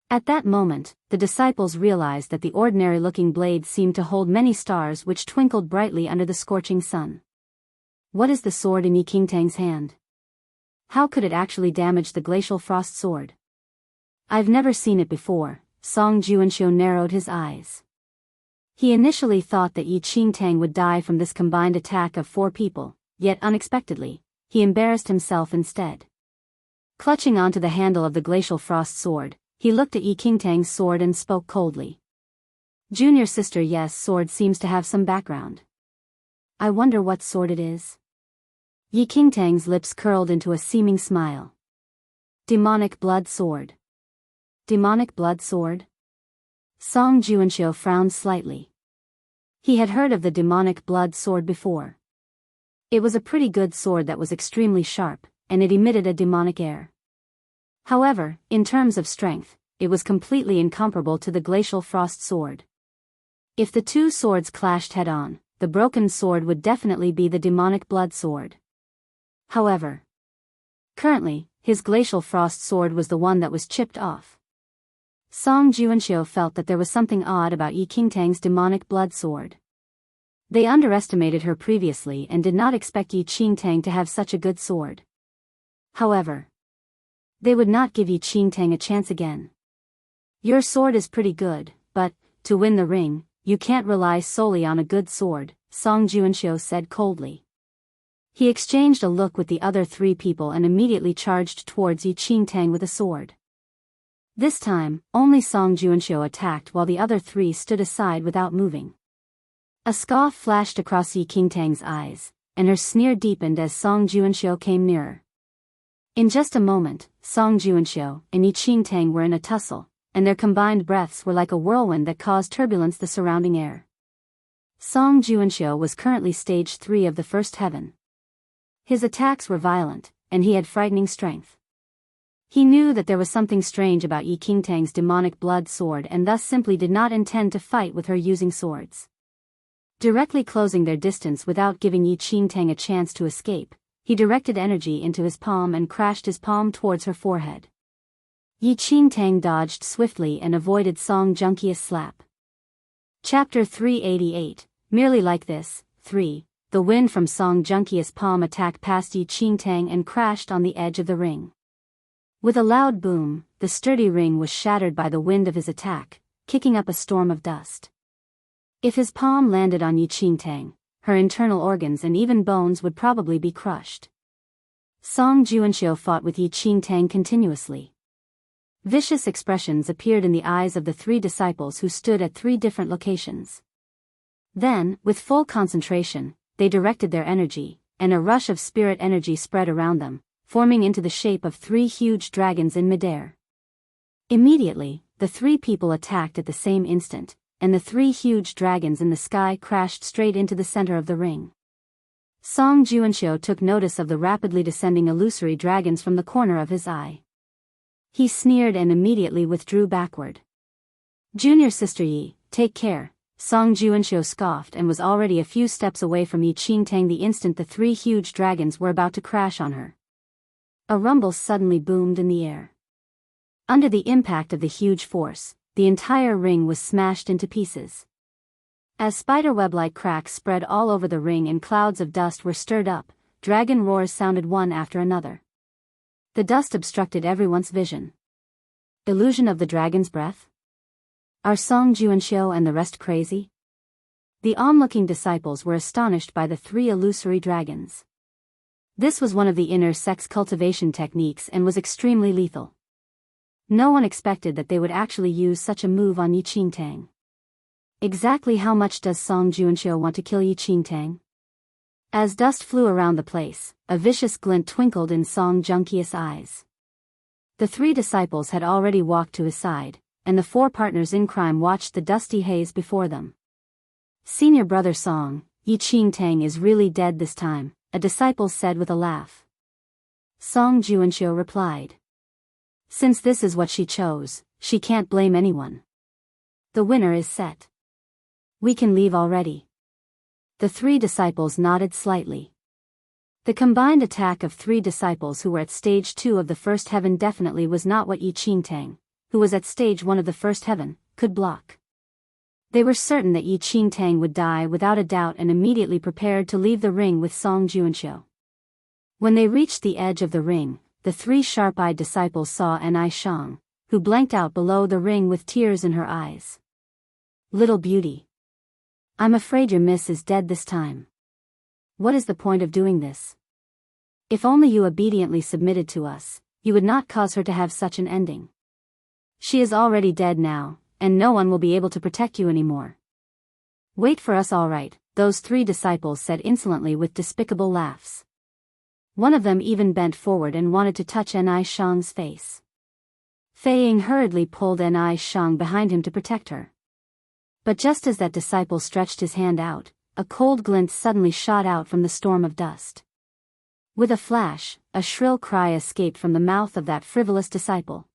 At that moment, the disciples realized that the ordinary-looking blade seemed to hold many stars which twinkled brightly under the scorching sun. What is the sword in Yi Qingtang's hand? How could it actually damage the glacial frost sword? I've never seen it before. Song Juanxiu narrowed his eyes. He initially thought that Yi Qingtang would die from this combined attack of 4 people, yet unexpectedly, he embarrassed himself instead. Clutching onto the handle of the glacial frost sword, he looked at Yi Qingtang's sword and spoke coldly. Junior sister, yes, sword seems to have some background. I wonder what sword it is. Yi Qingtang's lips curled into a seeming smile. Demonic blood sword. Demonic blood sword? Song Juanxiu frowned slightly. He had heard of the demonic blood sword before. It was a pretty good sword that was extremely sharp, and it emitted a demonic air. However, in terms of strength, it was completely incomparable to the glacial frost sword. If the 2 swords clashed head-on, the broken sword would definitely be the demonic blood sword. However, currently, his glacial frost sword was the one that was chipped off. Song Juanxiu felt that there was something odd about Yi Qingtang's demonic blood sword. They underestimated her previously and did not expect Yi Qingtang to have such a good sword. However, they would not give Yi Qingtang a chance again. Your sword is pretty good, but, to win the ring, you can't rely solely on a good sword, Song Juanxiu said coldly. He exchanged a look with the other 3 people and immediately charged towards Yi Qingtang with a sword. This time, only Song Juanxiu attacked while the other 3 stood aside without moving. A scoff flashed across Yi Qingtang's eyes, and her sneer deepened as Song Juanxiu came nearer. In just a moment, Song Juanxiu and Yi Qingtang were in a tussle, and their combined breaths were like a whirlwind that caused turbulence the surrounding air. Song Juanxiu was currently stage 3 of the first heaven. His attacks were violent, and he had frightening strength. He knew that there was something strange about Yi Qingtang's demonic blood sword and thus simply did not intend to fight with her using swords. Directly closing their distance without giving Yi Qingtang a chance to escape, he directed energy into his palm and crashed his palm towards her forehead. Yi Qingtang dodged swiftly and avoided Song Junqia's slap. Chapter 388, Merely Like This, 3. The wind from Song Junqia's palm attacked past Yi Qingtang and crashed on the edge of the ring. With a loud boom, the sturdy ring was shattered by the wind of his attack, kicking up a storm of dust. If his palm landed on Yi Qingtang, her internal organs and even bones would probably be crushed. Song Juanxiu fought with Yi Qingtang continuously. Vicious expressions appeared in the eyes of the 3 disciples who stood at 3 different locations. Then, with full concentration, they directed their energy, and a rush of spirit energy spread around them, forming into the shape of 3 huge dragons in midair. Immediately, the 3 people attacked at the same instant, and the 3 huge dragons in the sky crashed straight into the center of the ring. Song Juanxiu took notice of the rapidly descending illusory dragons from the corner of his eye. He sneered and immediately withdrew backward. Junior sister Yi, take care, Song Juanxiu scoffed and was already a few steps away from Yi Qingtang the instant the 3 huge dragons were about to crash on her. A rumble suddenly boomed in the air. Under the impact of the huge force, the entire ring was smashed into pieces. As spiderweb-like cracks spread all over the ring and clouds of dust were stirred up, dragon roars sounded one after another. The dust obstructed everyone's vision. Illusion of the dragon's breath? Are Song Juanxiu and the rest crazy? The onlooking disciples were astonished by the 3 illusory dragons. This was one of the inner sex cultivation techniques and was extremely lethal. No one expected that they would actually use such a move on Yi Qingtang. Exactly how much does Song Juanxiu want to kill Yi Qingtang? As dust flew around the place, a vicious glint twinkled in Song Junqia's eyes. The 3 disciples had already walked to his side, and the 4 partners in crime watched the dusty haze before them. Senior brother Song, Yi Qingtang is really dead this time, a disciple said with a laugh. Song Juanxiu replied. Since this is what she chose, she can't blame anyone. The winner is set. We can leave already. The 3 disciples nodded slightly. The combined attack of 3 disciples who were at stage 2 of the first heaven definitely was not what Yi Qingtang, who was at stage 1 of the first heaven, could block. They were certain that Yi Qingtang would die without a doubt and immediately prepared to leave the ring with Song Juanxiu. When they reached the edge of the ring, the 3 sharp-eyed disciples saw Anai Shang, who blanked out below the ring with tears in her eyes. Little beauty. I'm afraid your miss is dead this time. What is the point of doing this? If only you obediently submitted to us, you would not cause her to have such an ending. She is already dead now, and no one will be able to protect you anymore. Wait for us, all right, those 3 disciples said insolently with despicable laughs. One of them even bent forward and wanted to touch Anai Shang's face. Fei Ying hurriedly pulled Anai Shang behind him to protect her. But just as that disciple stretched his hand out, a cold glint suddenly shot out from the storm of dust. With a flash, a shrill cry escaped from the mouth of that frivolous disciple.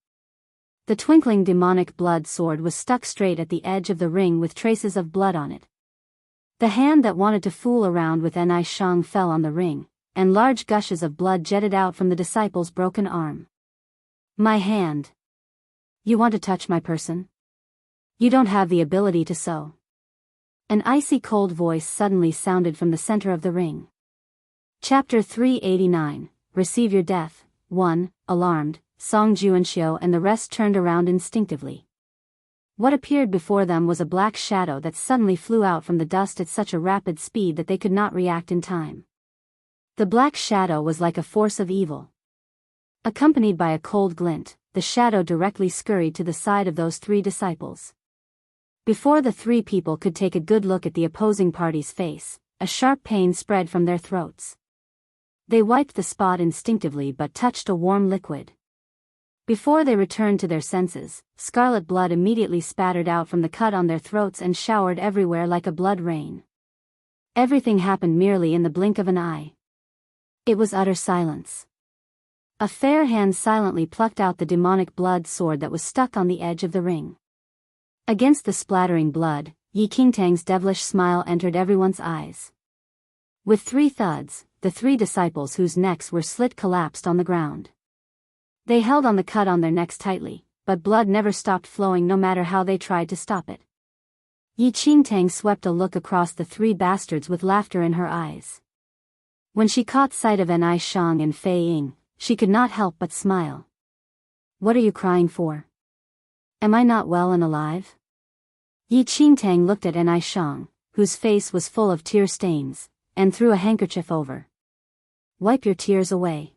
The twinkling demonic blood sword was stuck straight at the edge of the ring with traces of blood on it. The hand that wanted to fool around with Anai Shang fell on the ring, and large gushes of blood jetted out from the disciple's broken arm. My hand. You want to touch my person? You don't have the ability to so. An icy cold voice suddenly sounded from the center of the ring. Chapter 389, Receive Your Death. 1. Alarmed, Song Juanxiu and the rest turned around instinctively. What appeared before them was a black shadow that suddenly flew out from the dust at such a rapid speed that they could not react in time. The black shadow was like a force of evil. Accompanied by a cold glint, the shadow directly scurried to the side of those 3 disciples. Before the 3 people could take a good look at the opposing party's face, a sharp pain spread from their throats. They wiped the spot instinctively but touched a warm liquid. Before they returned to their senses, scarlet blood immediately spattered out from the cut on their throats and showered everywhere like a blood rain. Everything happened merely in the blink of an eye. It was utter silence. A fair hand silently plucked out the demonic blood sword that was stuck on the edge of the ring. Against the splattering blood, Yi Qingtang's devilish smile entered everyone's eyes. With 3 thuds, the 3 disciples whose necks were slit collapsed on the ground. They held on the cut on their necks tightly, but blood never stopped flowing no matter how they tried to stop it. Yi Qingtang swept a look across the 3 bastards with laughter in her eyes. When she caught sight of Anai Shang and Fei Ying, she could not help but smile. What are you crying for? Am I not well and alive? Yi Qingtang looked at Anai Shang, whose face was full of tear stains, and threw a handkerchief over. Wipe your tears away.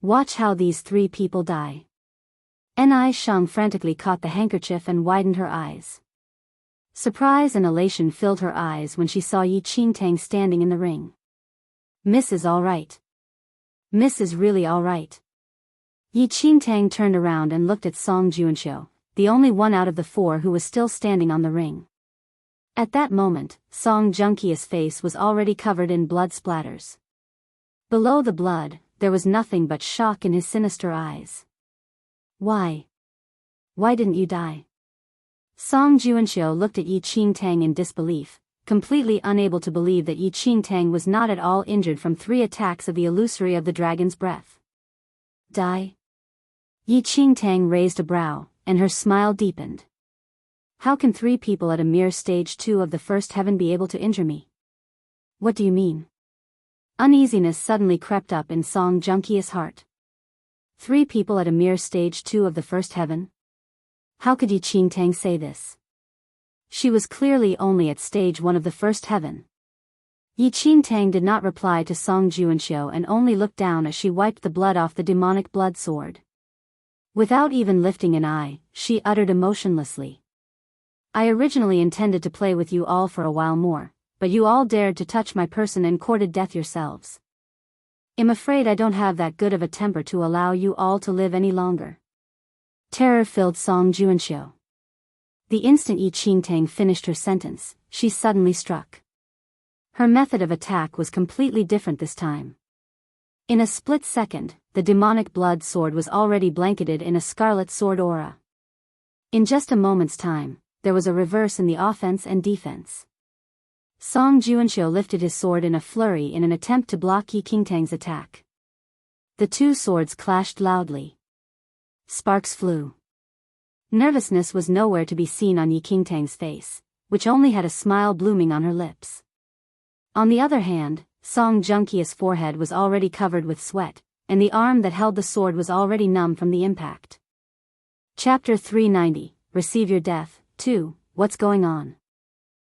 Watch how these 3 people die. Anai Shang frantically caught the handkerchief and widened her eyes. Surprise and elation filled her eyes when she saw Yi Qingtang standing in the ring. Miss is all right. Miss is really all right. Yi Qingtang turned around and looked at Song Juanxiu, the only one out of the 4 who was still standing on the ring. At that moment, Song Juanxiu's face was already covered in blood splatters. Below the blood, there was nothing but shock in his sinister eyes. Why? Why didn't you die? Song Juanxiu looked at Yi Qingtang in disbelief, completely unable to believe that Yi Qingtang was not at all injured from 3 attacks of the illusory of the dragon's breath. Die? Yi Qingtang raised a brow, and her smile deepened. How can 3 people at a mere stage 2 of the first heaven be able to injure me? What do you mean? Uneasiness suddenly crept up in Song Juanxiu's heart. 3 people at a mere stage 2 of the first heaven? How could Yi Qingtang say this? She was clearly only at stage 1 of the first heaven. Yi Qingtang did not reply to Song Juanxiu and only looked down as she wiped the blood off the demonic blood sword. Without even lifting an eye, she uttered emotionlessly. I originally intended to play with you all for a while more, but you all dared to touch my person and courted death yourselves. I'm afraid I don't have that good of a temper to allow you all to live any longer. Terror filled Song Juanxiu. The instant Yi Qingtang finished her sentence, she suddenly struck. Her method of attack was completely different this time. In a split second, the demonic blood sword was already blanketed in a scarlet sword aura. In just a moment's time, there was a reverse in the offense and defense. Song Juanxiu lifted his sword in a flurry in an attempt to block Yi Qingtang's attack. The two swords clashed loudly. Sparks flew. Nervousness was nowhere to be seen on Yi Qingtang's face, which only had a smile blooming on her lips. On the other hand, Song Junqia's forehead was already covered with sweat, and the arm that held the sword was already numb from the impact. Chapter 390, Receive Your Death, 2, What's Going On?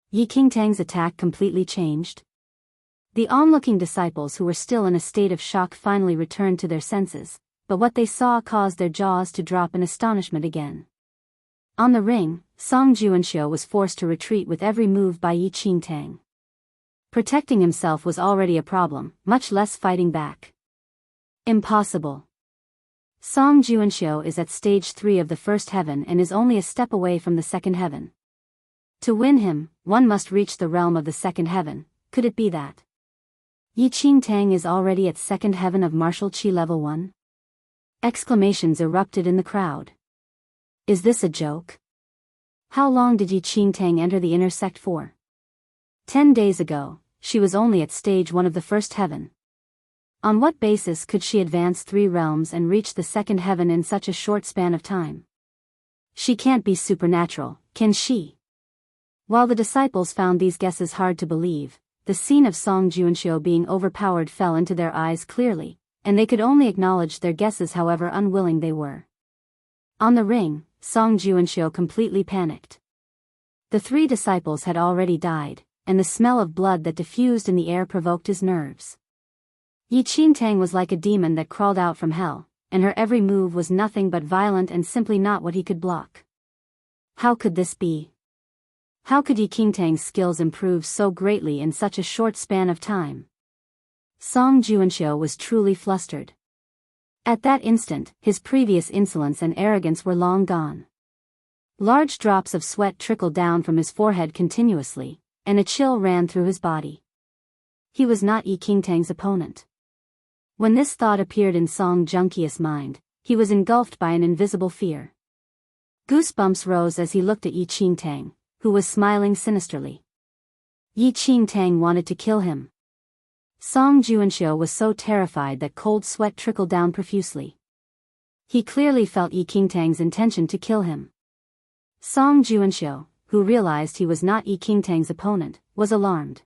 Yi Qingtang's attack completely changed. The onlooking disciples who were still in a state of shock finally returned to their senses, but what they saw caused their jaws to drop in astonishment again. On the ring, Song Juanxiu was forced to retreat with every move by Yi Qingtang. Protecting himself was already a problem, much less fighting back. Impossible. Song Juanxiu is at stage 3 of the first heaven and is only a step away from the second heaven. To win him, one must reach the realm of the second heaven. Could it be that Yi Qingtang is already at second heaven of martial chi level 1? Exclamations erupted in the crowd. Is this a joke? How long did Yi Qingtang enter the inner sect for? 10 days ago, she was only at stage 1 of the first heaven. On what basis could she advance 3 realms and reach the second heaven in such a short span of time? She can't be supernatural, can she? While the disciples found these guesses hard to believe, the scene of Song Juanxiu being overpowered fell into their eyes clearly, and they could only acknowledge their guesses however unwilling they were. On the ring, Song Juanxiu completely panicked. The 3 disciples had already died, and the smell of blood that diffused in the air provoked his nerves. Yi Qingtang was like a demon that crawled out from hell, and her every move was nothing but violent and simply not what he could block. How could this be? How could Yi Qingtang's skills improve so greatly in such a short span of time? Song Juanxiu was truly flustered. At that instant, his previous insolence and arrogance were long gone. Large drops of sweat trickled down from his forehead continuously, and a chill ran through his body. He was not Yi Qingtang's opponent. When this thought appeared in Song Junqia's mind, he was engulfed by an invisible fear. Goosebumps rose as he looked at Yi Qingtang, who was smiling sinisterly. Yi Qingtang wanted to kill him. Song Juanxiu was so terrified that cold sweat trickled down profusely. He clearly felt Yi Qingtang's intention to kill him. Song Juanxiu, who realized he was not Yi Qingtang's opponent, was alarmed.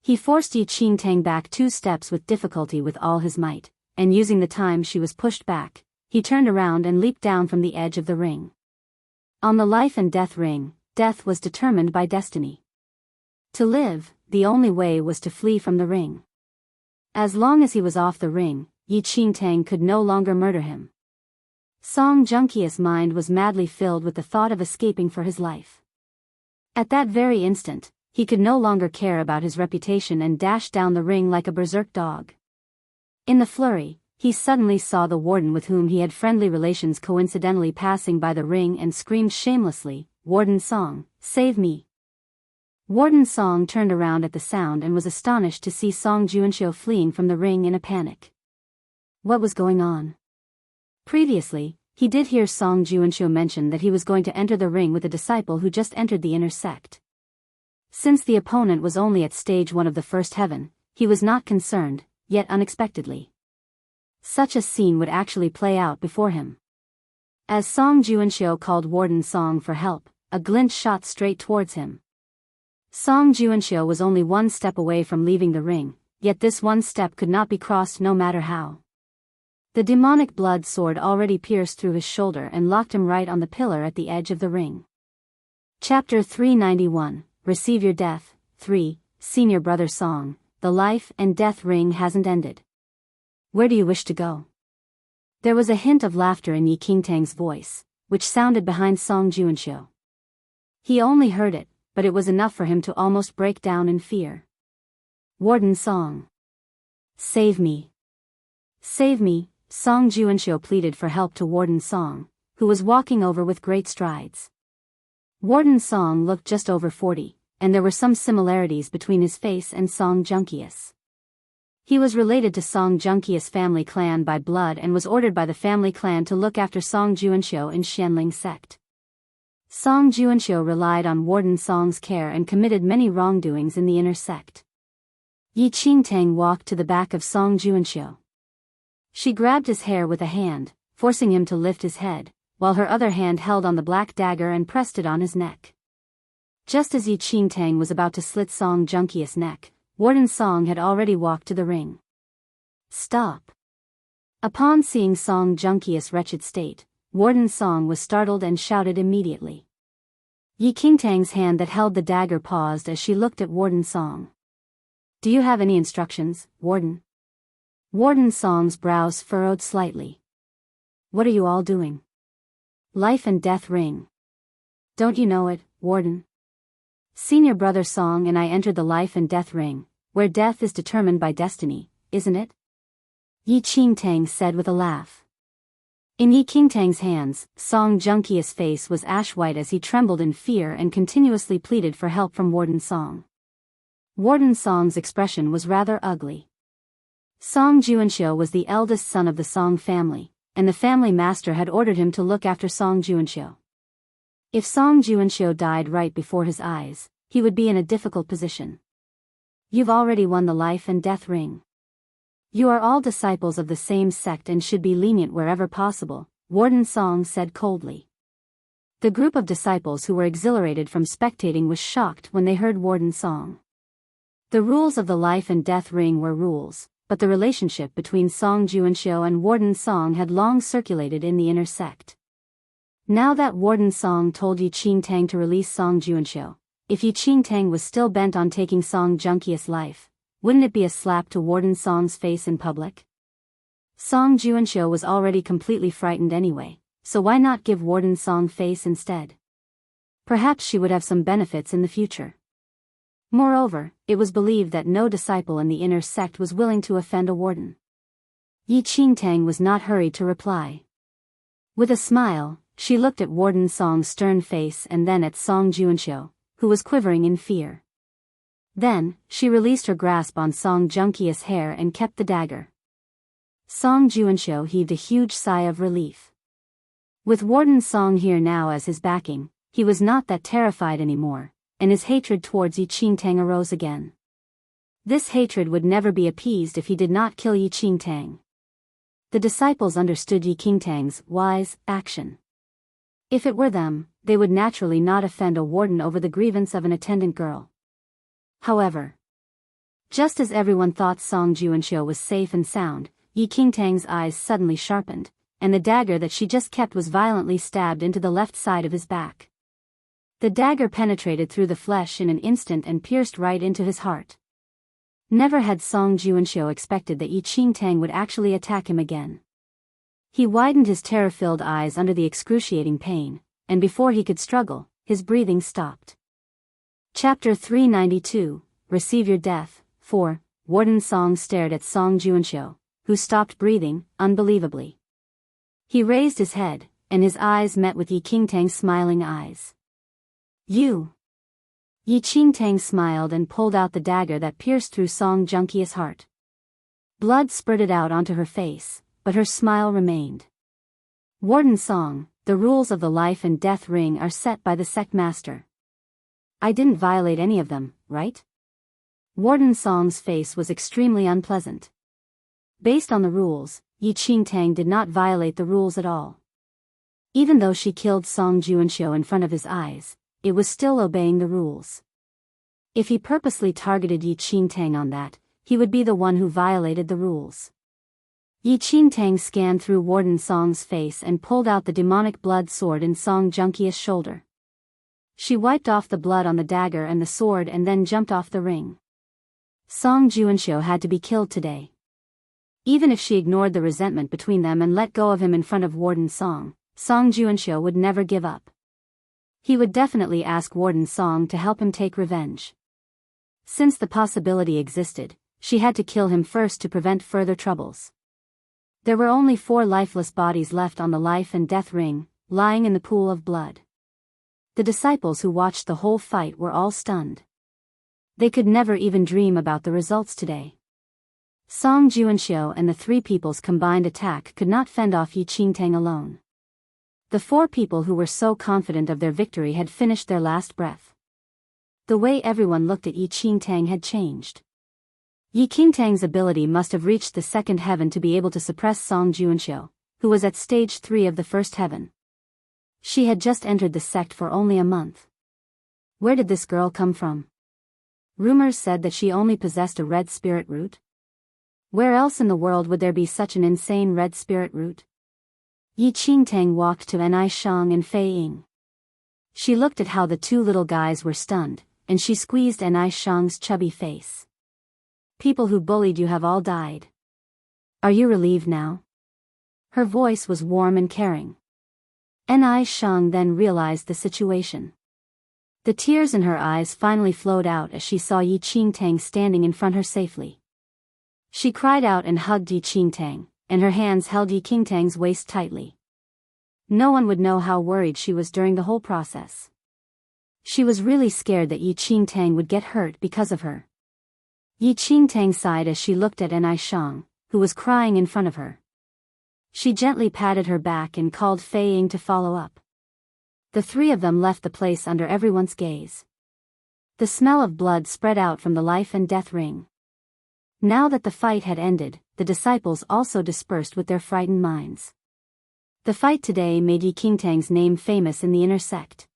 He forced Yi Qingtang back 2 steps with difficulty with all his might, and using the time she was pushed back, he turned around and leaped down from the edge of the ring. On the life and death ring, death was determined by destiny. To live, the only way was to flee from the ring. As long as he was off the ring, Yi Qingtang could no longer murder him. Song Junqia's mind was madly filled with the thought of escaping for his life. At that very instant, he could no longer care about his reputation and dashed down the ring like a berserk dog. In the flurry, he suddenly saw the warden with whom he had friendly relations coincidentally passing by the ring and screamed shamelessly, "Warden Song, save me!" Warden Song turned around at the sound and was astonished to see Song Juanxiu fleeing from the ring in a panic. What was going on? Previously, he did hear Song Juanxiu mention that he was going to enter the ring with a disciple who just entered the inner sect. Since the opponent was only at stage 1 of the first heaven, he was not concerned, yet unexpectedly. Such a scene would actually play out before him. As Song Juanxiu called Warden Song for help, a glint shot straight towards him. Song Juanxiu was only 1 step away from leaving the ring, yet this 1 step could not be crossed no matter how. The demonic blood sword already pierced through his shoulder and locked him right on the pillar at the edge of the ring. Chapter 391, Receive Your Death, 3, Senior Brother Song, the life and death ring hasn't ended. Where do you wish to go? There was a hint of laughter in Yi Qingtang's voice, which sounded behind Song Juanxiu. He only heard it, but it was enough for him to almost break down in fear. Warden Song, save me. Save me, Song Junsho pleaded for help to Warden Song, who was walking over with great strides. Warden Song looked just over 40, and there were some similarities between his face and Song Junkius. He was related to Song Junkius family clan by blood and was ordered by the family clan to look after Song Junsho in Xianling sect. Song Junsho relied on Warden Song's care and committed many wrongdoings in the inner sect. Yi Qingtang walked to the back of Song Junsho. She grabbed his hair with a hand, forcing him to lift his head, while her other hand held on the black dagger and pressed it on his neck. Just as Yi Qingtang was about to slit Song Junkius' neck, Warden Song had already walked to the ring. Stop! Upon seeing Song Junkius' wretched state, Warden Song was startled and shouted immediately. Yi Qingtang's hand that held the dagger paused as she looked at Warden Song. Do you have any instructions, Warden? Warden Song's brows furrowed slightly. What are you all doing? Life and death ring. Don't you know it, Warden? Senior brother Song and I entered the life and death ring, where death is determined by destiny, isn't it? Yi Qingtang said with a laugh. In Yi Qingtang's hands, Song Junkius' face was ash-white as he trembled in fear and continuously pleaded for help from Warden Song. Warden Song's expression was rather ugly. Song Junsho was the eldest son of the Song family, and the family master had ordered him to look after Song Junsho. If Song Junsho died right before his eyes, he would be in a difficult position. You've already won the life and death ring. You are all disciples of the same sect and should be lenient wherever possible, Warden Song said coldly. The group of disciples who were exhilarated from spectating was shocked when they heard Warden Song. The rules of the life and death ring were rules, but the relationship between Song Junsho and Warden Song had long circulated in the inner sect. Now that Warden Song told Yi Qingtang to release Song Junsho, if Yi Qingtang was still bent on taking Song Junkius' life, wouldn't it be a slap to Warden Song's face in public? Song Junsho was already completely frightened anyway, so why not give Warden Song face instead? Perhaps she would have some benefits in the future. Moreover, it was believed that no disciple in the inner sect was willing to offend a warden. Yi Qingtang was not hurried to reply. With a smile, she looked at Warden Song's stern face and then at Song Junsho, who was quivering in fear. Then, she released her grasp on Song Junkius' hair and kept the dagger. Song Junsho heaved a huge sigh of relief. With Warden Song here now as his backing, he was not that terrified anymore, and his hatred towards Yi Qingtang arose again. This hatred would never be appeased if he did not kill Yi Qingtang. The disciples understood Yi Qingtang's wise action. If it were them, they would naturally not offend a warden over the grievance of an attendant girl. However, just as everyone thought Song Junsho was safe and sound, Yi Qingtang's eyes suddenly sharpened, and the dagger that she just kept was violently stabbed into the left side of his back. The dagger penetrated through the flesh in an instant and pierced right into his heart. Never had Song Junsho expected that Yi Qingtang would actually attack him again. He widened his terror-filled eyes under the excruciating pain, and before he could struggle, his breathing stopped. Chapter 392, Receive Your Death. 4. Warden Song stared at Song Junsho, who stopped breathing, unbelievably. He raised his head, and his eyes met with Yi Qingtang's smiling eyes. You! Yi Qingtang smiled and pulled out the dagger that pierced through Song Junkius' heart. Blood spurted out onto her face, but her smile remained. Warden Song, the rules of the life and death ring are set by the sect master. I didn't violate any of them, right? Warden Song's face was extremely unpleasant. Based on the rules, Yi Qingtang did not violate the rules at all. Even though she killed Song Junsho in front of his eyes, it was still obeying the rules. If he purposely targeted Yi Qingtang on that, he would be the one who violated the rules. Yi Qingtang scanned through Warden Song's face and pulled out the demonic blood sword in Song Junkius' shoulder. She wiped off the blood on the dagger and the sword and then jumped off the ring. Song Junsho had to be killed today. Even if she ignored the resentment between them and let go of him in front of Warden Song, Song Junsho would never give up. He would definitely ask Warden Song to help him take revenge. Since the possibility existed, she had to kill him first to prevent further troubles. There were only 4 lifeless bodies left on the life and death ring, lying in the pool of blood. The disciples who watched the whole fight were all stunned. They could never even dream about the results today. Song Juanxiu and the 3 people's combined attack could not fend off Yi Qingtang alone. The 4 people who were so confident of their victory had finished their last breath. The way everyone looked at Yi Qingtang had changed. Yi Qingtang's ability must have reached the 2nd heaven to be able to suppress Song Juanxiu, who was at stage 3 of the 1st heaven. She had just entered the sect for only a month. Where did this girl come from? Rumors said that she only possessed a red spirit root. Where else in the world would there be such an insane red spirit root? Yi Qingtang walked to Nai Shang and Fei Ying. She looked at how the 2 little guys were stunned, and she squeezed Nai Shang's chubby face. People who bullied you have all died. Are you relieved now? Her voice was warm and caring. Nai Shang then realized the situation. The tears in her eyes finally flowed out as she saw Yi Qingtang standing in front of her safely. She cried out and hugged Yi Qingtang, and her hands held Yi Qingtang's waist tightly. No one would know how worried she was during the whole process. She was really scared that Yi Qingtang would get hurt because of her. Yi Qingtang sighed as she looked at Nai Shang, who was crying in front of her. She gently patted her back and called Fei Ying to follow up. The 3 of them left the place under everyone's gaze. The smell of blood spread out from the life and death ring. Now that the fight had ended, the disciples also dispersed with their frightened minds. The fight today made Yi Qingtang's name famous in the inner sect.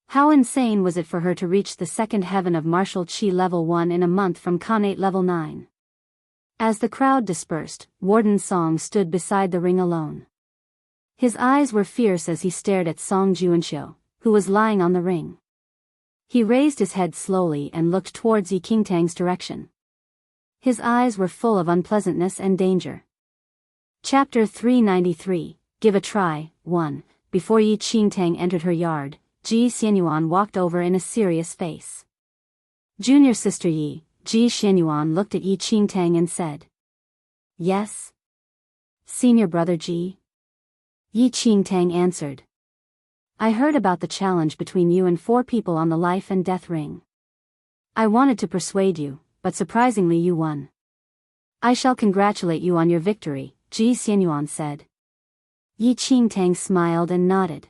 How insane was it for her to reach the 2nd heaven of martial Qi level 1 in a month from Khanate level 9? As the crowd dispersed, Warden Song stood beside the ring alone. His eyes were fierce as he stared at Song Juanxiu, who was lying on the ring. He raised his head slowly and looked towards Yi Qingtang's direction. His eyes were full of unpleasantness and danger. Chapter 393, Give a Try, 1. Before Yi Qingtang entered her yard, Ji Xianyuan walked over in a serious face. Junior sister Yi, Ji Xianyuan looked at Yi Qingtang and said. Yes? Senior brother Ji? Yi Qingtang answered. I heard about the challenge between you and 4 people on the life and death ring. I wanted to persuade you, but surprisingly you won. I shall congratulate you on your victory, Ji Xianyuan said. Yi Qingtang smiled and nodded.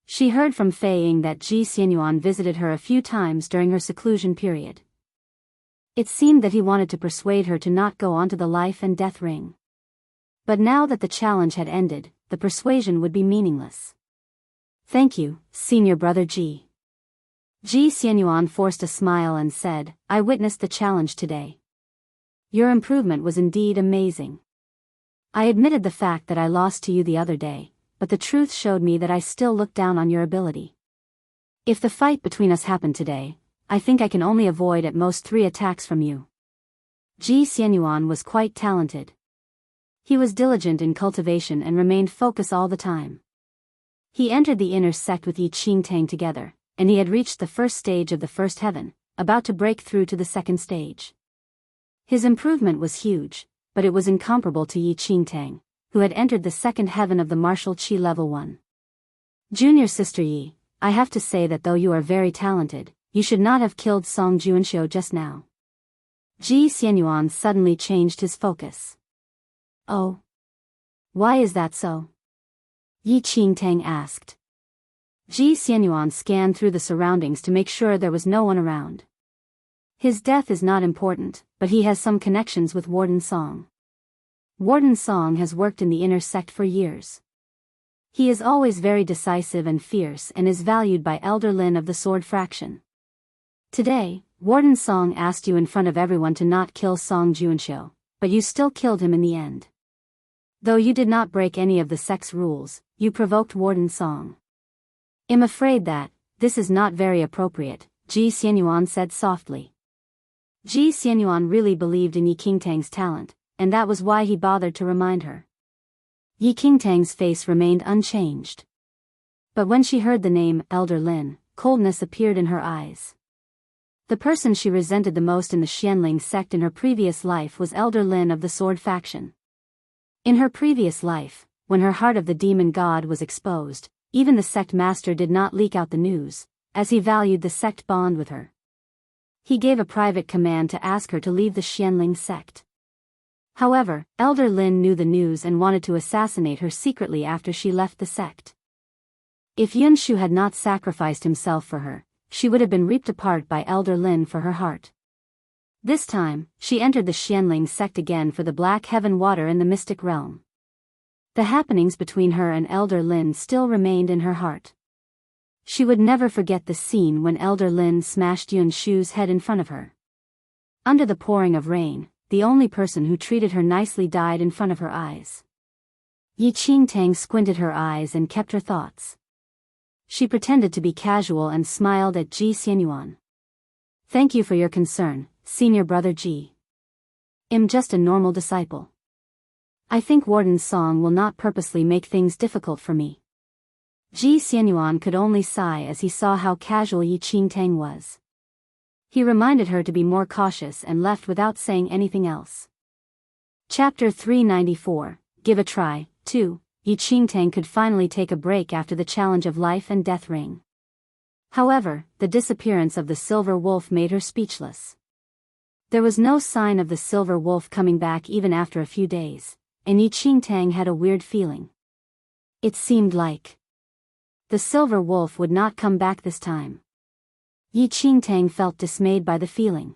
She heard from Fei Ying that Ji Xianyuan visited her a few times during her seclusion period. It seemed that he wanted to persuade her to not go onto the life and death ring. But now that the challenge had ended, the persuasion would be meaningless. Thank you, senior brother Ji. Ji Xianyuan forced a smile and said, I witnessed the challenge today. Your improvement was indeed amazing. I admitted the fact that I lost to you the other day, but the truth showed me that I still look down on your ability. If the fight between us happened today, I think I can only avoid at most 3 attacks from you. Ji Xianyuan was quite talented. He was diligent in cultivation and remained focused all the time. He entered the inner sect with Yi Qingtang together, and he had reached the 1st stage of the 1st heaven, about to break through to the 2nd stage. His improvement was huge, but it was incomparable to Yi Qingtang, who had entered the 2nd heaven of the martial Qi level 1. Junior sister Yi, I have to say that though you are very talented, you should not have killed Song Juanxiu just now. Ji Xianyuan suddenly changed his focus. Oh. Why is that so? Yi Qingtang asked. Ji Xianyuan scanned through the surroundings to make sure there was no one around. His death is not important, but he has some connections with Warden Song. Warden Song has worked in the inner sect for years. He is always very decisive and fierce and is valued by Elder Lin of the Sword Fraction. Today, Warden Song asked you in front of everyone to not kill Song Juanxiu, but you still killed him in the end. Though you did not break any of the sect's rules, you provoked Warden Song. I'm afraid that, this is not very appropriate, Ji Xianyuan said softly. Ji Xianyuan really believed in Yi Qingtang's talent, and that was why he bothered to remind her. Yi Qingtang's face remained unchanged. But when she heard the name, Elder Lin, coldness appeared in her eyes. The person she resented the most in the Xianling sect in her previous life was Elder Lin of the Sword Faction. In her previous life, when her heart of the demon god was exposed, even the sect master did not leak out the news, as he valued the sect bond with her. He gave a private command to ask her to leave the Xianling sect. However, Elder Lin knew the news and wanted to assassinate her secretly after she left the sect. If Yunshu had not sacrificed himself for her, she would have been ripped apart by Elder Lin for her heart. This time, she entered the Xianling sect again for the Black Heaven water in the mystic realm. The happenings between her and Elder Lin still remained in her heart. She would never forget the scene when Elder Lin smashed Yunshu's head in front of her. Under the pouring of rain, the only person who treated her nicely died in front of her eyes. Yi Qingtang squinted her eyes and kept her thoughts. She pretended to be casual and smiled at Ji Xianyuan. Thank you for your concern, senior brother Ji. I'm just a normal disciple. I think Warden's song will not purposely make things difficult for me. Ji Xianyuan could only sigh as he saw how casual Yi Qingtang was. He reminded her to be more cautious and left without saying anything else. Chapter 394, Give a Try, 2. Yi Qingtang could finally take a break after the challenge of life and death ring. However, the disappearance of the silver wolf made her speechless. There was no sign of the silver wolf coming back even after a few days, and Yi Qingtang had a weird feeling. It seemed like the silver wolf would not come back this time. Yi Qingtang felt dismayed by the feeling.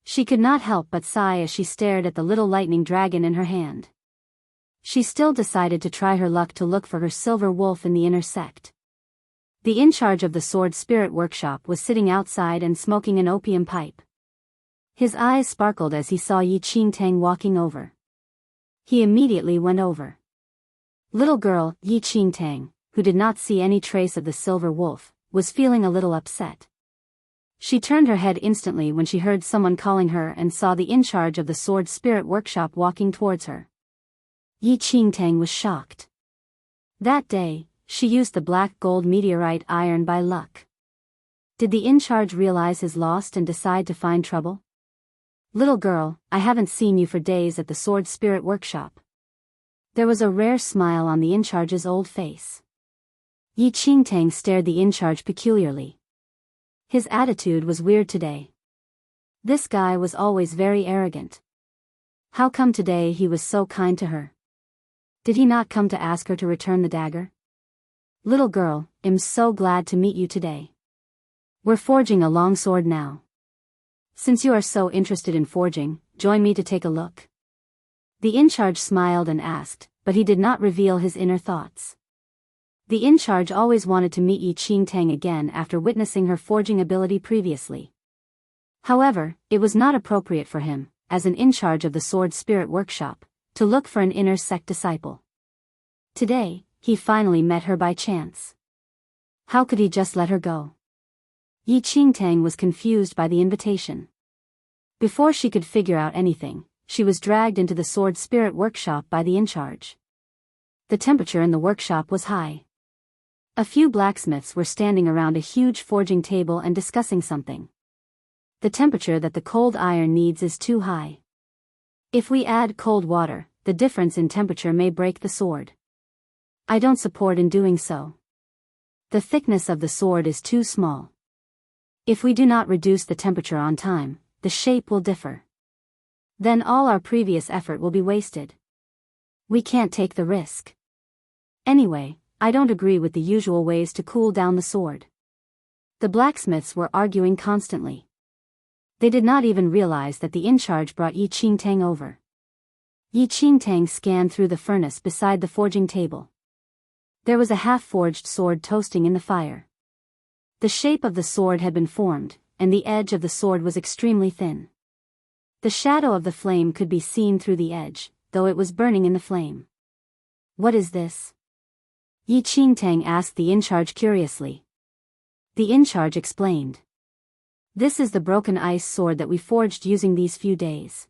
She could not help but sigh as she stared at the little lightning dragon in her hand. She still decided to try her luck to look for her silver wolf in the inner sect. The in-charge of the sword spirit workshop was sitting outside and smoking an opium pipe. His eyes sparkled as he saw Yi Qingtang walking over. He immediately went over. Little girl, Yi Qingtang, who did not see any trace of the silver wolf, was feeling a little upset. She turned her head instantly when she heard someone calling her and saw the in-charge of the sword spirit workshop walking towards her. Yi Qingtang was shocked. That day, she used the black gold meteorite iron by luck. Did the in-charge realize his loss and decide to find trouble? Little girl, I haven't seen you for days at the sword spirit workshop. There was a rare smile on the in-charge's old face. Yi Qingtang stared the in-charge peculiarly. His attitude was weird today. This guy was always very arrogant. How come today he was so kind to her? Did he not come to ask her to return the dagger? Little girl, I'm so glad to meet you today. We're forging a long sword now. Since you are so interested in forging, join me to take a look. The in-charge smiled and asked, but he did not reveal his inner thoughts. The in-charge always wanted to meet Yi Qingtang again after witnessing her forging ability previously. However, it was not appropriate for him, as an in-charge of the sword spirit workshop, to look for an inner sect disciple. Today, he finally met her by chance. How could he just let her go? Yi Qingtang was confused by the invitation. Before she could figure out anything, she was dragged into the sword spirit workshop by the in-charge. The temperature in the workshop was high. A few blacksmiths were standing around a huge forging table and discussing something. The temperature that the cold iron needs is too high. If we add cold water, the difference in temperature may break the sword. I don't support in doing so. The thickness of the sword is too small. If we do not reduce the temperature on time, the shape will differ. Then all our previous effort will be wasted. We can't take the risk. Anyway, I don't agree with the usual ways to cool down the sword. The blacksmiths were arguing constantly. They did not even realize that the in-charge brought Yi Qingtang over. Yi Qingtang scanned through the furnace beside the forging table. There was a half-forged sword toasting in the fire. The shape of the sword had been formed, and the edge of the sword was extremely thin. The shadow of the flame could be seen through the edge, though it was burning in the flame. What is this? Yi Qingtang asked the in-charge curiously. The in-charge explained. This is the broken ice sword that we forged using these few days.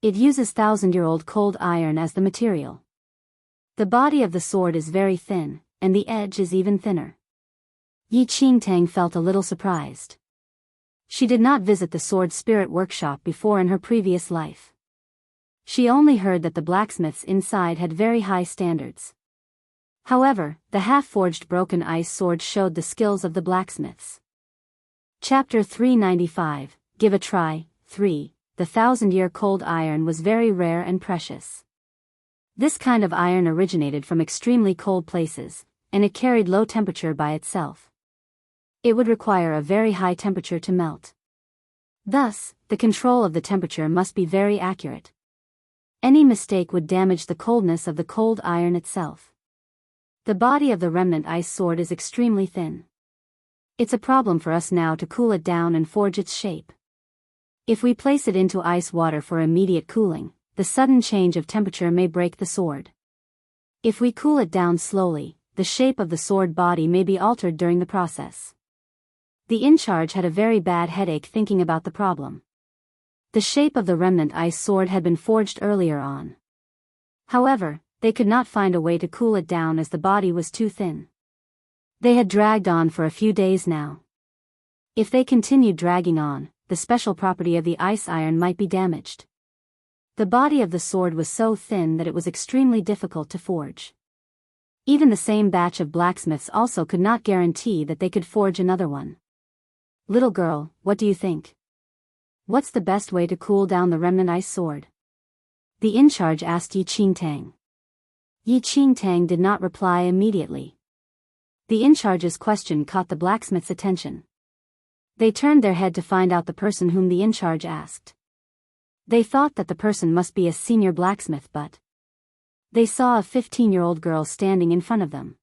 It uses thousand-year-old cold iron as the material. The body of the sword is very thin, and the edge is even thinner. Yi Qingtang felt a little surprised. She did not visit the sword spirit workshop before in her previous life. She only heard that the blacksmiths inside had very high standards. However, the half-forged broken ice sword showed the skills of the blacksmiths. Chapter 395, Give a Try, 3. The 1,000-year cold iron was very rare and precious. This kind of iron originated from extremely cold places, and it carried low temperature by itself. It would require a very high temperature to melt. Thus, the control of the temperature must be very accurate. Any mistake would damage the coldness of the cold iron itself. The body of the remnant ice sword is extremely thin. It's a problem for us now to cool it down and forge its shape. If we place it into ice water for immediate cooling, the sudden change of temperature may break the sword. If we cool it down slowly, the shape of the sword body may be altered during the process. The in-charge had a very bad headache thinking about the problem. The shape of the remnant ice sword had been forged earlier on. However, they could not find a way to cool it down as the body was too thin. They had dragged on for a few days now. If they continued dragging on, the special property of the ice iron might be damaged. The body of the sword was so thin that it was extremely difficult to forge. Even the same batch of blacksmiths also could not guarantee that they could forge another one. Little girl, what do you think? What's the best way to cool down the remnant ice sword? The in-charge asked Yi Qingtang. Yi Qingtang did not reply immediately. The in-charge's question caught the blacksmith's attention. They turned their head to find out the person whom the in-charge asked. They thought that the person must be a senior blacksmith, but they saw a 15-year-old girl standing in front of them.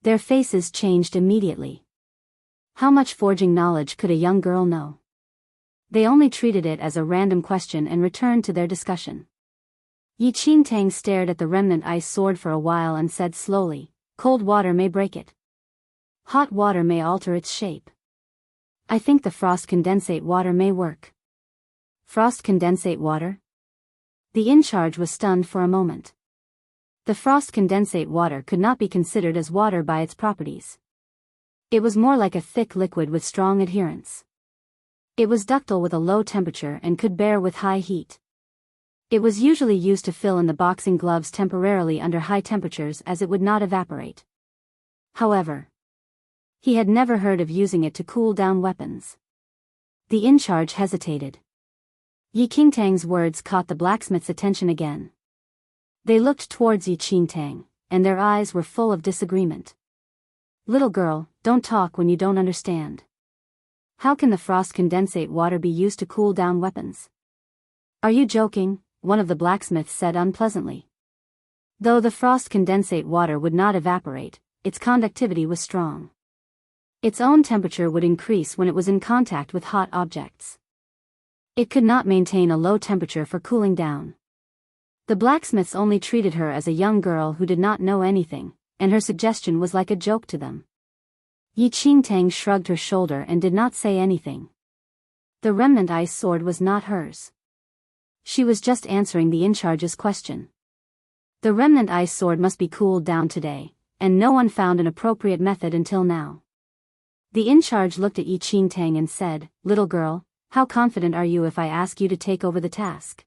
Their faces changed immediately. How much forging knowledge could a young girl know? They only treated it as a random question and returned to their discussion. Yi Qingtang stared at the remnant ice sword for a while and said slowly, "Cold water may break it. Hot water may alter its shape. I think the frost condensate water may work." Frost condensate water? The in-charge was stunned for a moment. The frost condensate water could not be considered as water by its properties. It was more like a thick liquid with strong adherence. It was ductile with a low temperature and could bear with high heat. It was usually used to fill in the boxing gloves temporarily under high temperatures as it would not evaporate. However, he had never heard of using it to cool down weapons. The in-charge hesitated. Yi Qingtang's words caught the blacksmith's attention again. They looked towards Yi Qingtang, and their eyes were full of disagreement. "Little girl, don't talk when you don't understand. How can the frost condensate water be used to cool down weapons?" "Are you joking?" one of the blacksmiths said unpleasantly. Though the frost condensate water would not evaporate, its conductivity was strong. Its own temperature would increase when it was in contact with hot objects. It could not maintain a low temperature for cooling down. The blacksmiths only treated her as a young girl who did not know anything, and her suggestion was like a joke to them. Yi Qingtang shrugged her shoulder and did not say anything. The remnant ice sword was not hers. She was just answering the in-charge's question. The remnant ice sword must be cooled down today, and no one found an appropriate method until now. The in-charge looked at Yi Qingtang and said, "Little girl, how confident are you if I ask you to take over the task?"